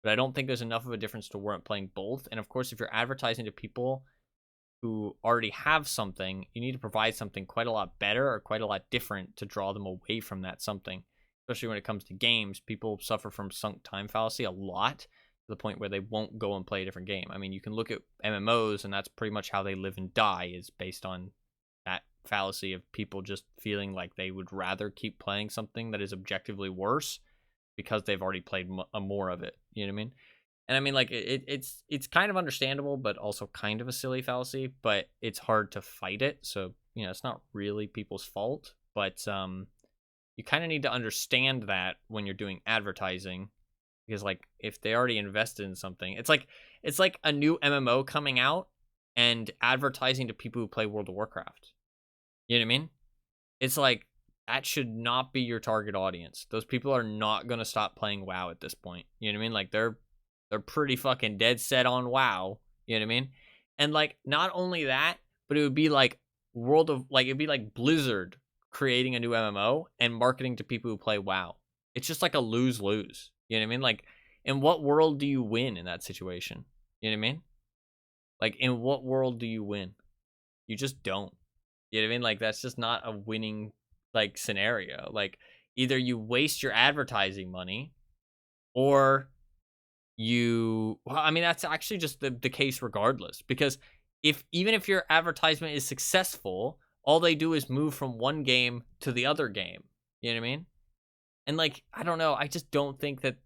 but I don't think there's enough of a difference to warrant playing both. And of course, if you're advertising to people who already have something, you need to provide something quite a lot better or quite a lot different to draw them away from that something. Especially when it comes to games, people suffer from sunk time fallacy a lot, to the point where they won't go and play a different game. I mean, you can look at MMOs, and that's pretty much how they live and die, is based on that fallacy of people just feeling like they would rather keep playing something that is objectively worse because they've already played more of it. You know what I mean? And I mean, like, it's kind of understandable, but also kind of a silly fallacy, but it's hard to fight it. So, it's not really people's fault, but you kind of need to understand that when you're doing advertising, because like if they already invested in something, it's like a new MMO coming out and advertising to people who play World of Warcraft. You know what I mean? It's like that should not be your target audience. Those people are not going to stop playing WoW at this point. You know what I mean? Like they're pretty fucking dead set on WoW. You know what I mean? And like not only that, but it would be like it'd be like Blizzard creating a new MMO and marketing to people who play WoW. It's just like a lose-lose. You know what I mean? Like, in what world do you win in that situation? You know what I mean? Like, in what world do you win? You just don't. You know what I mean? Like, that's just not a winning, like, scenario. Like, either you waste your advertising money, or that's actually just the case regardless. Because even if your advertisement is successful, all they do is move from one game to the other game. You know what I mean? And like, I don't know. I just don't think that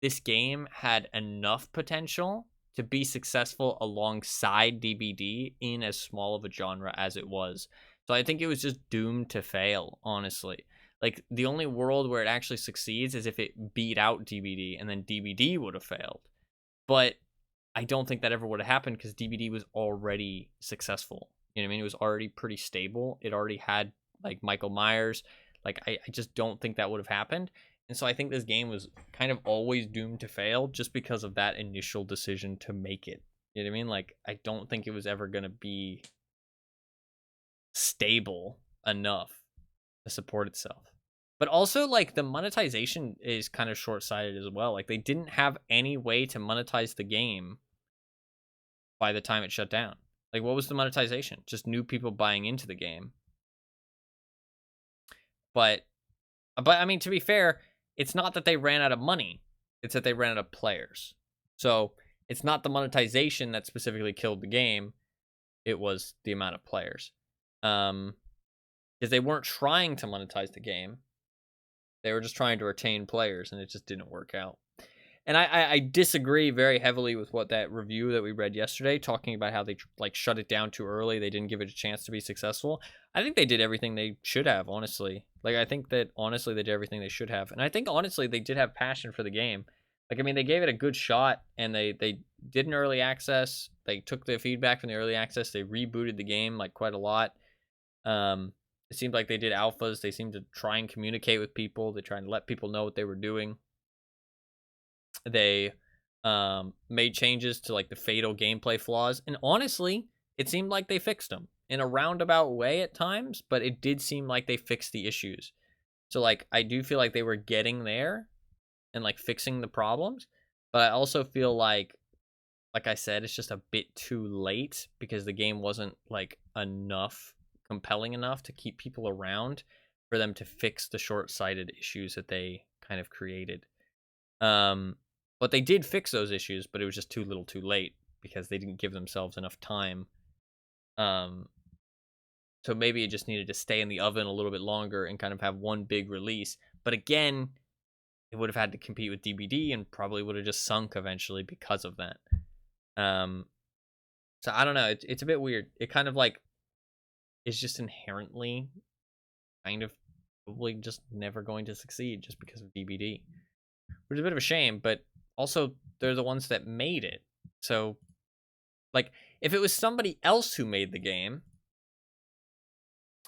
this game had enough potential to be successful alongside DBD in as small of a genre as it was. So I think it was just doomed to fail, honestly. Like, the only world where it actually succeeds is if it beat out DBD, and then DBD would have failed. But I don't think that ever would have happened, because DBD was already successful. You know what I mean? It was already pretty stable. It already had, like, Michael Myers. Like, I just don't think that would have happened. And so I think this game was kind of always doomed to fail just because of that initial decision to make it. You know what I mean? Like, I don't think it was ever going to be stable enough to support itself. But also, like, the monetization is kind of short-sighted as well. Like, they didn't have any way to monetize the game by the time it shut down. Like, what was the monetization? Just new people buying into the game. But I mean, to be fair, it's not that they ran out of money. It's that they ran out of players. So it's not the monetization that specifically killed the game. It was the amount of players. Because they weren't trying to monetize the game. They were just trying to retain players, and it just didn't work out. And I disagree very heavily with what that review that we read yesterday, talking about how they like shut it down too early. They didn't give it a chance to be successful. I think they did everything they should have, honestly. Like, I think that, honestly, they did everything they should have. And I think, honestly, they did have passion for the game. Like, I mean, they gave it a good shot, and they did an early access. They took the feedback from the early access. They rebooted the game, like, quite a lot. It seemed like they did alphas. They seemed to try and communicate with people. They tried to let people know what they were doing. They made changes to, like, the fatal gameplay flaws. And honestly, it seemed like they fixed them in a roundabout way at times, but it did seem like they fixed the issues. So, like, I do feel like they were getting there and, like, fixing the problems. But I also feel like I said, it's just a bit too late because the game wasn't, like, compelling enough to keep people around for them to fix the short-sighted issues that they kind of created. But they did fix those issues, but it was just too little too late because they didn't give themselves enough time. So maybe it just needed to stay in the oven a little bit longer and kind of have one big release. But again, it would have had to compete with DBD and probably would have just sunk eventually because of that. So I don't know. It's a bit weird. It kind of like is just inherently kind of probably just never going to succeed just because of DBD. Which is a bit of a shame, but also they're the ones that made it. So, like, if it was somebody else who made the game,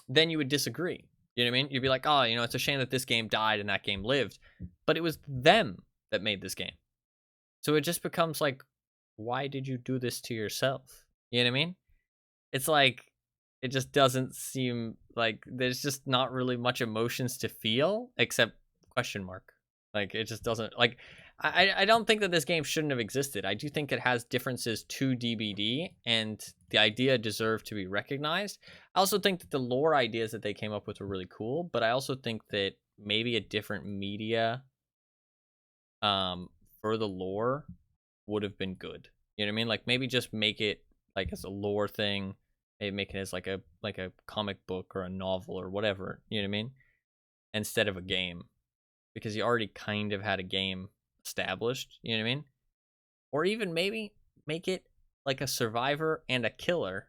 then you would disagree. You know what I mean? You'd be like, oh, you know, it's a shame that this game died and that game lived. But it was them that made this game. So it just becomes like, why did you do this to yourself? You know what I mean? It's like, it just doesn't seem like there's just not really much emotions to feel except question mark. Like, it just doesn't, like, I don't think that this game shouldn't have existed. I do think it has differences to DBD, and the idea deserved to be recognized. I also think that the lore ideas that they came up with were really cool, but I also think that maybe a different media for the lore would have been good. You know what I mean? Like, maybe just make it, like, as a lore thing, maybe make it as, like a comic book or a novel or whatever, you know what I mean? Instead of a game. Because you already kind of had a game established, you know what I mean? Or even maybe make it like a survivor and a killer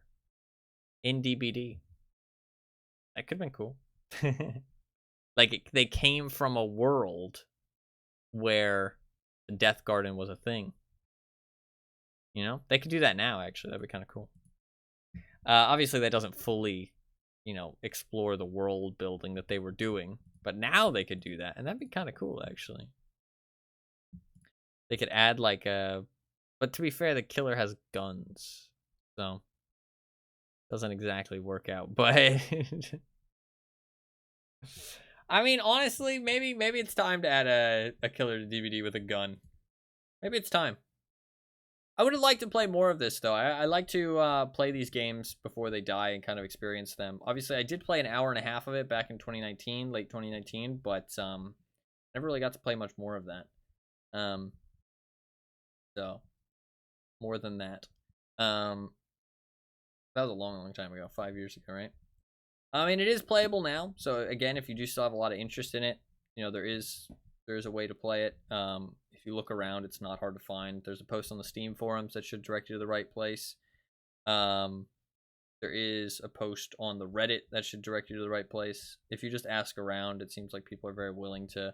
in DBD. That could have been cool. Like, they came from a world where the Deathgarden was a thing. You know? They could do that now, actually. That'd be kind of cool. Obviously, that doesn't fully, you know, explore the world building that they were doing. But now they could do that, and that'd be kind of cool, actually. They could add, like, But to be fair, the killer has guns, so... doesn't exactly work out, but... I mean, honestly, maybe it's time to add a killer to DBD with a gun. Maybe it's time. I would have liked to play more of this, though. I like to play these games before they die and kind of experience them. Obviously, I did play an hour and a half of it back in 2019, late 2019, but never really got to play much more of that. So, more than that. That was a long time ago, 5 years ago, right? I mean, it is playable now. So, again, if you do still have a lot of interest in it, you know, there is a way to play it. If you look around, it's not hard to find. There's a post on the Steam forums that should direct you to the right place. There is a post on the Reddit that should direct you to the right place. If you just ask around, it seems like people are very willing to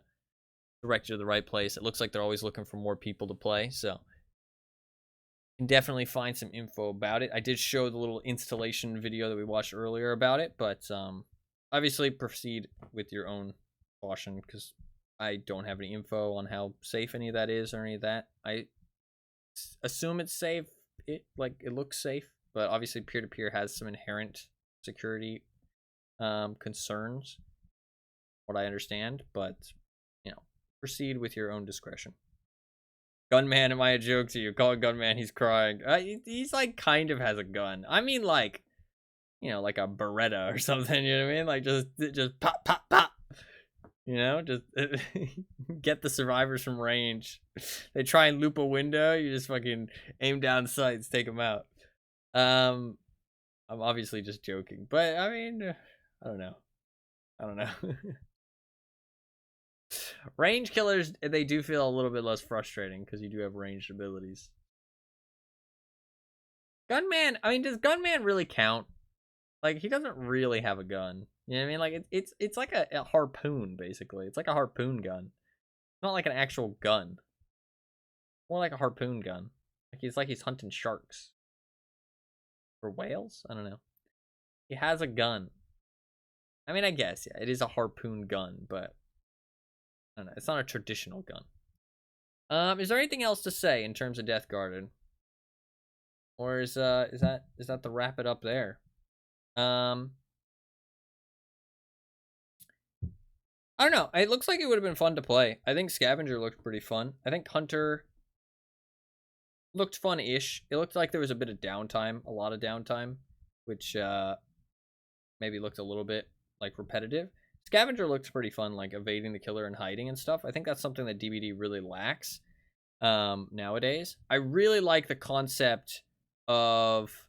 direct you to the right place. It looks like they're always looking for more people to play, so you can definitely find some info about it. I did show the little installation video that we watched earlier about it, but Obviously, proceed with your own caution, because I don't have any info on how safe any of that is or any of that. I assume it's safe. It looks safe, but obviously peer-to-peer has some inherent security concerns, what I understand, but proceed with your own discretion. Gunman, am I a joke to you? Call Gunman, he's crying. He's like kind of has a gun. I mean, like, like a Beretta or something, you know what I mean? Like just pop, pop, pop. Just get the survivors from range. They try and loop a window, you just fucking aim down sights, take them out. I'm obviously just joking, but I mean, I don't know. Range killers, they do feel a little bit less frustrating because you do have ranged abilities. Gunman, I mean, does Gunman really count? Like, he doesn't really have a gun. You know what I mean? Like, it's like a harpoon, basically. It's like a harpoon gun. It's not like an actual gun. More like a harpoon gun. Like he's hunting sharks. Or whales? I don't know. He has a gun. I mean, I guess, yeah, it is a harpoon gun, but I don't know. It's not a traditional gun. Is there anything else to say in terms of Deathgarden? Or is that the wrap it up there? I don't know. It looks like it would have been fun to play. I think Scavenger looked pretty fun. I think Hunter looked fun-ish. It looked like there was a bit of downtime, a lot of downtime, which maybe looked a little bit like repetitive. Scavenger looks pretty fun, like evading the killer and hiding and stuff. I think that's something that DBD really lacks nowadays. I really like the concept of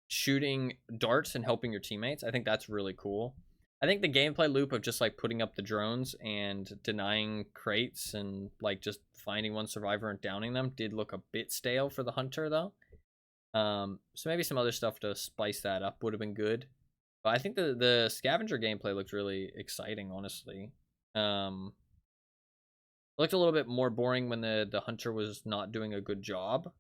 shooting darts and helping your teammates. I think that's really cool. I think the gameplay loop of just like putting up the drones and denying crates and like just finding one survivor and downing them did look a bit stale for the Hunter though. So maybe some other stuff to spice that up would have been good. But I think the Scavenger gameplay looked really exciting, honestly. It looked a little bit more boring when the Hunter was not doing a good job.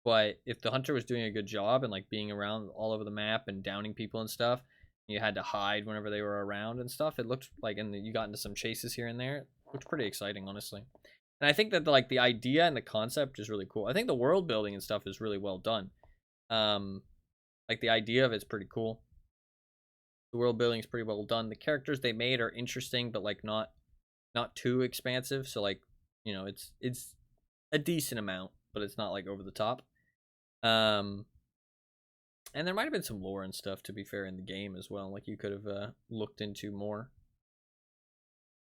But if the Hunter was doing a good job and like being around all over the map and downing people and stuff, you had to hide whenever they were around and stuff, it looked like, and you got into some chases here and there. It looked pretty exciting, honestly. And I think that like the idea and the concept is really cool. I think the world building and stuff is really well done. Like the idea of it's pretty cool. The world building is pretty well done. The characters they made are interesting, but like not too expansive. So like, it's a decent amount, but it's not like over the top. And there might have been some lore and stuff, to be fair, in the game as well. Like you could have looked into more.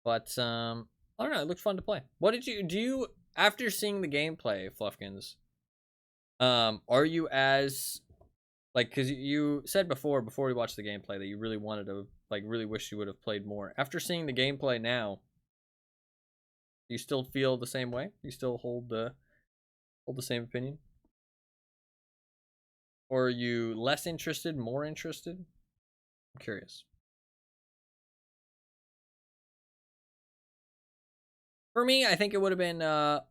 But I don't know. It looked fun to play. What did you after seeing the gameplay, Fluffkins? Are you as like, because you said before we watched the gameplay that you really wanted to, like, really wish you would have played more. After seeing the gameplay now, do you still feel the same way? Do you still hold the same opinion? Or are you less interested, more interested? I'm curious. For me, I think it would have been, am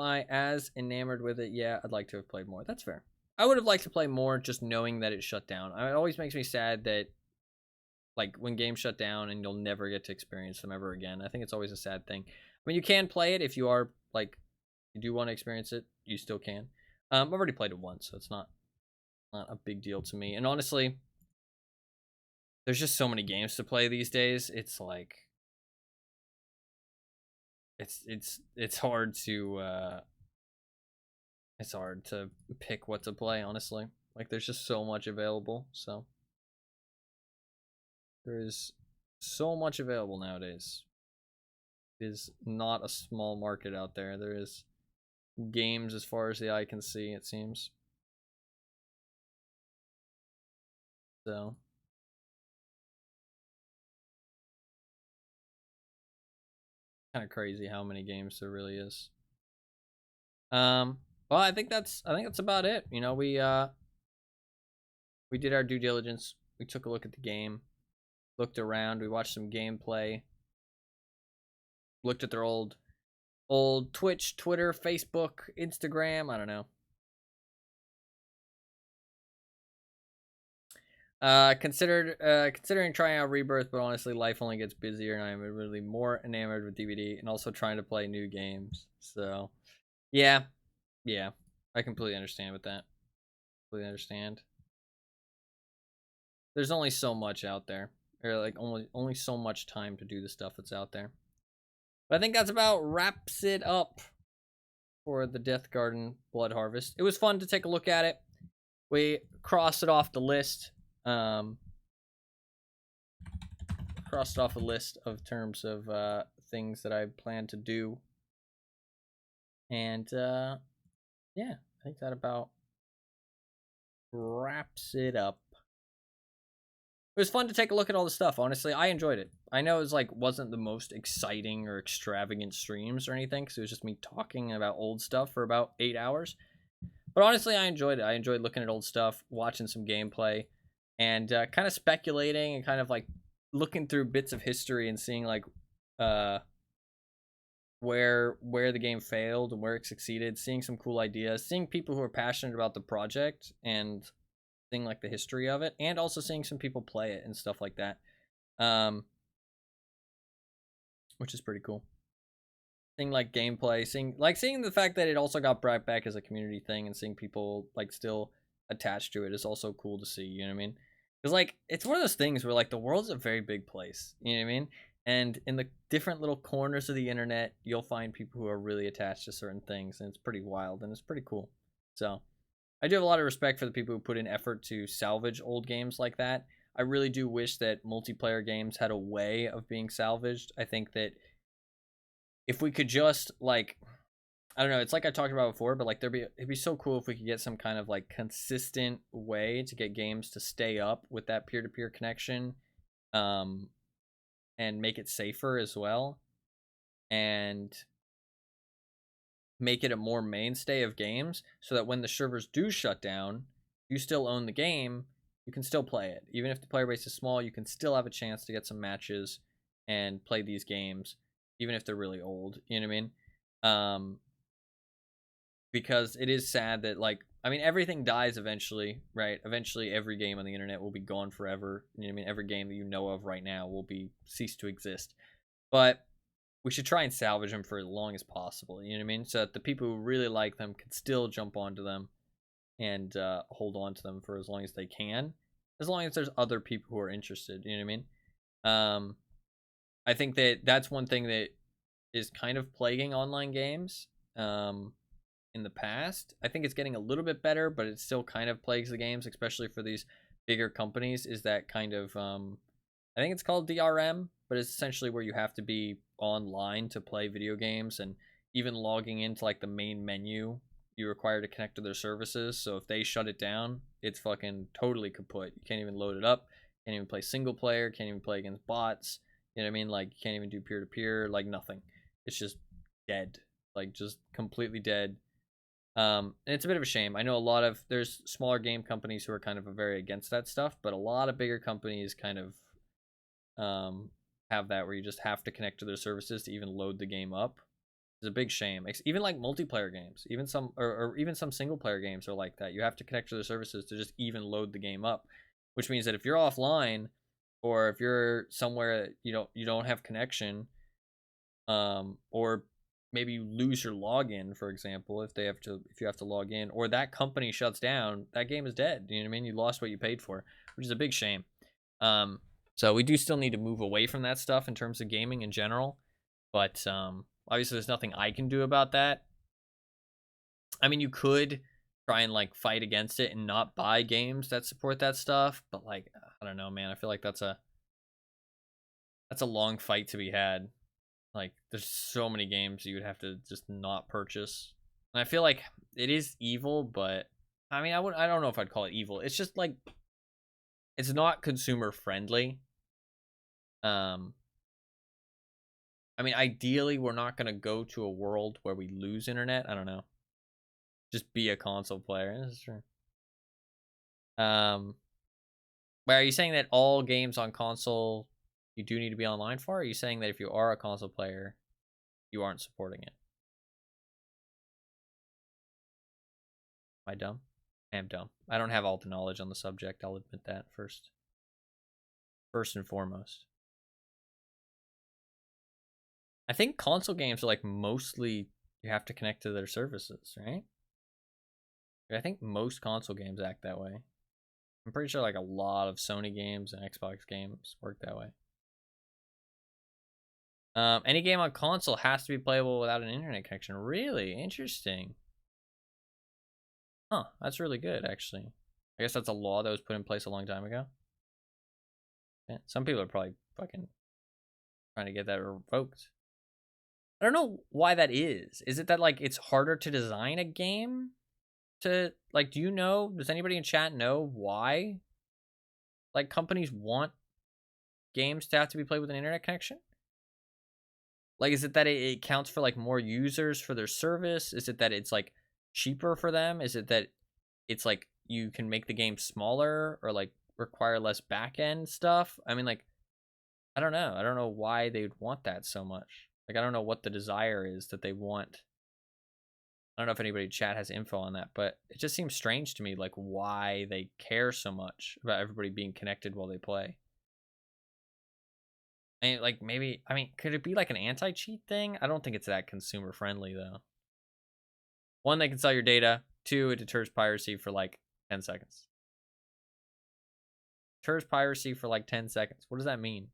I as enamored with it? Yeah, I'd like to have played more. That's fair. I would have liked to play more just knowing that it shut down. It always makes me sad that, like, when games shut down and you'll never get to experience them ever again. I think it's always a sad thing. I mean, you can play it if you are, like, you do want to experience it. You still can. I've already played it once, so it's not a big deal to me. And honestly, there's just so many games to play these days. It's like, it's hard to pick what to play, honestly. Like, there's just so much available. So there is so much available nowadays. It is not a small market out there. There is games as far as the eye can see, it seems. So kind of crazy how many games there really is. Well, I think that's about it. You know, we did our due diligence. We took a look at the game, looked around, we watched some gameplay, looked at their old Twitch, Twitter, Facebook, Instagram, I don't know. Considering trying out Rebirth, but honestly, life only gets busier, and I am really more enamored with DVD, and also trying to play new games. So, yeah, I completely understand with that. Completely understand. There's only so much out there, or like only so much time to do the stuff that's out there. But I think that's about wraps it up for the Deathgarden Bloodharvest. It was fun to take a look at it. We crossed it off the list. Crossed off a list of terms of things that I plan to do. And yeah, I think that about wraps it up. It was fun to take a look at all the stuff. Honestly, I enjoyed it. I know it was like wasn't the most exciting or extravagant streams or anything, because it was just me talking about old stuff for about 8 hours. But honestly, I enjoyed it. I enjoyed looking at old stuff, watching some gameplay, and kind of speculating and kind of like looking through bits of history and seeing like where the game failed and where it succeeded, seeing some cool ideas, seeing people who are passionate about the project and seeing like the history of it, and also seeing some people play it and stuff like that, which is pretty cool. Seeing like gameplay, seeing the fact that it also got brought back as a community thing, and seeing people like still attached to it is also cool to see. You know what I mean? Because like it's one of those things where like the world's a very big place. You know what I mean? And in the different little corners of the internet, you'll find people who are really attached to certain things, and it's pretty wild and it's pretty cool. So I do have a lot of respect for the people who put in effort to salvage old games like that. I really do wish that multiplayer games had a way of being salvaged. I think that if we could just like, I don't know, it's like I talked about before, but like it'd be so cool if we could get some kind of like consistent way to get games to stay up with that peer-to-peer connection, and make it safer as well, and make it a more mainstay of games, so that when the servers do shut down, you still own the game, you can still play it. Even if the player base is small, you can still have a chance to get some matches and play these games, even if they're really old. You know what I mean? Because it is sad that, like, I mean, everything dies eventually, right? Eventually, every game on the internet will be gone forever. You know what I mean? Every game that you know of right now will cease to exist. But we should try and salvage them for as long as possible. You know what I mean? So that the people who really like them can still jump onto them and hold on to them for as long as they can, as long as there's other people who are interested. You know what I mean? I think that that's one thing that is kind of plaguing online games. In the past, I think it's getting a little bit better, but it still kind of plagues the games, especially for these bigger companies, is that kind of I think it's called DRM, but it's essentially where you have to be online to play video games, and even logging into like the main menu, you're required to connect to their services. So if they shut it down, it's fucking totally kaput. You can't even load it up, can't even play single player, can't even play against bots. You know what I mean? Like you can't even do peer-to-peer, like nothing. It's just dead, like just completely dead. And it's a bit of a shame. I know there's smaller game companies who are kind of very against that stuff, but a lot of bigger companies kind of have that where you just have to connect to their services to even load the game up. It's a big shame. Even like multiplayer games, even some or even some single player games are like that. You have to connect to their services to just even load the game up, which means that if you're offline, or if you're somewhere you don't have connection, or maybe you lose your login, for example, if you have to log in, or that company shuts down, that game is dead. You know what I mean? You lost what you paid for, which is a big shame. So we do still need to move away from that stuff in terms of gaming in general, but obviously there's nothing I can do about that. I mean, you could try and like fight against it and not buy games that support that stuff, but like I don't know, man. I feel like that's a long fight to be had. Like, there's so many games you would have to just not purchase. And I feel like it is evil, but I mean, I don't know if I'd call it evil. It's just like, it's not consumer friendly. I mean, ideally, we're not going to go to a world where we lose internet. I don't know. Just be a console player. This is true. But are you saying that all games on console you do need to be online for? Or are you saying that if you are a console player, you aren't supporting it? Am I dumb? I am dumb. I don't have all the knowledge on the subject. I'll admit that first. First and foremost. I think console games are like mostly you have to connect to their services, right? I think most console games act that way. I'm pretty sure like a lot of Sony games and Xbox games work that way. Any game on console has to be playable without an internet connection. Really? Interesting. Huh, that's really good, actually. I guess that's a law that was put in place a long time ago. Yeah, some people are probably fucking trying to get that revoked. I don't know why that is. Is it that, like, it's harder to design a game? To, like, do you know, does anybody in chat know why, like, companies want games to have to be played with an internet connection? Like, is it that it counts for, like, more users for their service? Is it that it's, like, cheaper for them? Is it that it's, like, you can make the game smaller or, like, require less back-end stuff? I mean, like, I don't know. I don't know why they would want that so much. Like, I don't know what the desire is that they want. I don't know if anybody in chat has info on that, but it just seems strange to me, like, why they care so much about everybody being connected while they play. I mean, like, maybe, I mean, could it be like an anti-cheat thing? I don't think it's that consumer friendly, though. One, they can sell your data. Two, it deters piracy for like 10 seconds. Deters piracy for like 10 seconds. What does that mean?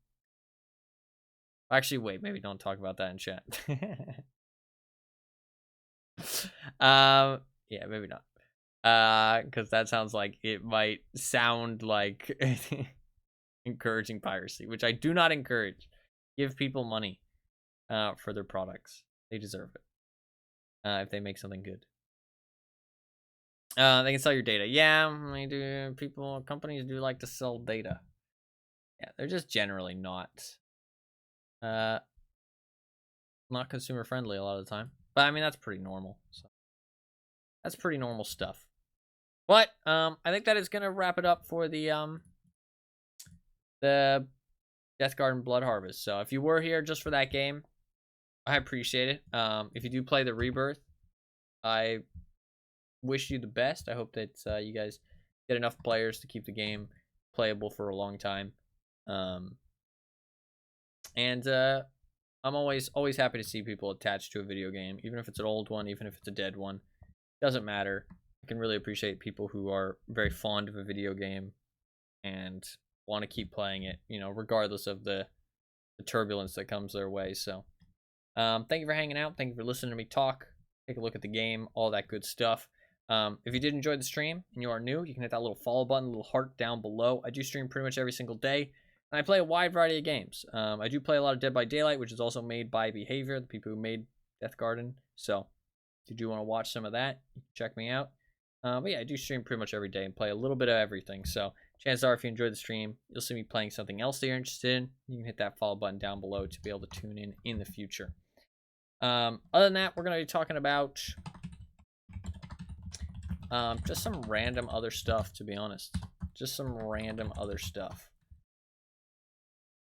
Actually, wait, maybe don't talk about that in chat. Yeah, maybe not. Because that sounds like it might sound like encouraging piracy, which I do not encourage. Give people money for their products. They deserve it. If they make something good. They can sell your data. Yeah, they do. Companies do like to sell data. Yeah, they're just generally not consumer friendly a lot of the time. But I mean, that's pretty normal. So that's pretty normal stuff. But I think that is gonna wrap it up for the Deathgarden Bloodharvest. So if you were here just for that game, I appreciate it. If you do play the Rebirth, I wish you the best. I hope that you guys get enough players to keep the game playable for a long time. And I'm always happy to see people attached to a video game, even if it's an old one, even if it's a dead one. Doesn't matter. I can really appreciate people who are very fond of a video game and want to keep playing it, you know, regardless of the turbulence that comes their way. So thank you for hanging out. Thank you for listening to me talk. Take a look at the game, all that good stuff. If you did enjoy the stream and you are new, you can hit that little follow button, little heart down below. I do stream pretty much every single day, and I play a wide variety of games. I do play a lot of Dead by Daylight, which is also made by Behavior, the people who made Deathgarden. So if you do want to watch some of that, you can check me out. But yeah, I do stream pretty much every day and play a little bit of everything. So chances are, if you enjoyed the stream, you'll see me playing something else that you're interested in. You can hit that follow button down below to be able to tune in the future. Other than that, we're going to be talking about just some random other stuff, to be honest. Just some random other stuff.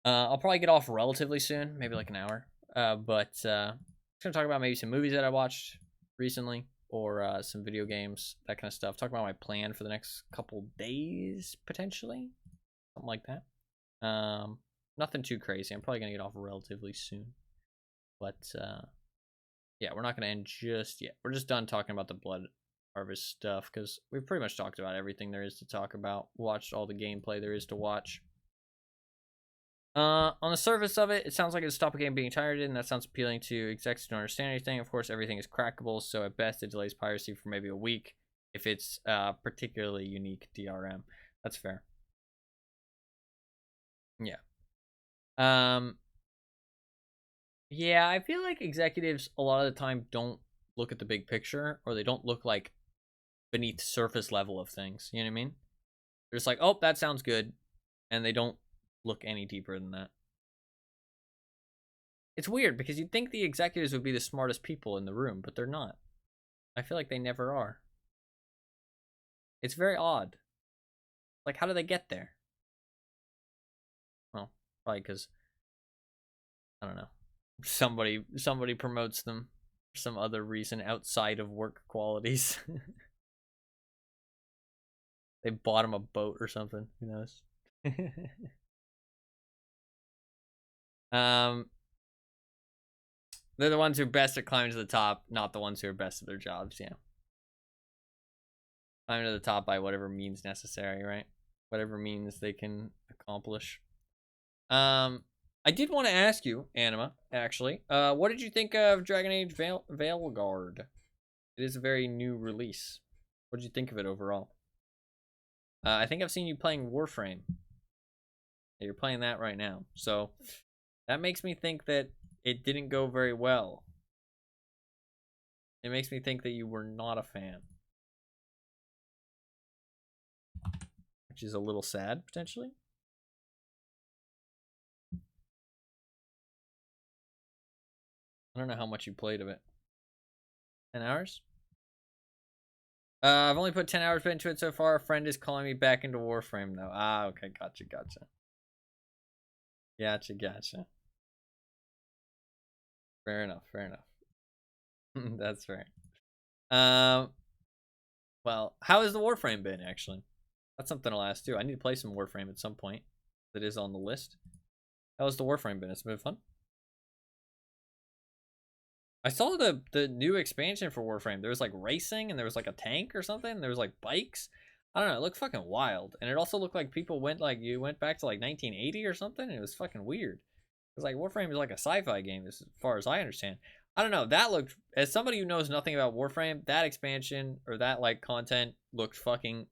I'll probably get off relatively soon, maybe like an hour. But I'm going to talk about maybe some movies that I watched recently, or some video games, that kind of stuff. Talk about my plan for the next couple days, potentially. Something like that. Nothing too crazy. I'm probably going to get off relatively soon. But yeah, we're not going to end just yet. We're just done talking about the Bloodharvest stuff, because we've pretty much talked about everything there is to talk about. Watched all the gameplay there is to watch. On the surface of it, it sounds like it'll stop a game being pirated, and that sounds appealing to execs who don't understand anything. Of course, everything is crackable, so at best it delays piracy for maybe a week if it's particularly unique DRM. That's fair. Yeah. Yeah, I feel like executives a lot of the time don't look at the big picture, or they don't look like beneath surface level of things. You know what I mean? They're just like, oh, that sounds good, and they don't look any deeper than that. It's weird, because you'd think the executives would be the smartest people in the room, but they're not. I feel like they never are. It's very odd. Like, how do they get there? Well, probably because, I don't know, somebody promotes them for some other reason outside of work qualities. They bought him a boat or something. Who knows? They're the ones who are best at climbing to the top, not the ones who are best at their jobs. Yeah. Climbing to the top by whatever means necessary, right? Whatever means they can accomplish. I did want to ask you, Anima, actually, what did you think of Dragon Age Veilguard? It is a very new release. What did you think of it overall? I think I've seen you playing Warframe. Yeah, you're playing that right now. So that makes me think that it didn't go very well. It makes me think that you were not a fan. Which is a little sad, potentially. I don't know how much you played of it. 10 hours? I've only put 10 hours into it so far. A friend is calling me back into Warframe, though. Ah, okay. Gotcha. Gotcha. Fair enough. That's fair. Well, how has the Warframe been, actually? That's something I'll ask, too. I need to play some Warframe at some point. That is on the list. How has the Warframe been? It's been fun. I saw the new expansion for Warframe. There was like racing and there was like a tank or something. There was like bikes. I don't know. It looked fucking wild. And it also looked like people went back to like 1980 or something. And it was fucking weird. It was like Warframe is like a sci-fi game as far as I understand. I don't know. That looked, as somebody who knows nothing about Warframe, that expansion or that like content looked fucking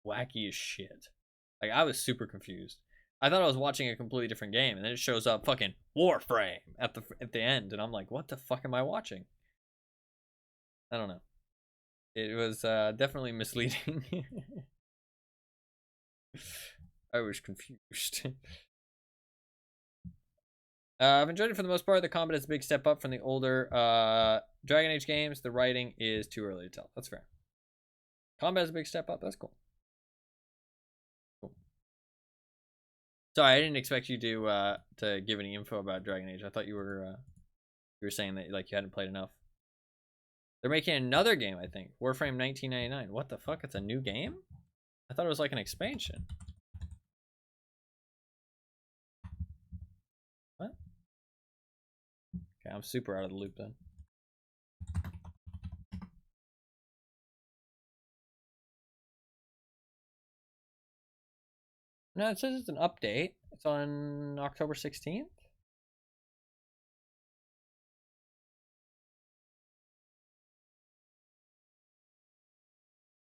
wacky as shit. Like I was super confused. I thought I was watching a completely different game, and then it shows up fucking Warframe at the end, and I'm like, what the fuck am I watching? I don't know. It was definitely misleading. I was confused. I've enjoyed it for the most part. The combat is a big step up from the older Dragon Age games. The writing is too early to tell. That's fair. Combat is a big step up. That's cool. Sorry, I didn't expect you to give any info about Dragon Age. I thought you were saying that like you hadn't played enough. They're making another game, I think. Warframe 1999. What the fuck? It's a new game? I thought it was like an expansion. What? Okay, I'm super out of the loop then. No, it says it's an update. It's on October 16th.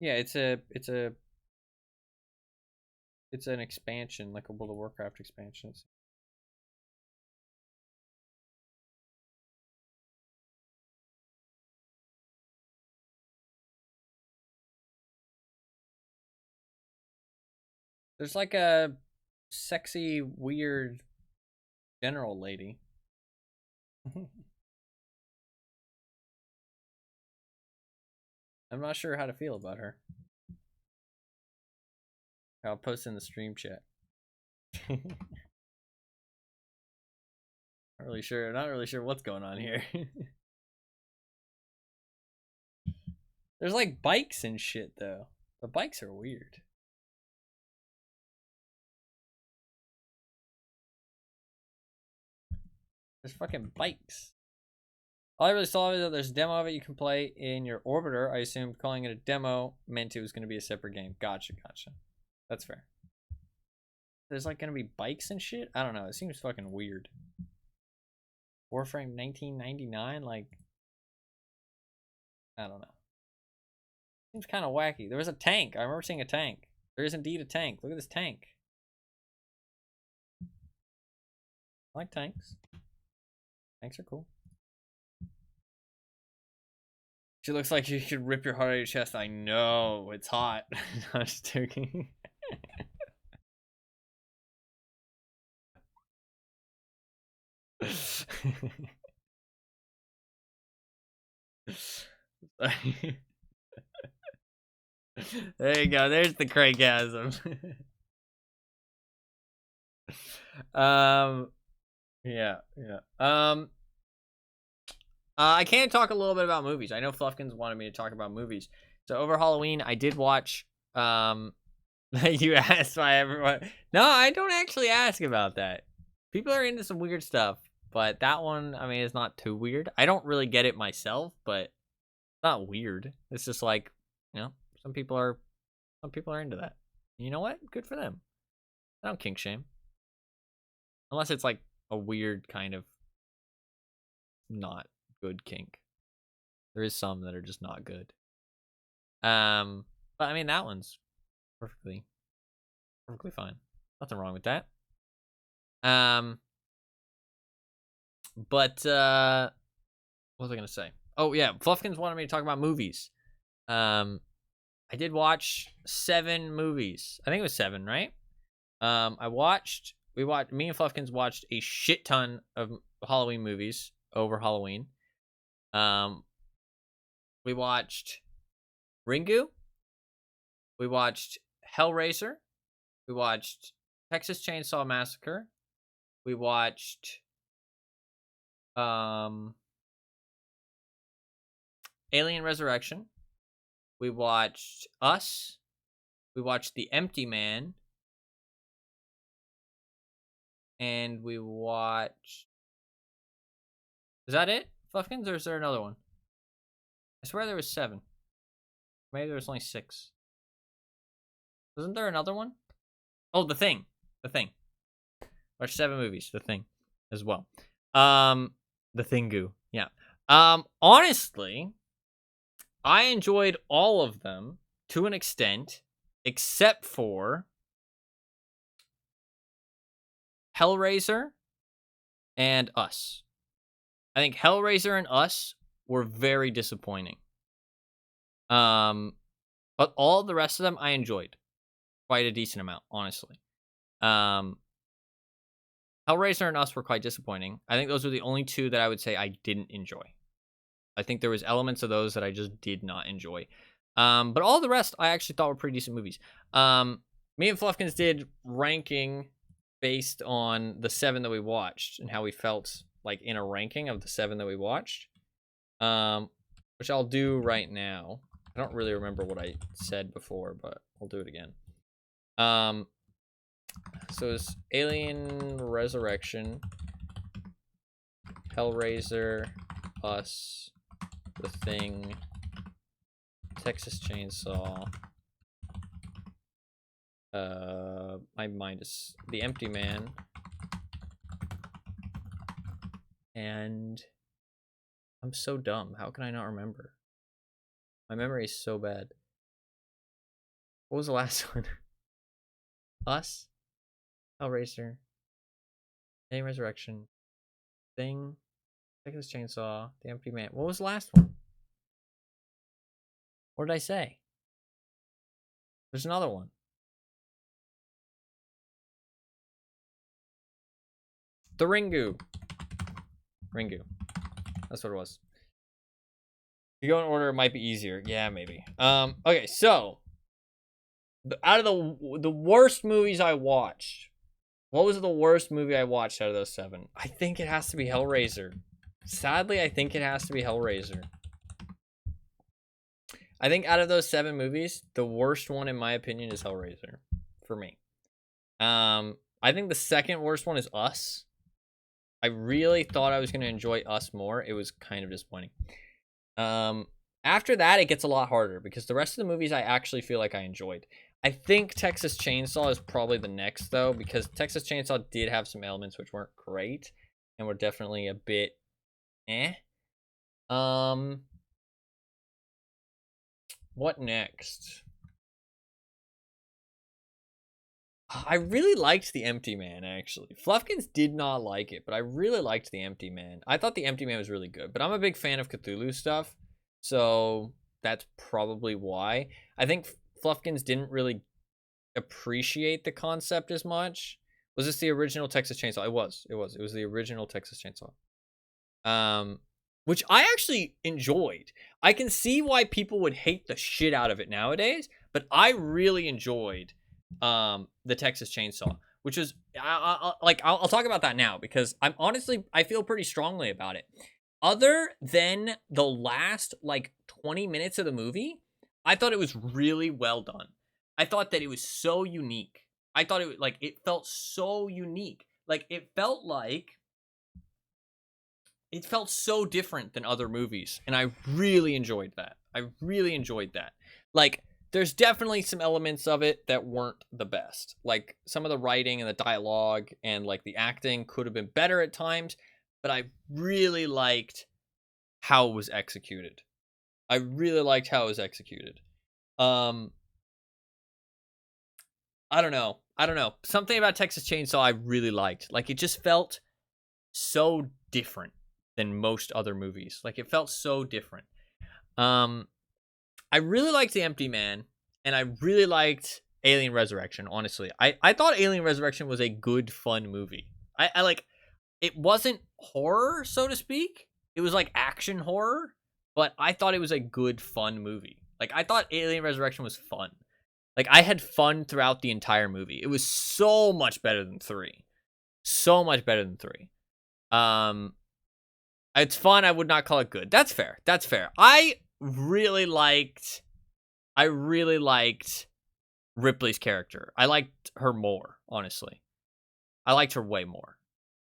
Yeah, it's an expansion, like a World of Warcraft expansion. There's like a sexy, weird general lady. I'm not sure how to feel about her. I'll post in the stream chat. Not really sure what's going on here. There's like bikes and shit though. The bikes are weird. There's fucking bikes. All I really saw is that there's a demo of it you can play in your orbiter. I assumed calling it a demo meant it was going to be a separate game. Gotcha. That's fair. There's like going to be bikes and shit? I don't know. It seems fucking weird. Warframe 1999? Like, I don't know. Seems kind of wacky. There was a tank. I remember seeing a tank. There is indeed a tank. Look at this tank. I like tanks. Tanks are cool. She looks like you could rip your heart out of your chest. I know. It's hot. I'm just joking. There you go. There's the crankgasm. Yeah. I can talk a little bit about movies. I know Fluffkins wanted me to talk about movies. So over Halloween, I did watch You asked why everyone. No, I don't actually ask about that. People are into some weird stuff, but that one, I mean, it's not too weird. I don't really get it myself, but it's not weird. It's just like, you know, some people are into that. You know what? Good for them. I don't kink shame. Unless it's like a weird kind of not good kink. There is some that are just not good. But I mean, that one's perfectly fine. Nothing wrong with that. But what was I gonna say? Oh yeah, Fluffkins wanted me to talk about movies. I did watch 7 movies. I think it was 7, right? Me and Fluffkins watched a shit ton of Halloween movies over Halloween. We watched Ringu. We watched Hellraiser. We watched Texas Chainsaw Massacre. We watched Alien Resurrection. We watched Us. We watched The Empty Man. And we watched... Is that it, Fluffkins, or is there another one? I swear there was 7. Maybe there was only 6. Wasn't there another one? Oh, The Thing. The Thing. Watched 7 movies. The Thing as well. The Thingu. Yeah. Honestly, I enjoyed all of them to an extent, except for Hellraiser and Us. I think Hellraiser and Us were very disappointing. But all the rest of them I enjoyed quite a decent amount, honestly. Hellraiser and Us were quite disappointing. I think those were the only 2 that I would say I didn't enjoy. I think there was elements of those that I just did not enjoy. But all the rest I actually thought were pretty decent movies. Me and Fluffkins did ranking based on the 7 that we watched and how we felt like in a ranking of the 7 that we watched. Which I'll do right now. I don't really remember what I said before, but I'll do it again. So it's Alien Resurrection, Hellraiser, Us, The Thing, Texas Chainsaw. My mind is The Empty Man, and I'm so dumb. How can I not remember? My memory is so bad. What was the last one? Us, Hellraiser, Alien Resurrection, Thing, Texas Chainsaw, The Empty Man. What was the last one? What did I say? There's another one. The Ringu. Ringu. That's what it was. If you go in order, it might be easier. Yeah, maybe. Okay, so out of the worst movies I watched, what was the worst movie I watched out of those 7? I think it has to be Hellraiser. Sadly, I think it has to be Hellraiser. I think out of those 7 movies, the worst one in my opinion is Hellraiser for me. I think the second worst one is Us. I really thought I was going to enjoy Us more. It was kind of disappointing. After that, it gets a lot harder because the rest of the movies I actually feel like I enjoyed. I think Texas Chainsaw is probably the next, though, because Texas Chainsaw did have some elements which weren't great and were definitely a bit eh. What next? I really liked The Empty Man, actually. Fluffkins did not like it, but I really liked The Empty Man. I thought The Empty Man was really good, but I'm a big fan of Cthulhu stuff, so that's probably why. I think Fluffkins didn't really appreciate the concept as much. Was this the original Texas Chainsaw? It was the original Texas Chainsaw. Which I actually enjoyed. I can see why people would hate the shit out of it nowadays, but I really enjoyed the Texas Chainsaw, which is I'll talk about that now because I feel pretty strongly about it. Other than the last like 20 minutes of the movie, I thought it was really well done. I thought that it was so unique. I thought it felt so unique. Like it felt so different than other movies, and I really enjoyed that. Like, there's definitely some elements of it that weren't the best. Like, some of the writing and the dialogue and, like, the acting could have been better at times, but I really liked how it was executed. I don't know. Something about Texas Chainsaw I really liked. Like, it just felt so different than most other movies. Like, it felt so different. I really liked The Empty Man, and I really liked Alien Resurrection, honestly. I thought Alien Resurrection was a good, fun movie. I like, it wasn't horror, so to speak. It was like action horror, but I thought it was a good, fun movie. Like, I thought Alien Resurrection was fun. Like, I had fun throughout the entire movie. It was so much better than 3. So much better than 3. It's fun. I would not call it good. That's fair. I really liked Ripley's character. I liked her more, honestly. I liked her way more.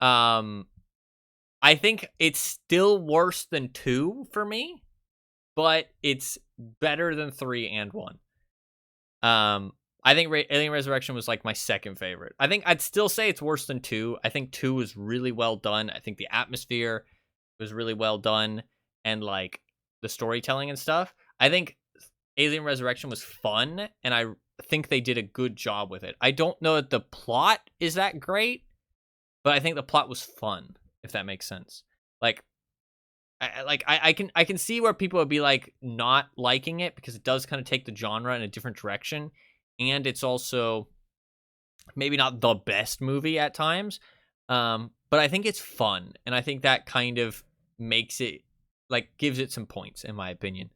I think it's still worse than 2 for me, but it's better than 3 and 1. I think Alien Resurrection was like my second favorite. I think I'd still say it's worse than 2. I think 2 was really well done. I think the atmosphere was really well done, and like the storytelling and stuff. I think Alien Resurrection was fun, and I think they did a good job with it. I don't know that the plot is that great, but I think the plot was fun, if that makes sense. Like, I can see where people would be like not liking it, because it does kind of take the genre in a different direction, and it's also maybe not the best movie at times. But I think it's fun, and I think that kind of makes it, like, gives it some points, in my opinion.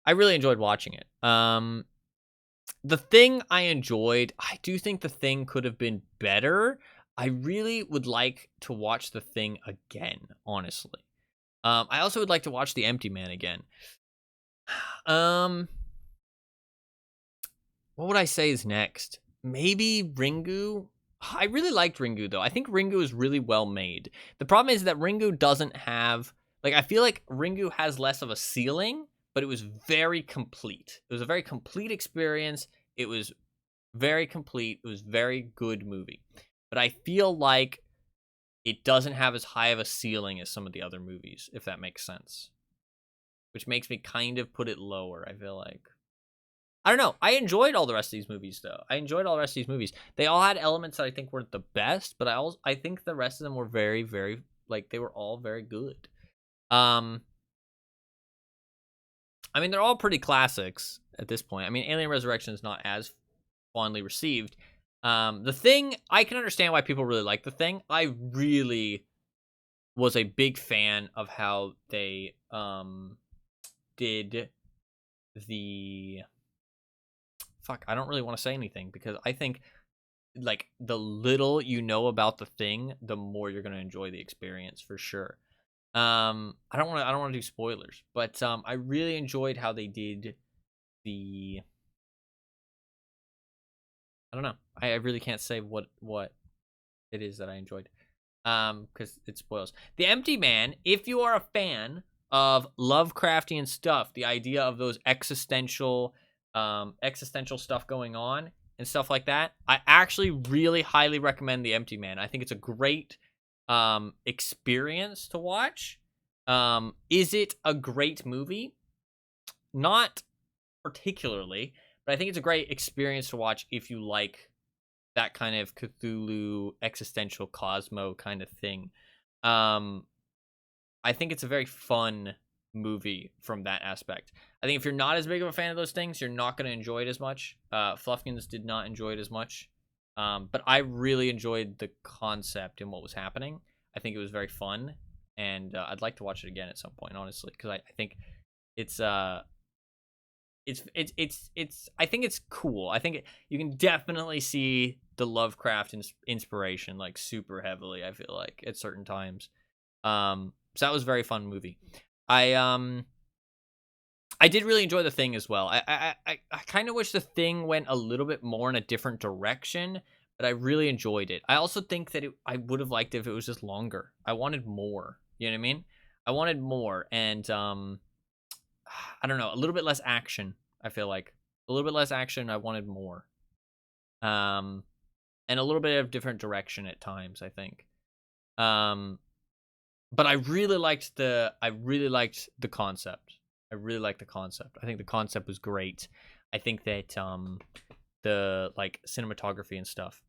I really enjoyed watching it. The Thing I enjoyed. I do think The Thing could have been better. I really would like to watch The Thing again, honestly. I also would like to watch The Empty Man again. What would I say is next? Maybe Ringu? I really liked Ringu, though. I think Ringu is really well made. The problem is that Ringu doesn't have... Like, I feel like Ringu has less of a ceiling, but it was very complete. It was a very complete experience. It was very complete. It was a very good movie. But I feel like it doesn't have as high of a ceiling as some of the other movies, if that makes sense. Which makes me kind of put it lower, I feel like. I don't know. I enjoyed all the rest of these movies, though. They all had elements that I think weren't the best, but I think the rest of them were very, very, like, they were all very good. I mean, they're all pretty classics at this point. I mean, Alien Resurrection is not as fondly received. The Thing, I can understand why people really like The Thing. I really was a big fan of how they did the... Fuck, I don't really want to say anything, because I think, like, the little you know about The Thing, the more you're going to enjoy the experience, for sure. I don't want to do spoilers, but I really enjoyed how they did the... I don't know. I really can't say what it is that I enjoyed, because it spoils. The Empty Man, if you are a fan of Lovecraftian stuff, the idea of those existential stuff going on and stuff like that, I actually really highly recommend The Empty Man. I think it's a great experience to watch. Is it a great movie? Not particularly, but I think it's a great experience to watch if you like that kind of Cthulhu existential Cosmo kind of thing. I think it's a very fun movie from that aspect. I think if you're not as big of a fan of those things, you're not going to enjoy it as much. Fluffkins did not enjoy it as much. But I really enjoyed the concept and what was happening. I think it was very fun, and I'd like to watch it again at some point, honestly, because I think it's I think it's cool. I think you can definitely see the Lovecraft inspiration, like, super heavily, I feel like, at certain times. So that was a very fun movie. I I did really enjoy The Thing as well. I kind of wish The Thing went a little bit more in a different direction, but I really enjoyed it. I also think that I would have liked it if it was just longer. I wanted more. You know what I mean? I wanted more, and I don't know, a little bit less action. I feel like a little bit less action. I wanted more, and a little bit of different direction at times. I think, but I really liked the concept. I really liked the concept. I think the concept was great. I think that the like cinematography and stuff.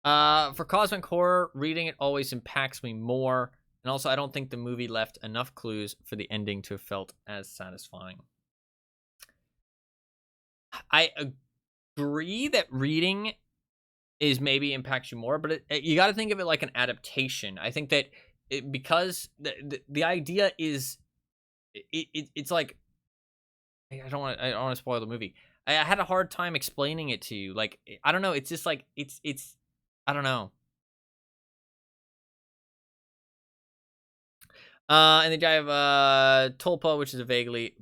For cosmic horror, reading it always impacts me more, and also I don't think the movie left enough clues for the ending to have felt as satisfying. I agree that reading is maybe impacts you more, but you got to think of it like an adaptation. I think that because the idea is it's like I don't want to spoil the movie. I had a hard time explaining it to you. Like I don't know. It's just like it's I don't know. And then I have Tulpa, which is a vaguely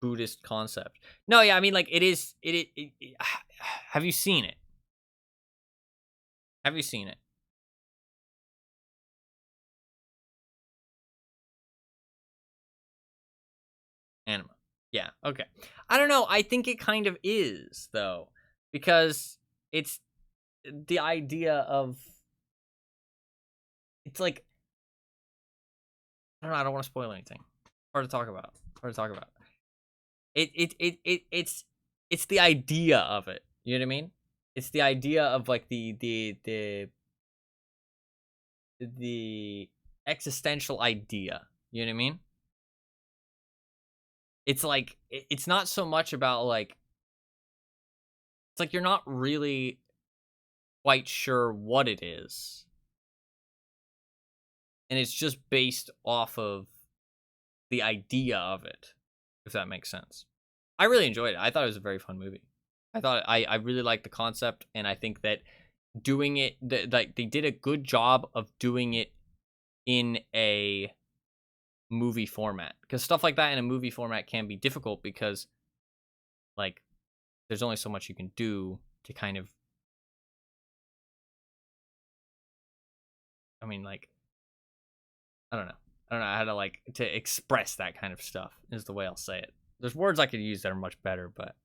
Buddhist concept. No, yeah, I mean like it is. Have you seen it? Have you seen it? Anima. Yeah, okay. I don't know. I think it kind of is, though, because it's the idea of... It's like... I don't know. I don't want to spoil anything. Hard to talk about. It's the idea of it. You know what I mean? It's the idea of like the existential idea. You know what I mean? It's like it's not so much about like it's like you're not really quite sure what it is. And it's just based off of the idea of it, if that makes sense. I really enjoyed it. I thought it was a very fun movie. I really liked the concept, and I think that doing it, like they did a good job of doing it in a movie format, because stuff like that in a movie format can be difficult because like there's only so much you can do to kind of, I mean, like I don't know how to like to express that kind of stuff is the way I'll say it. There's words I could use that are much better, but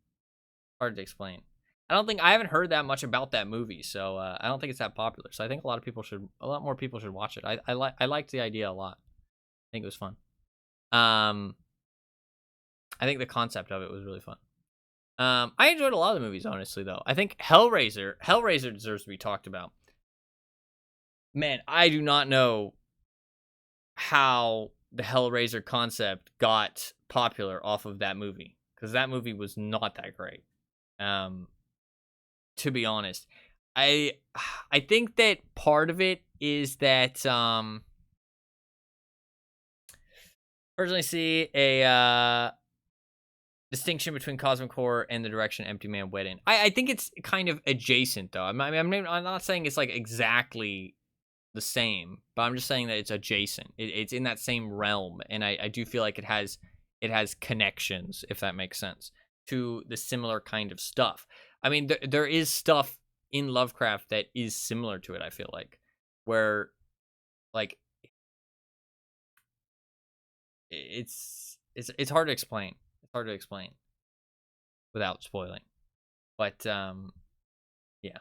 hard to explain. I haven't heard that much about that movie, so I don't think it's that popular. So I think a lot more people should watch it. I liked the idea a lot. I think it was fun. I think the concept of it was really fun. I enjoyed a lot of the movies, honestly, though. I think Hellraiser deserves to be talked about. Man, I do not know how the Hellraiser concept got popular off of that movie, because that movie was not that great. To be honest, I think that part of it is that personally see a distinction between cosmic horror and the direction Empty Man went in. I think it's kind of adjacent, though. I'm not saying it's like exactly the same, but I'm just saying that it's adjacent. It's in that same realm, and I do feel like it has connections, if that makes sense, to the similar kind of stuff. I mean, there is stuff in Lovecraft that is similar to it, I feel like, where like it's hard to explain. It's hard to explain without spoiling. But yeah.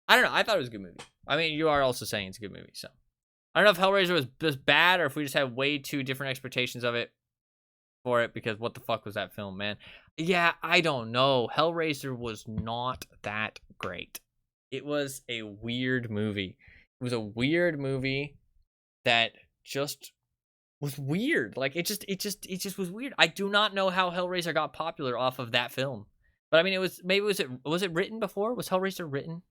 I don't know. I thought it was a good movie. I mean, you are also saying it's a good movie, so I don't know if Hellraiser was just bad or if we just had way too different expectations of it for it, because what the fuck was that film, man? Yeah, I don't know. Hellraiser was not that great. It was a weird movie. It was a weird movie that just was weird. Like it just was weird. I do not know how Hellraiser got popular off of that film. But I mean, was it written before? Was Hellraiser written?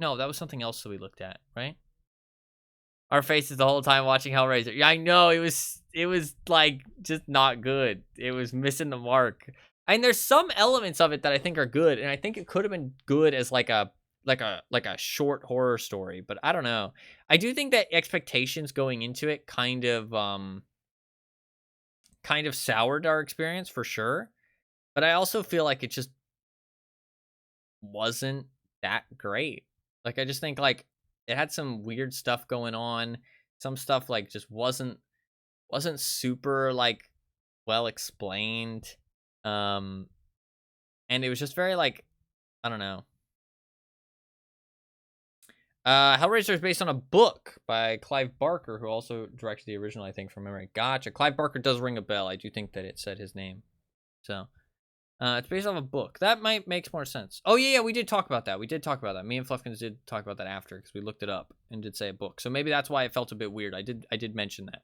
No, that was something else that we looked at, right? Our faces the whole time watching Hellraiser. Yeah, I know, it was like just not good. It was missing the mark. And there's some elements of it that I think are good, and I think it could have been good as like a a short horror story, but I don't know. I do think that expectations going into it kind of soured our experience for sure. But I also feel like it just wasn't that great. Like I just think like it had some weird stuff going on. Some stuff like just wasn't super like well explained. And it was just very like, I don't know. Hellraiser is based on a book by Clive Barker, who also directed the original, I think, from memory. Gotcha. Clive Barker does ring a bell. I do think that it said his name. So, it's based off a book. That might makes more sense. Oh, yeah, we did talk about that. Me and Fluffkins did talk about that after, because we looked it up and did say a book. So maybe that's why it felt a bit weird. I did mention that.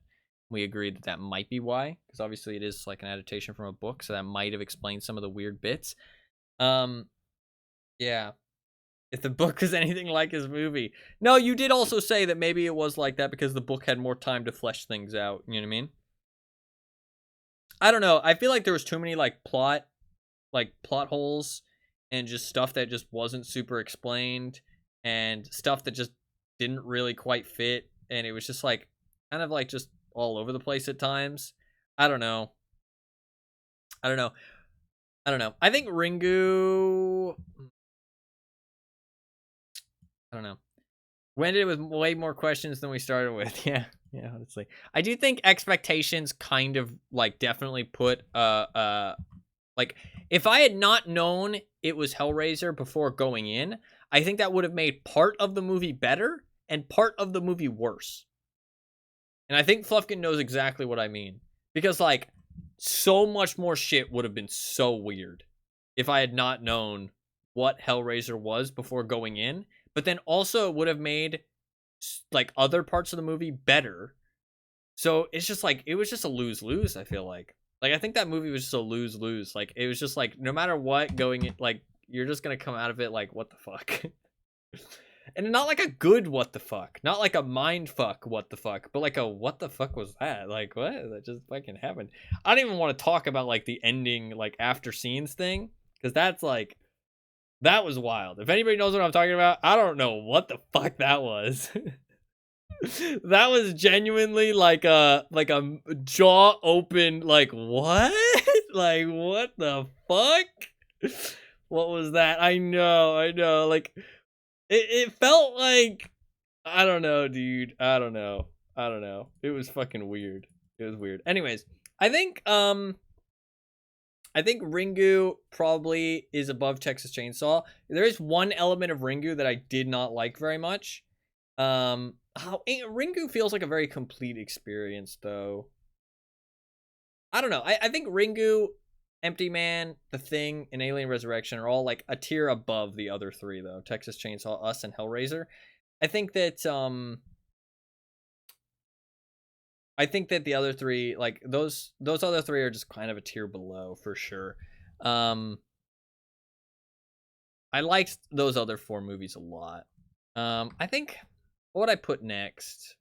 We agreed that that might be why, because obviously it is like an adaptation from a book, so that might have explained some of the weird bits. Yeah. If the book was anything like his movie. No, you did also say that maybe it was like that because the book had more time to flesh things out. You know what I mean? I don't know. I feel like there was too many like plot holes and just stuff that just wasn't super explained and stuff that just didn't really quite fit. And it was just like kind of like just all over the place at times. I don't know. I think Ringu... I don't know. We ended with way more questions than we started with. Yeah, honestly. I do think expectations kind of like definitely put like if I had not known it was Hellraiser before going in, I think that would have made part of the movie better and part of the movie worse. And I think Fluffkin knows exactly what I mean. Because like so much more shit would have been so weird if I had not known what Hellraiser was before going in. But then also it would have made like other parts of the movie better. So it's just like, it was just a lose-lose, I feel like. Like, I think that movie was just a lose-lose. Like, it was just like, no matter what going in, like, you're just gonna come out of it like, what the fuck? And not like a good what the fuck. Not like a mind fuck what the fuck. But like a what the fuck was that? Like, what? That just fucking happened. I don't even want to talk about like the ending, like after scenes thing. Because that's like... That was wild. If anybody knows what I'm talking about, I don't know what the fuck that was. That was genuinely like a jaw open, like, what? Like, what the fuck? What was that? I know. Like, it felt like, I don't know, dude. I don't know. It was fucking weird. It was weird. Anyways, I think Ringu probably is above Texas Chainsaw. There is one element of Ringu that I did not like very much. Ringu feels like a very complete experience, though. I don't know. I think Ringu, Empty Man, The Thing, and Alien Resurrection are all like a tier above the other three, though. Texas Chainsaw, Us, and Hellraiser. I think that the other three, like those other three are just kind of a tier below for sure. I liked those other four movies a lot. I think, what would I put next?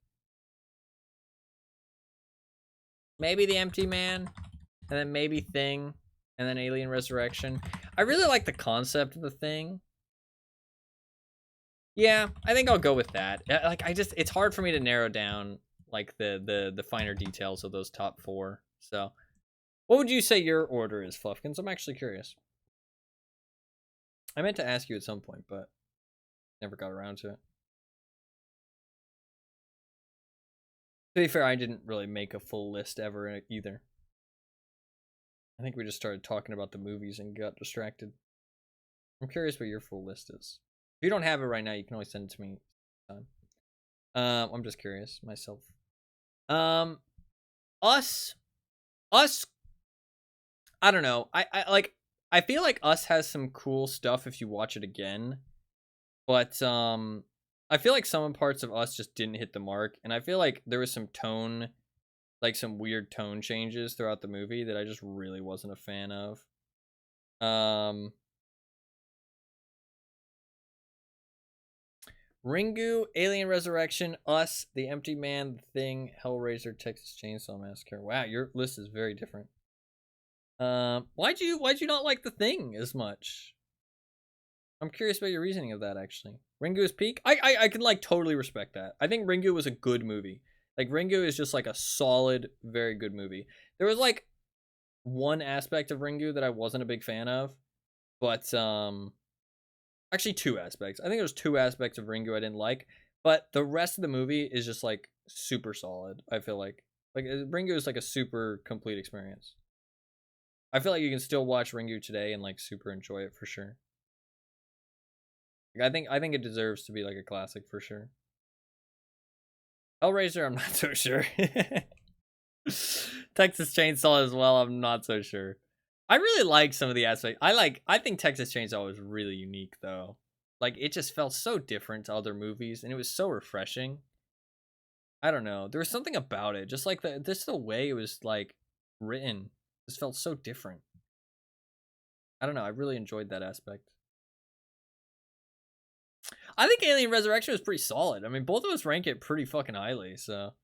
Maybe The Empty Man, and then maybe Thing, and then Alien Resurrection. I really like the concept of The Thing. Yeah, I think I'll go with that. Like, it's hard for me to narrow down like the finer details of those top four. So what would you say your order is, Fluffkins? I'm actually curious. I meant to ask you at some point, but never got around to it. To be fair, I didn't really make a full list ever either. I think we just started talking about the movies and got distracted. I'm curious what your full list is. If you don't have it right now, you can always send it to me sometime. I'm just curious myself. Us, I don't know. I feel like Us has some cool stuff if you watch it again. But I feel like some parts of Us just didn't hit the mark, and I feel like there was some tone, like some weird tone changes throughout the movie that I just really wasn't a fan of. Ringu, Alien Resurrection, Us, The Empty Man, The Thing, Hellraiser, Texas Chainsaw Massacre. Wow, your list is very different. Why'd you not like The Thing as much? I'm curious about your reasoning of that, actually. Ringu's peak? I can, like, totally respect that. I think Ringu was a good movie. Like, Ringu is just, like, a solid, very good movie. There was, like, one aspect of Ringu that I wasn't a big fan of. But, actually, two aspects. I think there's two aspects of Ringu I didn't like. But the rest of the movie is just, like, super solid, I feel like. Like, Ringu is, like, a super complete experience. I feel like you can still watch Ringu today and, like, super enjoy it for sure. Like, I think it deserves to be, like, a classic for sure. Hellraiser, I'm not so sure. Texas Chainsaw as well, I'm not so sure. I really like some of the aspects. I think Texas Chainsaw was really unique though. Like, it just felt so different to other movies, and it was so refreshing. I don't know. There was something about it, just like the way it was, like, written. Just felt so different. I don't know. I really enjoyed that aspect. I think Alien Resurrection was pretty solid. I mean, both of us rank it pretty fucking highly, so.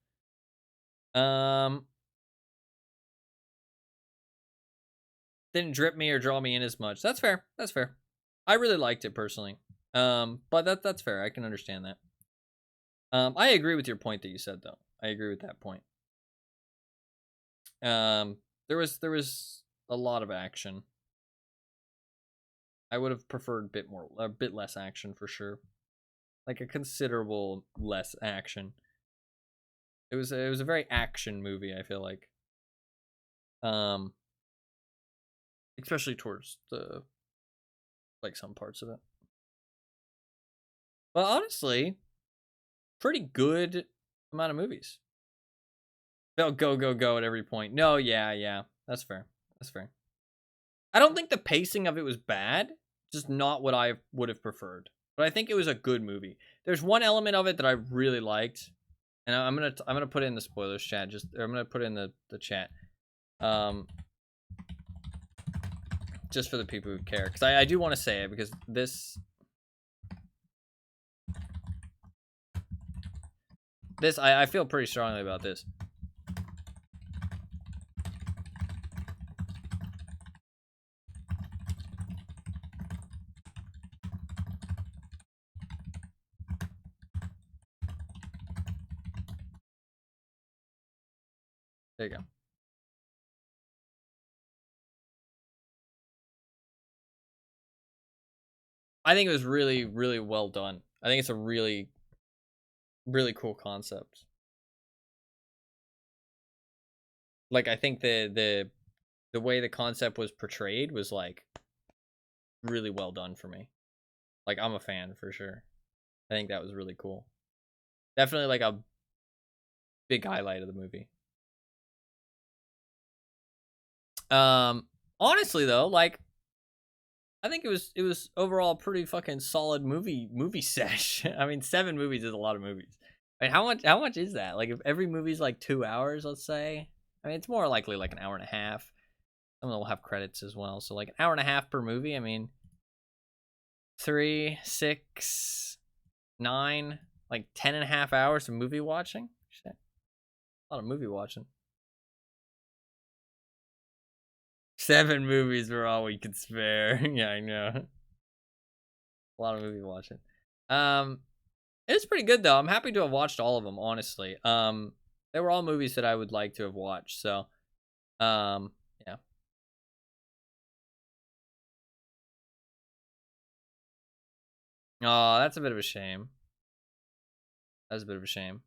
Didn't drip me or draw me in as much. That's fair. That's fair. I really liked it personally. But that's fair. I can understand that. I agree with your point that you said though. I agree with that point. There was a lot of action. I would have preferred a bit less action for sure. Like a considerable less action. It was a very action movie, I feel like. Especially towards the, like, some parts of it. But honestly, pretty good amount of movies. They'll go at every point. No, yeah. That's fair. That's fair. I don't think the pacing of it was bad. Just not what I would have preferred. But I think it was a good movie. There's one element of it that I really liked. And I'm gonna put it in the spoilers chat. I'm gonna put it in the chat. Just for the people who care. Because I do want to say it, because this I feel pretty strongly about this. There you go. I think it was really, really well done. I think it's a really, really cool concept. Like, I think the way the concept was portrayed was, like, really well done for me. Like, I'm a fan for sure. I think that was really cool. Definitely, like, a big highlight of the movie. Honestly though, like, I think it was overall pretty fucking solid movie sesh. I mean, 7 movies is a lot of movies. I mean, how much is that? Like, if every movie's like 2 hours, let's say. I mean, it's more likely like an hour and a half. Some of them will have credits as well. So like an hour and a half per movie. I mean, 3, 6, 9, like 10.5 hours of movie watching. Shit. A lot of movie watching. 7 movies were all we could spare. Yeah, I know. A lot of movie watching. It's pretty good though. I'm happy to have watched all of them, honestly. They were all movies that I would like to have watched, so yeah. Oh, that's a bit of a shame. That's a bit of a shame.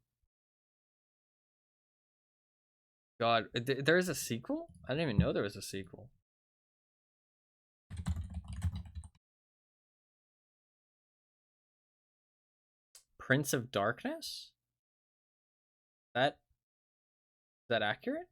God, there is a sequel? I didn't even know there was a sequel. Prince of Darkness? Is that accurate?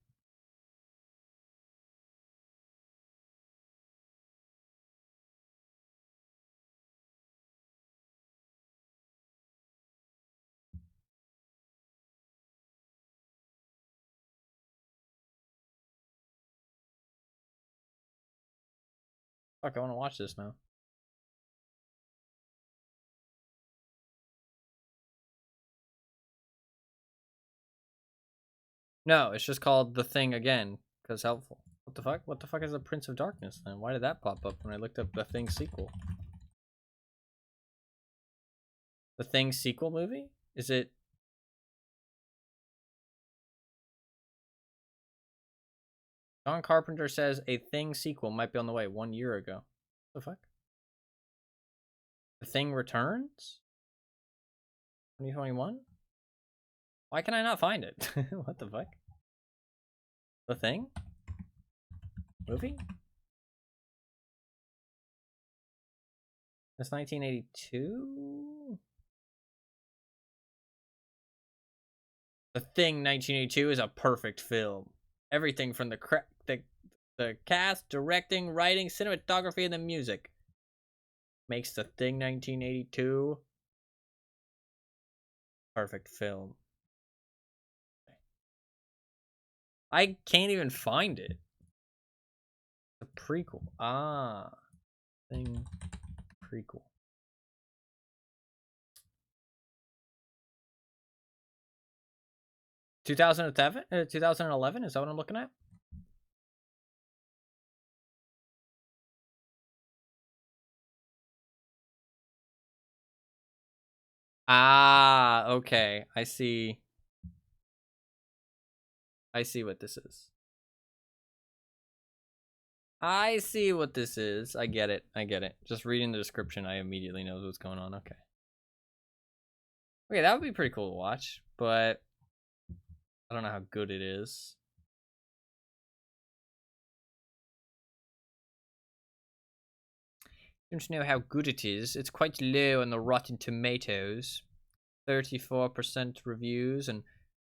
Fuck, I want to watch this now. No, it's just called The Thing again, because helpful. What the fuck? What the fuck is a Prince of Darkness then? Why did that pop up when I looked up The Thing sequel? The Thing sequel movie? Is it? John Carpenter says a Thing sequel might be on the way 1 year ago. What the fuck? The Thing returns? 2021? Why can I not find it? What the fuck? The Thing? Movie? That's 1982? The Thing 1982 is a perfect film. Everything from the cast, directing, writing, cinematography, and the music makes The Thing 1982 perfect film. I can't even find it. The prequel. Ah. Thing prequel. $2011? 2011? Is that what I'm looking at? Ah, okay. I see. I see what this is. I see what this is. I get it. I get it. Just reading the description, I immediately know what's going on. Okay. Okay, that would be pretty cool to watch, but I don't know how good it is. Don't know how good it is. It's quite low on the Rotten Tomatoes. 34% reviews and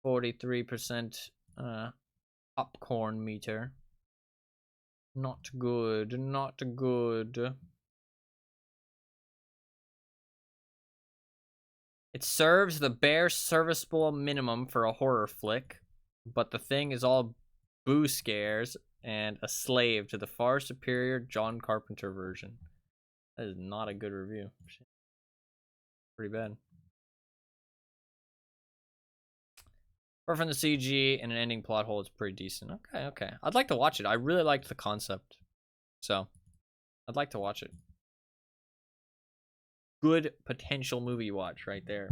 43% popcorn meter. Not good. Not good. It serves the bare serviceable minimum for a horror flick, but The Thing is all boo scares and a slave to the far superior John Carpenter version. That is not a good review. Pretty bad. Apart from the CG and an ending plot hole, it's pretty decent. Okay, okay. I'd like to watch it. I really liked the concept. So, I'd like to watch it. Good potential movie watch right there.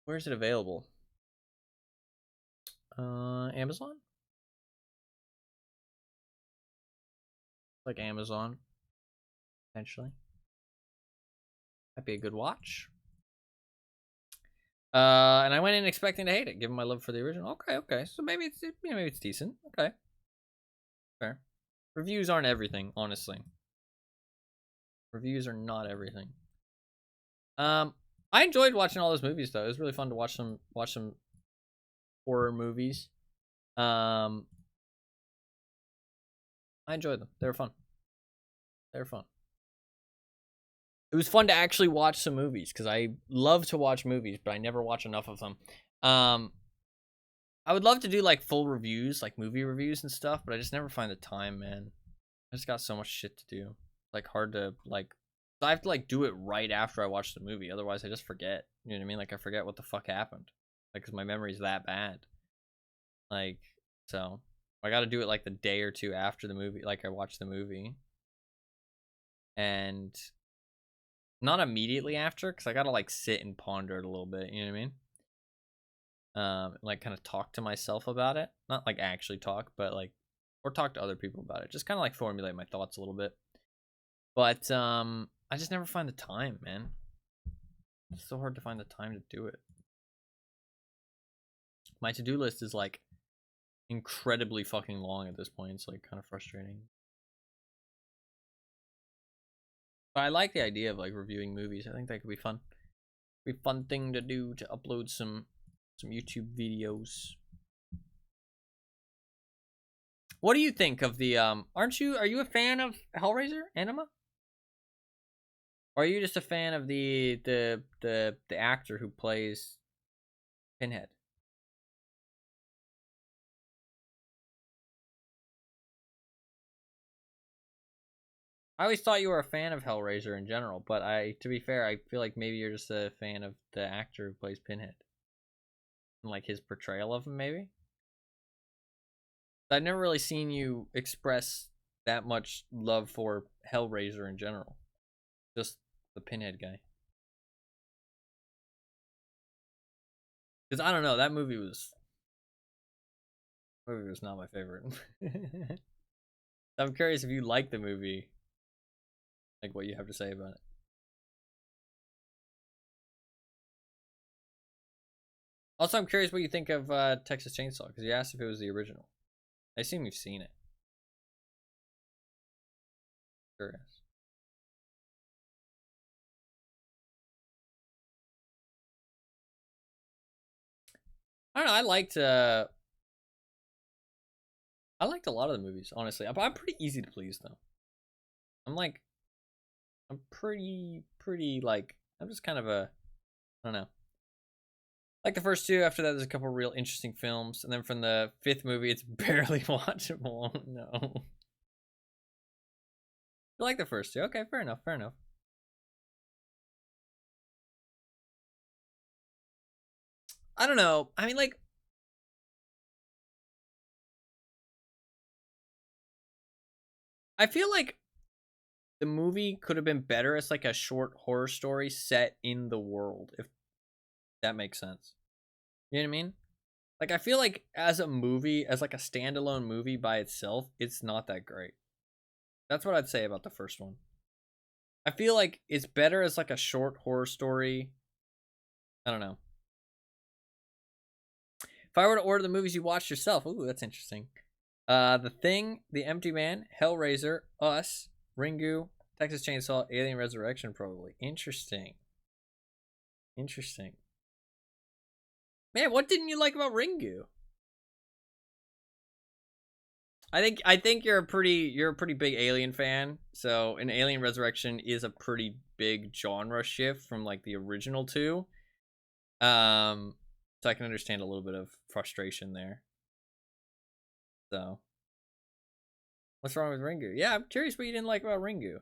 Where is it available? Amazon? Like Amazon, potentially. Might be a good watch. And I went in expecting to hate it, given my love for the original. Okay, okay. So maybe it's decent. Okay. Fair. Reviews aren't everything, honestly. Reviews are not everything. I enjoyed watching all those movies though. It was really fun to watch some horror movies. I enjoyed them. They were fun. They were fun. It was fun to actually watch some movies because I love to watch movies, but I never watch enough of them. I would love to do like full reviews, like movie reviews and stuff, but I just never find the time, man. I just got so much shit to do. Like hard to like. I have to like do it right after I watch the movie, otherwise I just forget. You know what I mean? Like I forget what the fuck happened, like because my memory's that bad. Like so, I got to do it like the day or two after the movie, like I watched the movie, and not immediately after, because I gotta like sit and ponder it a little bit. You know what I mean? Like kind of talk to myself about it, not like actually talk, but like or talk to other people about it. Just kind of like formulate my thoughts a little bit. But I just never find the time, man. It's so hard to find the time to do it. My to-do list is like incredibly fucking long at this point. It's like kind of frustrating. But I like the idea of like reviewing movies. I think that could be fun. Be a fun thing to do, to upload some YouTube videos. What do you think of the are you a fan of Hellraiser Anima? Or are you just a fan of the actor who plays Pinhead? I always thought you were a fan of Hellraiser in general, but to be fair, I feel like maybe you're just a fan of the actor who plays Pinhead. And like his portrayal of him, maybe? I've never really seen you express that much love for Hellraiser in general. Just the Pinhead guy. Because I don't know, that movie was not my favorite. I'm curious if you like the movie, like what you have to say about it. Also, I'm curious what you think of Texas Chainsaw, because you asked if it was the original. I assume you've seen it. Curious. I don't know. I liked a lot of the movies, honestly. I'm pretty easy to please, though. I'm pretty like, I'm just kind of a, I don't know. Like the first two. After that, there's a couple real interesting films, and then from the fifth movie, it's barely watchable. No. I like the first two. Okay, fair enough. Fair enough. I don't know. I mean, like, I feel like the movie could have been better as like a short horror story set in the world, if that makes sense. You know what I mean? Like, I feel like as a movie, as like a standalone movie by itself, it's not that great. That's what I'd say about the first one. I feel like it's better as like a short horror story. I don't know. If I were to order the movies you watched yourself, ooh, that's interesting. The Thing, The Empty Man, Hellraiser, Us, Ringu, Texas Chainsaw, Alien Resurrection, probably. Interesting. Interesting. Man, what didn't you like about Ringu? I think you're a pretty big Alien fan. So an Alien Resurrection is a pretty big genre shift from like the original two. So I can understand a little bit of frustration there. So what's wrong with Ringu? Yeah, I'm curious what you didn't like about Ringu.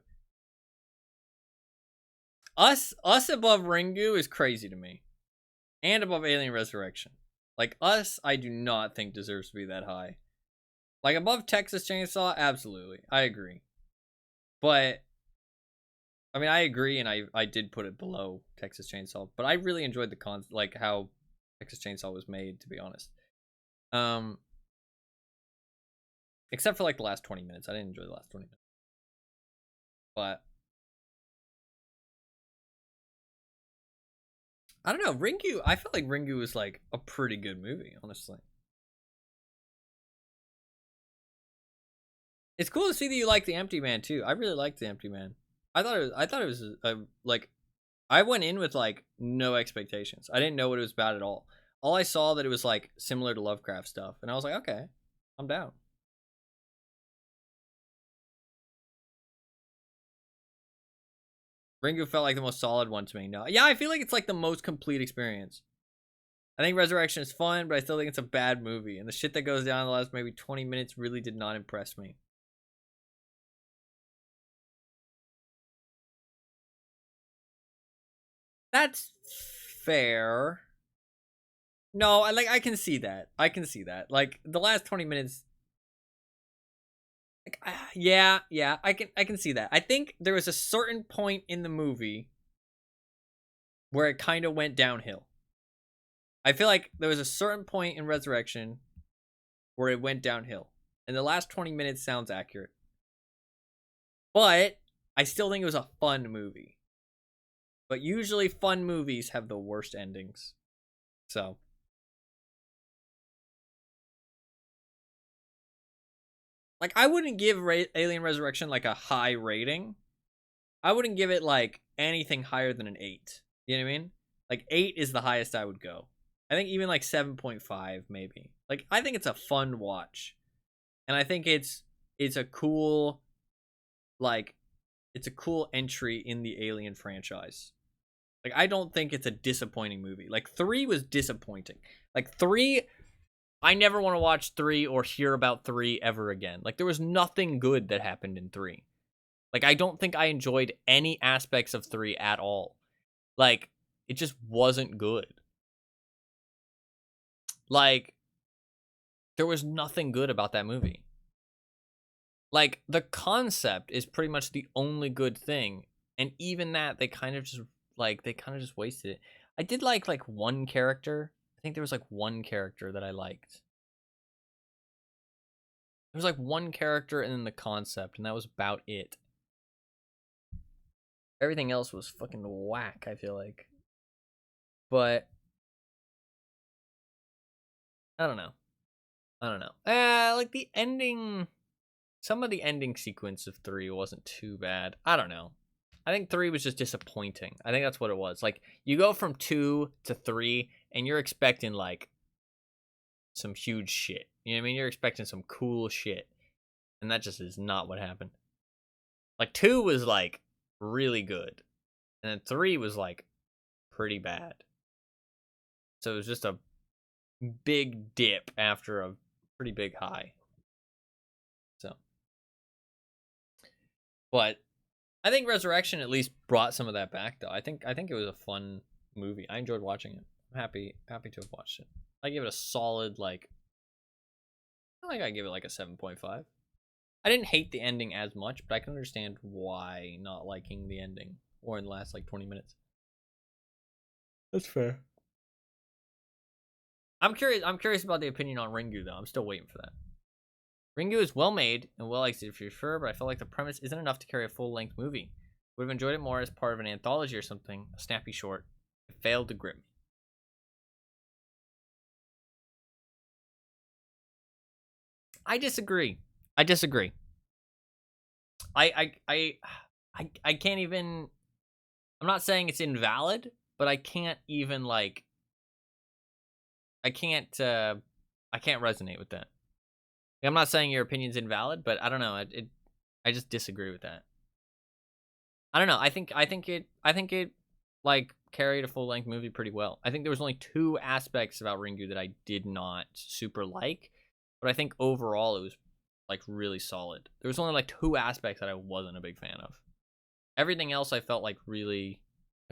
Us above Ringu is crazy to me. And above Alien Resurrection. Like, Us, I do not think deserves to be that high. Like, above Texas Chainsaw, absolutely. I agree. But, I mean, I agree, and I did put it below Texas Chainsaw. But I really enjoyed the like, how Texas Chainsaw was made, to be honest. Except for, like, the last 20 minutes. I didn't enjoy the last 20 minutes. But I don't know, Ringu, I felt like Ringu was like a pretty good movie, honestly. It's cool to see that you like The Empty Man too. I really liked The Empty Man. I thought it was like, I went in with like no expectations. I didn't know what it was about at all. All I saw that it was like similar to Lovecraft stuff, and I was like, okay, I'm down. Ringu felt like the most solid one to me. No, yeah, I feel like it's like the most complete experience. I think Resurrection is fun, but I still think it's a bad movie. And the shit that goes down in the last maybe 20 minutes really did not impress me. That's fair. No, I can see that. I can see that. Like the last 20 minutes. Like, yeah, I can see that. I think there was a certain point in the movie where it kind of went downhill. I feel like there was a certain point in Resurrection where it went downhill. And the last 20 minutes sounds accurate. But I still think it was a fun movie. But usually fun movies have the worst endings. So. Like, I wouldn't give Alien Resurrection like a high rating. I wouldn't give it like anything higher than an 8. You know what I mean? Like 8 is the highest I would go. I think even like 7.5 maybe. Like, I think it's a fun watch. And I think it's a cool, like, it's a cool entry in the Alien franchise. Like, I don't think it's a disappointing movie. Like, 3 was disappointing. Like, 3, I never want to watch 3 or hear about 3 ever again. Like, there was nothing good that happened in 3. Like, I don't think I enjoyed any aspects of 3 at all. Like, it just wasn't good. Like, there was nothing good about that movie. like the concept is pretty much the only good thing, and even that they kind of just wasted it. I did like one character. I think there was like one character that I liked. There was like one character and then the concept, and that was about it. Everything else was fucking whack, I feel like. But I don't know. Like the ending, some of the ending sequence of 3 wasn't too bad. I don't know. I think 3 was just disappointing. I think that's what it was. Like, you go from 2 to 3, and you're expecting, like, some huge shit. You know what I mean? You're expecting some cool shit. And that just is not what happened. Like, 2 was, like, really good. And then 3 was, like, pretty bad. So it was just a big dip after a pretty big high. So. But I think Resurrection at least brought some of that back, though. I think it was a fun movie. I enjoyed watching it. I'm happy to have watched it. I give it a solid, like, I think I give it like a 7.5. I didn't hate the ending as much, but I can understand why not liking the ending or in the last like 20 minutes. That's fair. I'm curious about the opinion on Ringu, though. I'm still waiting for that. Ringu is well made and well executed for sure, but I felt like the premise isn't enough to carry a full-length movie. Would have enjoyed it more as part of an anthology or something, a snappy short. It failed to grip me. I disagree. I can't even. I'm not saying it's invalid, but I can't even like. I can't resonate with that. I'm not saying your opinion's invalid, but I don't know. I just disagree with that. I don't know. I think it like carried a full-length movie pretty well. I think there was only 2 aspects about Ringu that I did not super like, but I think overall it was like really solid. There was only like 2 aspects that I wasn't a big fan of. Everything else I felt like really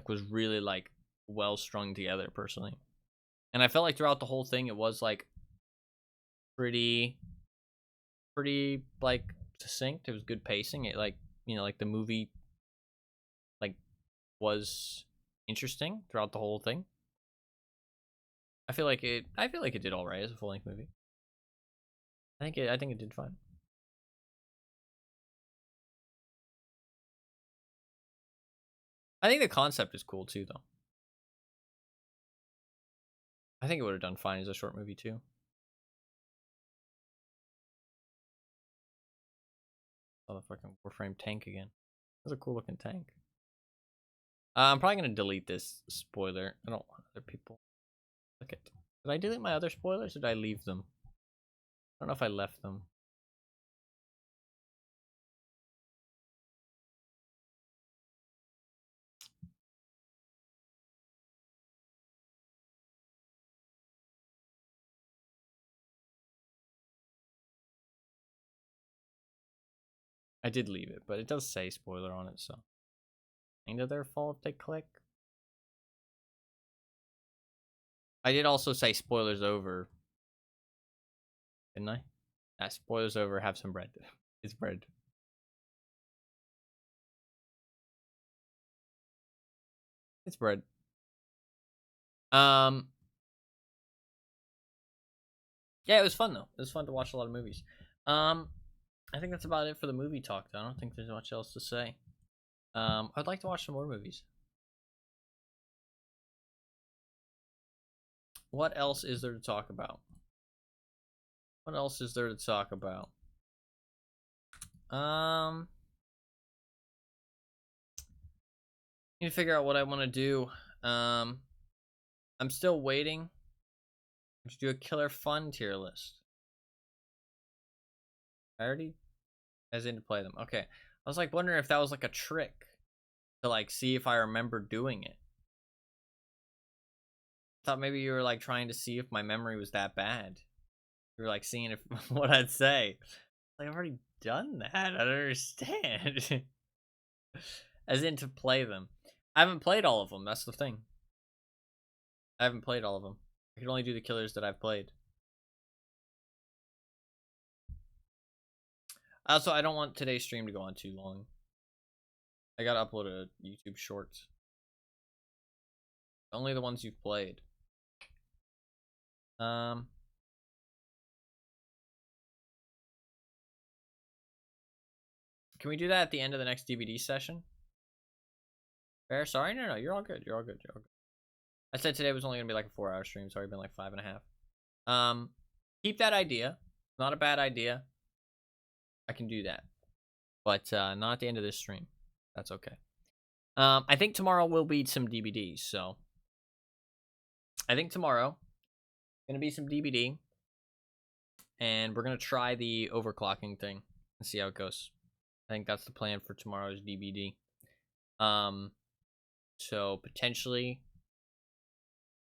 was really like well strung together personally. And I felt like throughout the whole thing it was like pretty like succinct. It was good pacing. It like, you know, like the movie like was interesting throughout the whole thing. I feel like it did all right as a full-length movie. I think it did fine. I think the concept is cool too, though. I think it would have done fine as a short movie too. Oh, the fucking Warframe tank again. That's a cool looking tank. I'm probably gonna delete this spoiler. I don't want other people to look at. Did I delete my other spoilers or did I leave them? I don't know if I left them. I did leave it, but it does say spoiler on it, so ain't it their fault if they click? I did also say spoilers over, didn't I? Spoilers over, have some bread. It's bread. It's bread. Yeah, it was fun though. It was fun to watch a lot of movies. I think that's about it for the movie talk though. I don't think there's much else to say. I'd like to watch some more movies. What else is there to talk about? What else is there to talk about? Need to figure out what I want to do. I'm still waiting to do a killer fun tier list. I already as in to play them. Okay. I was like wondering if that was like a trick to like see if I remember doing it. I thought maybe you were like trying to see if my memory was that bad. You were like seeing if what I'd say. Like I've already done that. I don't understand. As in to play them. I haven't played all of them. That's the thing. I haven't played all of them. I can only do the killers that I've played. Also, I don't want today's stream to go on too long. I gotta upload a YouTube Shorts. Only the ones you've played. Can we do that at the end of the next DVD session? Fair? Sorry? No, you're all good. You're all good. You're all good. I said today was only gonna be like a 4-hour stream. It's already been like 5.5. Keep that idea. Not a bad idea. I can do that. But not at the end of this stream. That's okay. I think tomorrow will be some DVDs, so I think tomorrow gonna be some DVD, and we're gonna try the overclocking thing and see how it goes. I think that's the plan for tomorrow's DVD. So potentially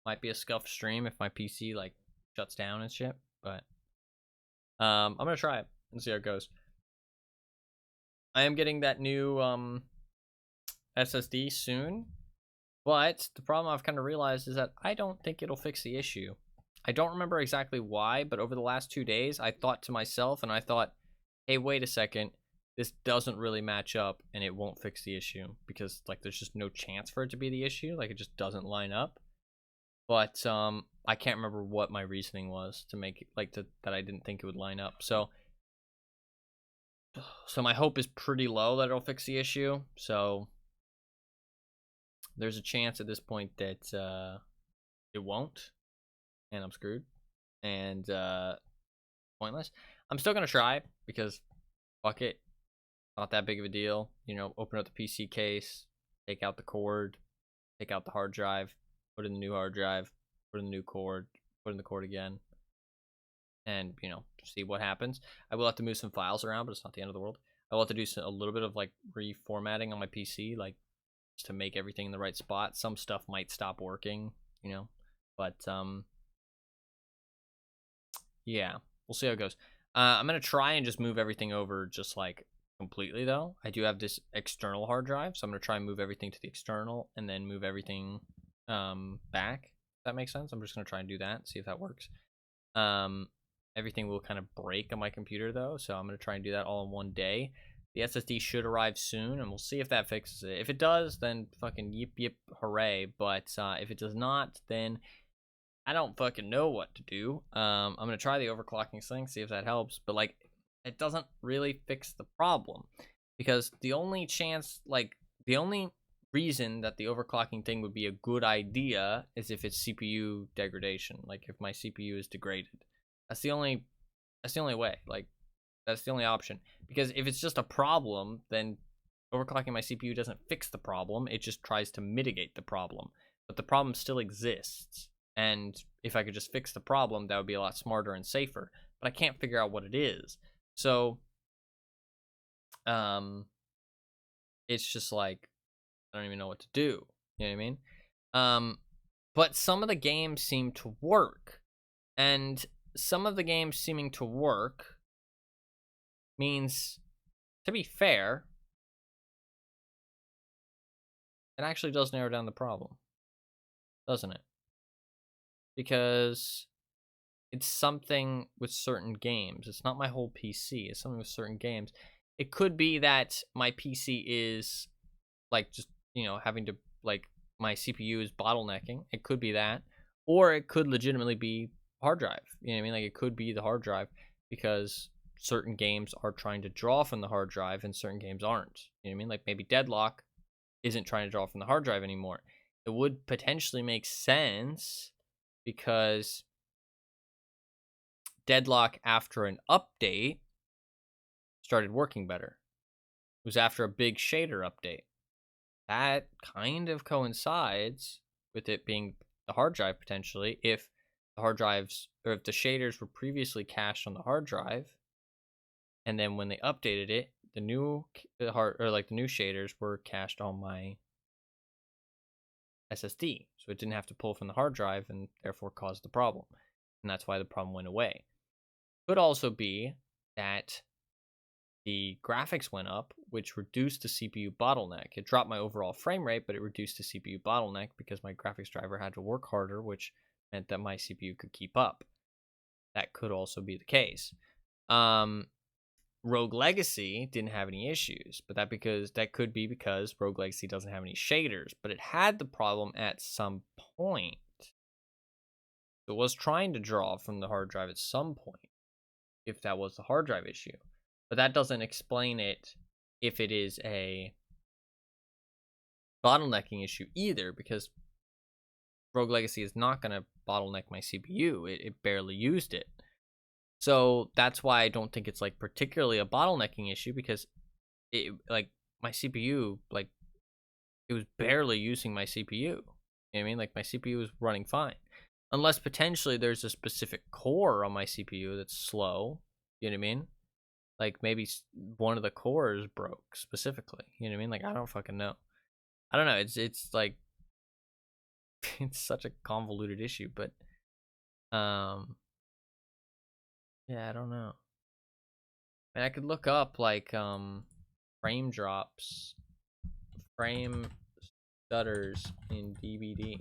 might be a scuffed stream if my PC like shuts down and shit, but I'm gonna try it and see how it goes. I am getting that new SSD soon, but the problem I've kind of realized is that I don't think it'll fix the issue. I don't remember exactly why, but over the last 2 days, I thought to myself, and I thought, hey, wait a second, this doesn't really match up, and it won't fix the issue, because like there's just no chance for it to be the issue, like it just doesn't line up. But I can't remember what my reasoning was to make it like that I didn't think it would line up. So my hope is pretty low that it'll fix the issue. So there's a chance at this point that it won't, and I'm screwed, and pointless. I'm still gonna try because fuck it, not that big of a deal. You know, open up the PC case, take out the cord, take out the hard drive, put in the new hard drive, put in the new cord, put in the cord again, and you know, see what happens. I will have to move some files around, but it's not the end of the world. I will have to do a little bit of like reformatting on my PC, like just to make everything in the right spot. Some stuff might stop working, you know, but yeah, we'll see how it goes. I'm gonna try and just move everything over just like completely though. I do have this external hard drive, so I'm gonna try and move everything to the external and then move everything back. If that makes sense. I'm just gonna try and do that, see if that works. Everything will kind of break on my computer though, so I'm gonna try and do that all in one day. The SSD should arrive soon, and we'll see if that fixes it. If it does, then fucking yip yip hooray. But if it does not, then I don't fucking know what to do. I'm gonna try the overclocking thing, see if that helps. But like, it doesn't really fix the problem, because the only chance, like the only reason that the overclocking thing would be a good idea is if it's CPU degradation. Like if my CPU is degraded, that's the only way. Like that's the only option. Because if it's just a problem, then overclocking my CPU doesn't fix the problem. It just tries to mitigate the problem. But the problem still exists. And if I could just fix the problem, that would be a lot smarter and safer. But I can't figure out what it is. So, it's just like, I don't even know what to do. You know what I mean? But some of the games seem to work. And some of the games seeming to work means, to be fair, it actually does narrow down the problem, doesn't it? Because it's something with certain games. It's not my whole PC. It's something with certain games. It could be that my PC is like just, you know, having to, like, my CPU is bottlenecking. It could be that. Or it could legitimately be hard drive. You know what I mean? Like, it could be the hard drive because certain games are trying to draw from the hard drive and certain games aren't. You know what I mean? Like, maybe Deadlock isn't trying to draw from the hard drive anymore. It would potentially make sense because Deadlock, after an update, started working better. It was after a big shader update. That kind of coincides with it being the hard drive potentially. If the hard drives, or if the shaders were previously cached on the hard drive, and then when they updated it, the new new shaders were cached on my SSD, so it didn't have to pull from the hard drive and therefore caused the problem, and that's why the problem went away. Could also be that the graphics went up, which reduced the CPU bottleneck. It dropped my overall frame rate, but it reduced the CPU bottleneck because my graphics driver had to work harder, which meant that my CPU could keep up. That could also be the case. Rogue Legacy didn't have any issues, but that could be because Rogue Legacy doesn't have any shaders, but it had the problem at some point. It was trying to draw from the hard drive at some point, if that was the hard drive issue. But that doesn't explain it if it is a bottlenecking issue either, because Rogue Legacy is not going to bottleneck my CPU. It barely used it. So that's why I don't think it's like particularly a bottlenecking issue, because it, like, my CPU, like, it was barely using my CPU. You know what I mean? Like, my CPU was running fine. Unless potentially there's a specific core on my CPU that's slow. You know what I mean? Like, maybe one of the cores broke specifically. You know what I mean? Like, I don't fucking know. I don't know. It's like, it's such a convoluted issue, but yeah, I don't know. And I could look up like frame drops, frame stutters in DVD.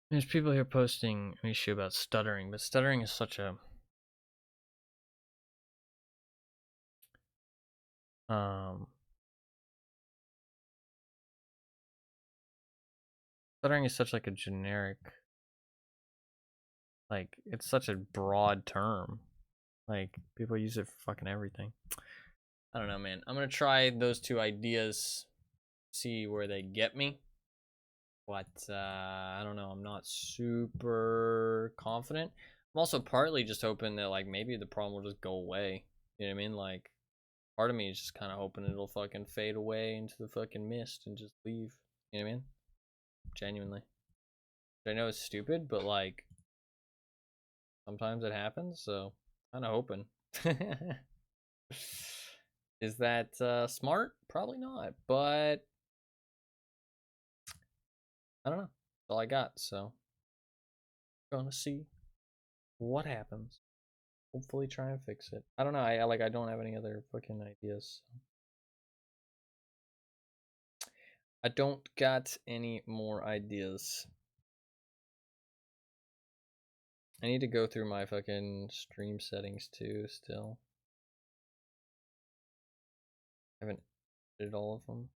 There's people here posting an issue about stuttering, but stuttering is such a stuttering is such like a generic, like, it's such a broad term. Like, people use it for fucking everything. I don't know, man. I'm gonna try those two ideas, see where they get me. But I don't know. I'm not super confident. I'm also partly just hoping that, like, maybe the problem will just go away. You know what I mean? Like, part of me is just kind of hoping it'll fucking fade away into the fucking mist and just leave. You know what I mean? Genuinely. I know it's stupid, but, like, sometimes it happens, so kind of hoping. Is that smart? Probably not, but I don't know. That's all I got, so gonna see what happens. Hopefully try and fix it. I don't know. I don't have any other fucking ideas. I don't got any more ideas. I need to go through my fucking stream settings too still. I haven't edited all of them.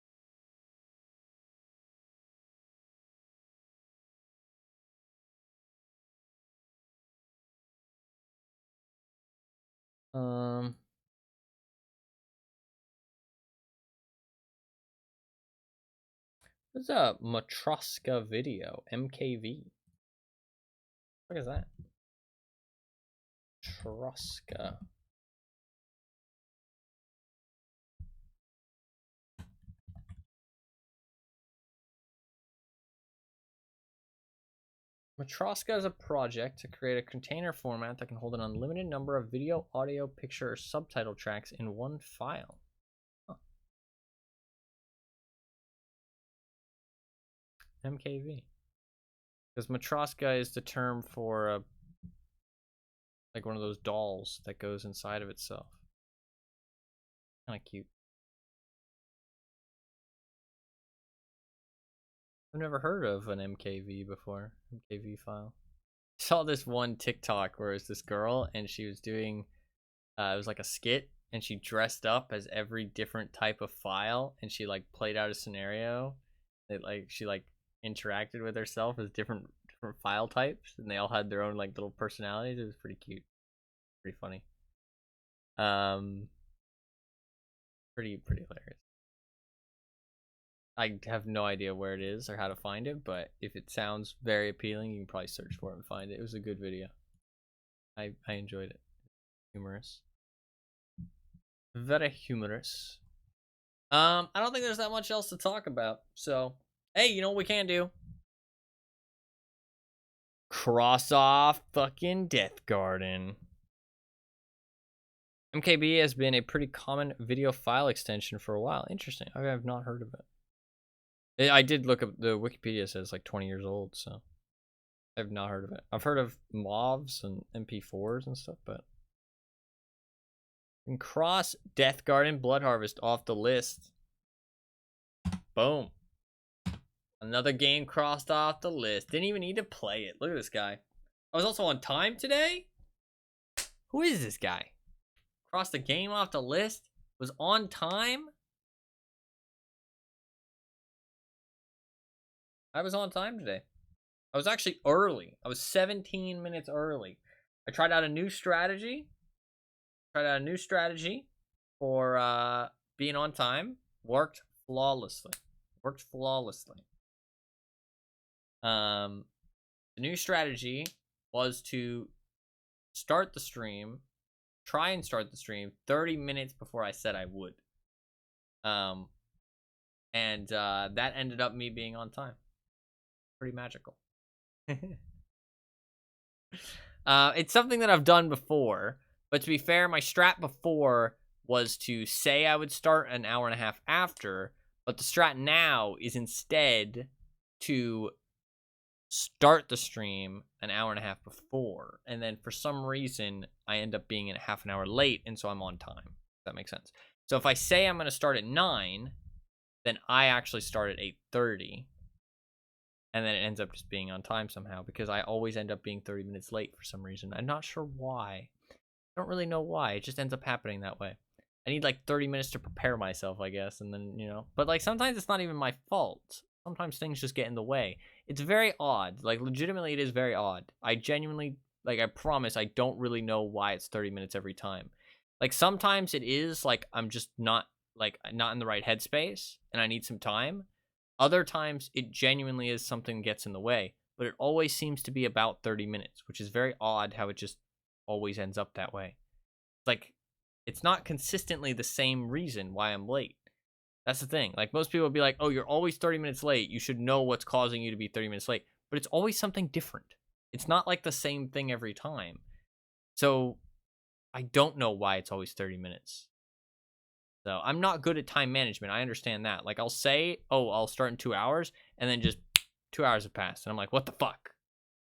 There's a Matroska video, MKV. What is that? Matroska. Matroska is a project to create a container format that can hold an unlimited number of video, audio, picture, or subtitle tracks in one file. Huh. MKV. Because Matroska is the term for like one of those dolls that goes inside of itself. Kind of cute. I've never heard of an MKV before. MKV file. I saw this one TikTok where it was this girl and she was doing, it was like a skit, and she dressed up as every different type of file, and she like played out a scenario. That like she like interacted with herself as different file types, and they all had their own like little personalities. It was pretty cute, pretty funny. Pretty hilarious. I have no idea where it is or how to find it, but if it sounds very appealing, you can probably search for it and find it. It was a good video. I enjoyed it. Humorous. Very humorous. I don't think there's that much else to talk about. So, hey, you know what we can do? Cross off fucking Deathgarden. MKB has been a pretty common video file extension for a while. Interesting. I have not heard of it. I did look up, the Wikipedia says like 20 years old, so I have not heard of it. I've heard of MOVs and MP4s and stuff, but and cross Deathgarden Bloodharvest off the list. Boom. Another game crossed off the list. Didn't even need to play it. Look at this guy. I was also on time today? Who is this guy? Crossed the game off the list? Was on time? I was on time today. I was actually early. I was 17 minutes early. I tried out a new strategy. For being on time. Worked flawlessly. The new strategy was to start the stream, try and start the stream 30 minutes before I said I would. And that ended up me being on time. Pretty magical. It's something that I've done before, but to be fair, my strat before was to say I would start an hour and a half after, but the strat now is instead to start the stream an hour and a half before, and then for some reason I end up being a half an hour late, and so I'm on time. If that makes sense. So if I say I'm going to start at 9, then I actually start at 8:30. And then it ends up just being on time somehow, because I always end up being 30 minutes late for some reason. I'm not sure why. I don't really know why. It just ends up happening that way. I need like 30 minutes to prepare myself, I guess, and then, you know. But like sometimes it's not even my fault. Sometimes things just get in the way. It's very odd. Like legitimately it is very odd. I genuinely, like I promise, I don't really know why it's 30 minutes every time. Like sometimes it is like I'm just not in the right headspace and I need some time. Other times, it genuinely is something that gets in the way, but it always seems to be about 30 minutes, which is very odd how it just always ends up that way. Like, it's not consistently the same reason why I'm late. That's the thing. Like, most people will be like, oh, you're always 30 minutes late. You should know what's causing you to be 30 minutes late. But it's always something different. It's not like the same thing every time. So, I don't know why it's always 30 minutes. So I'm not good at time management. I understand that. Like I'll say, oh, I'll start in 2 hours, and then just 2 hours have passed, and I'm like, what the fuck?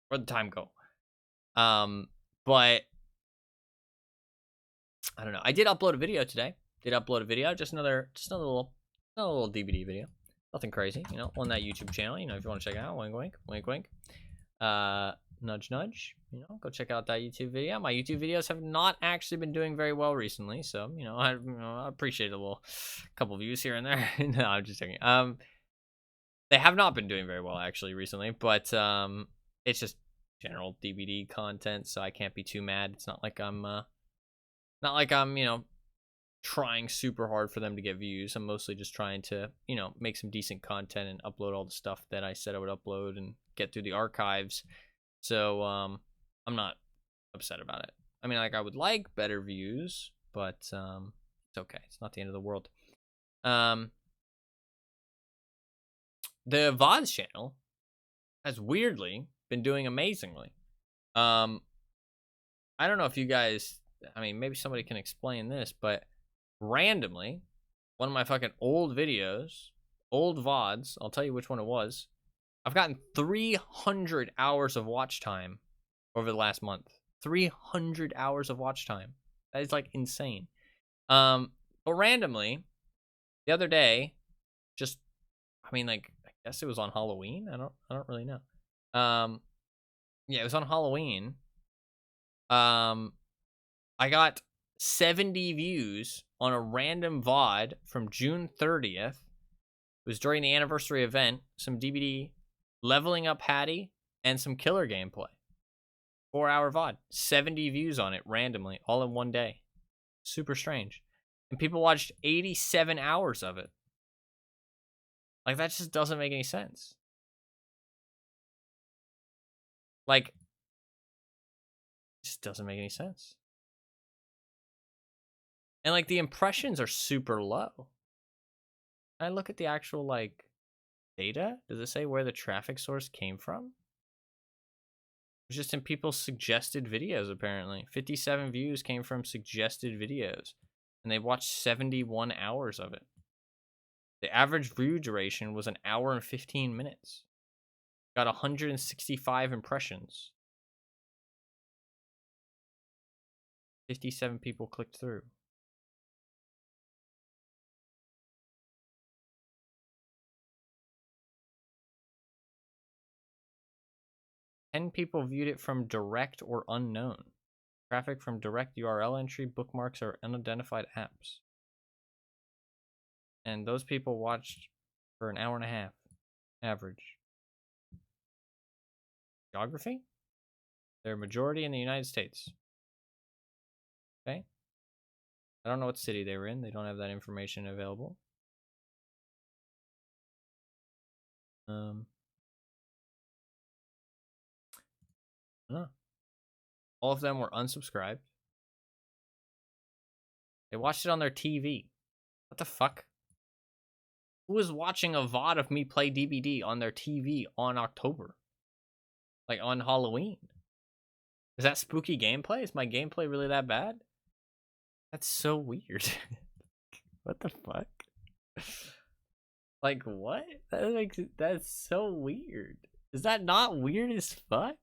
Where'd the time go? But I don't know. I did upload a video today. Just another little DVD video. Nothing crazy, you know, on that YouTube channel. You know, if you want to check it out, wink, wink, wink, wink. Nudge, nudge. You know, go check out that YouTube video. My YouTube videos have not actually been doing very well recently, so you know, I appreciate a couple views here and there. No, I'm just joking. They have not been doing very well actually recently, but it's just general DVD content, so I can't be too mad. It's not like I'm you know, trying super hard for them to get views. I'm mostly just trying to, you know, make some decent content and upload all the stuff that I said I would upload and get through the archives. So I'm not upset about it. I mean, like I would like better views, but it's okay. It's not the end of the world. The VODs channel has weirdly been doing amazingly. I don't know if you guys, I mean, maybe somebody can explain this, but randomly, one of my fucking old videos, old VODs, I'll tell you which one it was, I've gotten 300 hours of watch time over the last month. 300 hours of watch time. That is like insane. But randomly, the other day, just, I mean, like, I guess it was on Halloween. I don't really know. Yeah, it was on Halloween. I got 70 views on a random VOD from June 30th. It was during the anniversary event. Some DBD, leveling up Hattie, and some killer gameplay. 4-hour VOD. 70 views on it randomly, all in one day. Super strange. And people watched 87 hours of it. Like, that just doesn't make any sense. Like, it just doesn't make any sense. And, like, the impressions are super low. I look at the actual, like, data. Does it say where the traffic source came from? It's just in people's suggested videos, apparently. 57 views came from suggested videos. And they watched 71 hours of it. The average view duration was 1 hour and 15 minutes. Got 165 impressions. 57 people clicked through. Ten people viewed it from direct or unknown. Traffic from direct URL entry, bookmarks, or unidentified apps. And those people watched for 1.5 hours, average. Geography? They're a majority in the United States. Okay. I don't know what city they were in. They don't have that information available. I don't know. All of them were unsubscribed. They watched it on their TV. What the fuck? Who was watching a VOD of me play DBD on their TV on October? Like, on Halloween? Is that spooky gameplay? Is my gameplay really that bad? That's so weird. What the fuck? Like, what? That's so weird. Is that not weird as fuck?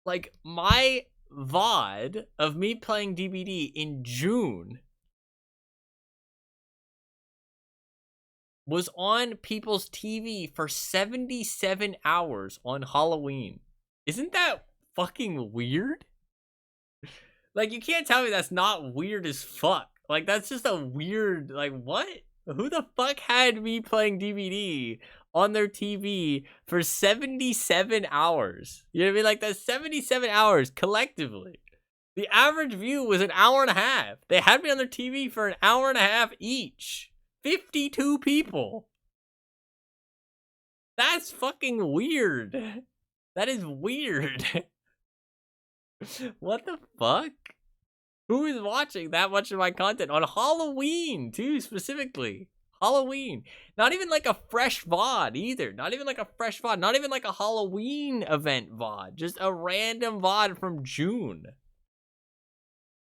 Like, my VOD of me playing DBD in June was on people's TV for 77 hours on Halloween. Isn't that fucking weird? Like, you can't tell me that's not weird as fuck. Like, that's just a weird, like, what? Who the fuck had me playing DBD on their TV for 77 hours? You know what I mean? Like, that's 77 hours collectively. The average view was 1.5 hours. They had me on their TV for 1.5 hours each. 52 people. That's fucking weird. That is weird. What the fuck? Who is watching that much of my content on Halloween, too, specifically? Halloween. Not even like a fresh VOD either. Not even like a fresh VOD. Not even like a Halloween event VOD. Just a random VOD from June.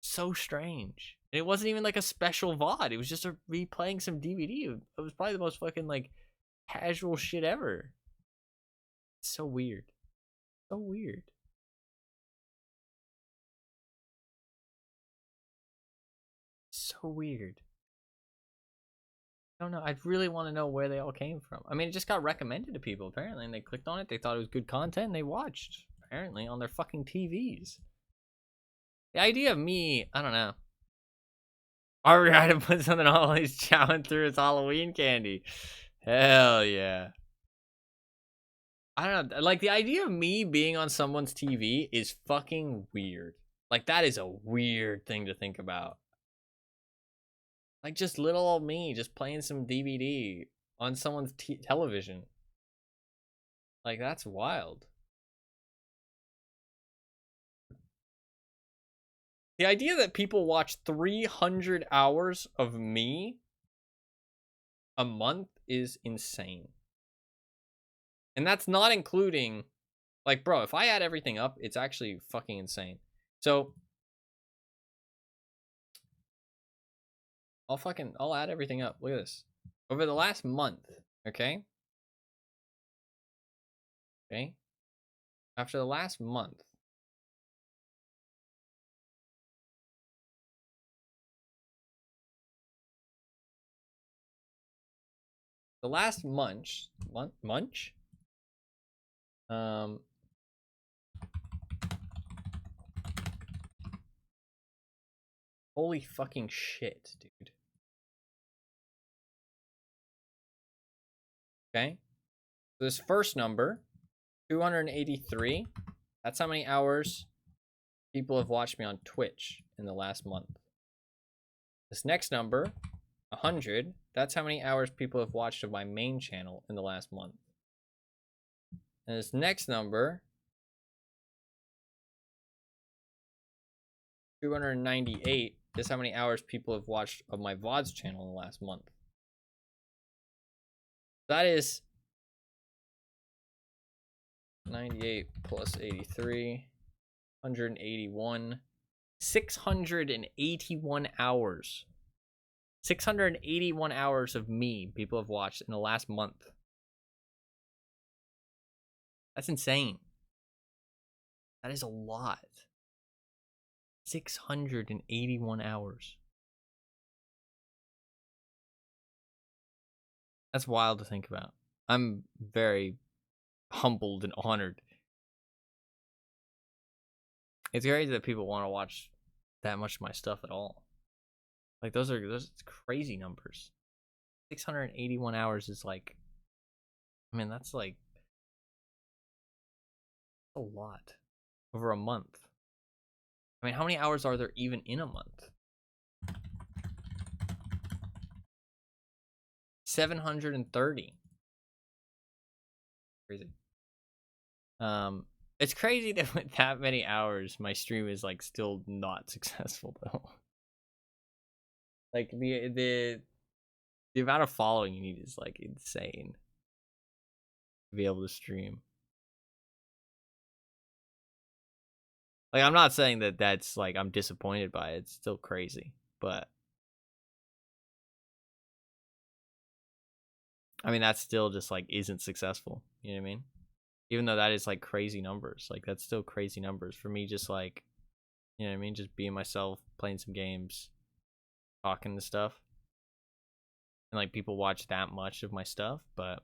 So strange. And it wasn't even like a special VOD. It was just me playing some DVD. It was probably the most fucking, like, casual shit ever. It's so weird. So weird. So weird. I don't know. I really want to know where they all came from. I mean, it just got recommended to people, apparently, and they clicked on it. They thought it was good content, and they watched, apparently, on their fucking TVs. The idea of me, I don't know. Ari had to put something on he's chowing through his Halloween candy. Hell yeah. I don't know. Like, the idea of me being on someone's TV is fucking weird. Like, that is a weird thing to think about. Like, just little old me just playing some DVD on someone's television. Like, that's wild. The idea that people watch 300 hours of me a month is insane. And that's not including, like, bro, if I add everything up, it's actually fucking insane. So, I'll add everything up. Look at this. Over the last month, okay? Okay? After the last month, the last munch. Holy fucking shit, dude. Okay. So this first number, 283. That's how many hours people have watched me on Twitch in the last month. This next number, 100. That's how many hours people have watched of my main channel in the last month. And this next number, 298. Is how many hours people have watched of my VODs channel in the last month. That is 98 plus 83, 181, 681 hours. 681 hours of me people have watched in the last month. That's insane. That is a lot. 681 hours. That's wild to think about. I'm very humbled and honored. It's crazy that people want to watch that much of my stuff at all. Like those crazy numbers. 681 hours is like, I mean, that's like a lot over a month. I mean, how many hours are there even in a month? 730. Crazy. It's crazy that with that many hours, my stream is like still not successful though. Like the amount of following you need is like insane to be able to stream. Like, I'm not saying that that's, like, I'm disappointed by it. It's still crazy. But, I mean, that still just, like, isn't successful. You know what I mean? Even though that is, like, crazy numbers. Like, that's still crazy numbers. For me, just, like, you know what I mean? Just being myself, playing some games, talking to stuff. And, like, people watch that much of my stuff. But,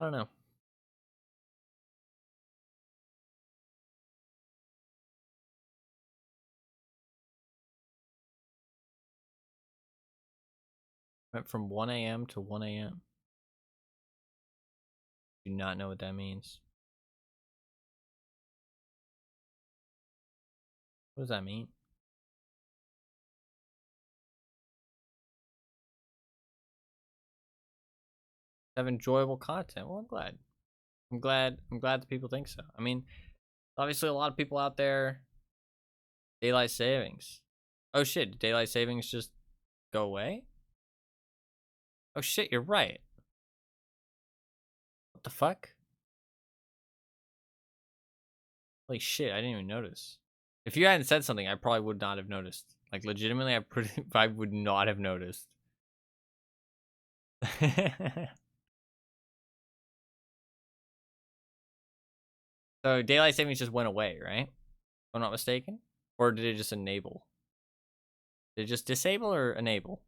I don't know. Went from 1 a.m. to 1 a.m. Do not know what that means. What does that mean? Have enjoyable content. Well, I'm glad. I'm glad that people think so. I mean, obviously a lot of people out there, daylight savings. Oh shit, did daylight savings just go away? Oh shit, you're right. What the fuck? Holy shit, I didn't even notice. If you hadn't said something, I probably would not have noticed. Like, legitimately, I would not have noticed. So, daylight savings just went away, right? If I'm not mistaken? Or did it just enable? Did it just disable or enable?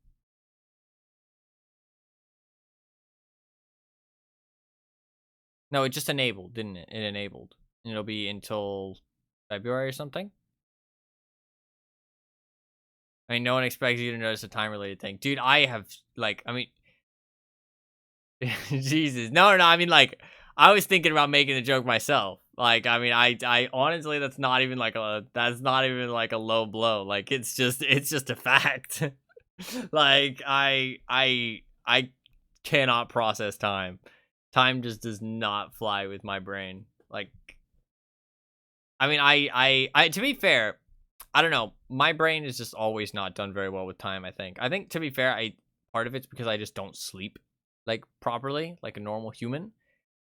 No, it just enabled, didn't it? It enabled. And it'll be until February or something? I mean, no one expects you to notice a time-related thing. Dude, I have, like, I mean... Jesus. No, I mean, like, I was thinking about making the joke myself. Like, I mean, I honestly, that's not even like a low blow. Like, it's just a fact. Like, I cannot process time. Time just does not fly with my brain. Like, I mean, I to be fair, I don't know. My brain is just always not done very well with time, I think. To be fair, part of it's because I just don't sleep, like, properly, like a normal human.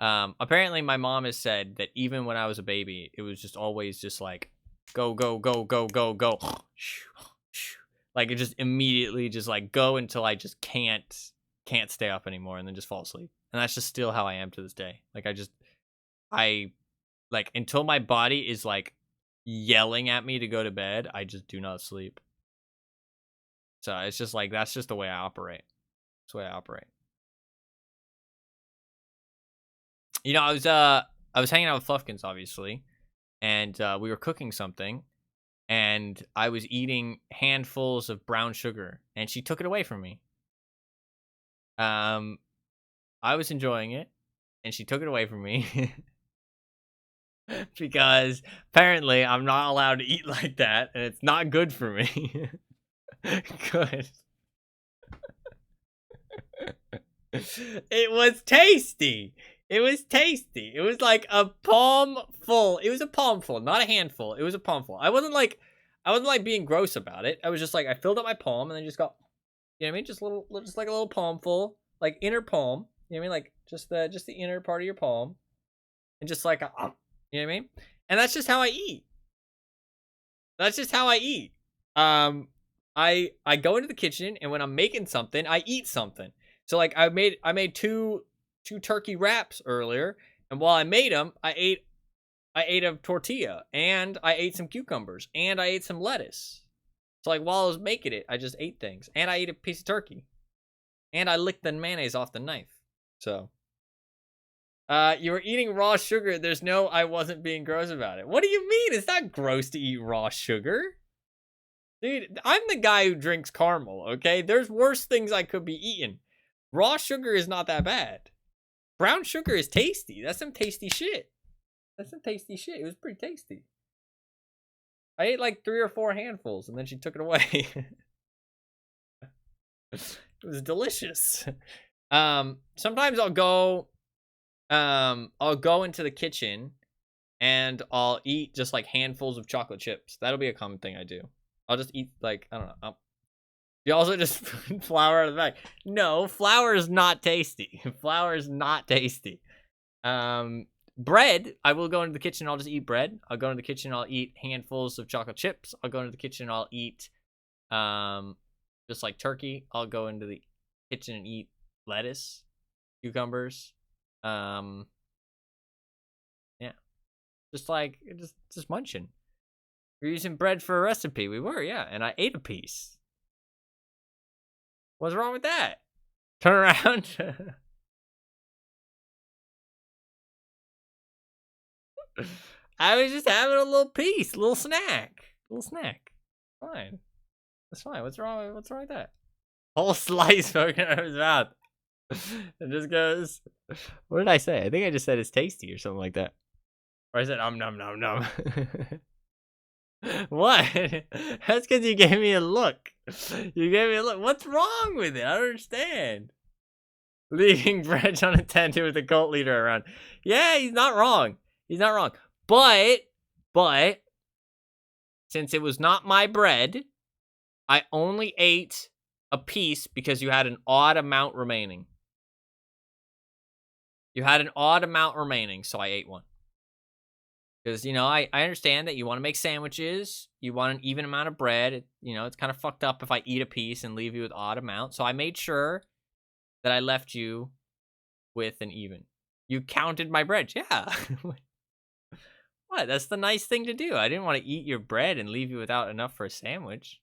Apparently my mom has said that even when I was a baby, it was just always just like, go, go, go, go, go, go. Like, it just immediately just, like, go until I just can't stay up anymore and then just fall asleep. And that's just still how I am to this day. Like, like, until my body is, like, yelling at me to go to bed, I just do not sleep. So it's just like, that's just the way I operate. That's the way I operate. You know, I was hanging out with Fluffkins, obviously, and we were cooking something, and I was eating handfuls of brown sugar, and she took it away from me. I was enjoying it, and she took it away from me. Because apparently I'm not allowed to eat like that, and it's not good for me. Good. It was tasty. It was tasty. It was like a palm full. It was a palm full, not a handful. It was a palm full. I wasn't like being gross about it. I was just like, I filled up my palm and then just got, you know what I mean? Just like a little palm full, like inner palm. You know what I mean? Like just the inner part of your palm, and just like a. You know what I mean? And that's just how I eat. That's just how I eat. I go into the kitchen, and when I'm making something, I eat something. So like I made two turkey wraps earlier, and while I made them, I ate a tortilla, and I ate some cucumbers, and I ate some lettuce. So like while I was making it, I just ate things, and I ate a piece of turkey, and I licked the mayonnaise off the knife. So. You were eating raw sugar. There's no, I wasn't being gross about it. What do you mean? It's not gross to eat raw sugar. Dude, I'm the guy who drinks caramel, okay? There's worse things I could be eating. Raw sugar is not that bad. Brown sugar is tasty. That's some tasty shit. That's some tasty shit. It was pretty tasty. I ate like 3 or 4 handfuls, and then she took it away. It was delicious. Sometimes I'll go into the kitchen and I'll eat just like handfuls of chocolate chips. That'll be a common thing I do. I'll just eat like, I don't know. You also just put flour out of the bag. No, flour is not tasty. Flour is not tasty. Bread, I will go into the kitchen. I'll just eat bread. I'll go into the kitchen. I'll eat handfuls of chocolate chips. I'll go into the kitchen. I'll eat, just like turkey. I'll go into the kitchen and eat lettuce, cucumbers. Yeah, just munching. We're using bread for a recipe. We were, yeah, and I ate a piece. What's wrong with that? Turn around. I was just having a little piece, a little snack. Fine. That's fine. What's wrong with that? Whole slice poking out of his mouth. It just goes. What did I say? I think I just said it's tasty or something like that. Or I said nom. What? That's because you gave me a look. You gave me a look. What's wrong with it? I don't understand. Leaving bread unattended with the cult leader around. Yeah, he's not wrong. He's not wrong. But since it was not my bread, I only ate a piece because you had an odd amount remaining. You had an odd amount remaining, so I ate one. Because, you know, I understand that you want to make sandwiches. You want an even amount of bread. It's kind of fucked up if I eat a piece and leave you with odd amount. So I made sure that I left you with an even. You counted my bread. Yeah. What? That's the nice thing to do. I didn't want to eat your bread and leave you without enough for a sandwich.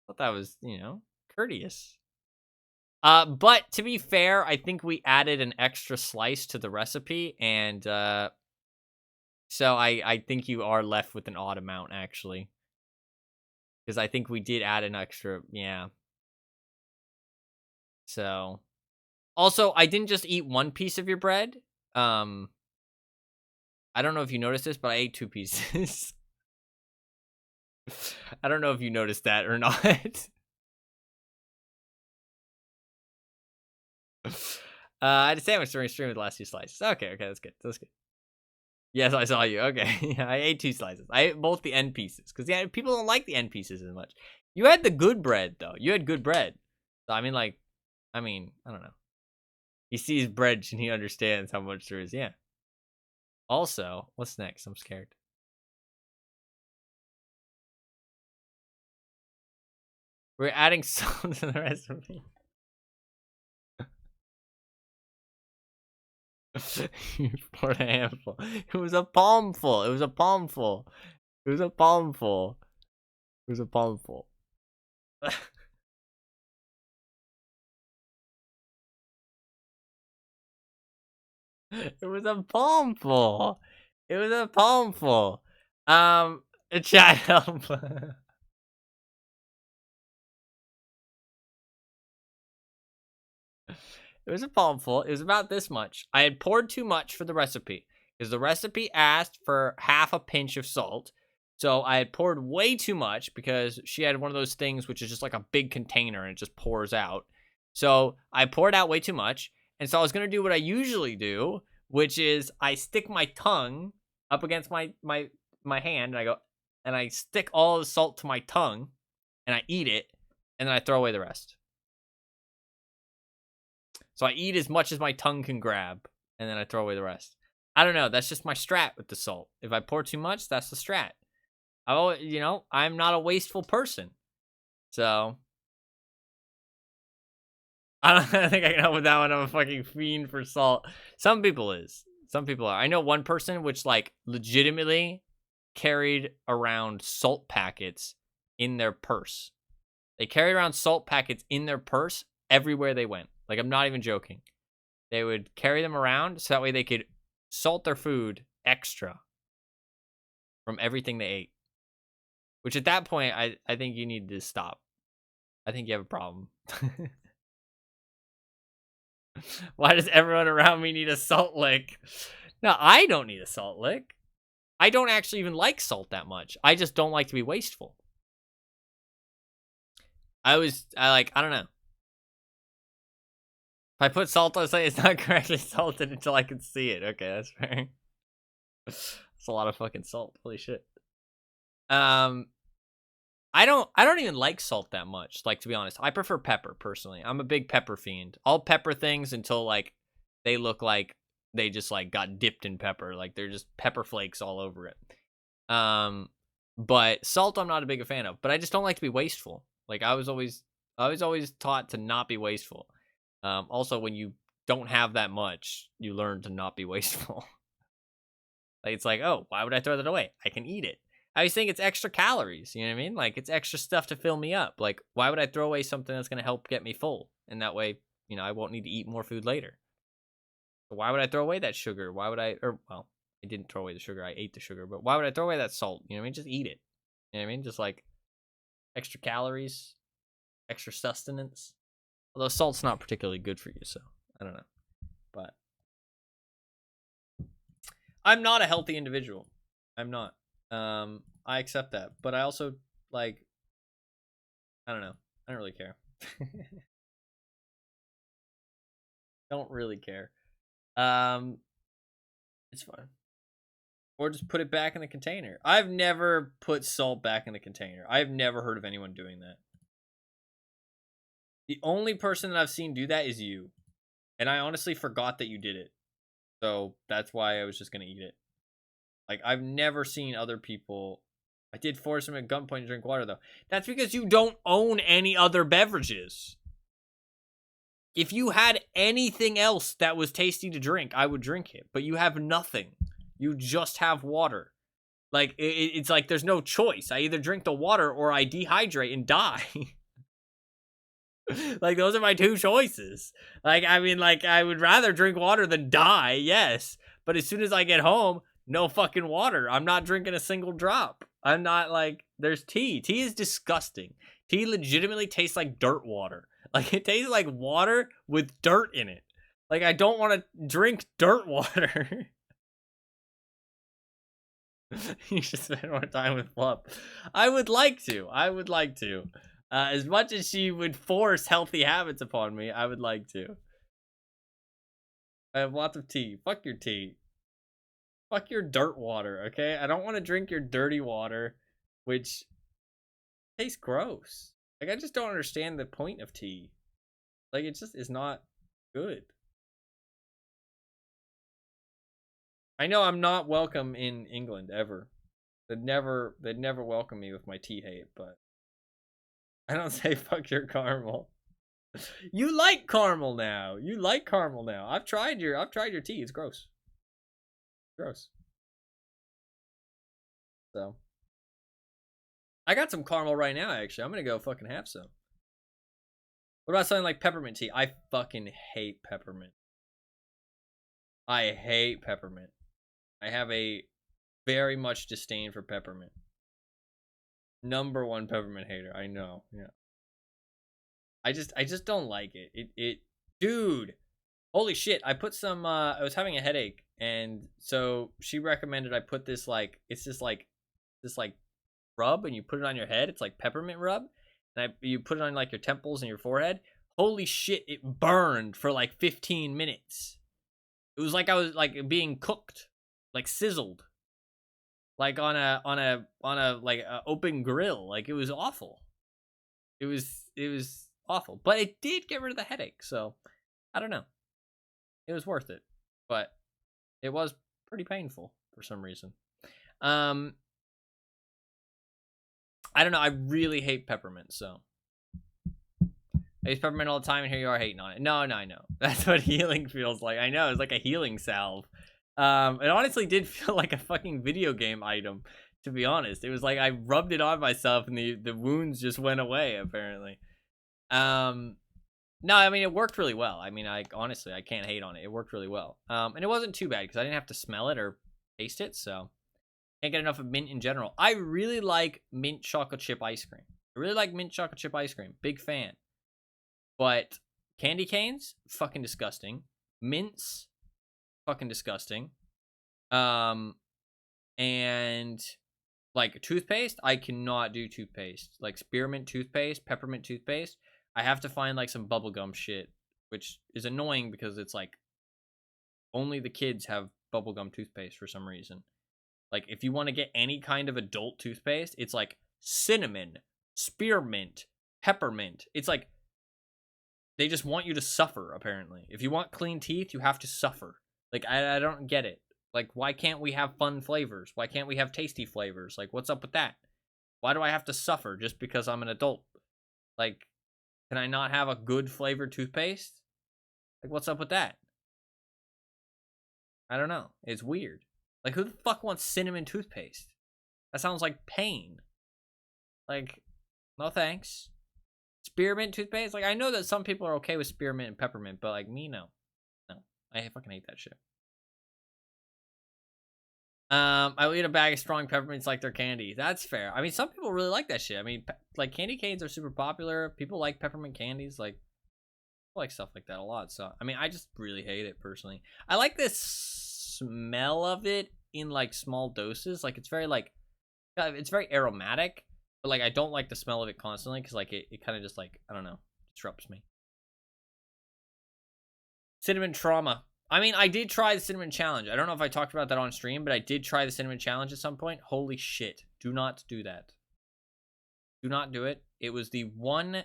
I thought that was, courteous. But to be fair, I think we added an extra slice to the recipe, and so I think you are left with an odd amount, actually. Because I think we did add an extra, yeah. So, also, I didn't just eat one piece of your bread. I don't know if you noticed this, but I ate 2 pieces. I don't know if you noticed that or not. I had a sandwich during stream with the last 2 slices. Okay, that's good. Yes, I saw you. Okay, I ate 2 slices. I ate both the end pieces because people don't like the end pieces as much. You had the good bread though. You had good bread. So I don't know. He sees bread and he understands how much there is. Yeah. Also, what's next? I'm scared. We're adding salt to the recipe. You poured a handful. It was a palmful. was a palmful. It was a palmful. It was a palmful. Chat help. It was a palmful. It was about this much. I had poured too much for the recipe because the recipe asked for half a pinch of salt. So I had poured way too much because she had one of those things which is just like a big container and it just pours out. So I poured out way too much. And so I was going to do what I usually do, which is I stick my tongue up against my hand and I go, and I stick all the salt to my tongue and I eat it and then I throw away the rest. So I eat as much as my tongue can grab, and then I throw away the rest. I don't know. That's just my strat with the salt. If I pour too much, that's the strat. I'm not a wasteful person. So I don't think I can help with that one. I'm a fucking fiend for salt. Some people is. Some people are. I know one person which like legitimately carried around salt packets in their purse. They carried around salt packets in their purse everywhere they went. Like, I'm not even joking. They would carry them around so that way they could salt their food extra from everything they ate. Which at that point, I think you need to stop. I think you have a problem. Why does everyone around me need a salt lick? No, I don't need a salt lick. I don't actually even like salt that much. I just don't like to be wasteful. I don't know. If I put salt on something, it's not correctly salted until I can see it. Okay, that's fair. That's a lot of fucking salt. Holy shit. I don't even like salt that much, like, to be honest. I prefer pepper, personally. I'm a big pepper fiend. I'll pepper things until, like, they look like they just, like, got dipped in pepper. Like, they're just pepper flakes all over it. But salt I'm not a big fan of. But I just don't like to be wasteful. Like, I was always taught to not be wasteful. Also, when you don't have that much, you learn to not be wasteful. Like, it's like, oh, why would I throw that away? I can eat it. I always think it's extra calories, you know what I mean? Like, it's extra stuff to fill me up. Like, why would I throw away something that's going to help get me full? And that way, I won't need to eat more food later. So why would I throw away that sugar? I didn't throw away the sugar. I ate the sugar. But why would I throw away that salt? You know what I mean? Just eat it. You know what I mean? Just, like, extra calories, extra sustenance. Although salt's not particularly good for you, so I don't know. But I'm not a healthy individual. I'm not. I accept that. But I also, like, I don't know. I don't really care. Don't really care. It's fine. Or just put it back in the container. I've never put salt back in the container. I've never heard of anyone doing that. The only person that I've seen do that is you. And I honestly forgot that you did it. So that's why I was just going to eat it. Like, I've never seen other people. I did force them at gunpoint to drink water, though. That's because you don't own any other beverages. If you had anything else that was tasty to drink, I would drink it. But you have nothing. You just have water. Like, it's like there's no choice. I either drink the water or I dehydrate and die. Like, those are my two choices. Like, I mean, like, I would rather drink water than die, yes. But as soon as I get home, no fucking water. I'm not drinking a single drop. I'm not, like, there's tea. Tea is disgusting. Tea legitimately tastes like dirt water. Like, it tastes like water with dirt in it. Like, I don't want to drink dirt water. You should spend more time with Flup. I would like to. As much as she would force healthy habits upon me, I would like to. I have lots of tea. Fuck your tea. Fuck your dirt water, okay? I don't want to drink your dirty water, which tastes gross. Like, I just don't understand the point of tea. Like, it just is not good. I know I'm not welcome in England, ever. They'd never welcome me with my tea hate, but I don't say fuck your caramel. You like caramel now. I've tried your tea. It's gross. Gross. So I got some caramel right now, actually. I'm gonna go fucking have some. What about something like peppermint tea? I fucking hate peppermint. I hate peppermint. I have a very much disdain for peppermint. #1 peppermint hater. I know. Yeah. I just don't like it. Dude. Holy shit. I put some I was having a headache, and so she recommended I put this like it's this rub, and you put it on your head. It's like peppermint rub. And you put it on like your temples and your forehead. Holy shit, it burned for like 15 minutes. It was like I was like being cooked, like sizzled. Like on a like a open grill. Like it was awful. It was awful. But it did get rid of the headache, so I don't know. It was worth it. But it was pretty painful for some reason. I don't know. I really hate peppermint, so I use peppermint all the time, and here you are hating on it. No, I know. That's what healing feels like. I know. It's like a healing salve. It honestly did feel like a fucking video game item, to be honest. It was like I rubbed it on myself, and the wounds just went away, apparently. No, I mean, it worked really well. I mean, honestly, I can't hate on it. It worked really well. And it wasn't too bad, because I didn't have to smell it or taste it, so can't get enough of mint in general. I really like mint chocolate chip ice cream. I really like mint chocolate chip ice cream. Big fan. But candy canes, fucking disgusting. Mints, fucking disgusting. And like toothpaste, I cannot do toothpaste. Like spearmint toothpaste, peppermint toothpaste. I have to find like some bubblegum shit, which is annoying because it's like only the kids have bubblegum toothpaste for some reason. Like, if you want to get any kind of adult toothpaste, it's like cinnamon, spearmint, peppermint. It's like they just want you to suffer, apparently. If you want clean teeth, you have to suffer. Like, I don't get it. Like, why can't we have fun flavors? Why can't we have tasty flavors? Like, what's up with that? Why do I have to suffer just because I'm an adult? Like, can I not have a good flavored toothpaste? Like, what's up with that? I don't know. It's weird. Like, who the fuck wants cinnamon toothpaste? That sounds like pain. Like, no thanks. Spearmint toothpaste? Like, I know that some people are okay with spearmint and peppermint, but, like, me, no. No. I fucking hate that shit. I'll eat a bag of strong peppermints like they're candy. That's fair. I mean, some people really like that shit. I mean, like, candy canes are super popular. People like peppermint candies. Like, I like stuff like that a lot. So, I mean, I just really hate it, personally. I like this smell of it in like small doses. Like, it's very like it's very aromatic, but like I don't like the smell of it constantly because like it kind of just like, I don't know, disrupts me. Cinnamon trauma. I mean, I did try the cinnamon challenge. I don't know if I talked about that on stream, but I did try the cinnamon challenge at some point. Holy shit, do not do that. Do not do it. It was the one,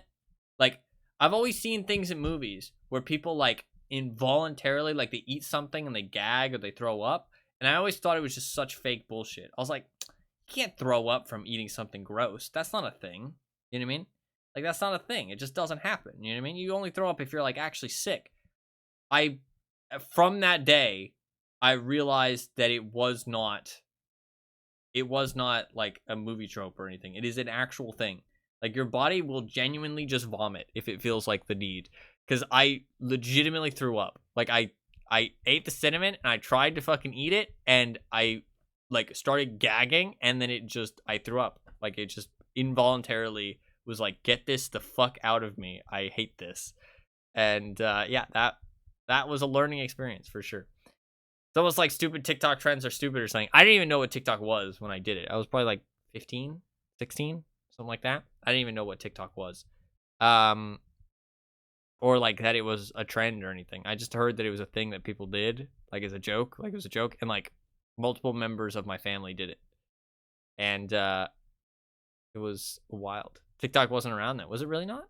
like, I've always seen things in movies where people like involuntarily, like, they eat something and they gag or they throw up, and I always thought it was just such fake bullshit. I was like, you can't throw up from eating something gross. That's not a thing. You know what I mean? Like, that's not a thing. It just doesn't happen. You know what I mean? You only throw up if you're like actually sick. From that day, I realized that it was not like a movie trope or anything. It is an actual thing. Like, your body will genuinely just vomit if it feels like the need. Because I legitimately threw up. Like, I ate the cinnamon, and I tried to fucking eat it, and I, like, started gagging, and then I threw up. Like, it just involuntarily was like, get this the fuck out of me. I hate this. And, yeah, that was a learning experience, for sure. It's almost like stupid TikTok trends are stupid or something. I didn't even know what TikTok was when I did it. I was probably, like, 15, 16, something like that. I didn't even know what TikTok was. Or like that it was a trend or anything. I just heard that it was a thing that people did, like, as a joke. Like, it was a joke, and like multiple members of my family did it. And it was wild. TikTok wasn't around then. Was it really not?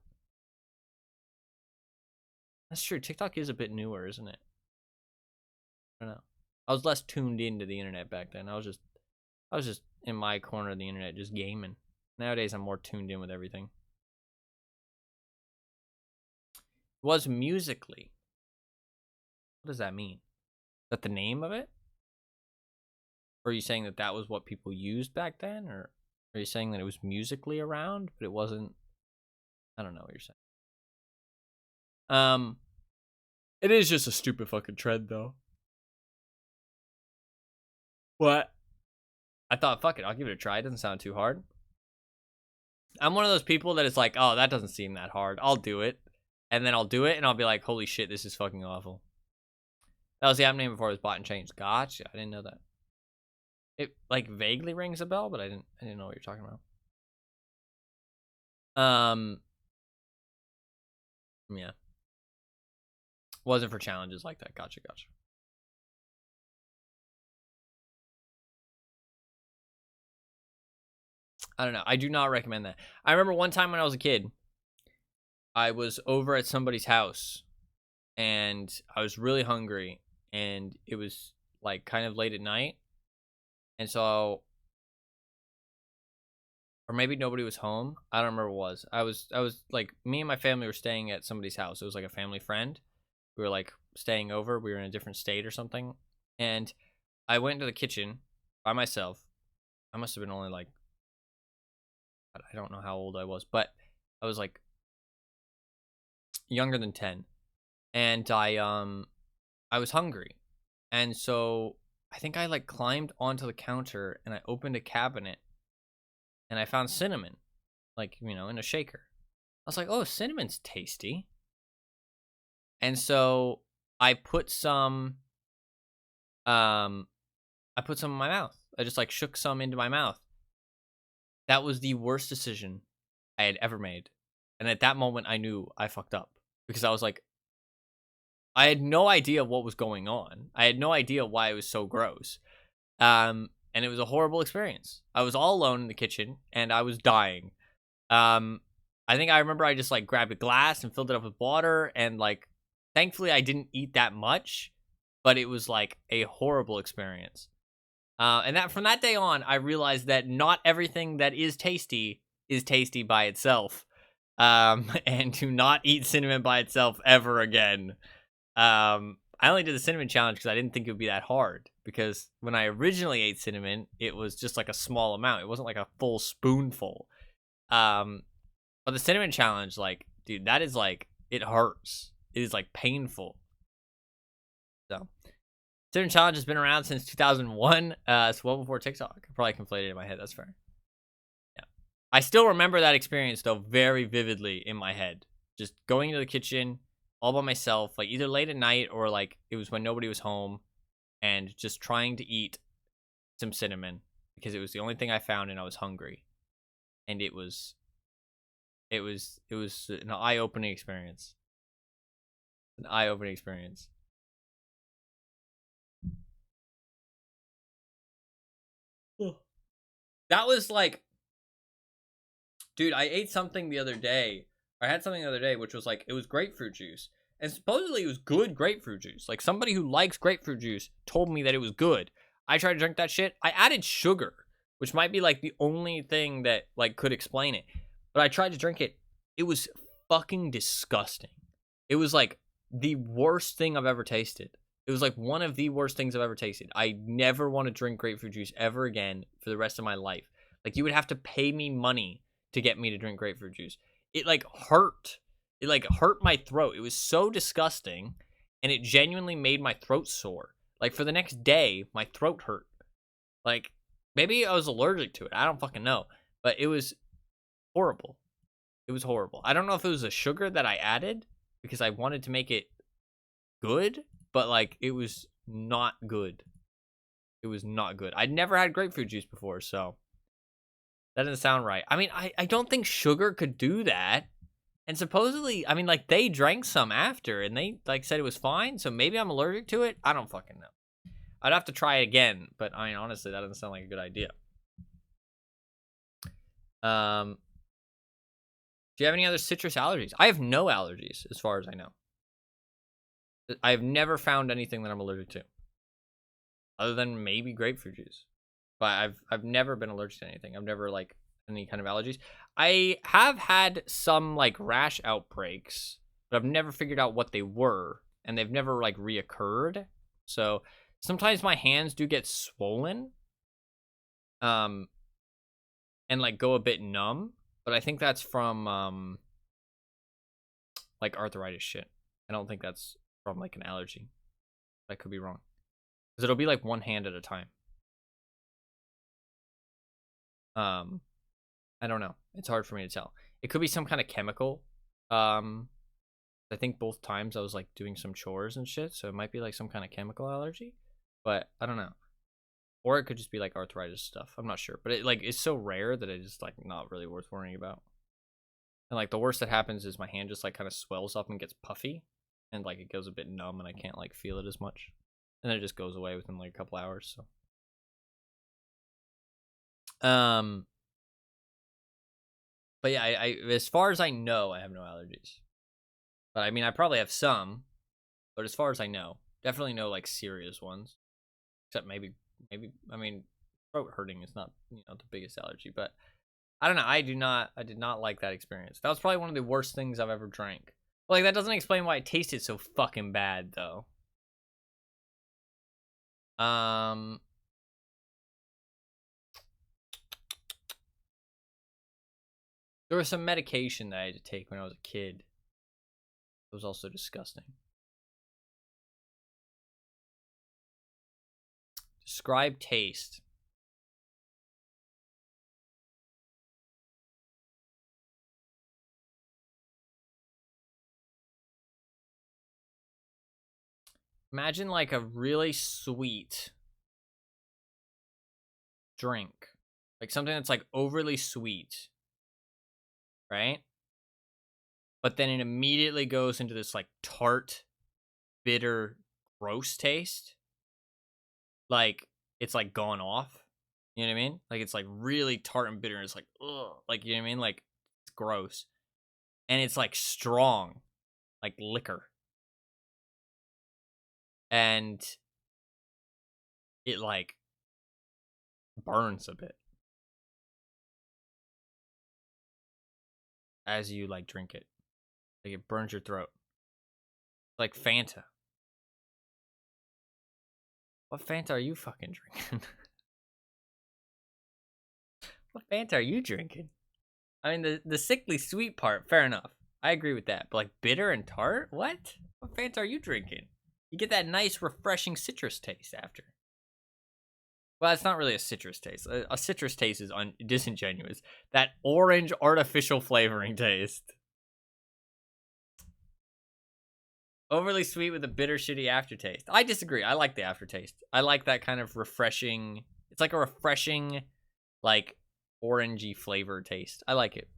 That's true. TikTok is a bit newer, isn't it? I don't know. I was less tuned into the internet back then. I was just in my corner of the internet just gaming. Nowadays I'm more tuned in with everything. Was Musically. What does that mean? Is that the name of it? Or are you saying that that was what people used back then? Or Are you saying that it was musically around, but it wasn't? I don't know what you're saying. It is just a stupid fucking trend, though. What? I thought, fuck it, I'll give it a try. It doesn't sound too hard. I'm one of those people that is like, oh, that doesn't seem that hard. I'll do it. And then I'll do it, and I'll be like, holy shit, this is fucking awful. That was the app name before it was bought and changed. Gotcha. I didn't know that. It, like, vaguely rings a bell, but I didn't know what you're talking about. Yeah. Wasn't for challenges like that. Gotcha. I don't know. I do not recommend that. I remember one time when I was a kid, I was over at somebody's house, and I was really hungry, and it was, like, kind of late at night. And so, or maybe nobody was home. I don't remember what it was. I was like, me and my family were staying at somebody's house. It was like a family friend. We were like staying over. We were in a different state or something. And I went to the kitchen by myself. I must have been only like, I don't know how old I was, but I was like younger than 10. And I was hungry. And so I think I like climbed onto the counter and I opened a cabinet and I found cinnamon, like, you know, in a shaker. I was like, oh, cinnamon's tasty. And so I put some in my mouth. I just like shook some into my mouth. That was the worst decision I had ever made. And at that moment I knew I fucked up because I was like, I had no idea what was going on. I had no idea why it was so gross. And it was a horrible experience. I was all alone in the kitchen and I was dying. I think I remember I just like grabbed a glass and filled it up with water, and like thankfully I didn't eat that much, but it was like a horrible experience. And that from that day on, I realized that not everything that is tasty by itself. And to not eat cinnamon by itself ever again. I only did the cinnamon challenge because I didn't think it would be that hard. Because when I originally ate cinnamon, it was just like a small amount. It wasn't like a full spoonful. But the cinnamon challenge, like, dude, that is like, it hurts. It is like painful. So, cinnamon challenge has been around since 2001. It's well before TikTok. I probably conflated it in my head. That's fair. Yeah, I still remember that experience though very vividly in my head. Just going into the kitchen all by myself, like either late at night or like it was when nobody was home, and just trying to eat some cinnamon because it was the only thing I found and I was hungry. And it was an eye-opening experience. An eye-opening experience. That was like, dude, I ate something the other day. I had something the other day, which was like, it was grapefruit juice. And supposedly it was good grapefruit juice. Like, somebody who likes grapefruit juice told me that it was good. I tried to drink that shit. I added sugar, which might be like the only thing that like could explain it. But I tried to drink it. It was fucking disgusting. It was like the worst thing I've ever tasted. It was like one of the worst things I've ever tasted. I never want to drink grapefruit juice ever again for the rest of my life. Like, you would have to pay me money to get me to drink grapefruit juice. It like hurt. It like hurt my throat. It was so disgusting, and it genuinely made my throat sore. Like, for the next day, my throat hurt. Like, maybe I was allergic to it. I don't fucking know. But it was horrible. It was horrible. I don't know if it was the sugar that I added because I wanted to make it good, but like, it was not good. It was not good. I'd never had grapefruit juice before, so that doesn't sound right. I mean, I don't think sugar could do that. And supposedly, I mean, like, they drank some after and they like said it was fine, so maybe I'm allergic to it. I don't fucking know. I'd have to try it again, but I mean, honestly, that doesn't sound like a good idea. Do you have any other citrus allergies? I have no allergies, as far as I know. I've never found anything that I'm allergic to, other than maybe grapefruit juice. But I've never been allergic to anything. I've never like any kind of allergies. I have had some like rash outbreaks, but I've never figured out what they were, and they've never like reoccurred. So sometimes my hands do get swollen. and like go a bit numb, but I think that's from like arthritis shit. I don't think that's from like an allergy. I could be wrong. Because it'll be like one hand at a time. I don't know. It's hard for me to tell. It could be some kind of chemical. I think both times I was like doing some chores and shit, so it might be like some kind of chemical allergy, but I don't know. Or it could just be like arthritis stuff. I'm not sure, but it like it's so rare that it's like not really worth worrying about. And like the worst that happens is my hand just like kind of swells up and gets puffy, and like it goes a bit numb, and I can't like feel it as much, and then it just goes away within like a couple hours. So, but yeah, I as far as I know, I have no allergies. But I mean, I probably have some, but as far as I know, definitely no like serious ones. Except maybe I mean, throat hurting is not, you know, the biggest allergy, but I don't know. I did not like that experience. That was probably one of the worst things I've ever drank. Like that doesn't explain why it tasted so fucking bad though. There was some medication that I had to take when I was a kid. It was also disgusting. Describe taste. Imagine like a really sweet drink. Like something that's like overly sweet. Right? But then it immediately goes into this like tart, bitter, gross taste. Like it's like gone off. You know what I mean? Like it's like really tart and bitter. And it's like, ugh. Like, you know what I mean? Like it's gross. And it's like strong. Like liquor. And it like burns a bit as you like drink it. Like it burns your throat. Like Fanta. What Fanta are you fucking drinking? What Fanta are you drinking? I mean, the sickly sweet part, fair enough. I agree with that. But like bitter and tart? What? What Fanta are you drinking? You get that nice, refreshing citrus taste after. Well, it's not really a citrus taste. A citrus taste is disingenuous. That orange artificial flavoring taste. Overly sweet with a bitter, shitty aftertaste. I disagree. I like the aftertaste. I like that kind of refreshing. It's like a refreshing, like, orangey flavor taste. I like it.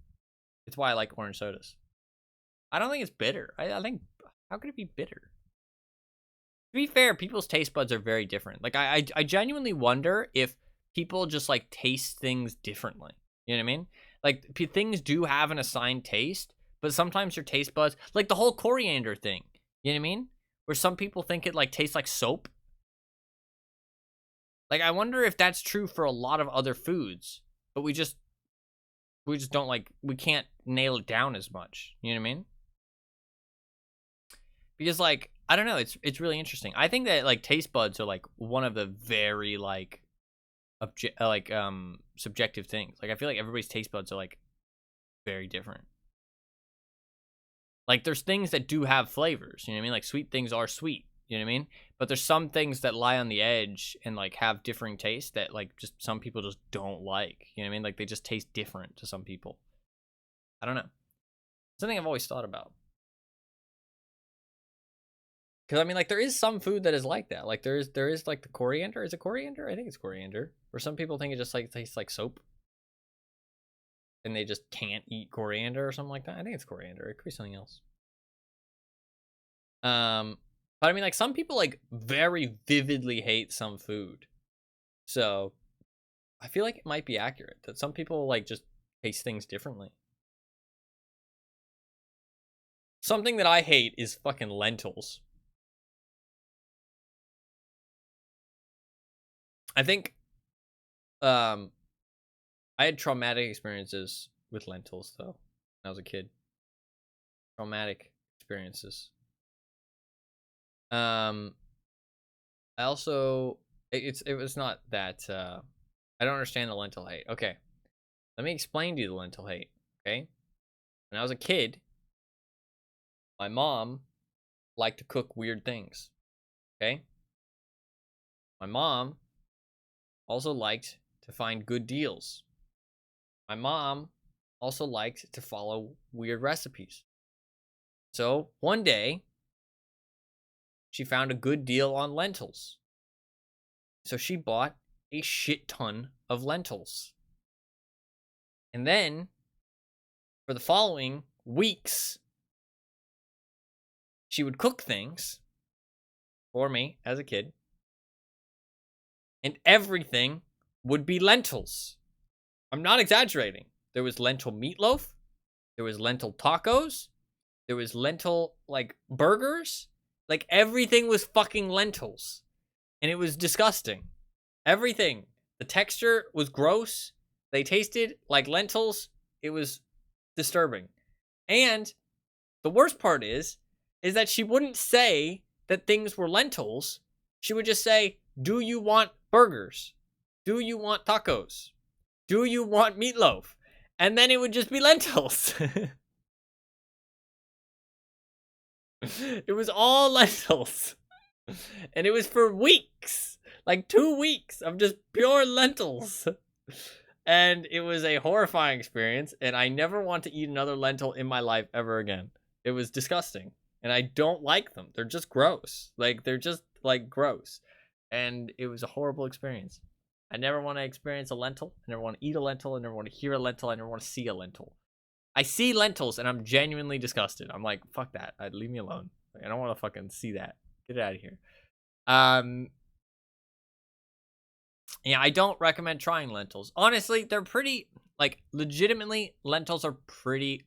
It's why I like orange sodas. I don't think it's bitter. I think, how could it be bitter? To be fair, people's taste buds are very different. Like, I genuinely wonder if people just, like, taste things differently. You know what I mean? Like, things do have an assigned taste, but sometimes your taste buds, like the whole coriander thing. You know what I mean? Where some people think it like tastes like soap. Like I wonder if that's true for a lot of other foods, but we just don't like, we can't nail it down as much. You know what I mean? Because like, I don't know, it's really interesting. I think that like taste buds are like one of the very like subjective things. Like I feel like everybody's taste buds are like very different. Like, there's things that do have flavors, you know what I mean? Like, sweet things are sweet, you know what I mean? But there's some things that lie on the edge and, like, have differing tastes that, like, just some people just don't like, you know what I mean? Like, they just taste different to some people. I don't know. Something I've always thought about. Because, I mean, like, there is some food that is like that. Like, there is like, the coriander. Is it coriander? I think it's coriander. Where some people think it just, like, tastes like soap. And they just can't eat coriander or something like that. I think it's coriander. It could be something else. But I mean, like, some people, like, very vividly hate some food. So, I feel like it might be accurate that some people, like, just taste things differently. Something that I hate is fucking lentils. I think, I had traumatic experiences with lentils, though, when I was a kid. Traumatic experiences. I also, it was not that, I don't understand the lentil hate. Okay. Let me explain to you the lentil hate, okay? When I was a kid, my mom liked to cook weird things, okay? My mom also liked to find good deals. My mom also liked to follow weird recipes. So one day, she found a good deal on lentils. So she bought a shit ton of lentils. And then, for the following weeks, she would cook things for me as a kid. And everything would be lentils. I'm not exaggerating. There was lentil meatloaf. There was lentil tacos. There was lentil, like, burgers. Like, everything was fucking lentils. And it was disgusting. Everything. The texture was gross. They tasted like lentils. It was disturbing. And the worst part is that she wouldn't say that things were lentils. She would just say, do you want burgers? Do you want tacos? Do you want meatloaf? And then it would just be lentils. It was all lentils. And it was for weeks. Like 2 weeks of just pure lentils. And it was a horrifying experience. And I never want to eat another lentil in my life ever again. It was disgusting. And I don't like them. They're just gross. Like, they're just, like, gross. And it was a horrible experience. I never want to experience a lentil. I never want to eat a lentil. I never want to hear a lentil. I never want to see a lentil. I see lentils and I'm genuinely disgusted. I'm like, fuck that. Leave me alone. Like, I don't want to fucking see that. Get it out of here. Yeah, I don't recommend trying lentils. Honestly, they're pretty, like, legitimately, lentils are pretty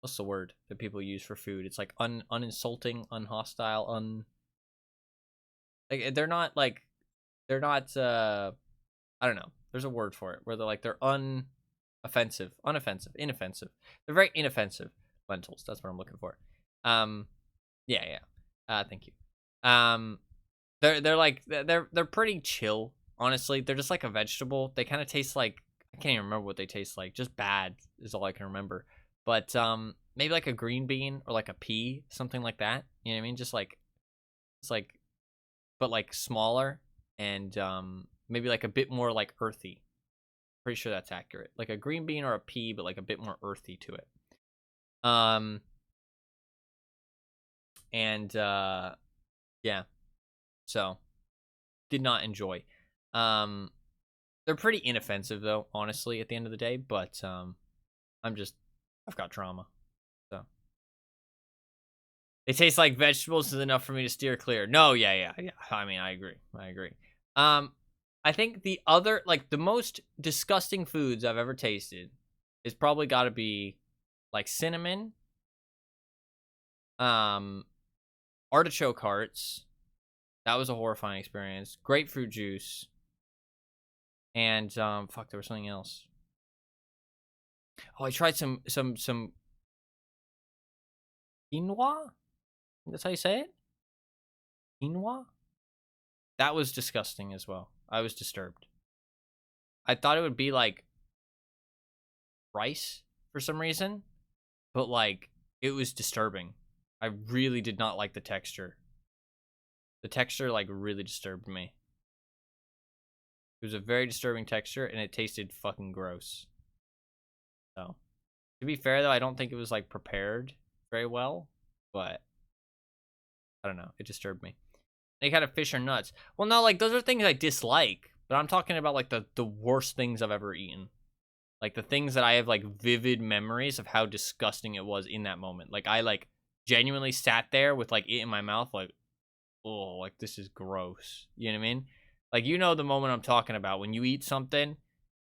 what's the word that people use for food? It's like uninsulting, unhostile, like, they're not, I don't know. There's a word for it where they're inoffensive. They're very inoffensive lentils. That's what I'm looking for. Yeah. Thank you. They're pretty chill, honestly. They're just like a vegetable. They kind of taste like, I can't even remember what they taste like. Just bad is all I can remember. But maybe like a green bean or like a pea, something like that. You know what I mean? Just like, it's like, but like smaller and maybe like a bit more like earthy. Pretty sure that's accurate. Like a green bean or a pea, but like a bit more earthy to it. Yeah. So, did not enjoy. They're pretty inoffensive though, honestly, at the end of the day, but I've got trauma. So, they taste like vegetables is enough for me to steer clear. No, yeah. I mean, I agree. I think the other, like, the most disgusting foods I've ever tasted is probably got to be like cinnamon, artichoke hearts. That was a horrifying experience. Grapefruit juice. And fuck, there was something else. Oh, I tried some quinoa? That's how you say it? Quinoa? That was disgusting as well. I was disturbed. I thought it would be like rice for some reason, but like it was disturbing. I really did not like the texture. The texture like really disturbed me. It was a very disturbing texture and it tasted fucking gross. So, to be fair though, I don't think it was like prepared very well, but I don't know, it disturbed me. Any kind of fish or nuts. Well, no, like those are things I dislike, but I'm talking about like the worst things I've ever eaten. Like the things that I have like vivid memories of how disgusting it was in that moment. Like I like genuinely sat there with like it in my mouth like, oh, like this is gross. You know what I mean? Like, you know the moment I'm talking about when you eat something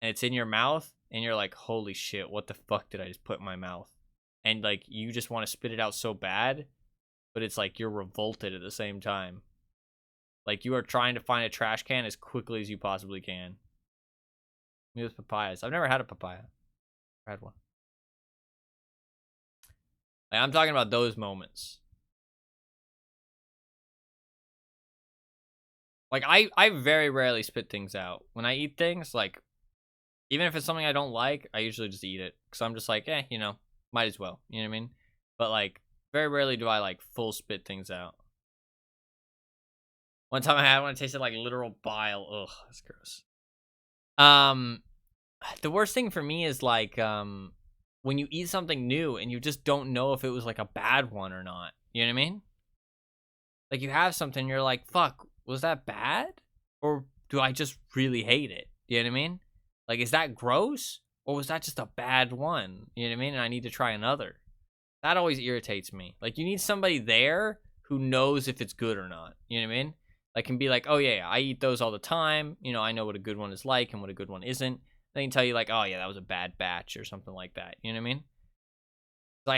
and it's in your mouth and you're like, holy shit, what the fuck did I just put in my mouth? And like you just want to spit it out so bad, but it's like you're revolted at the same time. Like you are trying to find a trash can as quickly as you possibly can. Me with papayas. I've never had a papaya. I had one. Like, I'm talking about those moments. Like, I very rarely spit things out. When I eat things, like, even if it's something I don't like, I usually just eat it. Because I'm just like, you know, might as well. You know what I mean? But, like, very rarely do I, like, full spit things out. One time I had one, it tasted like literal bile. Ugh, that's gross. The worst thing for me is, like, when you eat something new and you just don't know if it was, like, a bad one or not. You know what I mean? Like, you have something, you're like, fuck, was that bad? Or do I just really hate it? You know what I mean? Like, is that gross? Or was that just a bad one? You know what I mean? And I need to try another. That always irritates me. Like, you need somebody there who knows if it's good or not. You know what I mean? Like, can be like, oh, yeah, I eat those all the time. You know, I know what a good one is like and what a good one isn't. They can tell you, like, oh, yeah, that was a bad batch or something like that. You know what I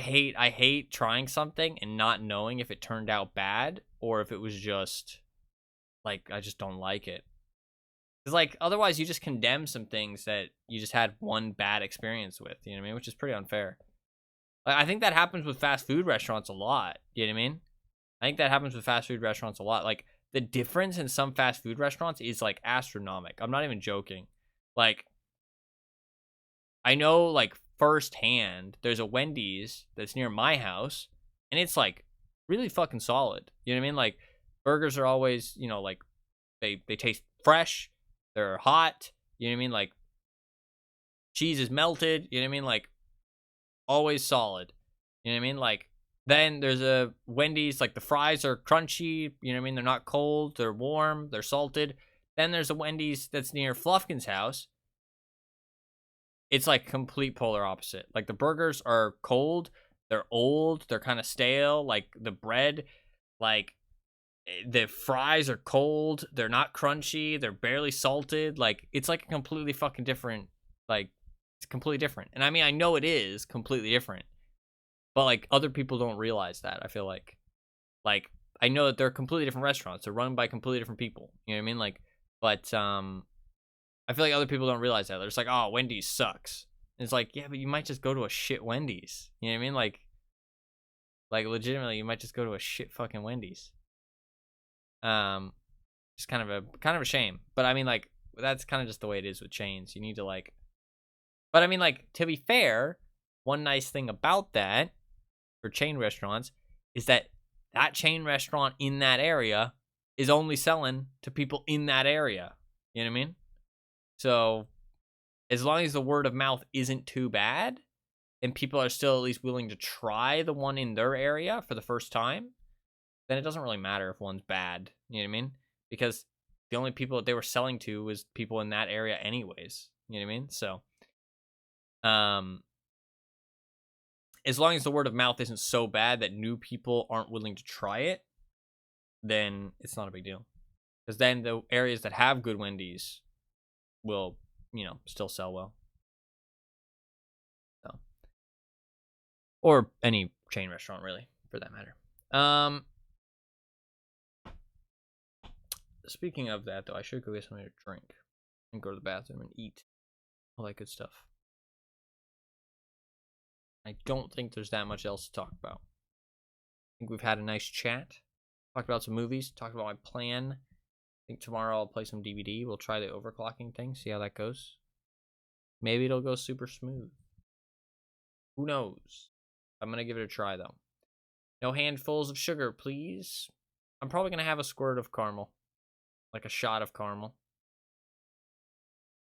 mean? I hate trying something and not knowing if it turned out bad or if it was just, like, I just don't like it. Because, like, otherwise you just condemn some things that you just had one bad experience with, you know what I mean? Which is pretty unfair. Like, I think that happens with fast food restaurants a lot, you know what I mean? I think that happens with fast food restaurants a lot. Like, the difference in some fast food restaurants is, like, astronomical. I'm not even joking. Like, I know, like, firsthand, there's a Wendy's that's near my house, and it's, like, really fucking solid. You know what I mean? Like, burgers are always, you know, like, they taste fresh, they're hot, you know what I mean? Like, cheese is melted, you know what I mean? Like, always solid. You know what I mean? Like, then there's a Wendy's, like, the fries are crunchy, you know what I mean? They're not cold, they're warm, they're salted. Then there's a Wendy's that's near Fluffkin's house. It's like complete polar opposite. Like, the burgers are cold, they're old, they're kind of stale. Like, the bread, like, the fries are cold, they're not crunchy, they're barely salted. Like, it's like a completely fucking different, like, it's completely different. And I mean, I know it is completely different, but, like, other people don't realize that. I feel like I know that they're completely different restaurants. They're run by completely different people. You know what I mean? Like, but I feel like other people don't realize that. They're just like, oh, Wendy's sucks. And it's like, yeah, but you might just go to a shit Wendy's. You know what I mean? Like legitimately, you might just go to a shit fucking Wendy's. It's kind of a shame. But I mean, like, that's kind of just the way it is with chains. You need to, like, but I mean, like, to be fair, one nice thing about that for chain restaurants is that chain restaurant in that area is only selling to people in that area. You know what I mean? So, as long as the word of mouth isn't too bad, and people are still at least willing to try the one in their area for the first time, then it doesn't really matter if one's bad. You know what I mean? Because the only people that they were selling to was people in that area anyways. You know what I mean? So, as long as the word of mouth isn't so bad that new people aren't willing to try it, then it's not a big deal. Because then the areas that have good Wendy's will, you know, still sell well. So, or any chain restaurant, really, for that matter. Speaking of that, though, I should go get something to drink and go to the bathroom and eat. All that good stuff. I don't think there's that much else to talk about. I think we've had a nice chat. Talked about some movies. Talked about my plan. I think tomorrow I'll play some DVD. We'll try the overclocking thing. See how that goes. Maybe it'll go super smooth. Who knows? I'm going to give it a try, though. No handfuls of sugar, please. I'm probably going to have a squirt of caramel. Like a shot of caramel.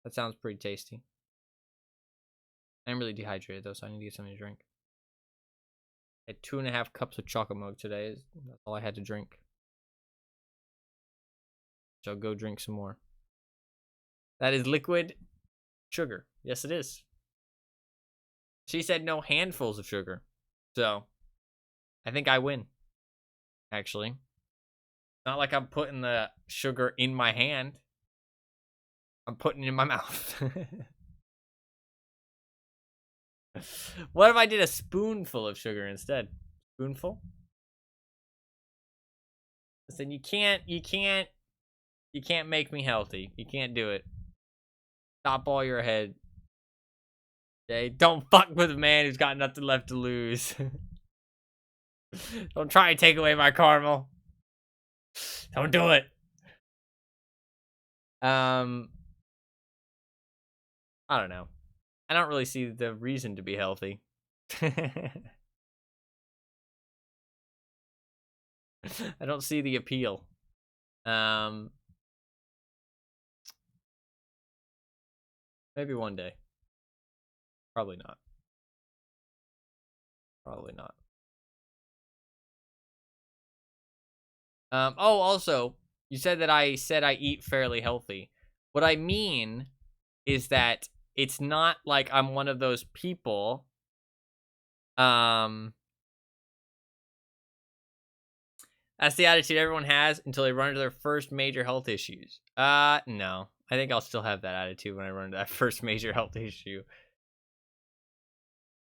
That sounds pretty tasty. I'm really dehydrated, though, so I need to get something to drink. I had 2.5 cups of chocolate milk today. That's all I had to drink. So I'll go drink some more. That is liquid sugar. Yes, it is. She said no handfuls of sugar. So, I think I win. Actually. Not like I'm putting the sugar in my hand. I'm putting it in my mouth. What if I did a spoonful of sugar instead? Spoonful? Listen, you can't make me healthy. You can't do it. Stop all your head. Okay? Don't fuck with a man who's got nothing left to lose. Don't try and take away my caramel. Don't do it. I don't know. I don't really see the reason to be healthy. I don't see the appeal. Maybe one day. Probably not. Probably not. Oh, also, you said that I eat fairly healthy. What I mean is that it's not like I'm one of those people. That's the attitude everyone has until they run into their first major health issues. No. I think I'll still have that attitude when I run into that first major health issue.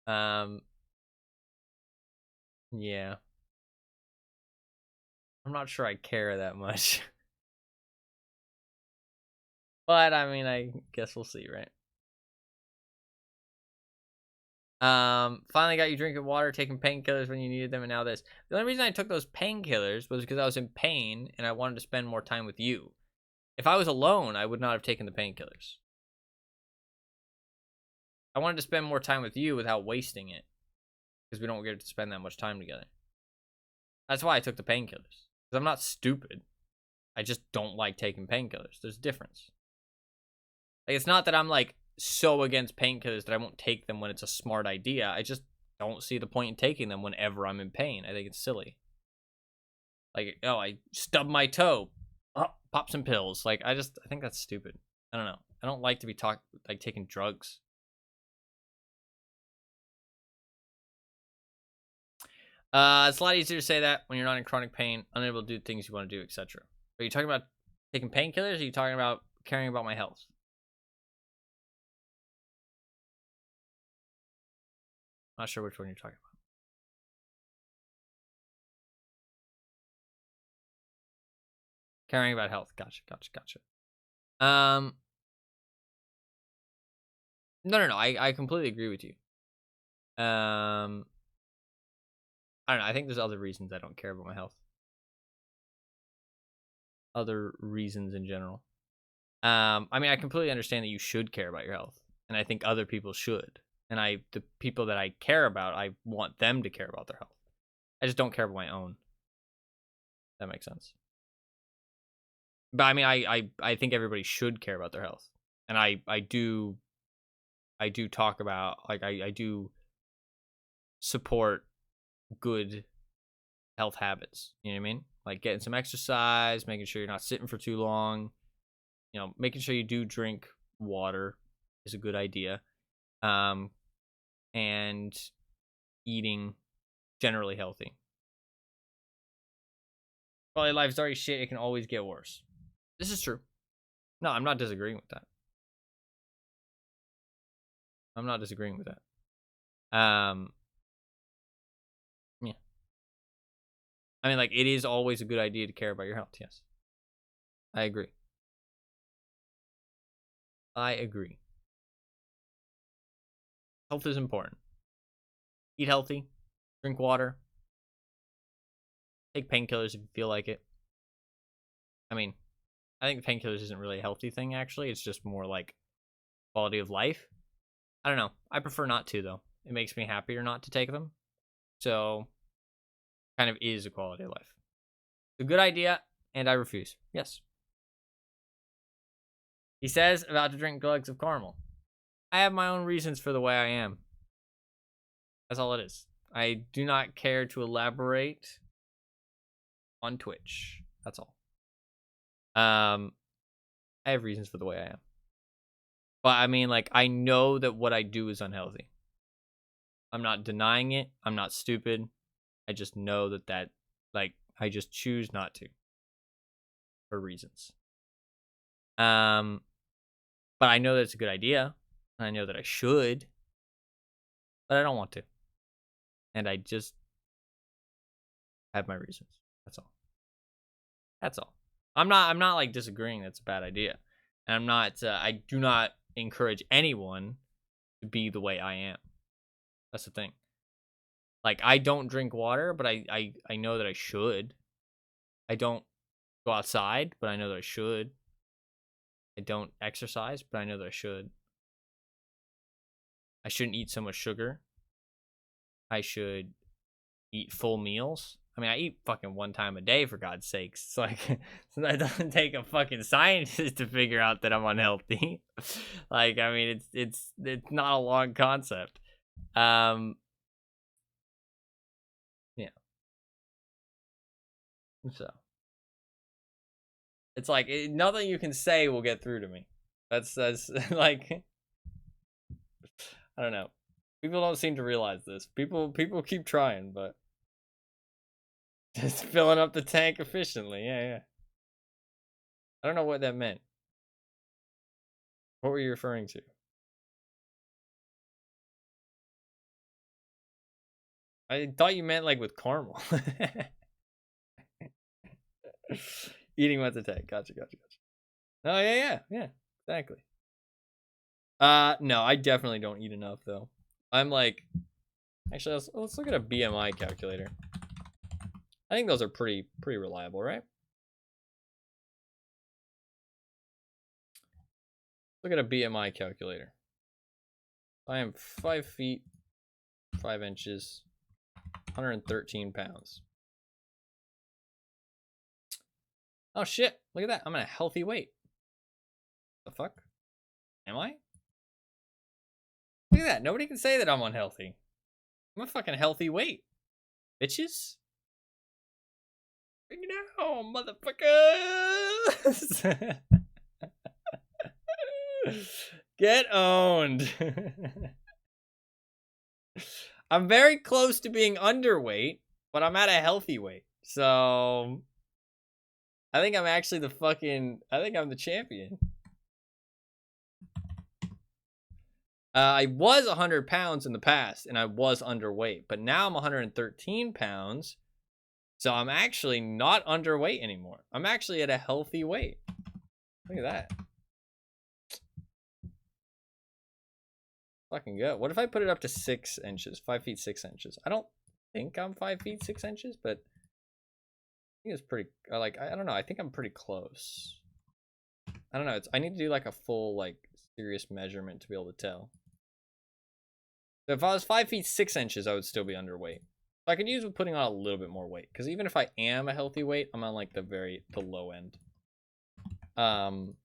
Yeah. I'm not sure I care that much. But, I mean, I guess we'll see, right? Finally got you drinking water, taking painkillers when you needed them, and now this. The only reason I took those painkillers was because I was in pain, and I wanted to spend more time with you. If I was alone, I would not have taken the painkillers. I wanted to spend more time with you without wasting it. Because we don't get to spend that much time together. That's why I took the painkillers. Because I'm not stupid. I just don't like taking painkillers. There's a difference. Like, it's not that I'm, like, so against painkillers that I won't take them when it's a smart idea. I just don't see the point in taking them whenever I'm in pain. I think it's silly. Like, oh, I stubbed my toe. Oh, pop some pills. Like, I think that's stupid. I don't know. I don't like to be taking drugs. It's a lot easier to say that when you're not in chronic pain, unable to do things you want to do, etc. Are you talking about taking painkillers, or are you talking about caring about my health? Not sure which one you're talking about. Caring about health. Gotcha. No. I completely agree with you. I don't know. I think there's other reasons I don't care about my health. Other reasons in general. I mean, I completely understand that you should care about your health, and I think other people should. And the people that I care about, I want them to care about their health. I just don't care about my own. That makes sense. But I mean, I think everybody should care about their health, and I do talk about, like, I do support good health habits. You know what I mean? Like getting some exercise, making sure you're not sitting for too long. You know, making sure you do drink water is a good idea. And eating generally healthy. Quality of life's already shit. It can always get worse. This is true. No, I'm not disagreeing with that. I'm not disagreeing with that. Yeah. I mean, like, it is always a good idea to care about your health. Yes. I agree. Health is important. Eat healthy. Drink water. Take painkillers if you feel like it. I mean, I think painkillers isn't really a healthy thing, actually. It's just more like quality of life. I don't know. I prefer not to, though. It makes me happier not to take them. So, kind of is a quality of life. It's a good idea, and I refuse. Yes. He says, about to drink glugs of caramel. I have my own reasons for the way I am. That's all it is. I do not care to elaborate on Twitch. That's all. I have reasons for the way I am. But I mean, like, I know that what I do is unhealthy. I'm not denying it. I'm not stupid. I just know that, like, I just choose not to. For reasons. But I know that it's a good idea. I know that I should. But I don't want to. And I just have my reasons. That's all. That's all. I'm not like disagreeing that's a bad idea. And I'm not I do not encourage anyone to be the way I am. That's the thing. Like, I don't drink water, but I know that I should. I don't go outside, but I know that I should. I don't exercise, but I know that I should. I shouldn't eat so much sugar. I should eat full meals. I mean, I eat fucking 1 time a day, for God's sakes. It's like, so that doesn't take a fucking scientist to figure out that I'm unhealthy. Like, I mean, it's not a long concept. Yeah. So it's like nothing you can say will get through to me. That's like, I don't know. People don't seem to realize this. People keep trying, but just filling up the tank efficiently. Yeah. I don't know what that meant. What were you referring to? I thought you meant like with caramel. Eating with the tank. Gotcha. Oh, yeah, exactly. No, I definitely don't eat enough though. I'm like, actually, let's look at a BMI calculator. I think those are pretty reliable, right? Look at a BMI calculator. I am 5 feet 5 inches, 113 pounds. Oh shit! Look at that. I'm at a healthy weight. The fuck? Am I? Look at that. Nobody can say that I'm unhealthy. I'm a fucking healthy weight. Bitches. Bring it down, motherfuckers. Get owned. I'm very close to being underweight, but I'm at a healthy weight. So I think I'm actually I think I'm the champion. I was 100 pounds in the past, and I was underweight. But now I'm 113 pounds, so I'm actually not underweight anymore. I'm actually at a healthy weight. Look at that. Fucking good. What if I put it up to 6 inches? 5 feet 6 inches. I don't think I'm 5 feet 6 inches, but I think it's pretty, like, I don't know. I think I'm pretty close. I don't know. I need to do like a full, like, serious measurement to be able to tell. So if I was 5 feet 6 inches, I would still be underweight. So I could use putting on a little bit more weight, because even if I am a healthy weight, I'm on like the low end. So.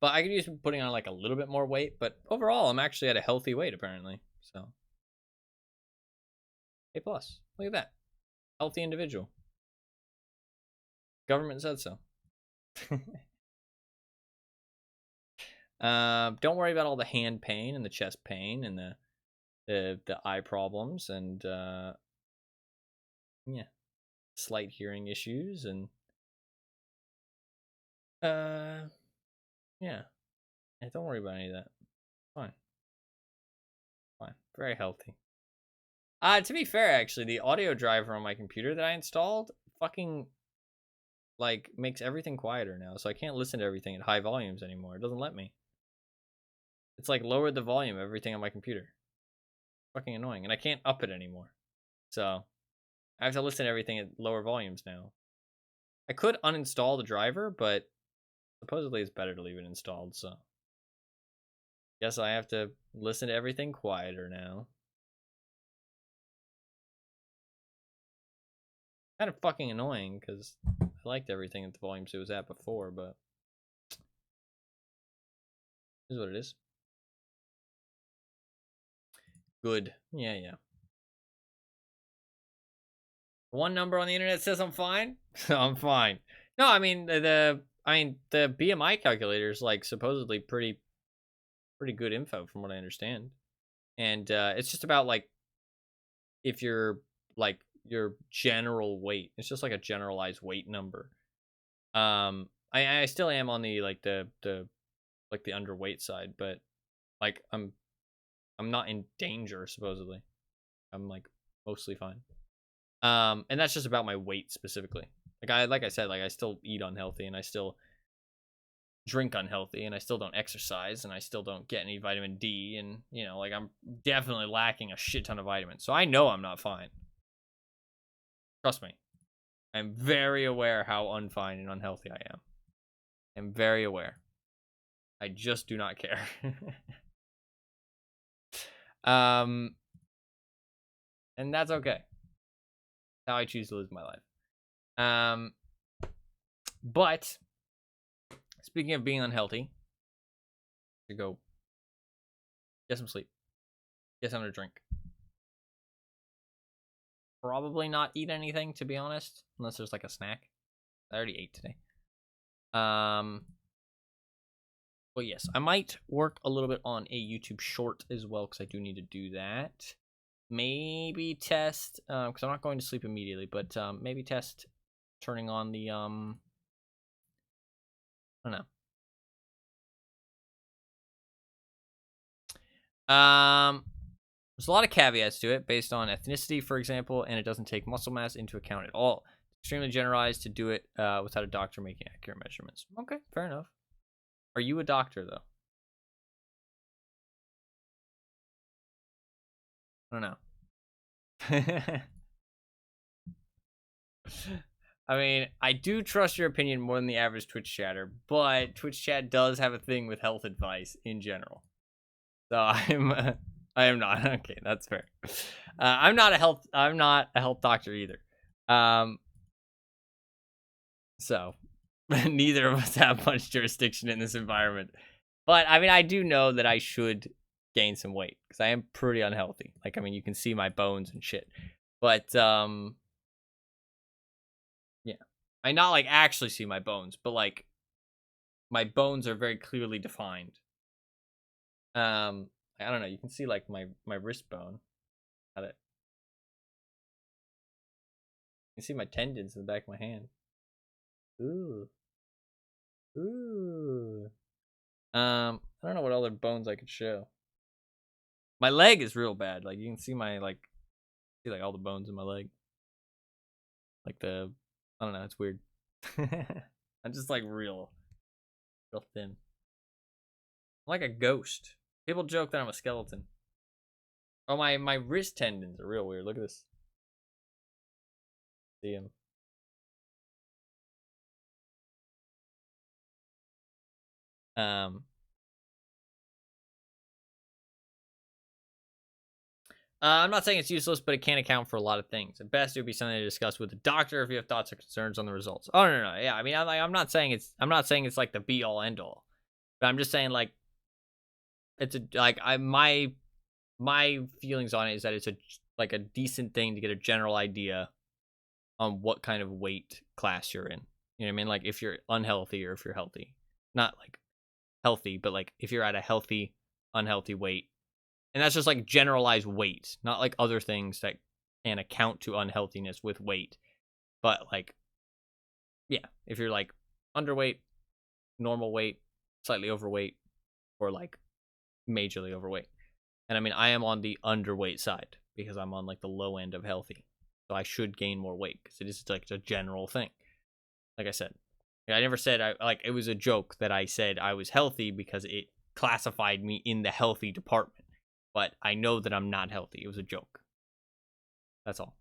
But I could use putting on like a little bit more weight, but overall, I'm actually at a healthy weight apparently. So A+. Look at that. Healthy individual. Government said so. Don't worry about all the hand pain and the chest pain and the eye problems and yeah, slight hearing issues and yeah, don't worry about any of that. Fine. Very healthy. To be fair, actually, the audio driver on my computer that I installed fucking like makes everything quieter now, so I can't listen to everything at high volumes anymore. It doesn't let me. It's like lowered the volume of everything on my computer. Fucking annoying, and I can't up it anymore. So I have to listen to everything at lower volumes now. I could uninstall the driver, but supposedly it's better to leave it installed, so guess I have to listen to everything quieter now. Kind of fucking annoying, because I liked everything at the volumes it was at before, but this is what it is. Good. Yeah. One number on the internet says I'm fine. I'm fine. No, I mean the BMI calculator is like supposedly pretty good info from what I understand, and it's just about like if you're like your general weight. It's just like a generalized weight number. I still am on the like the underweight side, but like I'm not in danger supposedly. I'm like mostly fine. And that's just about my weight specifically. Like I said, I still eat unhealthy and I still drink unhealthy and I still don't exercise and I still don't get any vitamin D and you know, like I'm definitely lacking a shit ton of vitamins. So I know I'm not fine. Trust me. I'm very aware how unfine and unhealthy I am. I'm very aware. I just do not care. And that's okay. That's how I choose to live my life. But speaking of being unhealthy, to go get some sleep. Get something to drink. Probably not eat anything, to be honest, unless there's like a snack. I already ate today. But yes, I might work a little bit on a YouTube short as well, because I do need to do that. Maybe test, because I'm not going to sleep immediately, but maybe test turning on the, I don't know. There's a lot of caveats to it based on ethnicity, for example, and it doesn't take muscle mass into account at all. It's extremely generalized to do it without a doctor making accurate measurements. Okay, fair enough. Are you a doctor, though? I don't know. I mean, I do trust your opinion more than the average Twitch chatter, but Twitch chat does have a thing with health advice in general. So I am not. Okay, that's fair. I'm not a health doctor either. So neither of us have much jurisdiction in this environment. But I mean, I do know that I should gain some weight because I am pretty unhealthy. Like, I mean, you can see my bones and shit. But yeah. I not like actually see my bones, but like my bones are very clearly defined. I don't know, you can see like my wrist bone. Got it. You can see my tendons in the back of my hand. Ooh. I don't know what other bones I could show. My leg is real bad. Like, you can see my like all the bones in my leg. Like I don't know, it's weird. I'm just like real thin. I'm like a ghost. People joke that I'm a skeleton. Oh, my wrist tendons are real weird. Look at this. See them. I'm not saying it's useless, but it can account for a lot of things. At best, it would be something to discuss with the doctor if you have thoughts or concerns on the results. Oh no. Yeah, I mean, I'm not saying it's like the be all end all, but I'm just saying like it's my feelings on it is that it's a decent thing to get a general idea on what kind of weight class you're in. You know what I mean? Like if you're unhealthy or if you're healthy. Not like healthy, but like if you're at a healthy, unhealthy weight. And that's just like generalized weight, not like other things that can account to unhealthiness with weight. But like, yeah, if you're like underweight, normal weight, slightly overweight, or like majorly overweight. And I mean, I am on the underweight side because I'm on like the low end of healthy. So I should gain more weight because it is like a general thing. Like I said, I never said it was a joke that I said I was healthy because it classified me in the healthy department. But I know that I'm not healthy. It was a joke. That's all.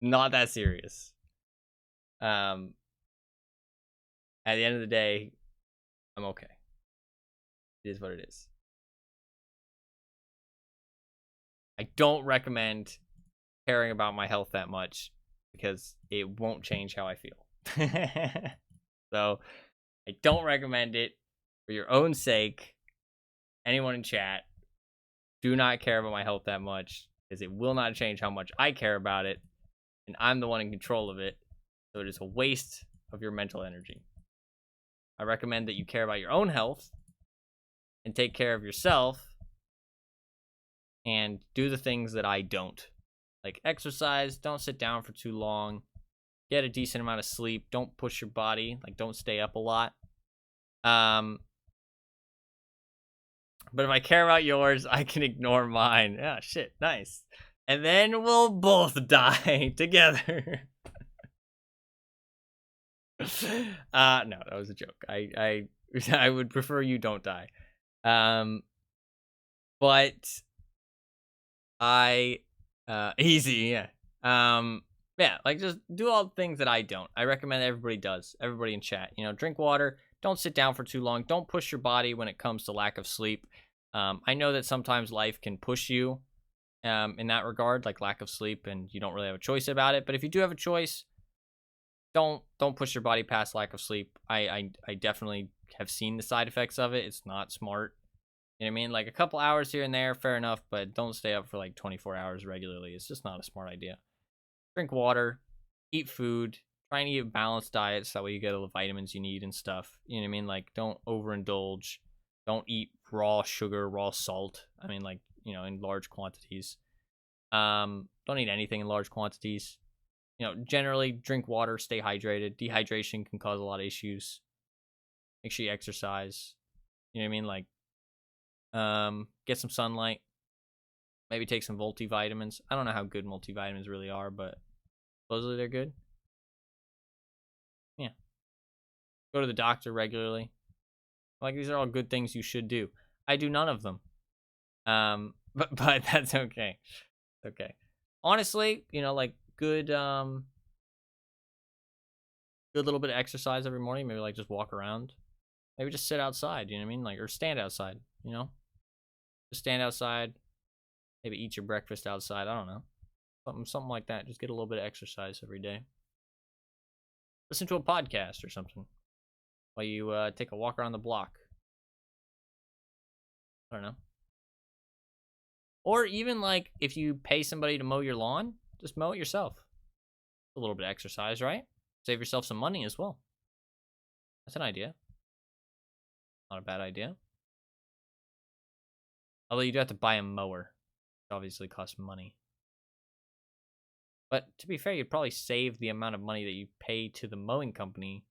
Not that serious. At the end of the day, I'm okay. It is what it is. I don't recommend caring about my health that much because it won't change how I feel. So I don't recommend it for your own sake. Anyone in chat, do not care about my health that much because it will not change how much I care about it, and I'm the one in control of it, so it is a waste of your mental energy. I recommend that you care about your own health and take care of yourself and do the things that I don't. Like exercise, don't sit down for too long, get a decent amount of sleep, don't push your body, like don't stay up a lot. But if I care about yours, I can ignore mine. Yeah, shit, nice. And then we'll both die together. No, that was a joke. I would prefer you don't die. But easy, yeah. Yeah, like just do all the things that I don't. I recommend everybody does. Everybody in chat, you know, drink water. Don't sit down for too long. Don't push your body when it comes to lack of sleep. I know that sometimes life can push you in that regard, like lack of sleep, and you don't really have a choice about it. But if you do have a choice, don't push your body past lack of sleep. I definitely have seen the side effects of it. It's not smart. You know what I mean? Like a couple hours here and there, fair enough, but don't stay up for like 24 hours regularly. It's just not a smart idea. Drink water, eat food, try and eat a balanced diet so that way you get all the vitamins you need and stuff. You know what I mean? Like don't overindulge. Don't eat raw sugar, raw salt. I mean, like, you know, in large quantities. Don't eat anything in large quantities. You know, generally drink water, stay hydrated. Dehydration can cause a lot of issues. Make sure you exercise. You know what I mean? Like, get some sunlight. Maybe take some multivitamins. I don't know how good multivitamins really are, but supposedly they're good. Yeah. Go to the doctor regularly. Like, these are all good things you should do. I do none of them. But that's okay. Okay. Honestly, you know, like good good little bit of exercise every morning. Maybe like just walk around. Maybe just sit outside, you know what I mean? Like, or stand outside, you know? Just stand outside. Maybe eat your breakfast outside. I don't know. Something like that. Just get a little bit of exercise every day. Listen to a podcast or something while you take a walk around the block. I don't know. Or even like if you pay somebody to mow your lawn, just mow it yourself. A little bit of exercise, right? Save yourself some money as well. That's an idea. Not a bad idea. Although you do have to buy a mower. Which obviously costs money. But to be fair, you'd probably save the amount of money that you pay to the mowing company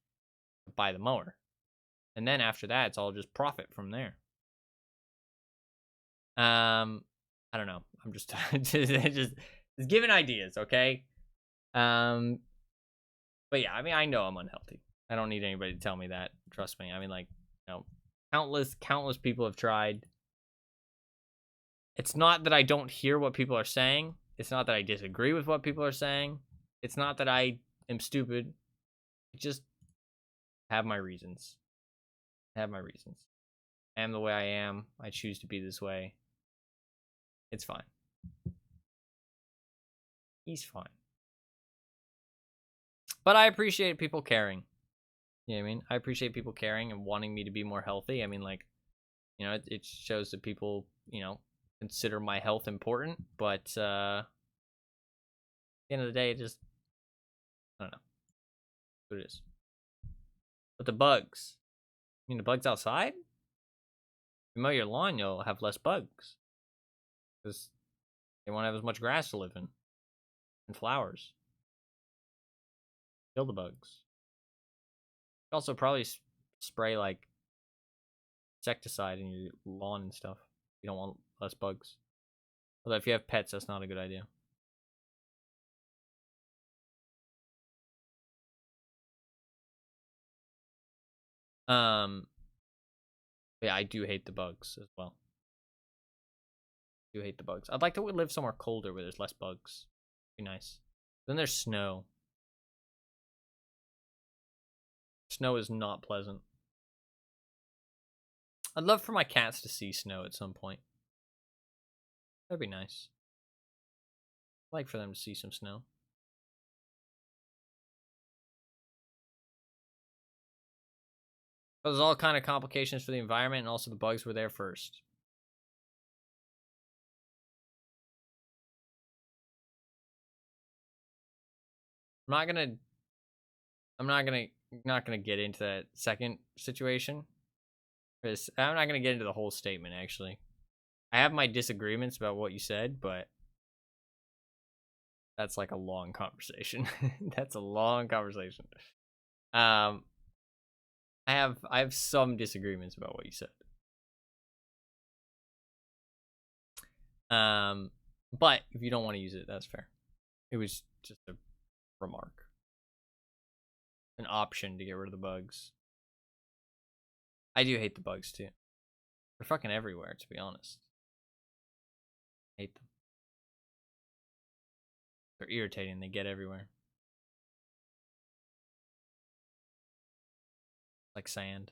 to buy the mower. And then after that, it's all just profit from there. I don't know. I'm just just giving ideas, okay? But yeah, I mean, I know I'm unhealthy. I don't need anybody to tell me that. Trust me. I mean, like, you know, countless people have tried. It's not that I don't hear what people are saying. It's not that I disagree with what people are saying. It's not that I am stupid. I just have my reasons. I have my reasons. I am the way I am. I choose to be this way. It's fine. He's fine. But I appreciate people caring. You know what I mean? I appreciate people caring and wanting me to be more healthy. I mean, like, you know, it shows that people, you know, consider my health important. But at the end of the day, it just, I don't know what it is. But the bugs. I mean, the bugs outside? If you mow your lawn, you'll have less bugs. Because they won't have as much grass to live in. And flowers. Kill the bugs. You also probably spray, like, insecticide in your lawn and stuff. You don't want less bugs. Although if you have pets, that's not a good idea. Yeah, I do hate the bugs as well. I do hate the bugs. I'd like to live somewhere colder where there's less bugs. Be nice. Then there's snow. Snow is not pleasant. I'd love for my cats to see snow at some point. That'd be nice. I'd like for them to see some snow. There's all kind of complications for the environment, and also the bugs were there first. I'm not gonna get into that second situation. I'm not gonna get into the whole statement, actually. I have my disagreements about what you said, but that's like a long conversation. That's a long conversation. I have some disagreements about what you said. But if you don't want to use it, that's fair. It was just a remark. An option to get rid of the bugs. I do hate the bugs too. They're fucking everywhere, to be honest. I hate them. They're irritating. They get everywhere. Like sand.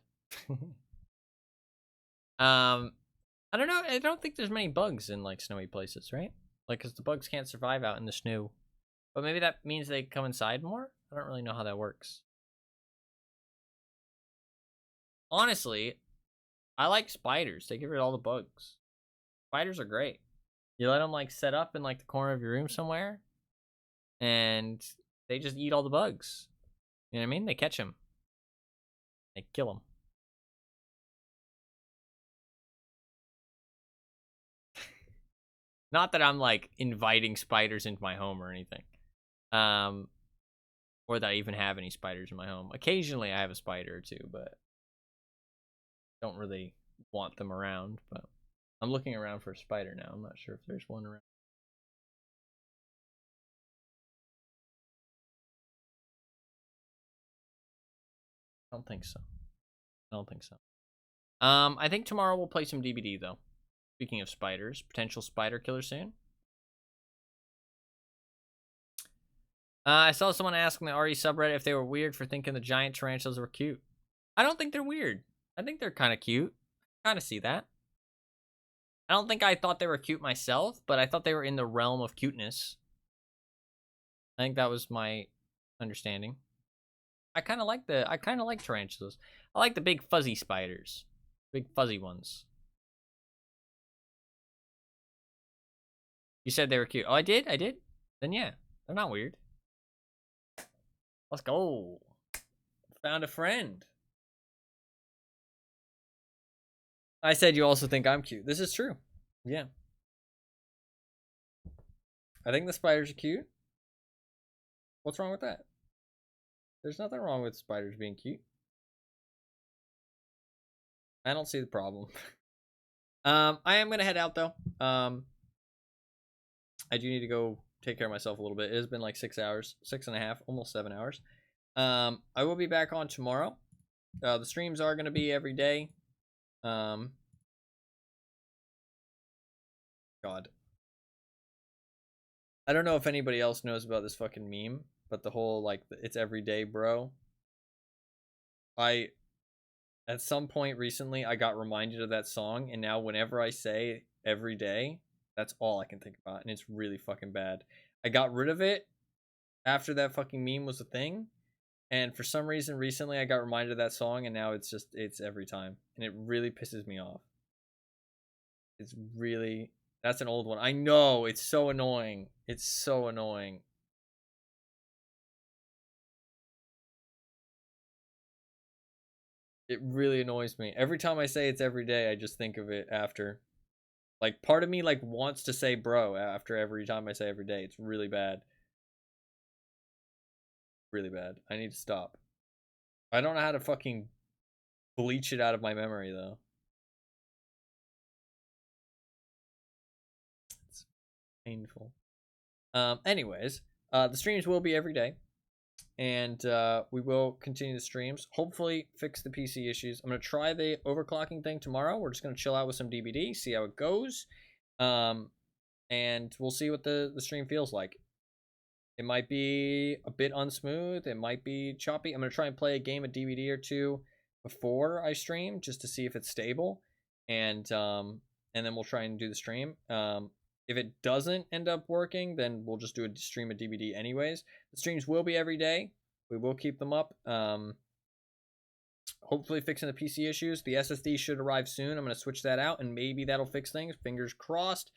I don't know. I don't think there's many bugs in like snowy places, right? Like, cause the bugs can't survive out in the snow. But maybe that means they come inside more? I don't really know how that works. Honestly, I like spiders. They get rid of all the bugs. Spiders are great. You let them like set up in like the corner of your room somewhere, and they just eat all the bugs. You know what I mean? They catch them. They kill them. Not that I'm like inviting spiders into my home or anything. Or that I even have any spiders in my home. Occasionally I have a spider or two, but don't really want them around. But I'm looking around for a spider now. I'm not sure if there's one around. I don't think so. I don't think so. I think tomorrow we'll play some DBD though. Speaking of spiders, potential spider killer soon. I saw someone ask in the RE subreddit if they were weird for thinking the giant tarantulas were cute. I don't think they're weird. I think they're kind of cute. Kind of see that. I don't think I thought they were cute myself, but I thought they were in the realm of cuteness. I think that was my understanding. I kind of like tarantulas. I like the big fuzzy spiders. Big fuzzy ones. You said they were cute. Oh, I did? I did? Then yeah, they're not weird. Let's go. Found a friend. I said you also think I'm cute. This is true. Yeah. I think the spiders are cute. What's wrong with that? There's nothing wrong with spiders being cute. I don't see the problem. I am going to head out though. I do need to go take care of myself a little bit. It has been like 6 hours, 6.5, almost 7 hours. I will be back on tomorrow. The streams are going to be every day. God. I don't know if anybody else knows about this fucking meme, but the whole, like, it's every day, bro. At some point recently, I got reminded of that song, and now whenever I say every day, that's all I can think about, and it's really fucking bad. I got rid of it after that fucking meme was a thing, and for some reason recently I got reminded of that song, and now it's every time, and it really pisses me off. That's an old one. I know, it's so annoying. It's so annoying. It really annoys me. Every time I say it's every day, I just think of it after. Like, part of me, like, wants to say bro after every time I say every day. It's really bad. Really bad. I need to stop. I don't know how to fucking bleach it out of my memory, though. It's painful. Anyways, the streams will be every day. And we will continue the streams. Hopefully fix the PC issues. I'm going to try the overclocking thing tomorrow. We're just going to chill out with some DBD, see how it goes. And we'll see what the stream feels like. It might be a bit unsmooth. It might be choppy. I'm going to try and play a game of DBD or two before I stream just to see if it's stable. And then we'll try and do the stream. If it doesn't end up working, then we'll just do a stream of DBD anyways. The streams will be every day. We will keep them up. Hopefully fixing the PC issues. The SSD should arrive soon. I'm going to switch that out, and maybe that'll fix things. Fingers crossed.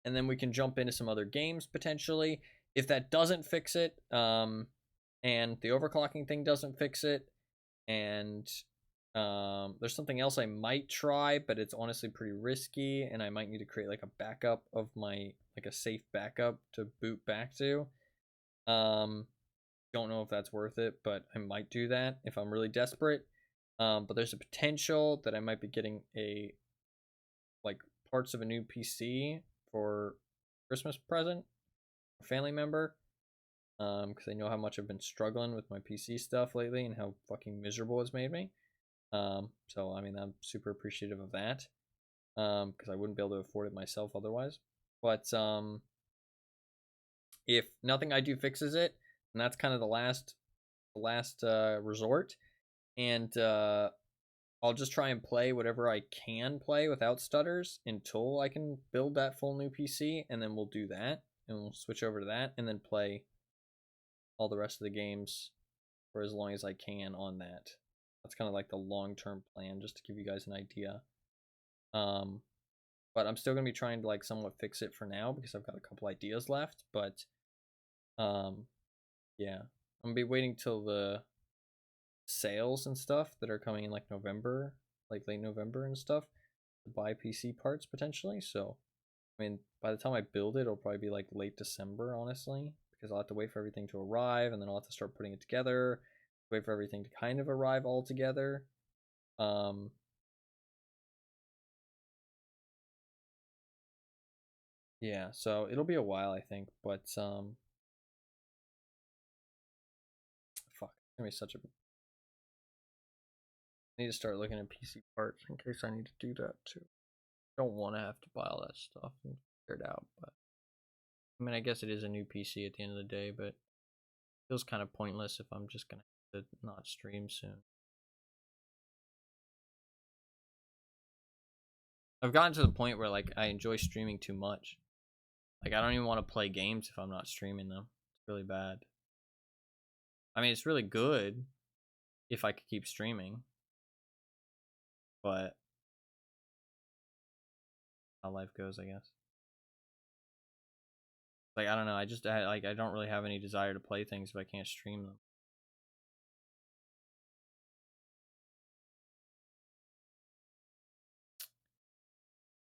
And then we can jump into some other games, potentially. If that doesn't fix it, and the overclocking thing doesn't fix it, and there's something else I might try, but it's honestly pretty risky, and I might need to create like a backup of my, like a safe backup to boot back to. Don't know if that's worth it, but I might do that if I'm really desperate. But there's a potential that I might be getting a, like, parts of a new PC for Christmas present, a family member, because I know how much I've been struggling with my PC stuff lately and how fucking miserable it's made me. So I mean, I'm super appreciative of that, because I wouldn't be able to afford it myself otherwise. But If nothing I do fixes it, and that's kind of the last resort, and I'll just try and play whatever I can play without stutters until I can build that full new PC, and then we'll do that, and we'll switch over to that, and then play all the rest of the games for as long as I can on that. That's kind of like the long-term plan, just to give you guys an idea. But I'm still going to be trying to like somewhat fix it for now because I've got a couple ideas left, but yeah. I'm going to be waiting till the sales and stuff that are coming in like November, like late November and stuff, to buy PC parts potentially. So, I mean, by the time I build it, it'll probably be like late December, honestly, because I'll have to wait for everything to arrive, and then I'll have to start putting it together, wait for everything to kind of arrive all together. Yeah, so it'll be a while, I think, but fuck, it's gonna be such a... I need to start looking at PC parts in case I need to do that too. Don't want to have to buy all that stuff and figure it out, but I mean, I guess it is a new PC at the end of the day, but it feels kind of pointless if I'm just gonna have to not stream soon. I've gotten to the point where like I enjoy streaming too much. Like I don't even want to play games if I'm not streaming them. It's really bad. I mean, it's really good if I could keep streaming, but how life goes, I guess. Like I don't know, I don't really have any desire to play things if I can't stream them.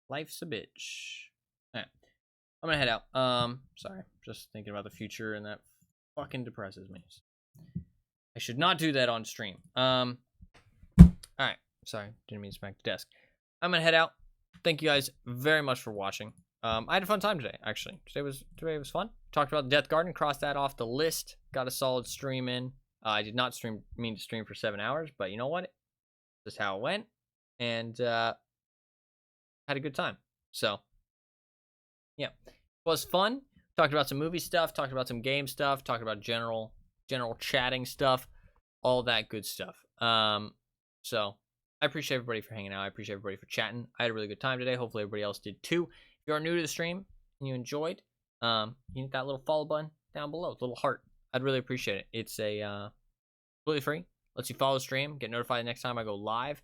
Life's a bitch. Alright. I'm gonna head out. Sorry, just thinking about the future, and that fucking depresses me. I should not do that on stream. Alright, sorry, didn't mean to smack the desk. I'm gonna head out. Thank you guys very much for watching. I had a fun time today, actually. Today was fun. Talked about Deathgarden, crossed that off the list. Got a solid stream in. I did not mean to stream for 7 hours, but you know what? This is how it went, and had a good time. So yeah, it was fun. Talked about some movie stuff, talked about some game stuff, talked about general chatting stuff, all that good stuff. So I appreciate everybody for hanging out. I appreciate everybody for chatting. I had a really good time today. Hopefully everybody else did too. If you are new to the stream and you enjoyed, you hit that little follow button down below, little heart. I'd really appreciate it. It's a completely free. Lets you follow the stream, get notified next time I go live,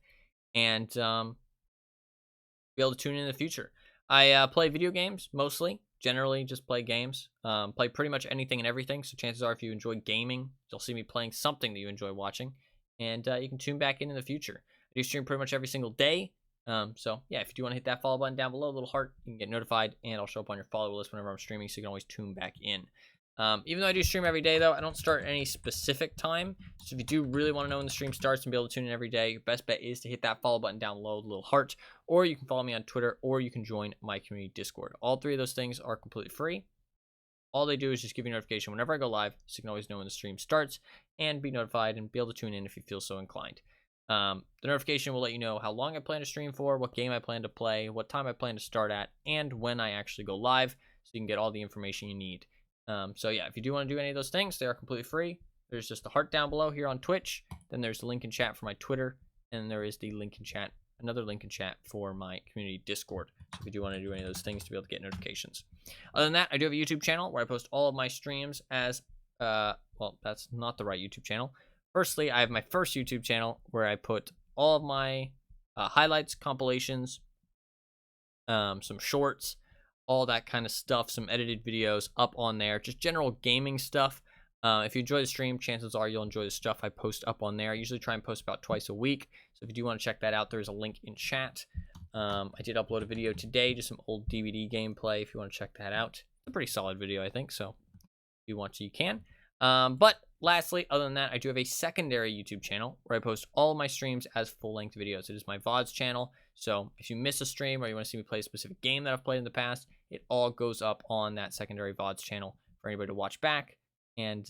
and be able to tune in the future. I play video games mostly. Generally, just play games. Play pretty much anything and everything. So chances are, if you enjoy gaming, you'll see me playing something that you enjoy watching, and you can tune back in the future. I do stream pretty much every single day. So yeah, if you do want to hit that follow button down below, little heart, you can get notified, and I'll show up on your follow list whenever I'm streaming, so you can always tune back in. Even though I do stream every day, though, I don't start at any specific time. So if you do really want to know when the stream starts and be able to tune in every day, your best bet is to hit that follow button down below, the little heart, or you can follow me on Twitter, or you can join my community Discord. All three of those things are completely free. All they do is just give you a notification whenever I go live, so you can always know when the stream starts and be notified and be able to tune in if you feel so inclined. The notification will let you know how long I plan to stream for, what game I plan to play, what time I plan to start at, and when I actually go live, so you can get all the information you need. So yeah, if you do want to do any of those things, they are completely free. There's just a heart down below here on Twitch. Then there's the link in chat for my Twitter, and there is the link in chat, another link in chat for my community Discord. So if you do want to do any of those things to be able to get notifications. Other than that, I do have a YouTube channel where I post all of my streams as well, that's not the right YouTube channel. Firstly, I have my first YouTube channel where I put all of my highlights, compilations, some shorts, all that kind of stuff, some edited videos up on there, just general gaming stuff. If you enjoy the stream, chances are you'll enjoy the stuff I post up on there. I usually try and post about twice a week, so if you do want to check that out, there's a link in chat. I did upload a video today, just some old DVD gameplay, if you want to check that out. It's a pretty solid video, I think, so if you want to, you can. But lastly, other than that, I do have a secondary YouTube channel where I post all of my streams as full-length videos. It is my VODs channel, so if you miss a stream or you want to see me play a specific game that I've played in the past, it all goes up on that secondary VODs channel for anybody to watch back, and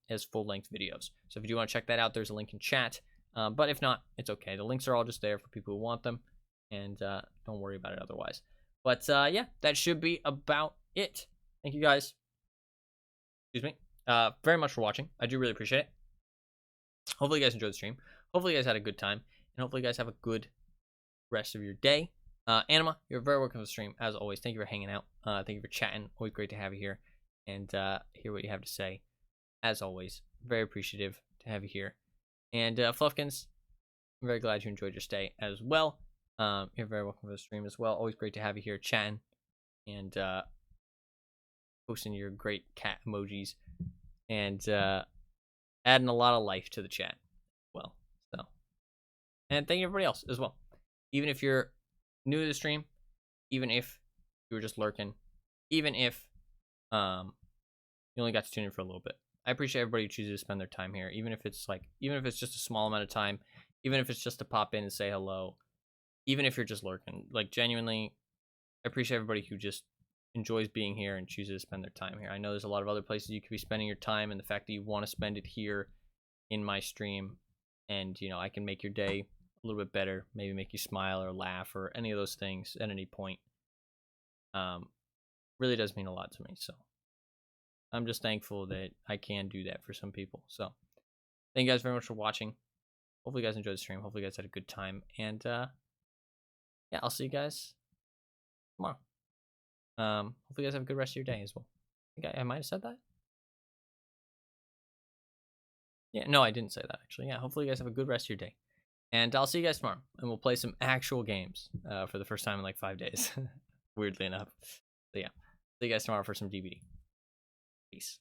as full-length videos. So if you do want to check that out, there's a link in chat. But if not, it's okay. The links are all just there for people who want them, and don't worry about it otherwise. But yeah, that should be about it. Thank you guys. excuse me, very much for watching. I do really appreciate it. Hopefully you guys enjoyed the stream. Hopefully you guys had a good time, and hopefully you guys have a good rest of your day. Anima, you're very welcome to the stream as always. Thank you for hanging out. Thank you for chatting. Always great to have you here and hear what you have to say. As always, very appreciative to have you here. And Fluffkins, I'm very glad you enjoyed your stay as well. You're very welcome to the stream as well. Always great to have you here chatting and posting your great cat emojis and adding a lot of life to the chat. Well, so, and thank you everybody else as well. Even if you're new to the stream, even if you were just lurking, even if you only got to tune in for a little bit, I appreciate everybody who chooses to spend their time here. Even if it's just a small amount of time, even if it's just to pop in and say hello, even if you're just lurking, like genuinely, I appreciate everybody who just enjoys being here and chooses to spend their time here. I know there's a lot of other places you could be spending your time, and the fact that you want to spend it here in my stream, and I can make your day a little bit better, maybe make you smile or laugh or any of those things at any point, really does mean a lot to me. So I'm just thankful that I can do that for some people. So thank you guys very much for watching. Hopefully you guys enjoyed the stream. Hopefully you guys had a good time, and yeah, I'll see you guys tomorrow. Hopefully you guys have a good rest of your day as well. I think I might have said that. Yeah, no, I didn't say that actually. Yeah, hopefully you guys have a good rest of your day. And I'll see you guys tomorrow, and we'll play some actual games for the first time in like 5 days, weirdly enough. So yeah, see you guys tomorrow for some DVD. Peace.